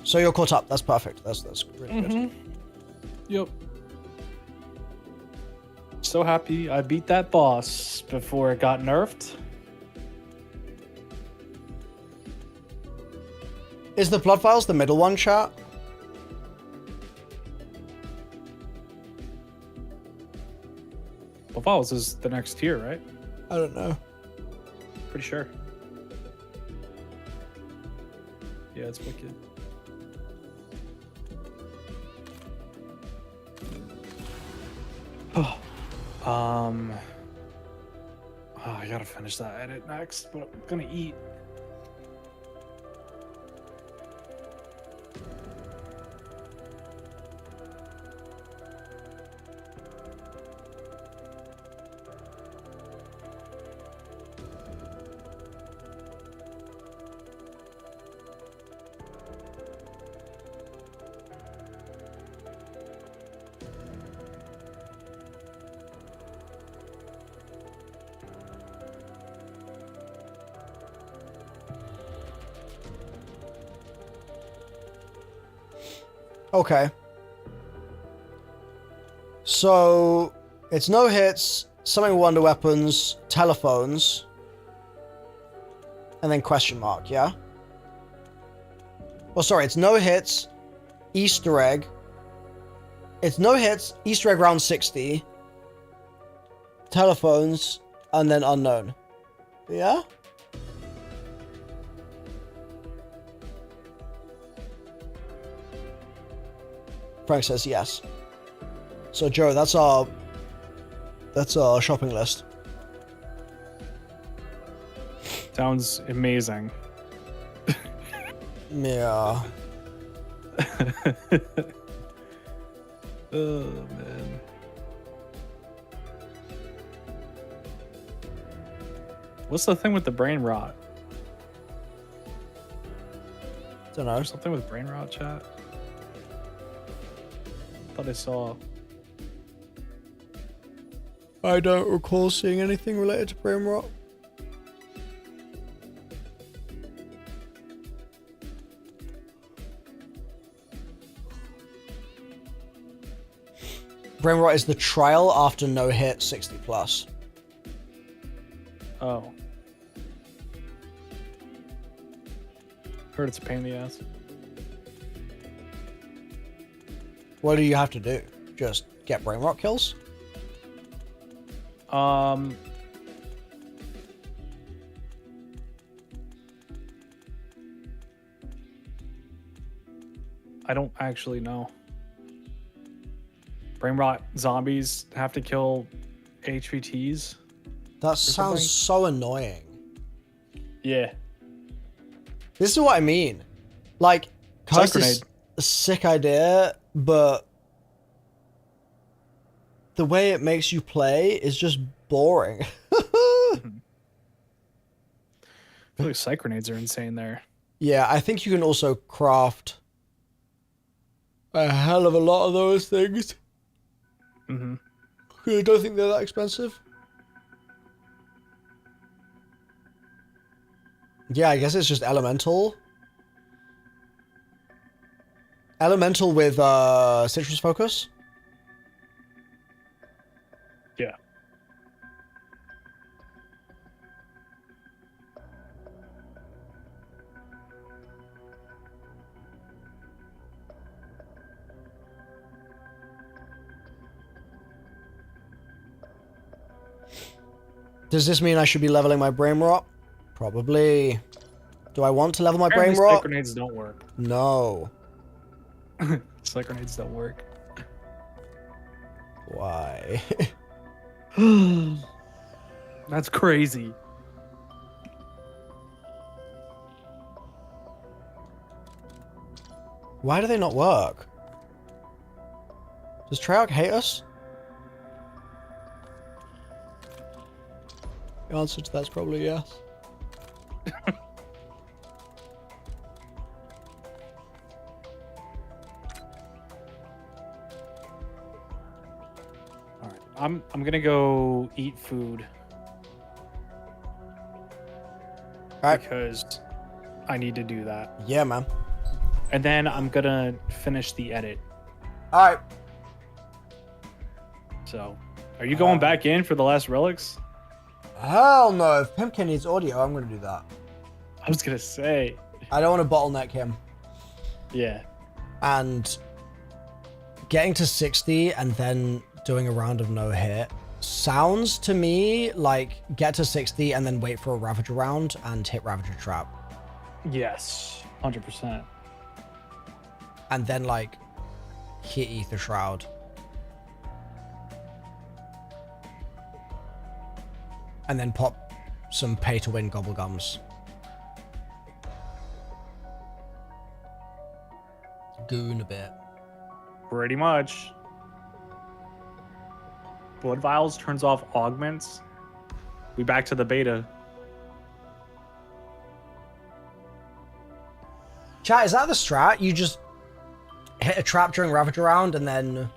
So you're caught up. That's perfect. That's really good. Yep. So happy I beat that boss before it got nerfed. Is the Blood Files the middle one, chat? Waffles is the next tier, right? I don't know. Pretty sure. Yeah, it's wicked. I gotta finish that edit next, but I'm gonna eat. Okay. So, it's no hits, something wonder weapons, telephones, and then question mark, yeah? Oh, sorry, it's no hits, Easter egg. It's no hits, Easter egg round 60, telephones, and then unknown. Yeah? Frank says yes. So Joe, that's our shopping list. Sounds amazing. Yeah. Oh man. What's the thing with the brain rot? Don't know. Something with brain rot, chat? Thought I saw. I don't recall seeing anything related to brain rot. Brain rot is the trial after no hit 60 plus. Oh. Heard it's a pain in the ass. What do you have to do? Just get brain rot kills? I don't actually know. brain rot zombies have to kill HVTs. That sounds something? so annoying. Yeah. This is what I mean. Like, Coast is Grenade. a sick idea, but the way it makes you play is just boring. I feel like psych grenades are insane there. Yeah, I think you can also craft a hell of a lot of those things. Mm-hmm. I don't think they're that expensive. Yeah, I guess it's just elemental. Elemental with citrus focus. Yeah. Does this mean I should be leveling my brain rot? Probably. Do I want to level my Apparently brain psych rot? grenades don't work. No. Psych grenades don't work. Why? That's crazy. Why do they not work? Does Treyarch hate us? The answer to that's probably yes. All right. I'm gonna go eat food Alright. because I need to do that. Yeah, man. And then I'm gonna finish the edit. Alright. So, are you going back in for the last relics? Hell no. If Pimpkin needs audio, I'm going to do that. I was gonna say, I don't want to bottleneck him. yeah. And getting to 60 and then doing a round of no hit sounds to me like get to 60 and then wait for a Ravager round and hit Ravager trap. Yes, 100%. And then like hit Ether Shroud. And then pop some pay to win gobble gums. Goon a bit. Pretty much. Blood Vials turns off augments. We back to the beta. Chat, is that the strat? You just hit a trap during Ravager round and then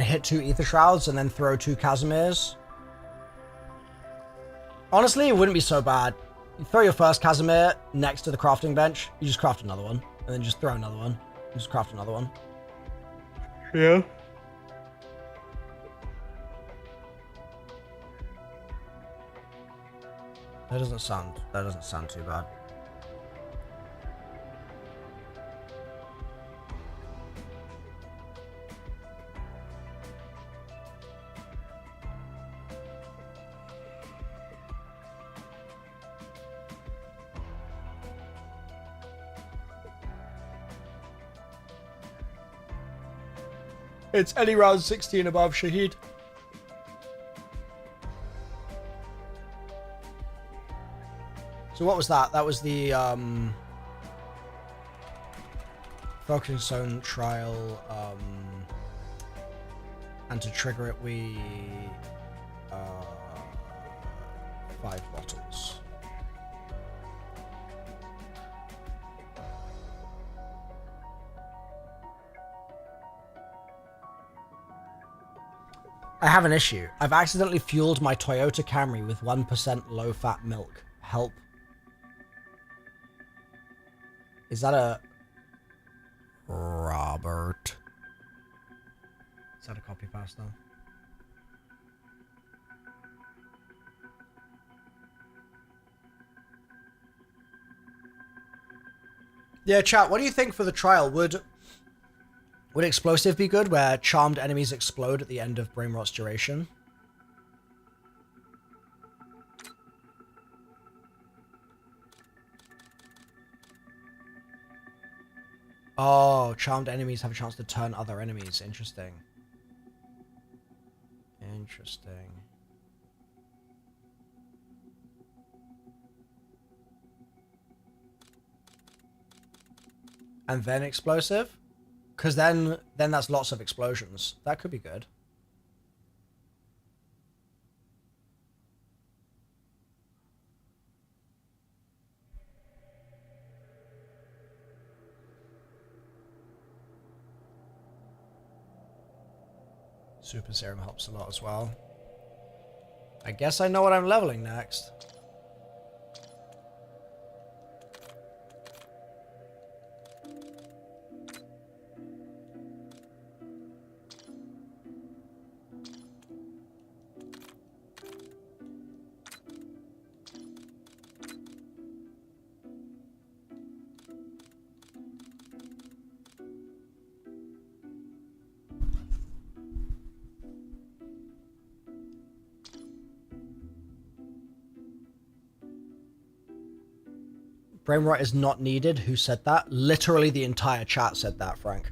hit 2 Ether Shrouds and then throw 2 Casimirs? Honestly, it wouldn't be so bad. You throw your first Casimir next to the crafting bench, you just craft another one, and then just throw another one, and just craft another one. Yeah. That doesn't sound too bad. It's any round 60 and above, Shahid. So what was that? That was the focusing zone trial, and to trigger it we 5 bottles. I have an issue. I've accidentally fueled my Toyota Camry with 1% low-fat milk. Help. Is that a... Robert? Is that a copy pasta? Yeah, chat, what do you think for the trial? Would explosive be good, where charmed enemies explode at the end of Brain Rot's duration? Oh, charmed enemies have a chance to turn other enemies. Interesting. Interesting. And then explosive? Because then that's lots of explosions. That could be good. Super serum helps a lot as well. I guess I know what I'm leveling next. Brain rot is not needed. Who said that? Literally the entire chat said that, Frank.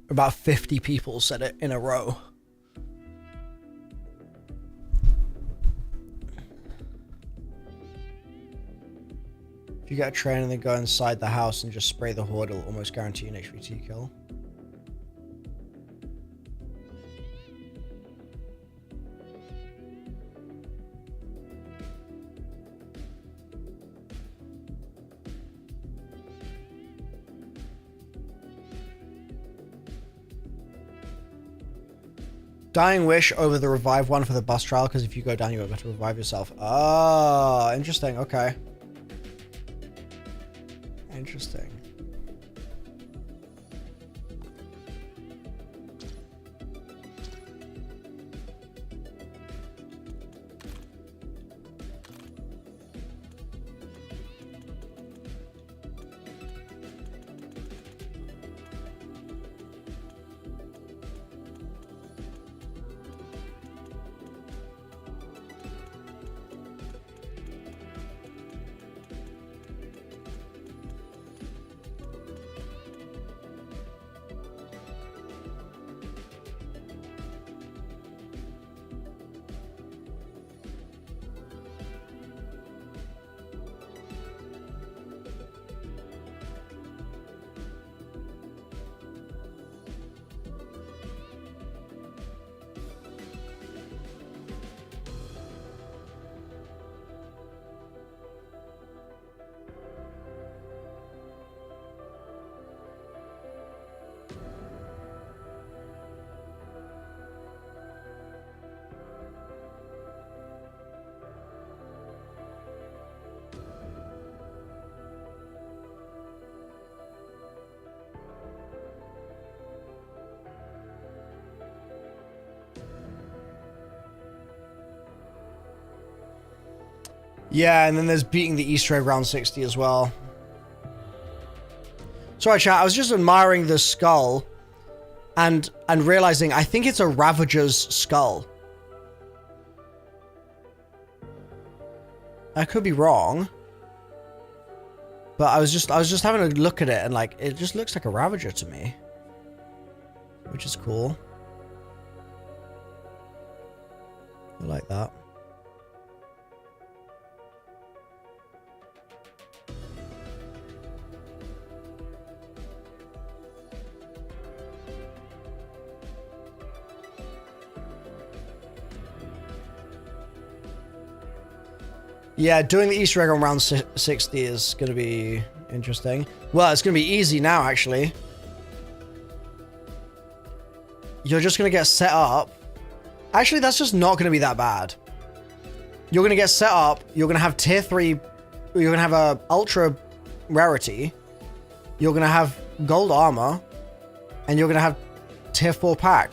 About 50 people said it in a row. If you get a train and then go inside the house and just spray the horde, it'll almost guarantee an HVT kill. Dying Wish over the revive one for the bus trial, because if you go down, you won't be able to revive yourself. Oh, interesting. Okay. Interesting. Yeah, and then there's beating the Easter egg round 60 as well. Sorry, chat, I was just admiring the skull and realizing I think it's a Ravager's skull. I could be wrong. But I was just having a look at it and like it just looks like a Ravager to me. Which is cool. I like that. Yeah, doing the Easter egg on round 60 is going to be interesting. Well, it's going to be easy now, actually. You're just going to get set up. Actually, that's just not going to be that bad. You're going to get set up. You're going to have tier 3. You're going to have a ultra rarity. You're going to have gold armor. And you're going to have tier 4 pack.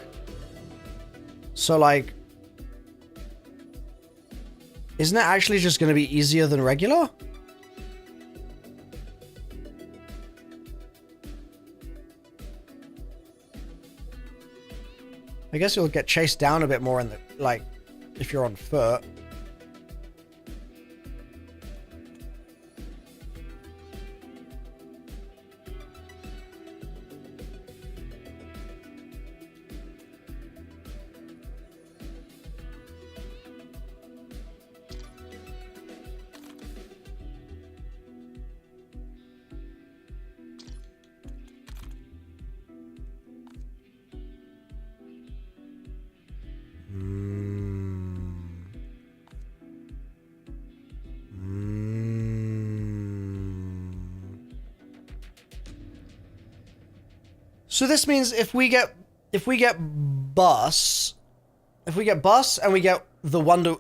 So, like... Isn't it actually just going to be easier than regular? I guess you'll get chased down a bit more in the, like, if you're on foot. So this means if we get bus and we get the wonder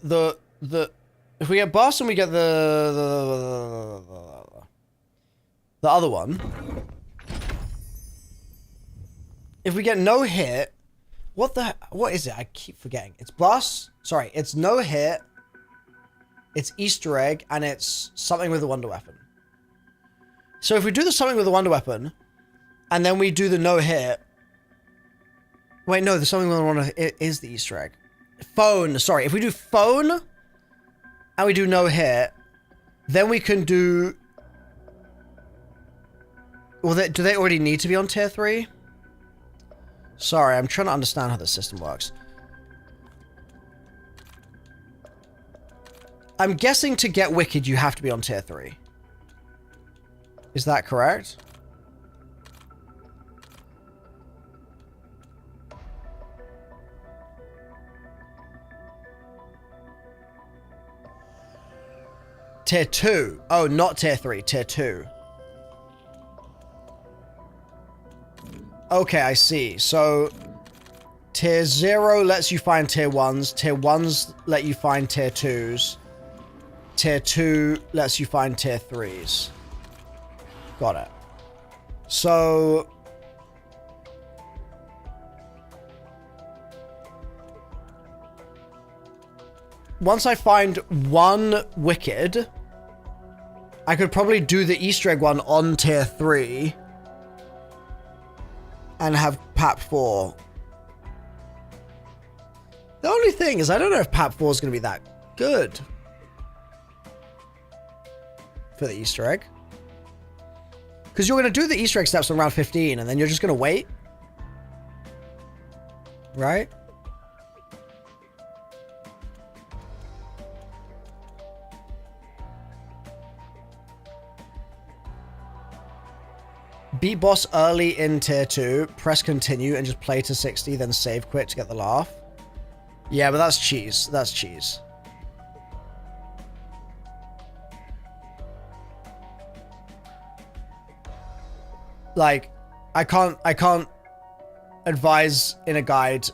if we get bus and we get the other one, if we get no hit, what is it? I keep forgetting. It's bus. Sorry, it's no hit. It's Easter egg, and it's something with the wonder weapon. So if we do the something with the wonder weapon, and then we do the no hit. Wait, no, the something with the wonder is the Easter egg. Phone. Sorry, if we do phone, and we do no hit, then we can do. Well, do they already need to be on tier 3? Sorry, I'm trying to understand how the system works. I'm guessing to get Wicked, you have to be on tier 3. Is that correct? Tier 2. Oh, not tier 3, tier 2. Okay, I see. So, tier 0 lets you find tier 1s. Tier 1s let you find tier 2s. Tier 2 lets you find tier 3s. Got it. So... once I find one Wicked, I could probably do the Easter egg one on tier 3. And have PAP 4. The only thing is, I don't know if PAP 4 is going to be that good for the Easter egg. Because you're going to do the Easter egg steps on round 15, and then you're just going to wait. Right? Beat boss early in tier 2, press continue, and just play to 60, then save quit to get the laugh. Yeah, but that's cheese. That's cheese. Like, I can't advise in a guide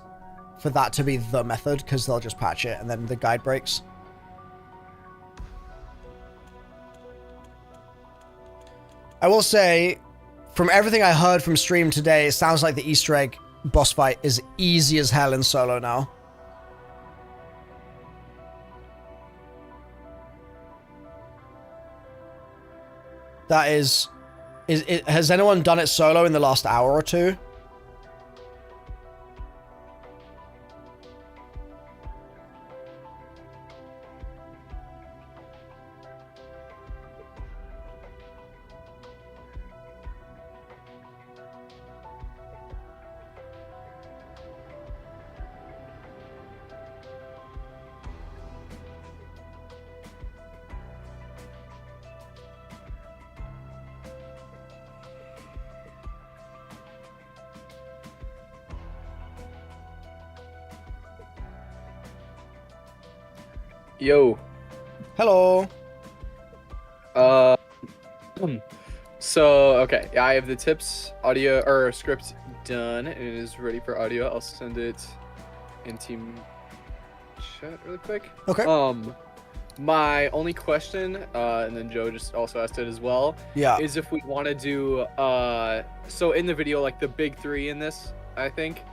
for that to be the method, because they'll just patch it, and then the guide breaks. I will say, from everything I heard from stream today, it sounds like the Easter egg boss fight is easy as hell in solo now. That is has anyone done it solo in the last hour or two? Yo. Hello. So, okay. Yeah, I have the tips, audio, or script done, and it is ready for audio. I'll send it in team chat really quick. Okay. My only question, and then Joe just also asked it as well, Yeah. is if we want to do, so in the video, like the big 3 in this, I think,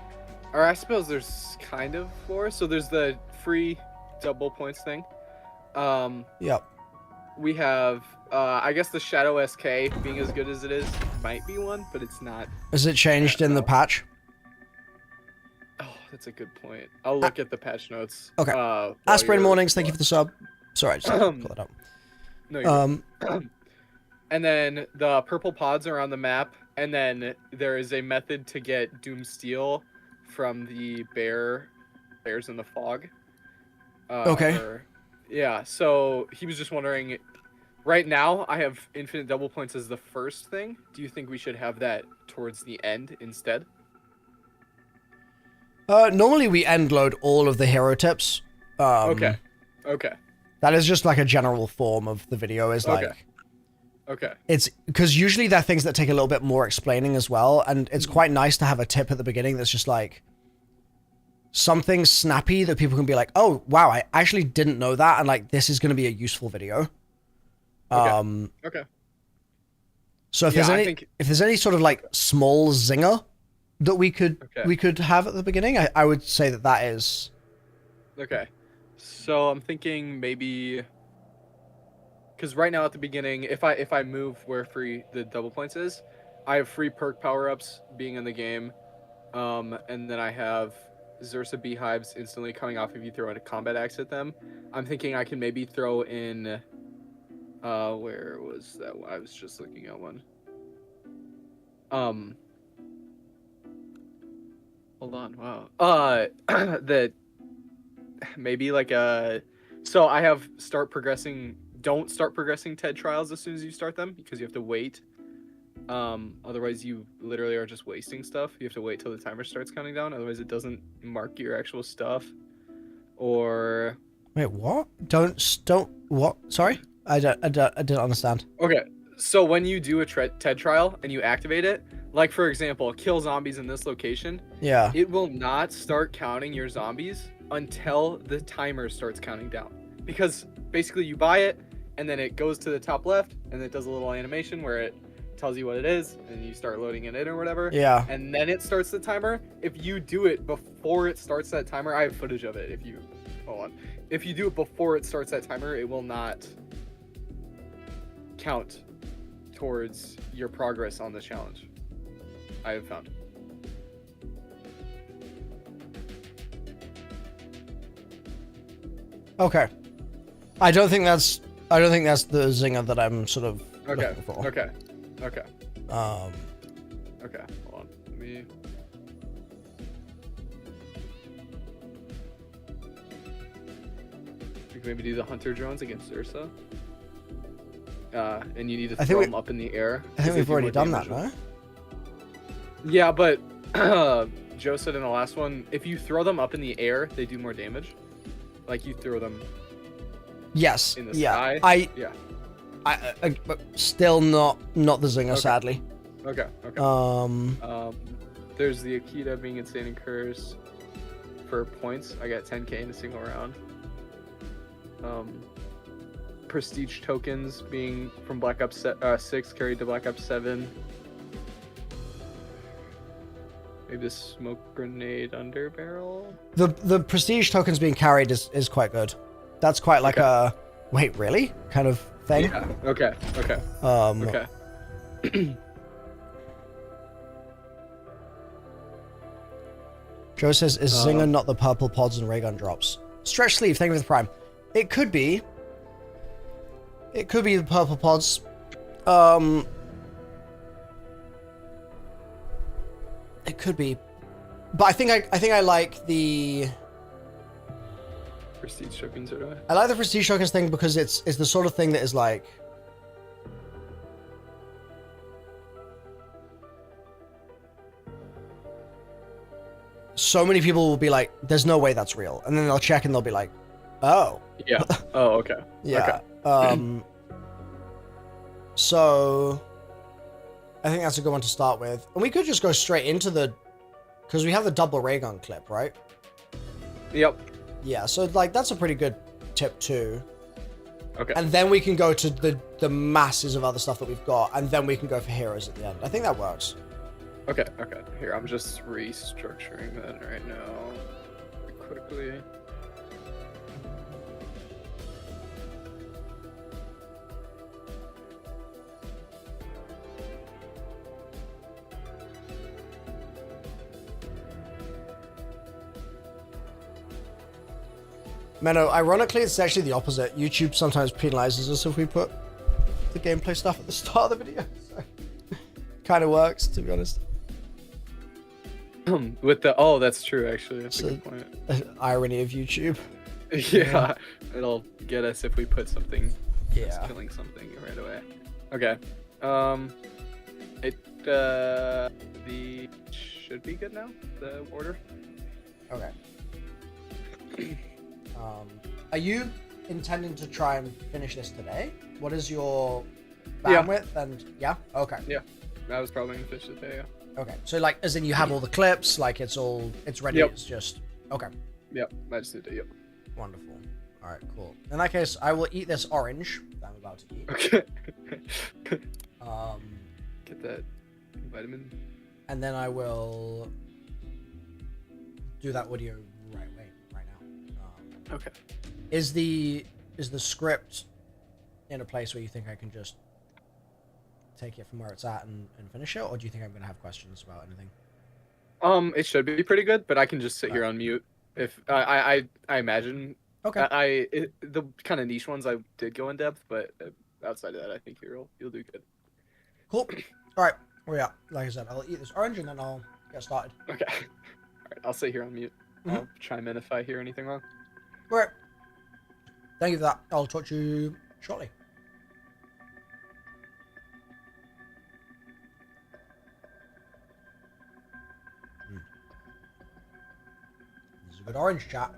or I suppose there's kind of 4. So there's the free double points thing. Yep. We have, I guess the Shadow SK being as good as it is might be one, but it's not. Is it changed in the patch? Oh, that's a good point. I'll look at the patch notes. Okay. while Aspirin you're- Mornings, thank you for the sub. Sorry, I just had to pull it up. No, you're good. And then the purple pods are on the map, and then there is a method to get Doom Steel from the bears in the fog. Okay. Yeah, so he was just wondering, right now I have infinite double points as the first thing. Do you think we should have that towards the end instead? Normally we end load all of the hero tips. Okay. That is just like a general form of the video, is like, Okay. Okay. It's because usually they're things that take a little bit more explaining as well, and it's quite nice to have a tip at the beginning that's just like something snappy that people can be like, oh wow, I actually didn't know that, and like this is going to be a useful video. Okay. So if there's any sort of like small zinger that we could have at the beginning, I would say that is Okay. So I'm thinking maybe, because right now at the beginning, if I move where free the double points is, I have free perk power-ups being in the game, and then I have Zursa beehives instantly coming off if you throw a combat axe at them. I'm thinking I can maybe throw in, where was that one? I was just looking at one. Hold on, wow. That maybe like so I have don't start progressing TED trials as soon as you start them, because you have to wait. Otherwise you literally are just wasting stuff. You have to wait till the timer starts counting down, otherwise it doesn't mark your actual stuff. Or wait, what? Don't what? Sorry, I didn't understand. Okay, so when you do a TED trial and you activate it, like for example, kill zombies in this location, yeah, it will not start counting your zombies until the timer starts counting down. Because basically you buy it and then it goes to the top left and it does a little animation where it tells you what it is and you start loading it in or whatever. Yeah. And then it starts the timer. If you do it before it starts that timer, I have footage of it. If you do it before it starts that timer, it will not count towards your progress on the challenge. I have found. Okay. I don't think that's the zinger that I'm sort of looking for. Okay. Okay. Hold on. Let me. We can maybe do the hunter drones against Ursa. And you need to throw them up in the air. I think we've already done that, no? Yeah, but Joe said in the last one, if you throw them up in the air, they do more damage. Like you throw them. Yes. In the sky. I but still not the zinger, sadly. Okay. There's the Akita being insane and curse for points. I got 10k in a single round. Prestige tokens being from Black Ops 6 carried to Black Ops 7. Maybe the smoke grenade under barrel. The prestige tokens being carried is quite good. That's quite like a wait, really? Kind of thing. Yeah. Okay. Okay. Joe says, is Zinger not the purple pods and ray gun drops? Stretch sleeve, thank you for the prime. It could be. It could be the purple pods. It could be. But I think I like the Prestige tokens, or do I? I like the prestige tokens thing because it's the sort of thing that is like so many people will be like, there's no way that's real. And then they'll check and they'll be like, oh. Yeah. Oh, okay. Yeah. Okay. So I think that's a good one to start with. And we could just go straight into because we have the double ray gun clip, right? Yep. Yeah, so like that's a pretty good tip too. Okay. And then we can go to the masses of other stuff that we've got, and then we can go for heroes at the end. I think that works. Okay. Here, I'm just restructuring that right now. Quickly. Menno, ironically, it's actually the opposite. YouTube sometimes penalizes us if we put the gameplay stuff at the start of the video. So, kind of works, to be honest. With the that's true actually. That's a good point. Irony of YouTube. Yeah, it'll get us if we put something. Yeah. Killing something right away. Okay. The should be good now. The order. Okay. Are you intending to try and finish this today? What is your Yeah. bandwidth, and yeah, okay. Yeah, I was probably gonna fish today. Yeah. Okay, so like, as in you have all the clips, like it's ready. Yep. It's just okay. Yep, I just did it. Yep. Wonderful. All right, cool. In that case, I will eat this orange that I'm about to eat. Okay. Um, Get that vitamin. and then I will do that audio right now. Okay. Is the script in a place where you think I can just take it from where it's at and finish it, or do you think I'm gonna have questions about anything? It should be pretty good, but I can just sit here on mute. If I imagine. Okay. The kind of niche ones I did go in depth, but outside of that, I think you'll do good. Cool. All right. Well, yeah. Like I said, I'll eat this orange and then I'll get started. Okay. All right. I'll sit here on mute. I'll chime in if I hear anything wrong. All right. Thank you for that. I'll talk to you shortly. This is a good orange, chat.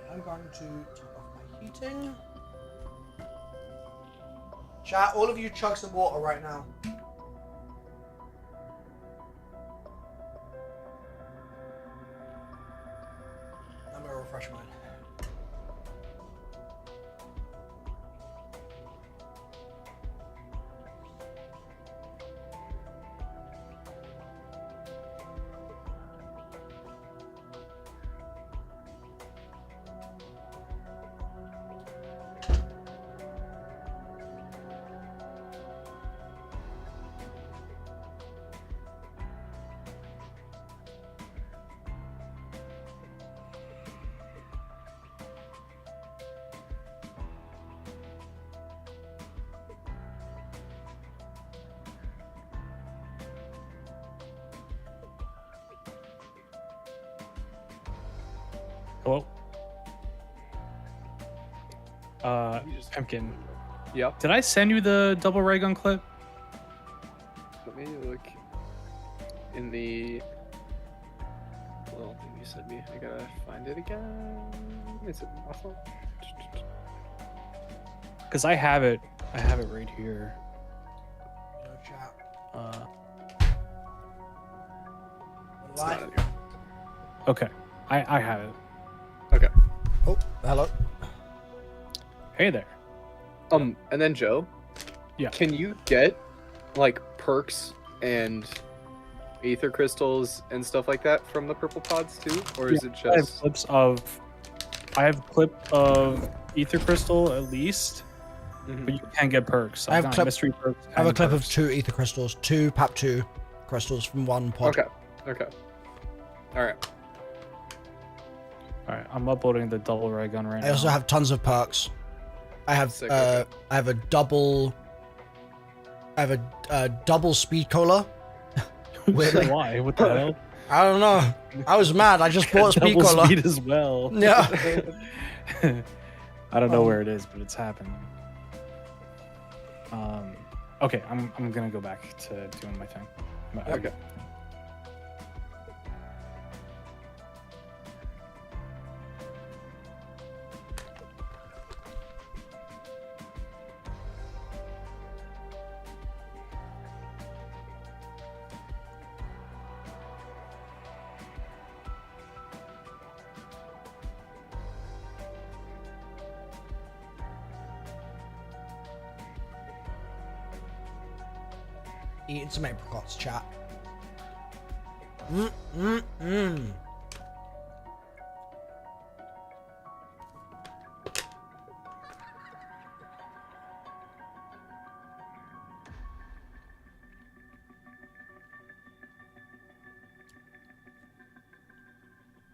I'm going to turn off my heating. Chat, all of you chug some water right now. I'm gonna refresh mine. Hello? Pumpkin. Yep. Did I send you the double ray gun clip? Let me look in the little thing you sent me. I gotta find it again. Is it my fault? Because I have it. I have it right here. No chat. It's not Live. in here. Okay. I have it. Okay. Oh, hello. Hey there. And then Joe. Yeah. Can you get like perks and ether crystals and stuff like that from the purple pods too, or is it I have just? clips of. I have a clip of ether crystal at least, but you can get perks. I have got clip- mystery perks. I have a and clip of perks. 2 ether crystals, 2 PAP2 crystals from 1 pod. Okay. Okay. All right. All right, I'm uploading the double ray gun right now. I also have tons of perks. I have Sick, okay. I have a double speed cola. Weirdly. Why? What the hell? I don't know. I was mad. I just bought a speed Double cola. speed as well. Yeah. I don't know where it is, but it's happening. Okay, I'm gonna go back to doing my thing. Okay. Eating some apricots, chat.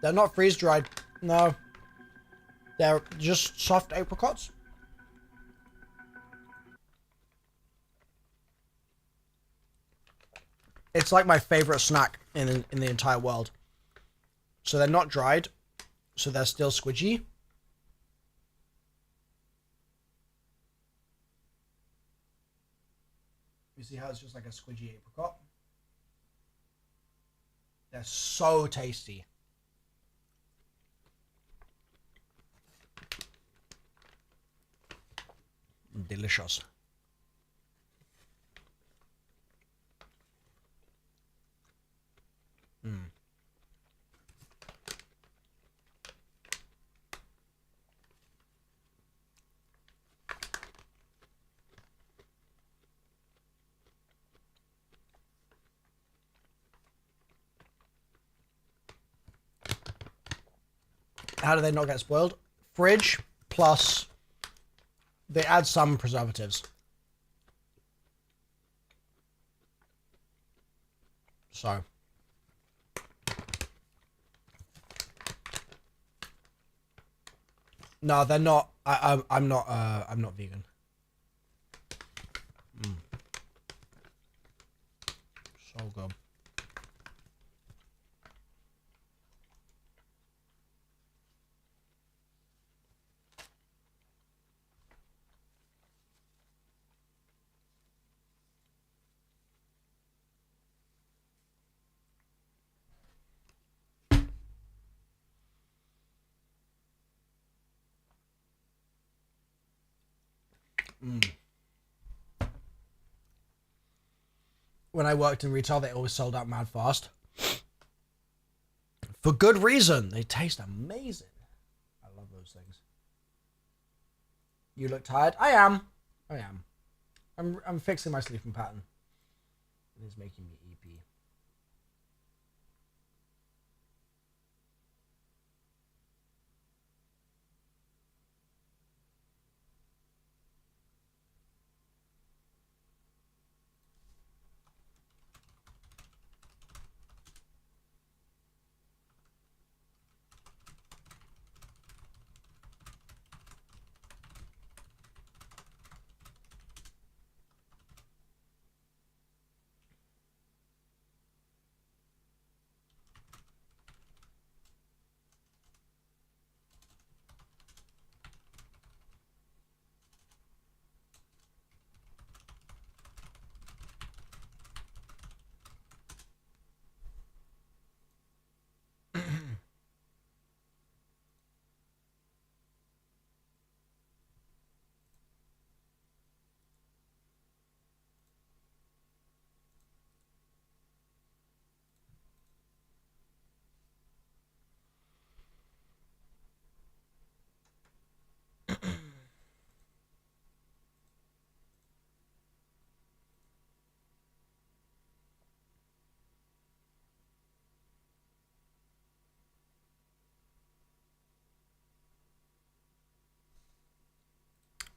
They're not freeze dried. No. They're just soft apricots. It's like my favorite snack in the entire world. So they're not dried, so they're still squidgy. You see how it's just like a squidgy apricot? They're so tasty. Delicious. How do they not get spoiled? Fridge plus they add some preservatives. So no, they're not. I'm not. I'm not vegan. So good. When I worked in retail, they always sold out mad fast. For good reason. They taste amazing. I love those things. You look tired? I am. I'm fixing my sleeping pattern. It is making me EP.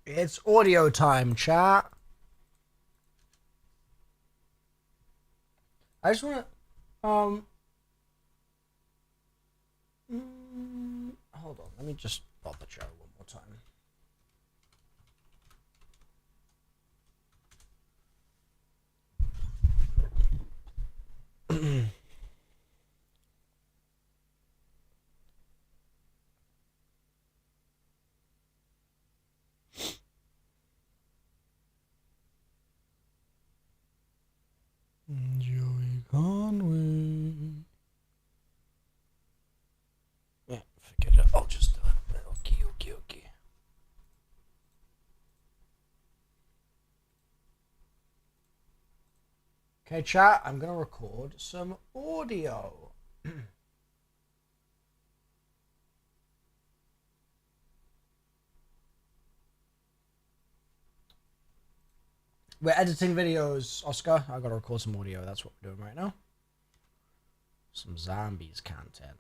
It's audio time, chat. I just want to, hold on. Let me just pop the chair one more time. Joey Conway. Yeah, forget it. I'll just do it. Okay. Okay, chat, I'm going to record some audio. We're editing videos, Oscar. I got to record some audio. That's what we're doing right now. Some zombies content.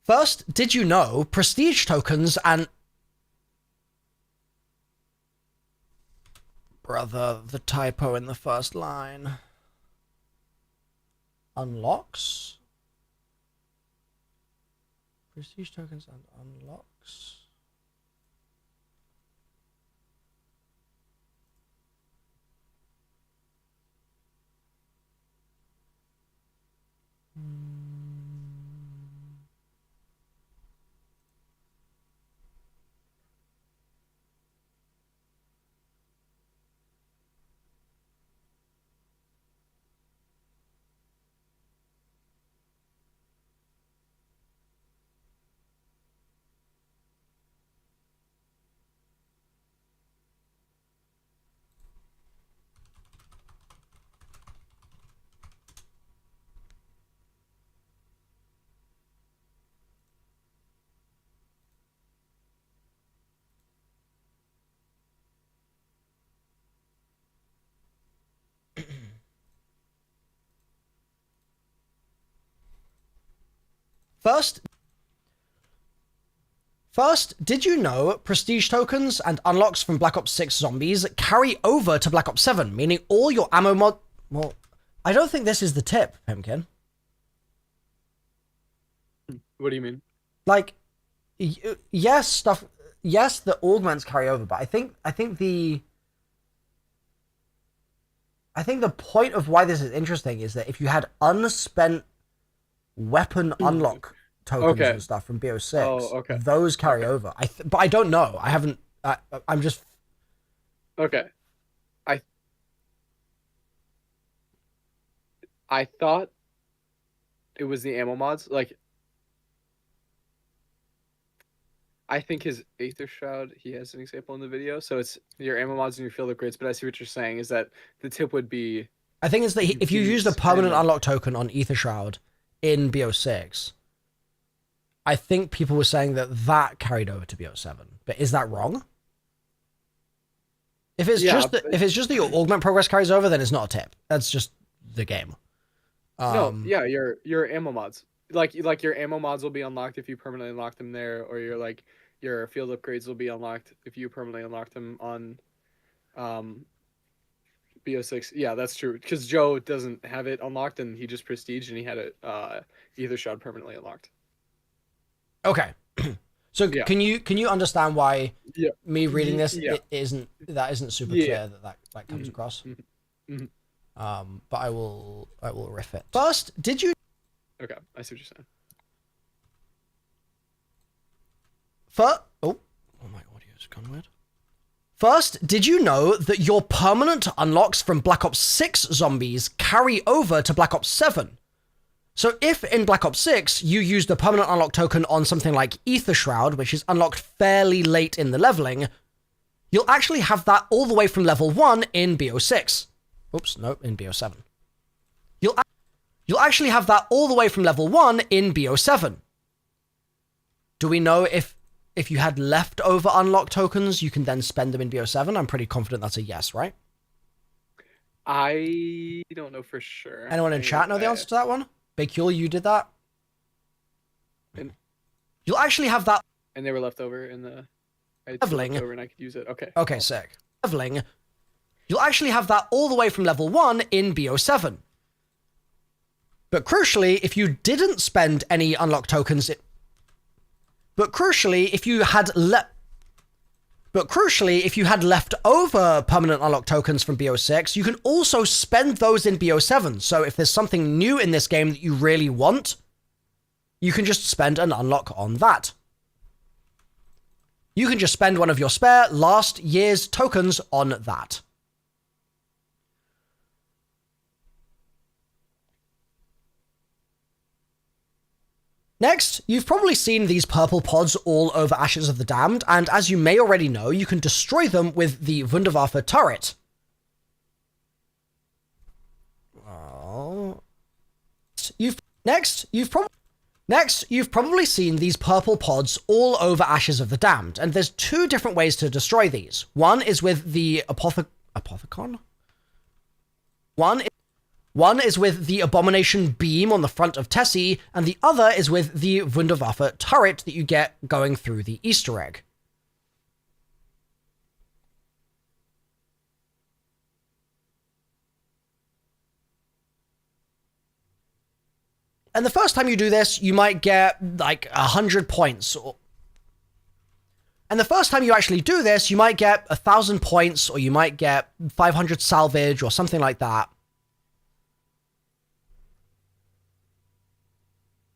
First, did you know prestige tokens and... Brother, the typo in the first line. Unlocks? Prestige tokens and unlocks? First, did you know prestige tokens and unlocks from Black Ops 6 zombies carry over to Black Ops 7, meaning all your ammo mod... Well, I don't think this is the tip, Pimkin. What do you mean? Like, yes, the augments carry over, but I think the point of why this is interesting is that if you had unspent weapon unlock tokens and stuff from BO6, those carry over. But I don't know. I haven't. I'm just. Okay. I thought it was the ammo mods. Like, I think his Aether Shroud, he has an example in the video. So it's your ammo mods and your field upgrades. But I see what you're saying is that the tip would be... I think it's that if you used a permanent unlock token on Aether Shroud in BO6, I think people were saying that carried over to BO7. But is that wrong? If it's just that your augment progress carries over, then it's not a tip. That's just the game. No, yeah, your ammo mods. Like your ammo mods will be unlocked if you permanently unlock them there, or your field upgrades will be unlocked if you permanently unlock them on BO6. Yeah, that's true. Because Joe doesn't have it unlocked, and he just prestiged, and he had it Aether Shroud permanently unlocked. Okay. So can you understand why me reading this isn't super clear that comes across? But I will riff it. First, did you... Okay, I see what you're saying. Oh, my audio's gone weird. First, did you know that your permanent unlocks from Black Ops 6 zombies carry over to Black Ops 7? So if in Black Ops 6 you used a permanent unlock token on something like Aether Shroud, which is unlocked fairly late in the leveling, you'll actually have that all the way from level 1 in BO6. Oops, no, in BO7. You'll actually have that all the way from level 1 in BO7. Do we know if you had leftover unlock tokens, you can then spend them in BO7? I'm pretty confident that's a yes, right? I don't know for sure. Anyone in chat know the answer to that one? Bakul, you did that? You'll actually have that... And they were left over in the... Leveling. And I could use it. Okay. Okay, sick. Leveling. You'll actually have that all the way from level 1 in BO7. But crucially, if you didn't spend any unlock tokens... But crucially, if you had left over permanent unlock tokens from BO6, you can also spend those in BO7. So if there's something new in this game that you really want, you can just spend an unlock on that. You can just spend one of your spare last year's tokens on that. Next, you've probably seen these purple pods all over Ashes of the Damned, and as you may already know, you can destroy them with the Wunderwaffe turret. Next, you've probably seen these purple pods all over Ashes of the Damned, and there's two different ways to destroy these. One is with the Apothicon? One is with the Abomination beam on the front of Tessie, and the other is with the Wunderwaffe turret that you get going through the Easter egg. And the first time you do this, you might get like 100 points. And the first time you actually do this, you might get 1,000 points, or you might get 500 salvage, or something like that.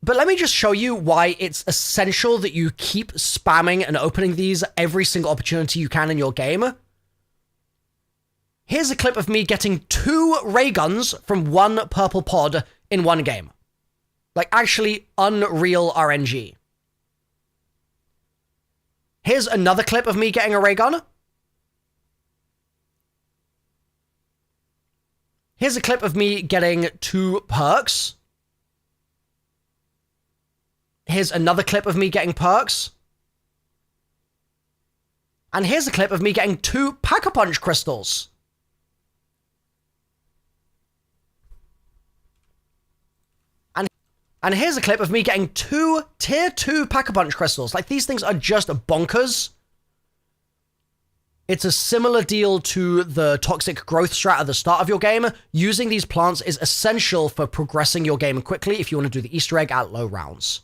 But let me just show you why it's essential that you keep spamming and opening these every single opportunity you can in your game. Here's a clip of me getting 2 ray guns from 1 purple pod in 1 game. Like, actually unreal RNG. Here's another clip of me getting a ray gun. Here's a clip of me getting 2 perks. Here's another clip of me getting perks. And here's a clip of me getting 2 Pack-a-Punch crystals. And here's a clip of me getting 2 tier 2 Pack-a-Punch crystals. Like, these things are just bonkers. It's a similar deal to the toxic growth strat at the start of your game. Using these plants is essential for progressing your game quickly if you want to do the Easter egg at low rounds.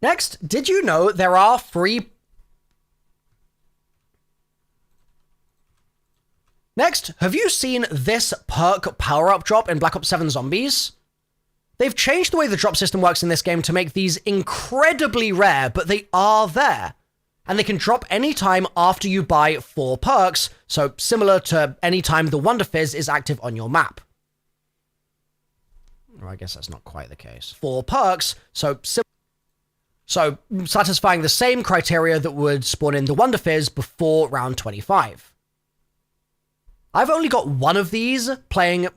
Next, did you know there are free... Next, have you seen this perk power-up drop in Black Ops 7 Zombies? They've changed the way the drop system works in this game to make these incredibly rare, but they are there. And they can drop anytime after you buy 4 perks, so similar to any time the Wonder Fizz is active on your map. Or I guess that's not quite the case. 4 perks, so satisfying the same criteria that would spawn in the Wonder Fizz before round 25. I've only got 1 of these playing...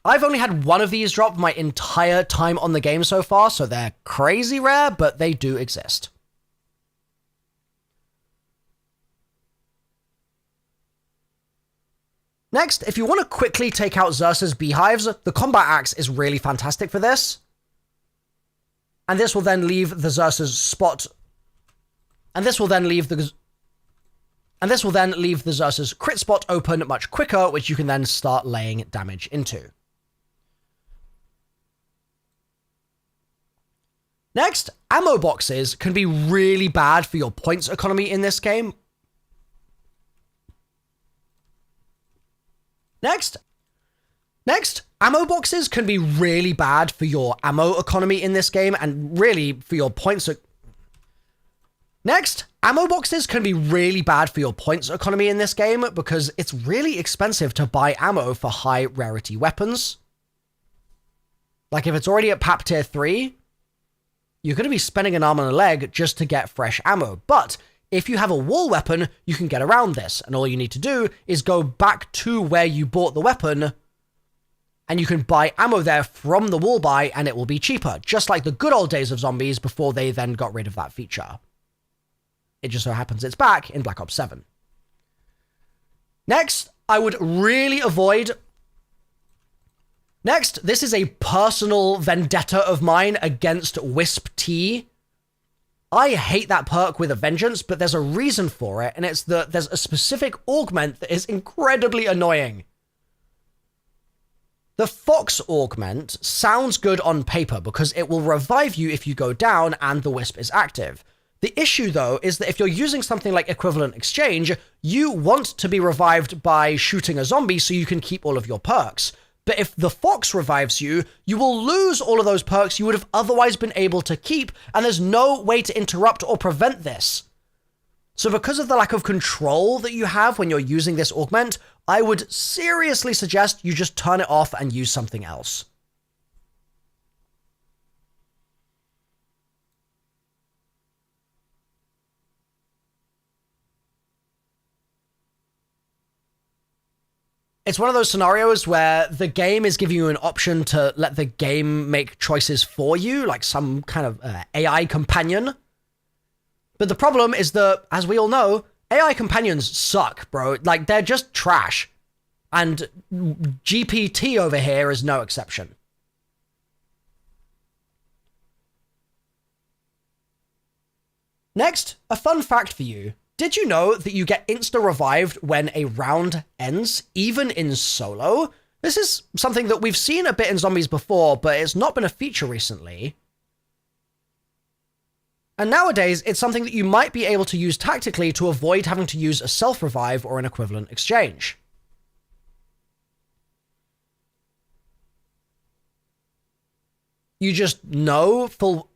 I've only had 1 of these drop my entire time on the game so far, so they're crazy rare, but they do exist. Next, if you want to quickly take out Xerxes beehives, the combat axe is really fantastic for this. And this will then leave the Xerxes spot. And this will then leave the Xerxes crit spot open much quicker, which you can then start laying damage into. Next, ammo boxes can be really bad for your points economy in this game. Next, ammo boxes can be really bad for your ammo economy in this game, and really for your points. Next, ammo boxes can be really bad for your points economy in this game because it's really expensive to buy ammo for high rarity weapons. Like, if it's already at PAP tier 3, you're going to be spending an arm and a leg just to get fresh ammo. But if you have a wall weapon, you can get around this, and all you need to do is go back to where you bought the weapon, and you can buy ammo there from the wall buy, and it will be cheaper, just like the good old days of Zombies before they then got rid of that feature. It just so happens it's back in Black Ops 7. Next, I would really avoid... Next, this is a personal vendetta of mine against Wisp T. I hate that perk with a vengeance, but there's a reason for it, and it's that there's a specific augment that is incredibly annoying. The Fox augment sounds good on paper because it will revive you if you go down and the Wisp is active. The issue, though, is that if you're using something like Equivalent Exchange, you want to be revived by shooting a zombie so you can keep all of your perks. But if the Fox revives you, you will lose all of those perks you would have otherwise been able to keep, and there's no way to interrupt or prevent this. So because of the lack of control that you have when you're using this augment, I would seriously suggest you just turn it off and use something else. it's one of those scenarios where the game is giving you an option to let the game make choices for you, like some kind of AI companion. But the problem is that, as we all know, AI companions suck, bro. Like, they're just trash. And GPT over here is no exception. Next, a fun fact for you. Did you know that you get insta-revived when a round ends, even in solo? This is something that we've seen a bit in zombies before, but it's not been a feature recently. And nowadays, it's something that you might be able to use tactically to avoid having to use a self-revive or an equivalent exchange. You just know for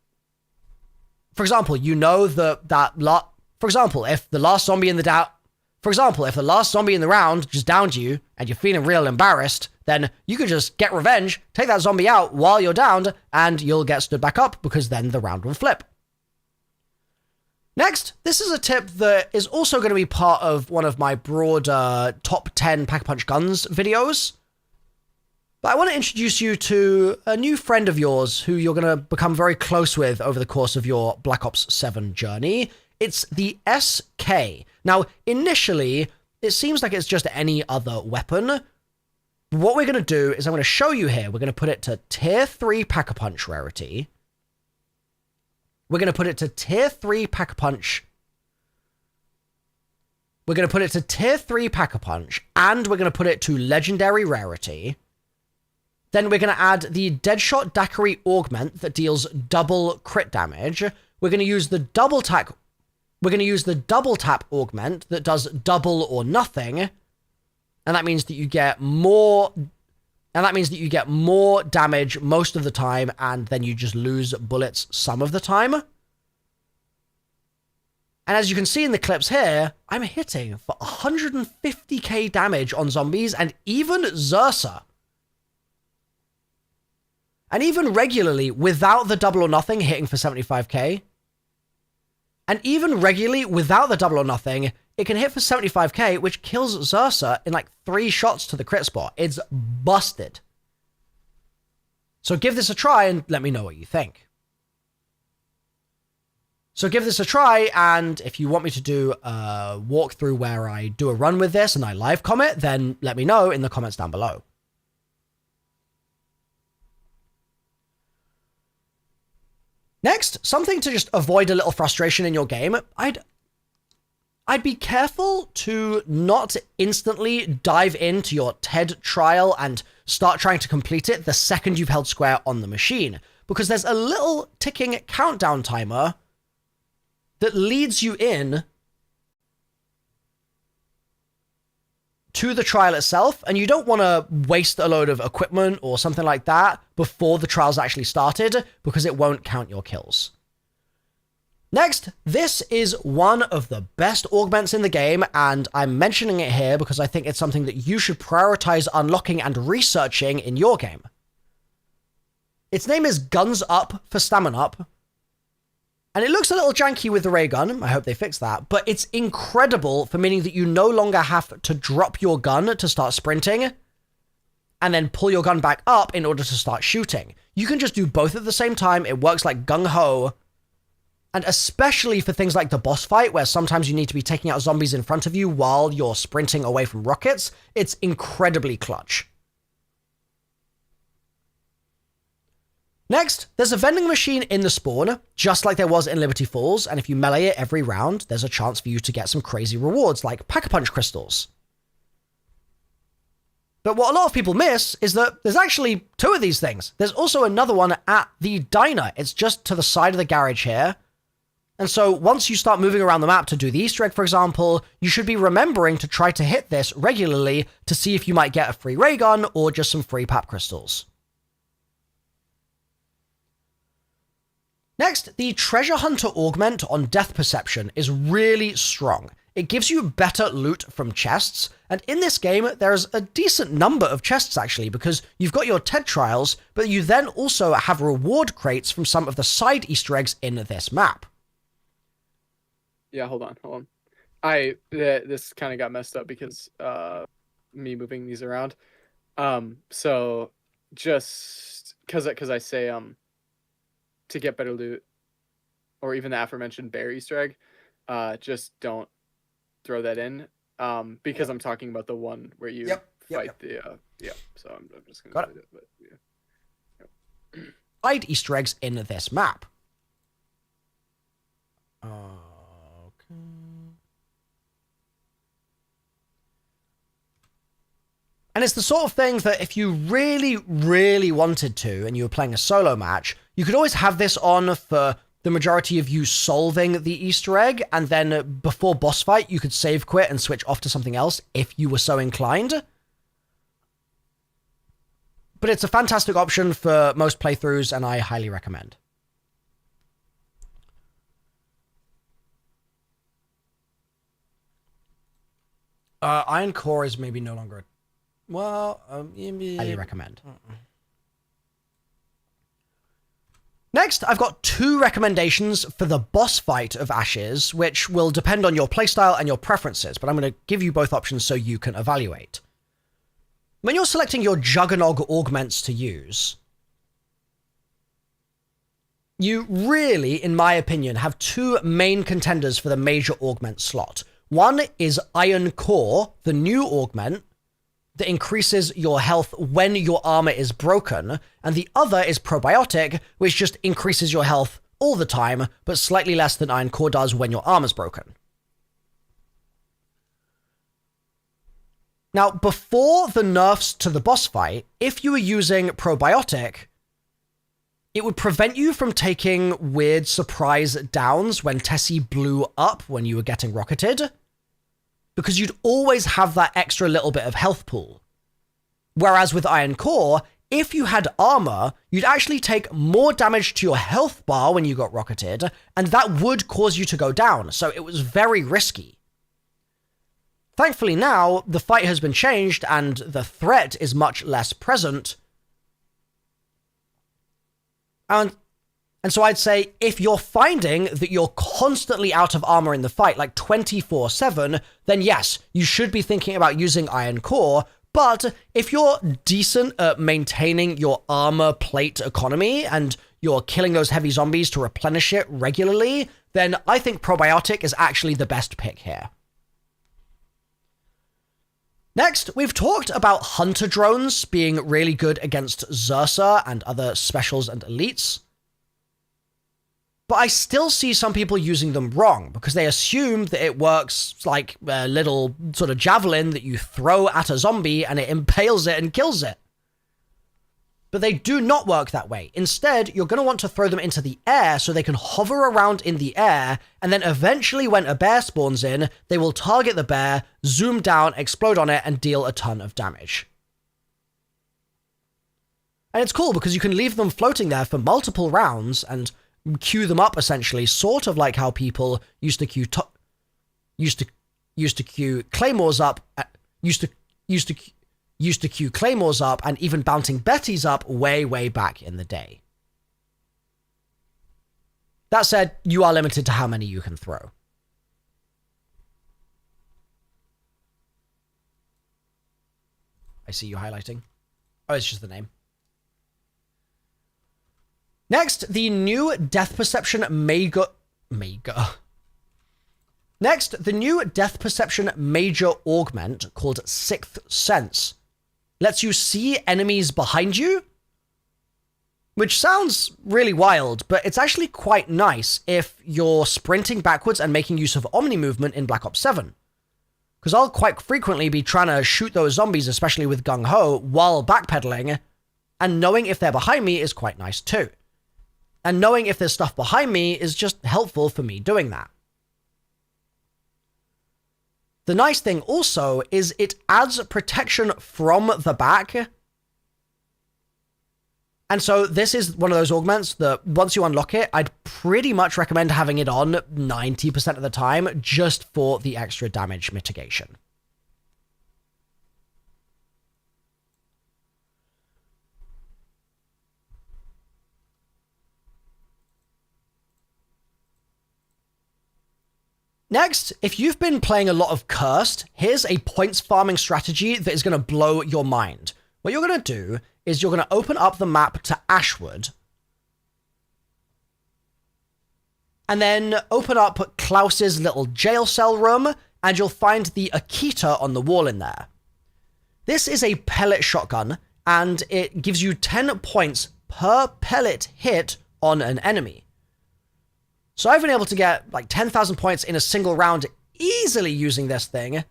example, you know for example, if the last zombie in the round just downed you and you're feeling real embarrassed, then you could just get revenge, take that zombie out while you're downed, and you'll get stood back up because then the round will flip. Next, this is a tip that is also going to be part of one of my broader top 10 Pack-a-Punch guns videos. But I want to introduce you to a new friend of yours who you're going to become very close with over the course of your Black Ops 7 journey. It's the SK. Now, initially, it seems like it's just any other weapon. What we're going to do is I'm going to show you here. We're going to put it to Tier 3 Pack-a-Punch rarity. We're going to put it to Tier 3 Pack-a-Punch. We're going to put it to Tier 3 Pack-a-Punch, and we're going to put it to Legendary rarity. Then we're going to add the Deadshot Daiquiri augment that deals double crit damage. We're going to use the double tap augment that does double or nothing. And that means that you get more damage most of the time, and then you just lose bullets some of the time. And as you can see in the clips here, I'm hitting for 150k damage on zombies and even Zersa. And even regularly, without the double or nothing, hitting for 75k. And even regularly, without the double or nothing, it can hit for 75k, which kills Zersa in like 3 shots to the crit spot. It's busted. So give this a try and let me know what you think. So give this a try, and if you want me to do a walkthrough where I do a run with this and I live comment, then let me know in the comments down below. Next, something to just avoid a little frustration in your game. I'd be careful to not instantly dive into your TED trial and start trying to complete it the second you've held square on the machine, because there's a little ticking countdown timer that leads you in to the trial itself, and you don't want to waste a load of equipment or something like that before the trial's actually started, because it won't count your kills. Next, this is one of the best augments in the game, and I'm mentioning it here because I think it's something that you should prioritize unlocking and researching in your game. Its name is Guns Up for Stamina Up, and it looks a little janky with the ray gun. I hope they fix that. But it's incredible for meaning that you no longer have to drop your gun to start sprinting and then pull your gun back up in order to start shooting. You can just do both at the same time. It works like gung-ho. And especially for things like the boss fight, where sometimes you need to be taking out zombies in front of you while you're sprinting away from rockets, it's incredibly clutch. Next, there's a vending machine in the spawn, just like there was in Liberty Falls, and if you melee it every round, there's a chance for you to get some crazy rewards, like Pack-a-Punch crystals. But what a lot of people miss is that there's actually 2 of these things. There's also another one at the diner. It's just to the side of the garage here. And so once you start moving around the map to do the Easter egg, for example, you should be remembering to try to hit this regularly to see if you might get a free ray gun or just some free pap crystals. Next, the Treasure Hunter augment on Death Perception is really strong. It gives you better loot from chests, and in this game, there's a decent number of chests actually, because you've got your TED trials, but you then also have reward crates from some of the side Easter eggs in this map. Yeah, hold on. This kind of got messed up because me moving these around. So just because I say to get better loot, or even the aforementioned bear Easter egg, just don't throw that in. Because I'm talking about the one where you fight the yeah. So I'm just gonna delete it. But yeah. Hide Easter eggs in this map. Okay. And it's the sort of thing that if you really, really wanted to, and you were playing a solo match, you could always have this on for the majority of you solving the Easter egg, and then before boss fight, you could save quit and switch off to something else if you were so inclined. But it's a fantastic option for most playthroughs, and I highly recommend. Iron Core is maybe no longer... Well, highly recommend. Next, I've got 2 recommendations for the boss fight of Ashes, which will depend on your playstyle and your preferences, but I'm going to give you both options so you can evaluate. When you're selecting your Juggernog augments to use, you really, in my opinion, have 2 main contenders for the major augment slot. One is Iron Core, the new augment, that increases your health when your armor is broken, and the other is Probiotic, which just increases your health all the time, but slightly less than Iron Core does when your armor's broken. Now, before the nerfs to the boss fight, if you were using Probiotic, it would prevent you from taking weird surprise downs when Tessie blew up when you were getting rocketed, because you'd always have that extra little bit of health pool. Whereas with Iron Core, if you had armor, you'd actually take more damage to your health bar when you got rocketed, and that would cause you to go down, so it was very risky. Thankfully now, the fight has been changed, and the threat is much less present. And so I'd say, if you're finding that you're constantly out of armor in the fight, like 24/7, then yes, you should be thinking about using Iron Core, but if you're decent at maintaining your armor plate economy, and you're killing those heavy zombies to replenish it regularly, then I think Probiotic is actually the best pick here. Next, we've talked about Hunter drones being really good against Xursa and other specials and elites. But I still see some people using them wrong, because they assume that it works like a little sort of javelin that you throw at a zombie and it impales it and kills it. But they do not work that way. Instead, you're going to want to throw them into the air so they can hover around in the air, and then eventually when a bear spawns in, they will target the bear, zoom down, explode on it, and deal a ton of damage. And it's cool because you can leave them floating there for multiple rounds and queue them up, essentially, sort of like how people used to queue claymores up, used to queue claymores up, and even bouncing Bettys up way back in the day. That said, you are limited to how many you can throw. I see you highlighting. Oh, it's just the name. Next, the new Death Perception Next, the new Death Perception Major Augment, called Sixth Sense, lets you see enemies behind you, which sounds really wild, but it's actually quite nice if you're sprinting backwards and making use of Omni movement in Black Ops 7. Because I'll quite frequently be trying to shoot those zombies, especially with Gung Ho, while backpedaling, and knowing if they're behind me is quite nice too. And knowing if there's stuff behind me is just helpful for me doing that. The nice thing also is it adds protection from the back. And so this is one of those augments that once you unlock it, I'd pretty much recommend having it on 90% of the time just for the extra damage mitigation. Next, if you've been playing a lot of Cursed, here's a points farming strategy that is going to blow your mind. What you're going to do is you're going to open up the map to Ashwood, and then open up Klaus's little jail cell room, and you'll find the Akita on the wall in there. This is a pellet shotgun, and it gives you 10 points per pellet hit on an enemy. So I've been able to get like 10,000 points in a single round easily using this thing.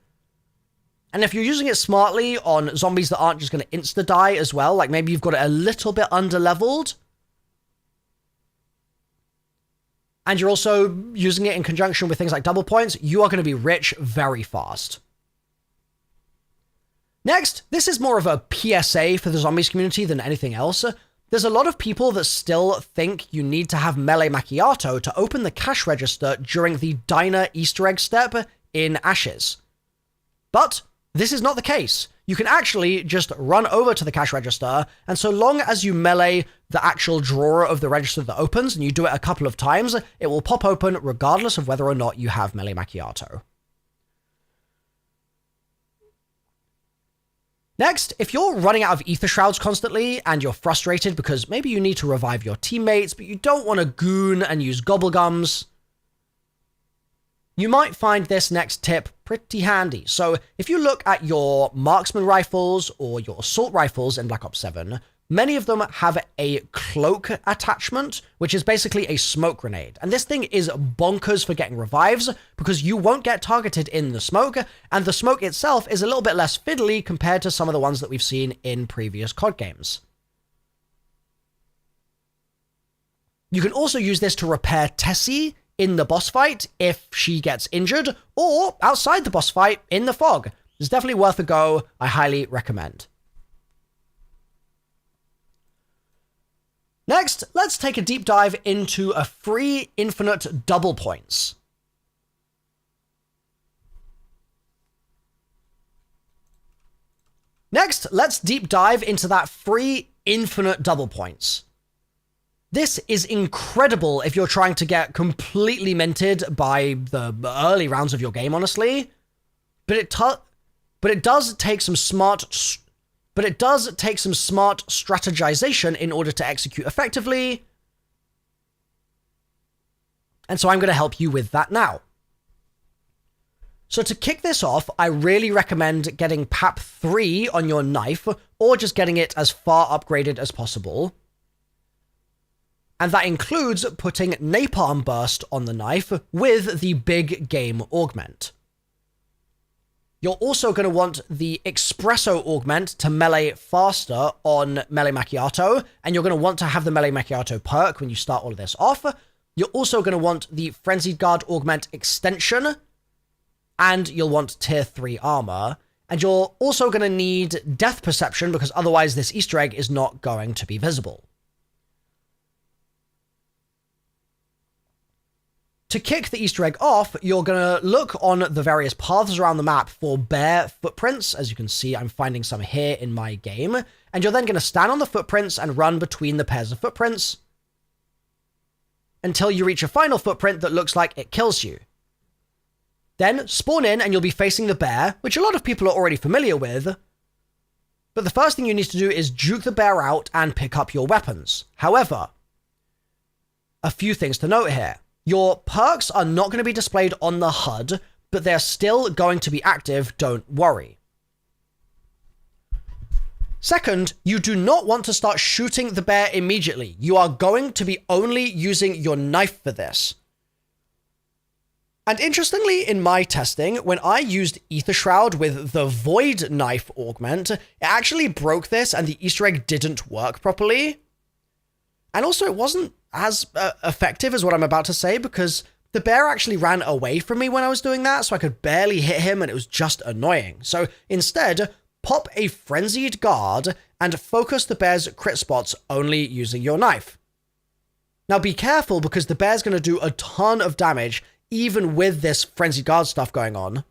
And if you're using it smartly on zombies that aren't just going to insta-die as well, like maybe you've got it a little bit under-leveled, and you're also using it in conjunction with things like double points, you are going to be rich very fast. Next, this is more of a PSA for the zombies community than anything else. There's a lot of people that still think you need to have melee macchiato to open the cash register during the diner Easter egg step in Ashes. But this is not the case. You can actually just run over to the cash register, and so long as you melee the actual drawer of the register that opens, and you do it a couple of times, it will pop open regardless of whether or not you have melee macchiato. Next, if you're running out of ether shrouds constantly and you're frustrated because maybe you need to revive your teammates, but you don't want to goon and use gobblegums, you might find this next tip pretty handy. So if you look at your marksman rifles or your assault rifles in Black Ops 7, many of them have a cloak attachment, which is basically a smoke grenade. And this thing is bonkers for getting revives because you won't get targeted in the smoke, and the smoke itself is a little bit less fiddly compared to some of the ones that we've seen in previous COD games. You can also use this to repair Tessie in the boss fight if she gets injured, or outside the boss fight in the fog. It's definitely worth a go. I highly recommend. Next, let's take a deep dive into a free infinite double points. Next, let's deep dive into that free infinite double points. This is incredible if you're trying to get completely minted by the early rounds of your game, honestly. But it does take some smart strategization in order to execute effectively. And so I'm going to help you with that now. So to kick this off, I really recommend getting PAP 3 on your knife, or just getting it as far upgraded as possible. And that includes putting Napalm Burst on the knife with the big game augment. You're also going to want the Espresso augment to melee faster on Melee Macchiato, and you're going to want to have the Melee Macchiato perk when you start all of this off. You're also going to want the Frenzied Guard augment extension, and you'll want tier 3 armor. And you're also going to need Death Perception, because otherwise this Easter egg is not going to be visible. To kick the Easter egg off, you're going to look on the various paths around the map for bear footprints. As you can see, I'm finding some here in my game. And you're then going to stand on the footprints and run between the pairs of footprints until you reach a final footprint that looks like it kills you. Then spawn in and you'll be facing the bear, which a lot of people are already familiar with. But the first thing you need to do is juke the bear out and pick up your weapons. However, a few things to note here. Your perks are not going to be displayed on the HUD, but they're still going to be active, don't worry. Second, you do not want to start shooting the bear immediately. You are going to be only using your knife for this. And interestingly, in my testing, when I used Ether Shroud with the Void Knife augment, it actually broke this and the Easter egg didn't work properly. And also, it wasn't as effective as what I'm about to say, because the bear actually ran away from me when I was doing that, so I could barely hit him, and it was just annoying. So instead, pop a Frenzied Guard and focus the bear's crit spots only using your knife. Now be careful, because the bear's going to do a ton of damage, even with this Frenzied Guard stuff going on.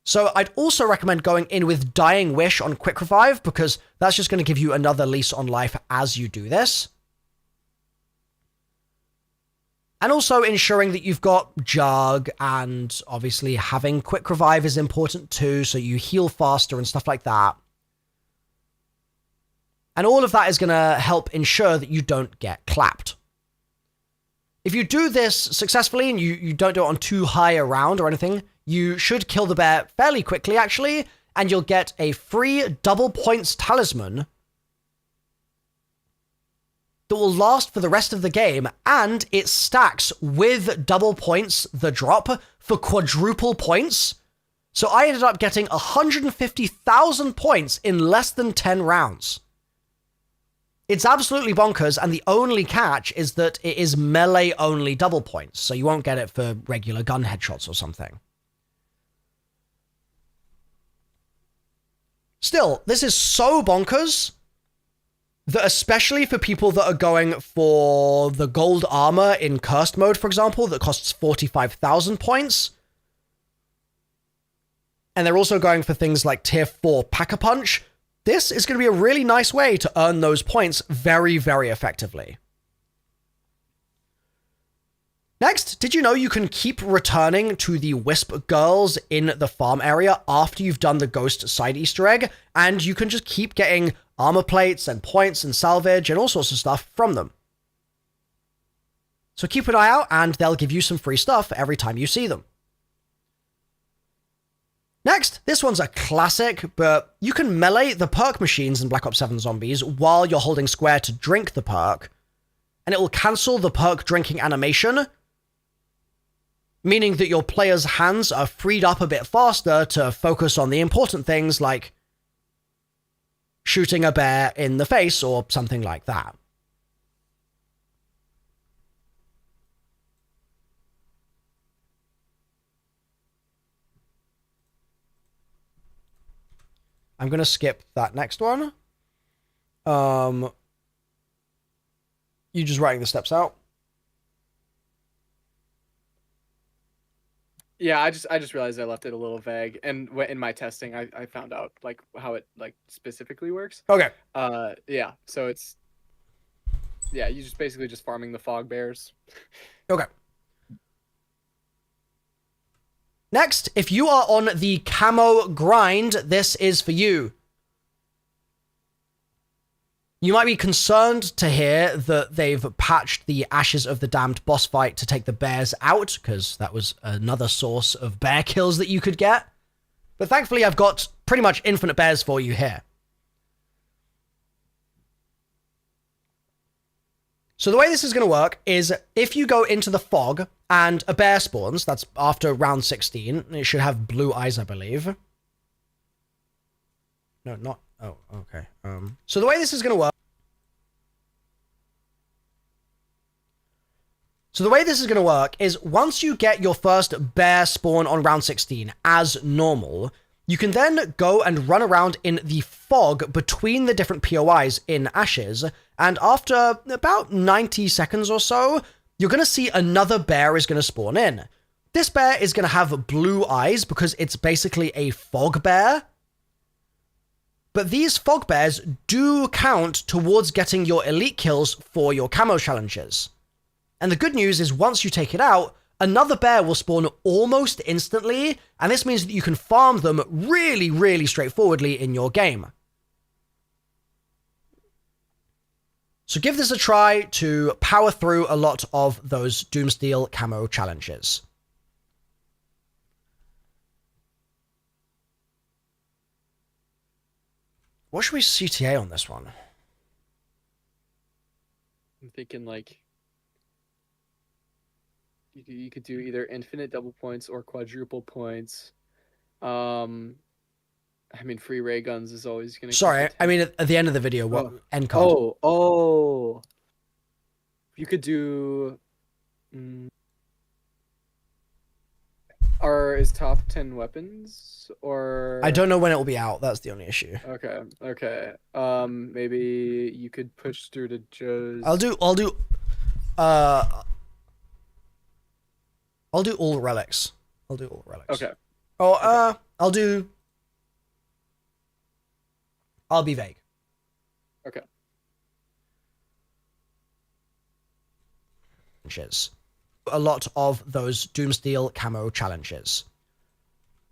So I'd also recommend going in with Dying Wish on Quick Revive, because that's just going to give you another lease on life as you do this. And also ensuring that you've got Jug, and obviously having Quick Revive is important too, so you heal faster and stuff like that. And all of that is going to help ensure that you don't get clapped. If you do this successfully and you don't do it on too high a round or anything, you should kill the bear fairly quickly, actually, and you'll get a free double points talisman that will last for the rest of the game, and it stacks with double points, the drop, for quadruple points. So I ended up getting 150,000 points in less than 10 rounds. It's absolutely bonkers, and the only catch is that it is melee-only double points, so you won't get it for regular gun headshots or something. Still, this is so bonkers that especially for people that are going for the gold armor in cursed mode, for example, that costs 45,000 points, and they're also going for things like tier 4 Pack-a-Punch, this is going to be a really nice way to earn those points very, very effectively. Next, did you know you can keep returning to the Wisp Girls in the farm area after you've done the Ghost side Easter egg, and you can just keep getting armor plates and points and salvage and all sorts of stuff from them. So keep an eye out, and they'll give you some free stuff every time you see them. Next, this one's a classic, but you can melee the perk machines in Black Ops 7 Zombies while you're holding square to drink the perk, and it will cancel the perk drinking animation, meaning that your player's hands are freed up a bit faster to focus on the important things like shooting a bear in the face or something like that. I'm going to skip that next one. You just writing the steps out? Yeah, I just realized I left it a little vague, and in my testing, I found out like how it like specifically works. Okay. Yeah. So it's you just basically just farming the fog bears. Okay. Next, if you are on the camo grind, this is for you. You might be concerned to hear that they've patched the Ashes of the Damned boss fight to take the bears out, because that was another source of bear kills that you could get. But thankfully, I've got pretty much infinite bears for you here. So the way this is going to work is if you go into the fog and a bear spawns, that's after round 16, it should have blue eyes, I believe. No, not... Oh, okay. So the way this is going to work... So the way this is going to work is once you get your first bear spawn on round 16 as normal, you can then go and run around in the fog between the different POIs in Ashes, and after about 90 seconds or so, you're going to see another bear is going to spawn in. This bear is going to have blue eyes because it's basically a fog bear. But these fog bears do count towards getting your elite kills for your camo challenges. And the good news is once you take it out, another bear will spawn almost instantly, and this means that you can farm them really, really straightforwardly in your game. So give this a try to power through a lot of those Doomsteel camo challenges. What should we CTA on this one? I'm thinking like you could do either infinite double points or quadruple points. I mean, free ray guns is always going to... Sorry, I mean, at the end of the video, what end card? Oh. You could do... is top 10 weapons, or... I don't know when it will be out, that's the only issue. Okay. Maybe you could push through to Joe's... I'll do all relics. Okay. Oh, I'll be vague. Okay. Shiz. a lot of those Doomsteel camo challenges.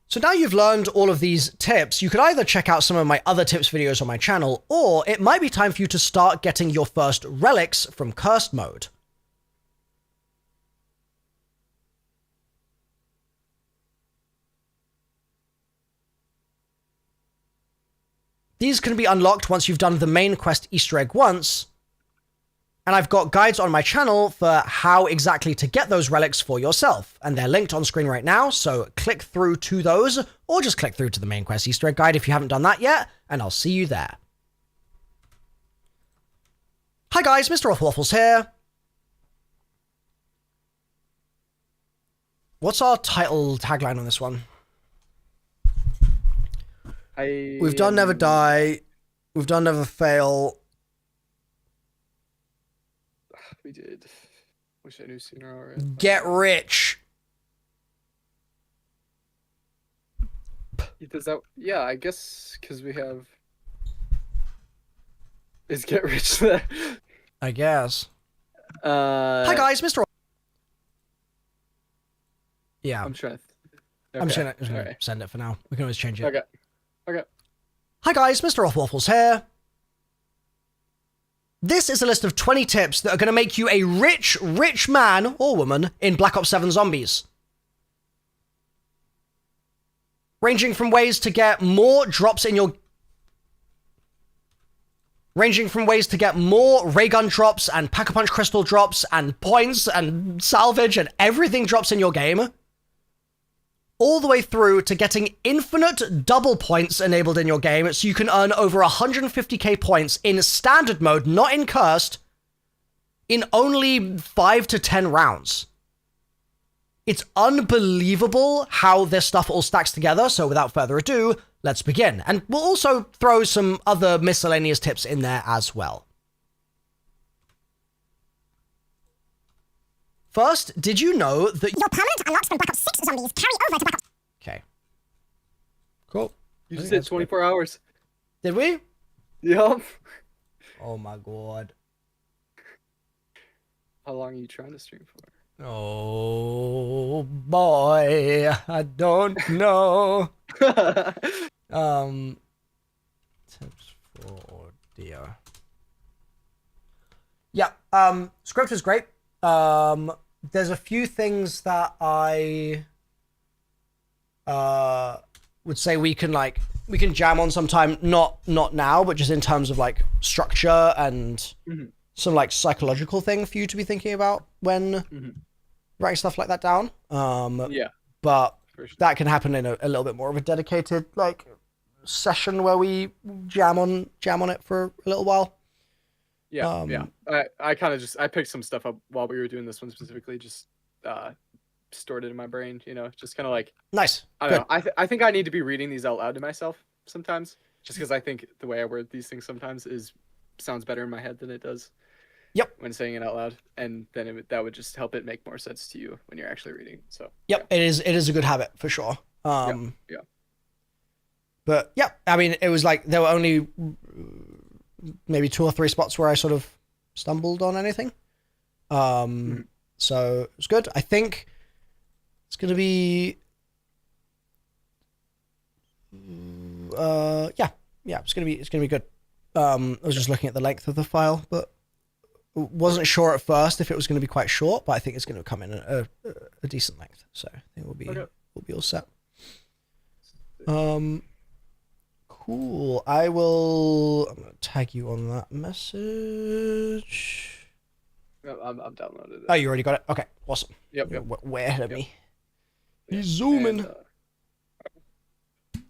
So now you've learned all of these tips, you could either check out some of my other tips videos on my channel, or it might be time for you to start getting your first relics from Cursed Mode. These can be unlocked once you've done the main quest Easter egg once, and I've got guides on my channel for how exactly to get those relics for yourself, and they're linked on screen right now, so click through to those, or just click through to the main quest Easter egg guide if you haven't done that yet, and I'll see you there. Hi guys, MrRoflWaffles here. What's our title tagline on this one? We've done Never Die. We've done Never Fail. We did. Wish I knew sooner already. Get Rich. Does that? Yeah, I guess because we have. Is Get Rich there? I guess. Hi guys, Mr. Yeah. I'm trying. I'm just gonna Alright. send it for now. We can always change it. Okay. Okay. Hi guys, MrRoflWaffles here. This is a list of 20 tips that are going to make you a rich, rich man or woman in Black Ops 7 Zombies. Ranging from ways to get more drops in your... Ranging from ways to get more ray gun drops and pack-a-punch crystal drops and points and salvage and everything drops in your game, all the way through to getting infinite double points enabled in your game so you can earn over 150k points in standard mode, not in cursed, in only 5 to 10 rounds. It's unbelievable how this stuff all stacks together, so without further ado, let's begin. And we'll also throw some other miscellaneous tips in there as well. First, did you know that Your permanent unlocks from Black Ops 6 zombies carry over to Black Ops... Okay. Cool. You just said 24 hours. Did we? Yup. Oh my god. How long are you trying to stream for? Oh boy, I don't know. Tips for audio. Yeah, script is great. There's a few things that I would say we can jam on sometime, not now, but just in terms of like structure and some like psychological thing for you to be thinking about when writing stuff like that down. Yeah. But For sure. that can happen in a little bit more of a dedicated like session where we jam on it for a little while. Yeah, yeah. I kind of I picked some stuff up while we were doing this one specifically, just stored it in my brain, you know, just kind of like Nice. I don't know. I think I need to be reading these out loud to myself sometimes, just because I think the way I word these things sometimes sounds better in my head than it does. Yep. When saying it out loud, and then that would just help it make more sense to you when you're actually reading. So. Yep, yeah. It is a good habit for sure. Yeah. But yeah, I mean, it was like there were only maybe 2 or 3 spots where I sort of stumbled on anything. So it was good. I think it's going to be yeah, it's going to be good. I was just looking at the length of the file, but wasn't sure at first if it was going to be quite short, but I think it's going to come in a decent length. So I think we'll be all set. Cool. I'm going to tag you on that message. No, I'm downloaded it. Oh, you already got it? Okay, awesome. Yep. You're way ahead of me. He's zooming.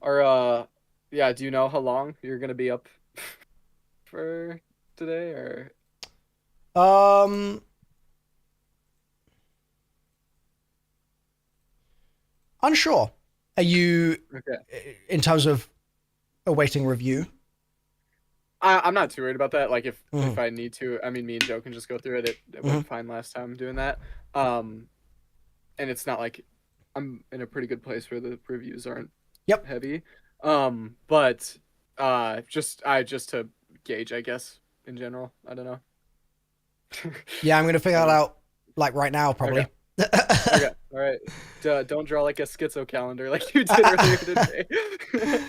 Yeah, do you know how long you're going to be up for today, or? Unsure. Are you Okay. in terms of awaiting review? I'm not too worried about that. Like if I need to, I mean, me and Joe can just go through it. It went fine last time doing that. And it's not like I'm in a pretty good place where the reviews aren't heavy. But just to gauge, I guess, in general. I don't know. Yeah, I'm gonna figure that out like right now, probably. Okay, all right. Don't draw like a schizo calendar like you did earlier today.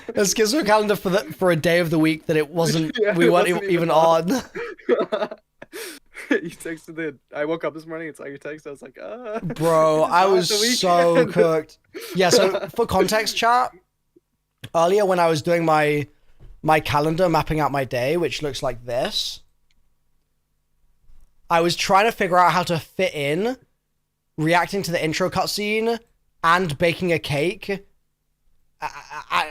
A schizo calendar for a day of the week that it wasn't. Yeah, We it weren't wasn't even even on. You texted I woke up this morning and saw your text. I was like, Bro, I not was the so weekend. cooked. Yeah. So for context, chat, earlier when I was doing my calendar, mapping out my day, which looks like this, I was trying to figure out how to fit in reacting to the intro cutscene and baking a cake,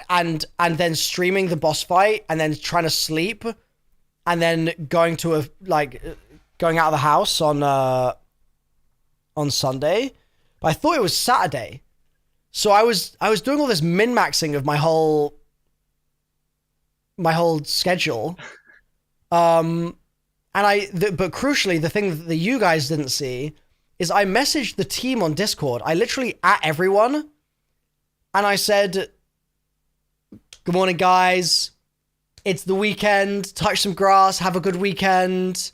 and then streaming the boss fight, and then trying to sleep, and then going out of the house on Sunday. But I thought it was Saturday, so I was doing all this min-maxing of my whole schedule. But crucially, the thing that you guys didn't see is I messaged the team on Discord. I literally at everyone, and I said, "Good morning, guys. It's the weekend. Touch some grass. Have a good weekend.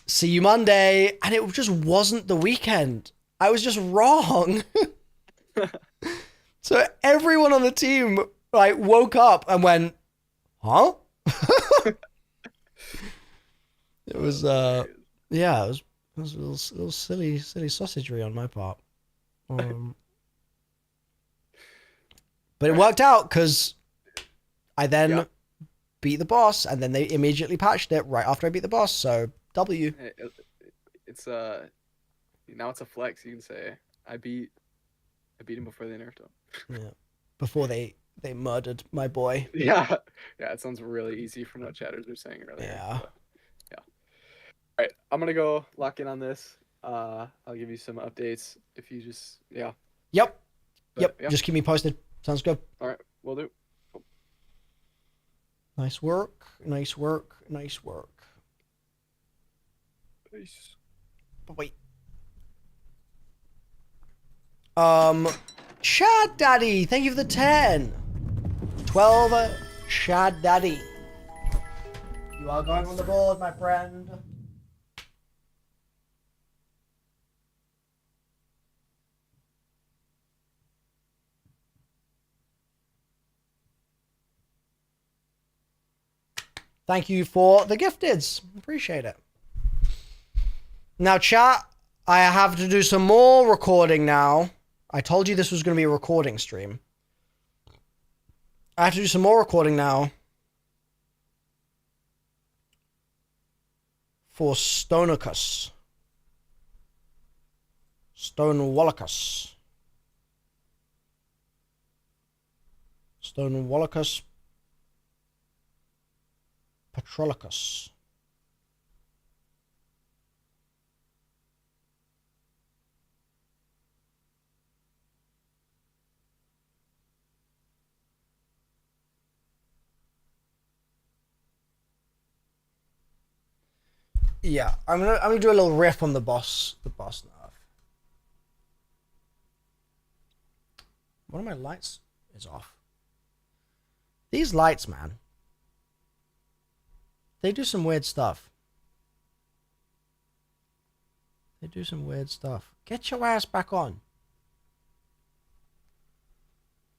See you Monday." And it just wasn't the weekend. I was just wrong. So everyone on the team woke up and went, "Huh?" It was it was a little silly sausagery on my part. But it worked out because I then beat the boss, and then they immediately patched it right after I beat the boss. So W. It's now it's a flex. You can say I beat him before they nerfed him. Yeah, before they murdered my boy. Yeah, it sounds really easy from what chatters were saying earlier. Yeah. But, yeah. All right, I'm gonna go lock in on this. I'll give you some updates if you just Yep. Yeah. Just keep me posted. Sounds good. All right, we'll do. Nice work. Nice work. Nice work. Peace. But wait. Shad Daddy, thank you for the 10. 12, Shad Daddy. You are going on the board, my friend. Thank you for the gifteds. Appreciate it. Now, chat, I have to do some more recording now. I told you this was going to be a recording stream. I have to do some more recording now for Stonicus. Stonewallacus. Stonewallacus Patrolicus. Yeah, I'm gonna do a little riff on the boss nerf. One of my lights is off. These lights, man. They do some weird stuff. They do some weird stuff. Get your ass back on.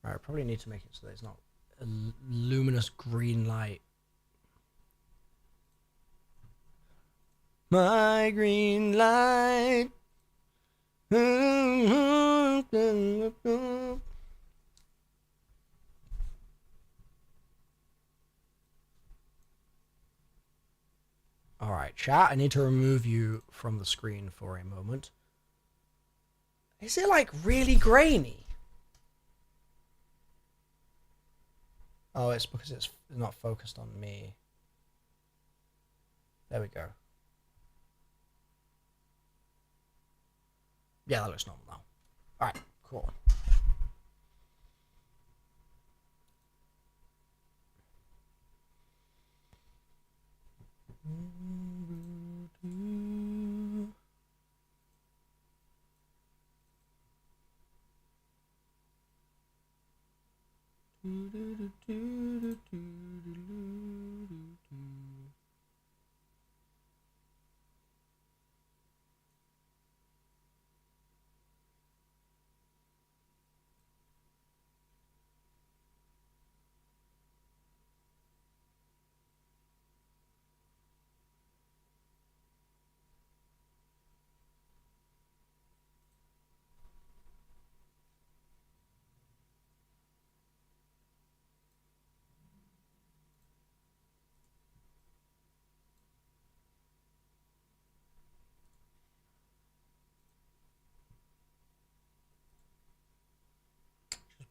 Alright, I probably need to make it so that it's not a luminous green light. My green light. Alright, chat, I need to remove you from the screen for a moment. Is it like really grainy? Oh, it's because it's not focused on me. There we go. Yeah, that looks normal now. Alright, cool.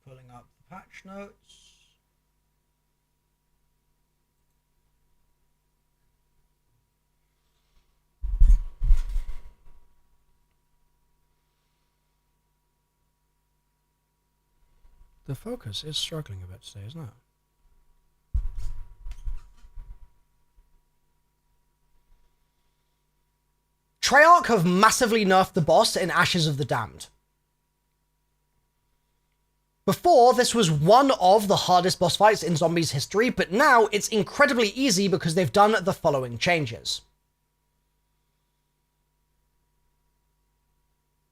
pulling up the patch notes. The focus is struggling a bit today, isn't it? Treyarch have massively nerfed the boss in Ashes of the Damned. Before, this was one of the hardest boss fights in Zombies history, but now it's incredibly easy because they've done the following changes.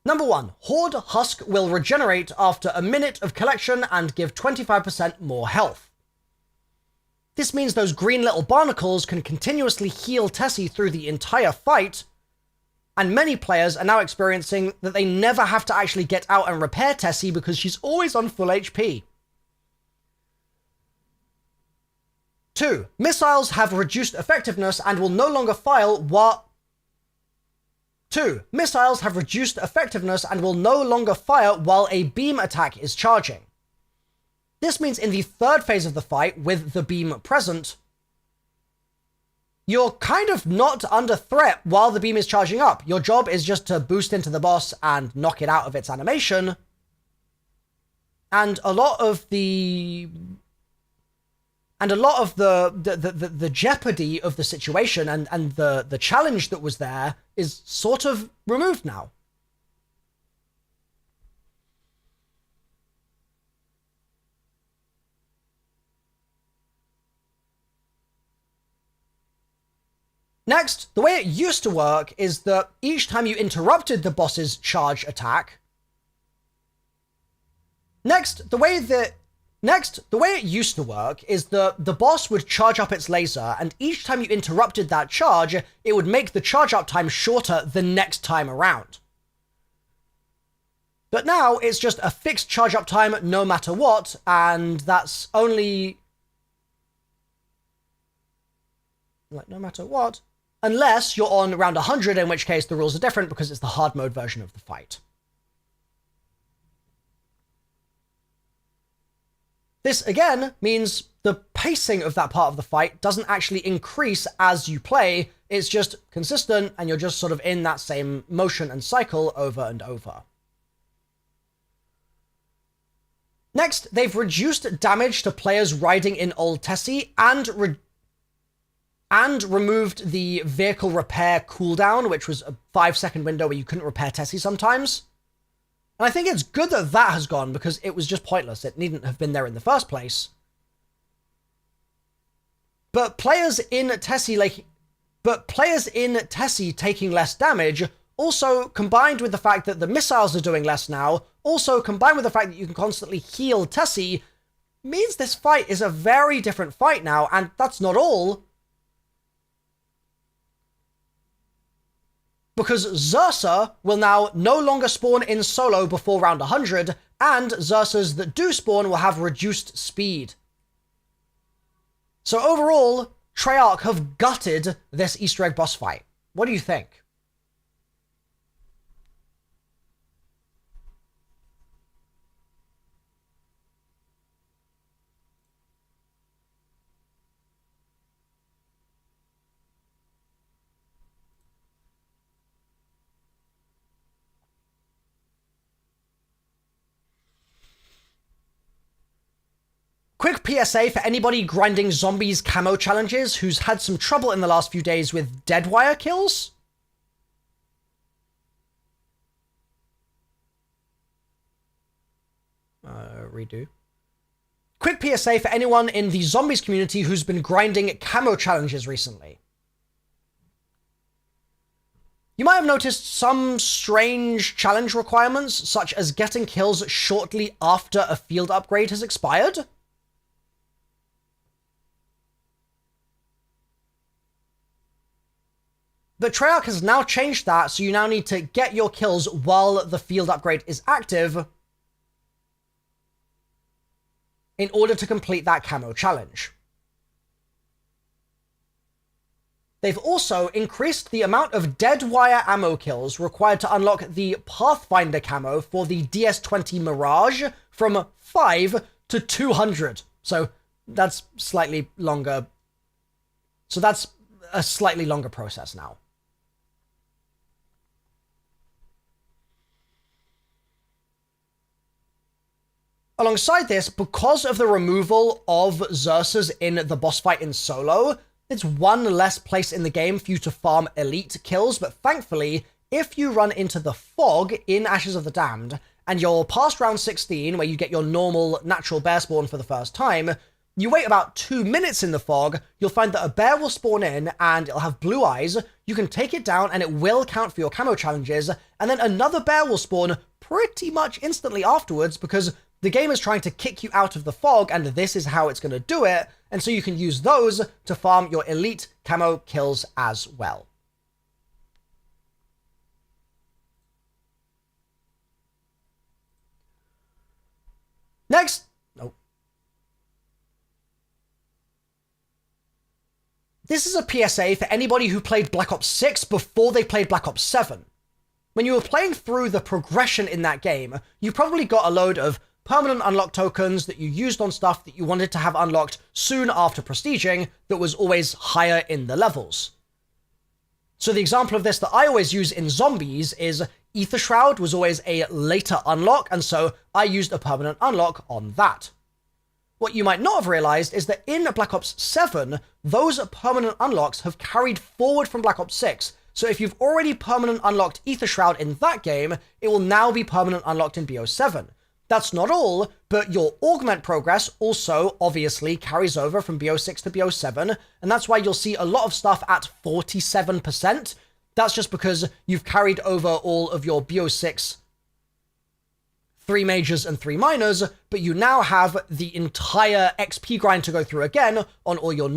Number 1, Horde Husk will regenerate after a minute of collection and give 25% more health. This means those green little barnacles can continuously heal Tessie through the entire fight, and many players are now experiencing that they never have to actually get out and repair Tessie because she's always on full HP. 2, missiles have reduced effectiveness and will no longer fire while... 2, missiles have reduced effectiveness and will no longer fire while a beam attack is charging. This means in the third phase of the fight, with the beam present, you're kind of not under threat while the beam is charging up. Your job is just to boost into the boss and knock it out of its animation. And a lot of the jeopardy of the situation and the challenge that was there is sort of removed now. Next, the way it used to work is that each time you interrupted the boss's charge attack... Next, the way it used to work is that the boss would charge up its laser, and each time you interrupted that charge, it would make the charge up time shorter the next time around. But now, it's just a fixed charge up time no matter what, and that's only... like, no matter what... unless you're on round 100, in which case the rules are different because it's the hard mode version of the fight. This, again, means the pacing of that part of the fight doesn't actually increase as you play, it's just consistent, and you're just sort of in that same motion and cycle over and over. Next, they've reduced damage to players riding in old Tessie and removed the vehicle repair cooldown, which was a 5-second window where you couldn't repair Tessie sometimes. And I think it's good that that has gone, because it was just pointless. It needn't have been there in the first place. But players in Tessie taking less damage, also combined with the fact that the missiles are doing less now, also combined with the fact that you can constantly heal Tessie, means this fight is a very different fight now, and that's not all. Because Xursa will now no longer spawn in solo before round 100, and Xursas that do spawn will have reduced speed. So overall, Treyarch have gutted this Easter egg boss fight. What do you think? Quick PSA for anybody grinding zombies camo challenges who's had some trouble in the last few days with deadwire kills. Redo. Quick PSA for anyone in the zombies community who's been grinding camo challenges recently. You might have noticed some strange challenge requirements, such as getting kills shortly after a field upgrade has expired. But Treyarch has now changed that, so you now need to get your kills while the field upgrade is active in order to complete that camo challenge. They've also increased the amount of dead wire ammo kills required to unlock the Pathfinder camo for the DS20 Mirage from 5 to 200. So that's slightly longer. So that's a slightly longer process now. Alongside this, because of the removal of Xerxes in the boss fight in solo, it's one less place in the game for you to farm elite kills, but thankfully, if you run into the fog in Ashes of the Damned, and you're past round 16, where you get your normal natural bear spawn for the first time, you wait about 2 minutes in the fog, you'll find that a bear will spawn in, and it'll have blue eyes, you can take it down, and it will count for your camo challenges, and then another bear will spawn pretty much instantly afterwards, because the game is trying to kick you out of the fog, and this is how it's going to do it, and so you can use those to farm your elite camo kills as well. Next! Nope. This is a PSA for anybody who played Black Ops 6 before they played Black Ops 7. When you were playing through the progression in that game, you probably got a load of permanent unlock tokens that you used on stuff that you wanted to have unlocked soon after prestiging that was always higher in the levels. So the example of this that I always use in zombies is Ether Shroud was always a later unlock, and so I used a permanent unlock on that. What you might not have realized is that in Black Ops 7, those permanent unlocks have carried forward from Black Ops 6. So if you've already permanent unlocked Ether Shroud in that game, it will now be permanent unlocked in BO7. That's not all, but your augment progress also obviously carries over from BO6 to BO7, and that's why you'll see a lot of stuff at 47%. That's just because you've carried over all of your BO6 3 majors and 3 minors, but you now have the entire XP grind to go through again on all your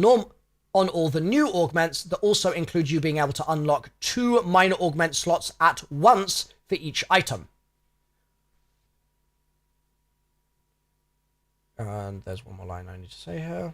on all the new augments that also include you being able to unlock 2 minor augment slots at once for each item. And there's one more line I need to say here.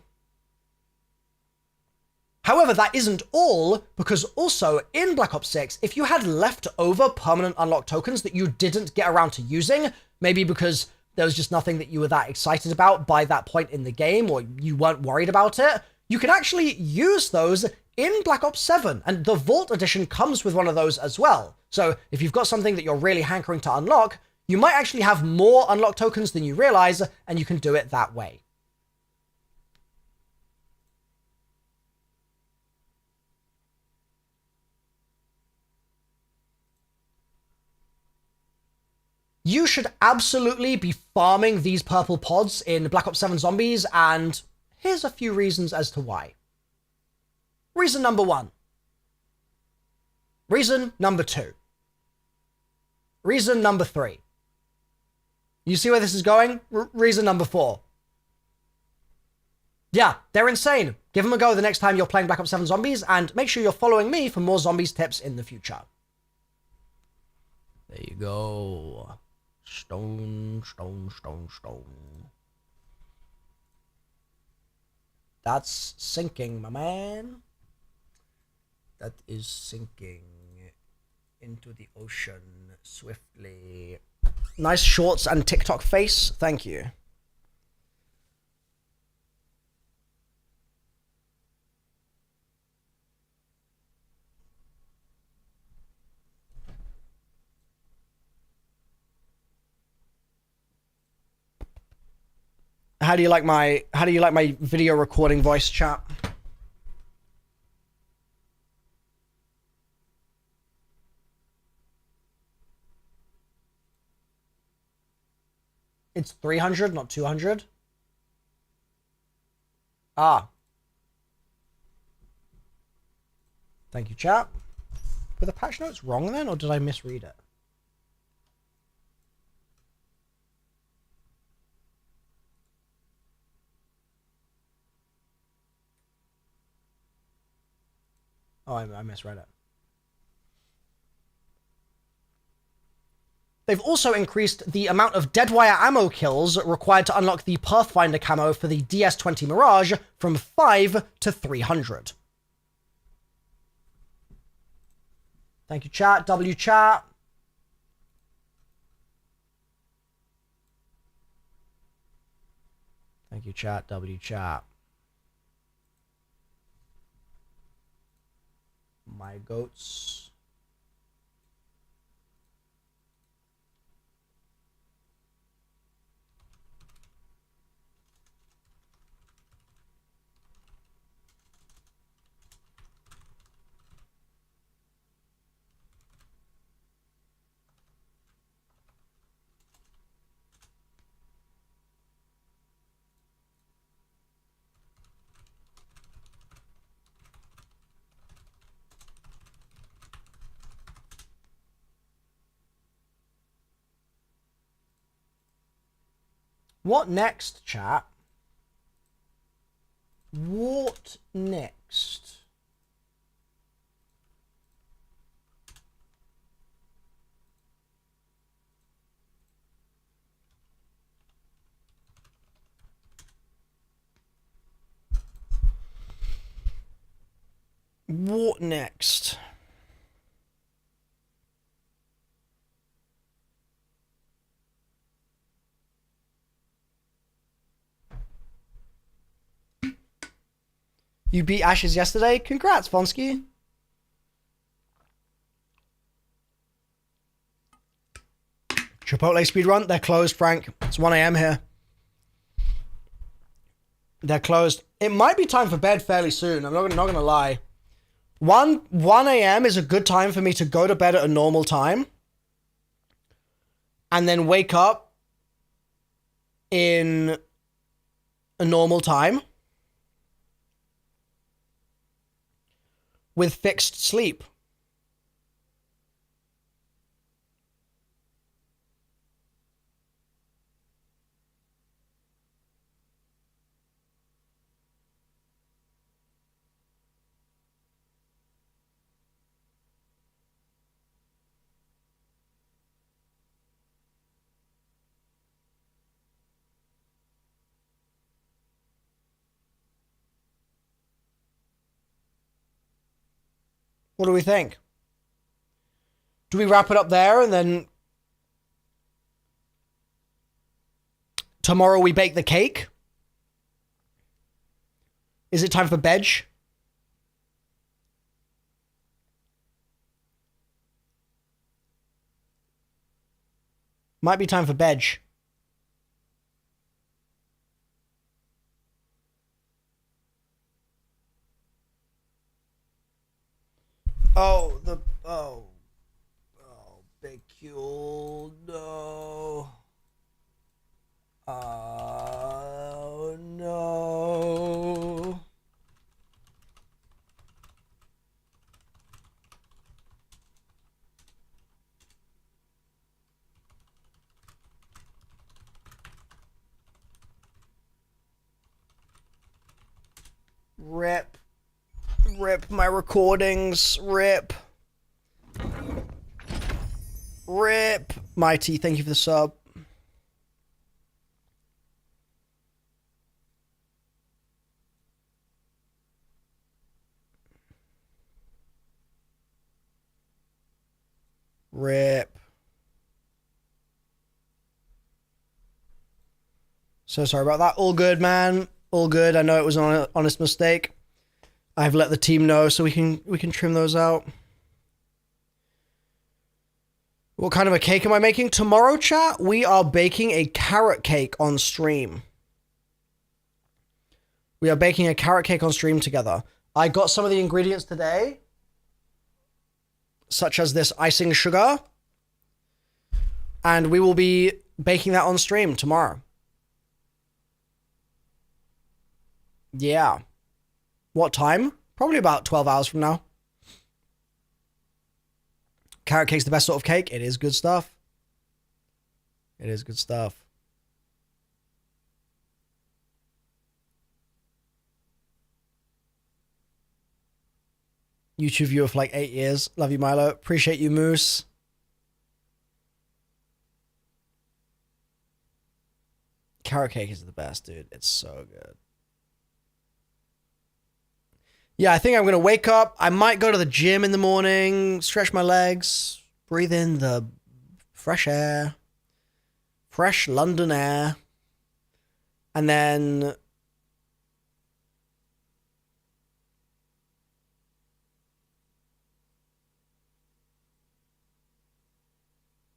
However, that isn't all, because also in Black Ops 6, if you had leftover permanent unlock tokens that you didn't get around to using, maybe because there was just nothing that you were that excited about by that point in the game, or you weren't worried about it, you can actually use those in Black Ops 7, and the Vault Edition comes with one of those as well. So if you've got something that you're really hankering to unlock, you might actually have more unlock tokens than you realize, and you can do it that way. You should absolutely be farming these purple pods in Black Ops 7 Zombies, and here's a few reasons as to why. Reason number 1. Reason number 2. Reason number 3. You see where this is going? Reason number 4. Yeah, they're insane. Give them a go the next time you're playing Black Ops 7 Zombies, and make sure you're following me for more zombies tips in the future. There you go. Stone, stone, stone, stone. That's sinking, my man. That is sinking into the ocean swiftly. Nice shorts and TikTok face. Thank you. How do you like my video recording voice, chat? It's 300, not 200. Ah. Thank you, chat. Were the patch notes wrong then, or did I misread it? Oh, I misread it. They've also increased the amount of deadwire ammo kills required to unlock the Pathfinder camo for the DS20 Mirage from 5 to 300. Thank you, chat. W chat. Thank you, chat. W chat. My goats. What next, chat? What next? What next? You beat Ashes yesterday? Congrats, Fonsky. Chipotle speedrun? They're closed, Frank. It's 1 a.m. here. They're closed. It might be time for bed fairly soon. I'm not gonna lie. 1 a.m. is a good time for me to go to bed at a normal time. And then wake up in a normal time. With fixed sleep. What do we think? Do we wrap it up there and then tomorrow we bake the cake? Is it time for bed? Might be time for bed. Oh, big Q, no. Oh, no. Rip. Rip my recordings. Rip. Rip. Mighty, thank you for the sub. Rip. So sorry about that. All good, man. All good. I know it was an honest mistake. I've let the team know so we can trim those out. What kind of a cake am I making? Tomorrow, chat, we are baking a carrot cake on stream. We are baking a carrot cake on stream together. I got some of the ingredients today, such as this icing sugar, and we will be baking that on stream tomorrow. Yeah. What time? Probably about 12 hours from now. Carrot cake's the best sort of cake. It is good stuff. It is good stuff. YouTube viewer for like 8 years. Love you, Milo. Appreciate you, Moose. Carrot cake is the best, dude. It's so good. Yeah, I think I'm going to wake up. I might go to the gym in the morning, stretch my legs, breathe in the fresh air, fresh London air, and then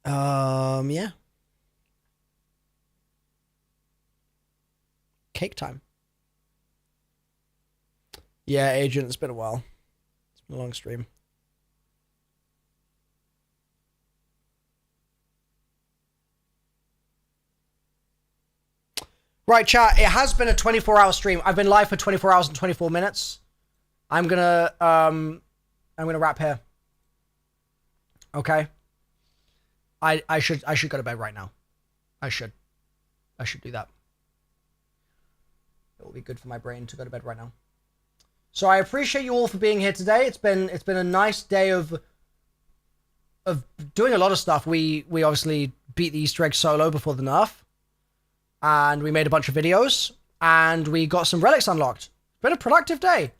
yeah. Cake time. Yeah, Agent, it's been a while. It's been a long stream. Right, chat, it has been a 24-hour stream. I've been live for 24 hours and 24 minutes. I'm gonna wrap here. Okay? I should go to bed right now. I should do that. It will be good for my brain to go to bed right now. So I appreciate you all for being here today. It's been a nice day of doing a lot of stuff. We obviously beat the Easter egg solo before the nerf, and we made a bunch of videos, and we got some relics unlocked. It's been a productive day.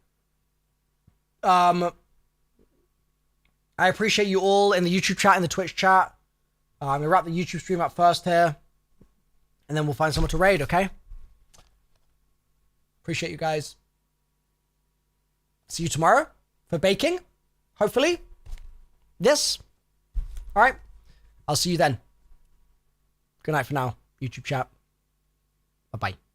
I appreciate you all in the YouTube chat and the Twitch chat. I'm gonna wrap the YouTube stream up first here, and then we'll find someone to raid. Okay. Appreciate you guys. See you tomorrow for baking, hopefully. Yes. All right. I'll see you then. Good night for now, YouTube chat. Bye-bye.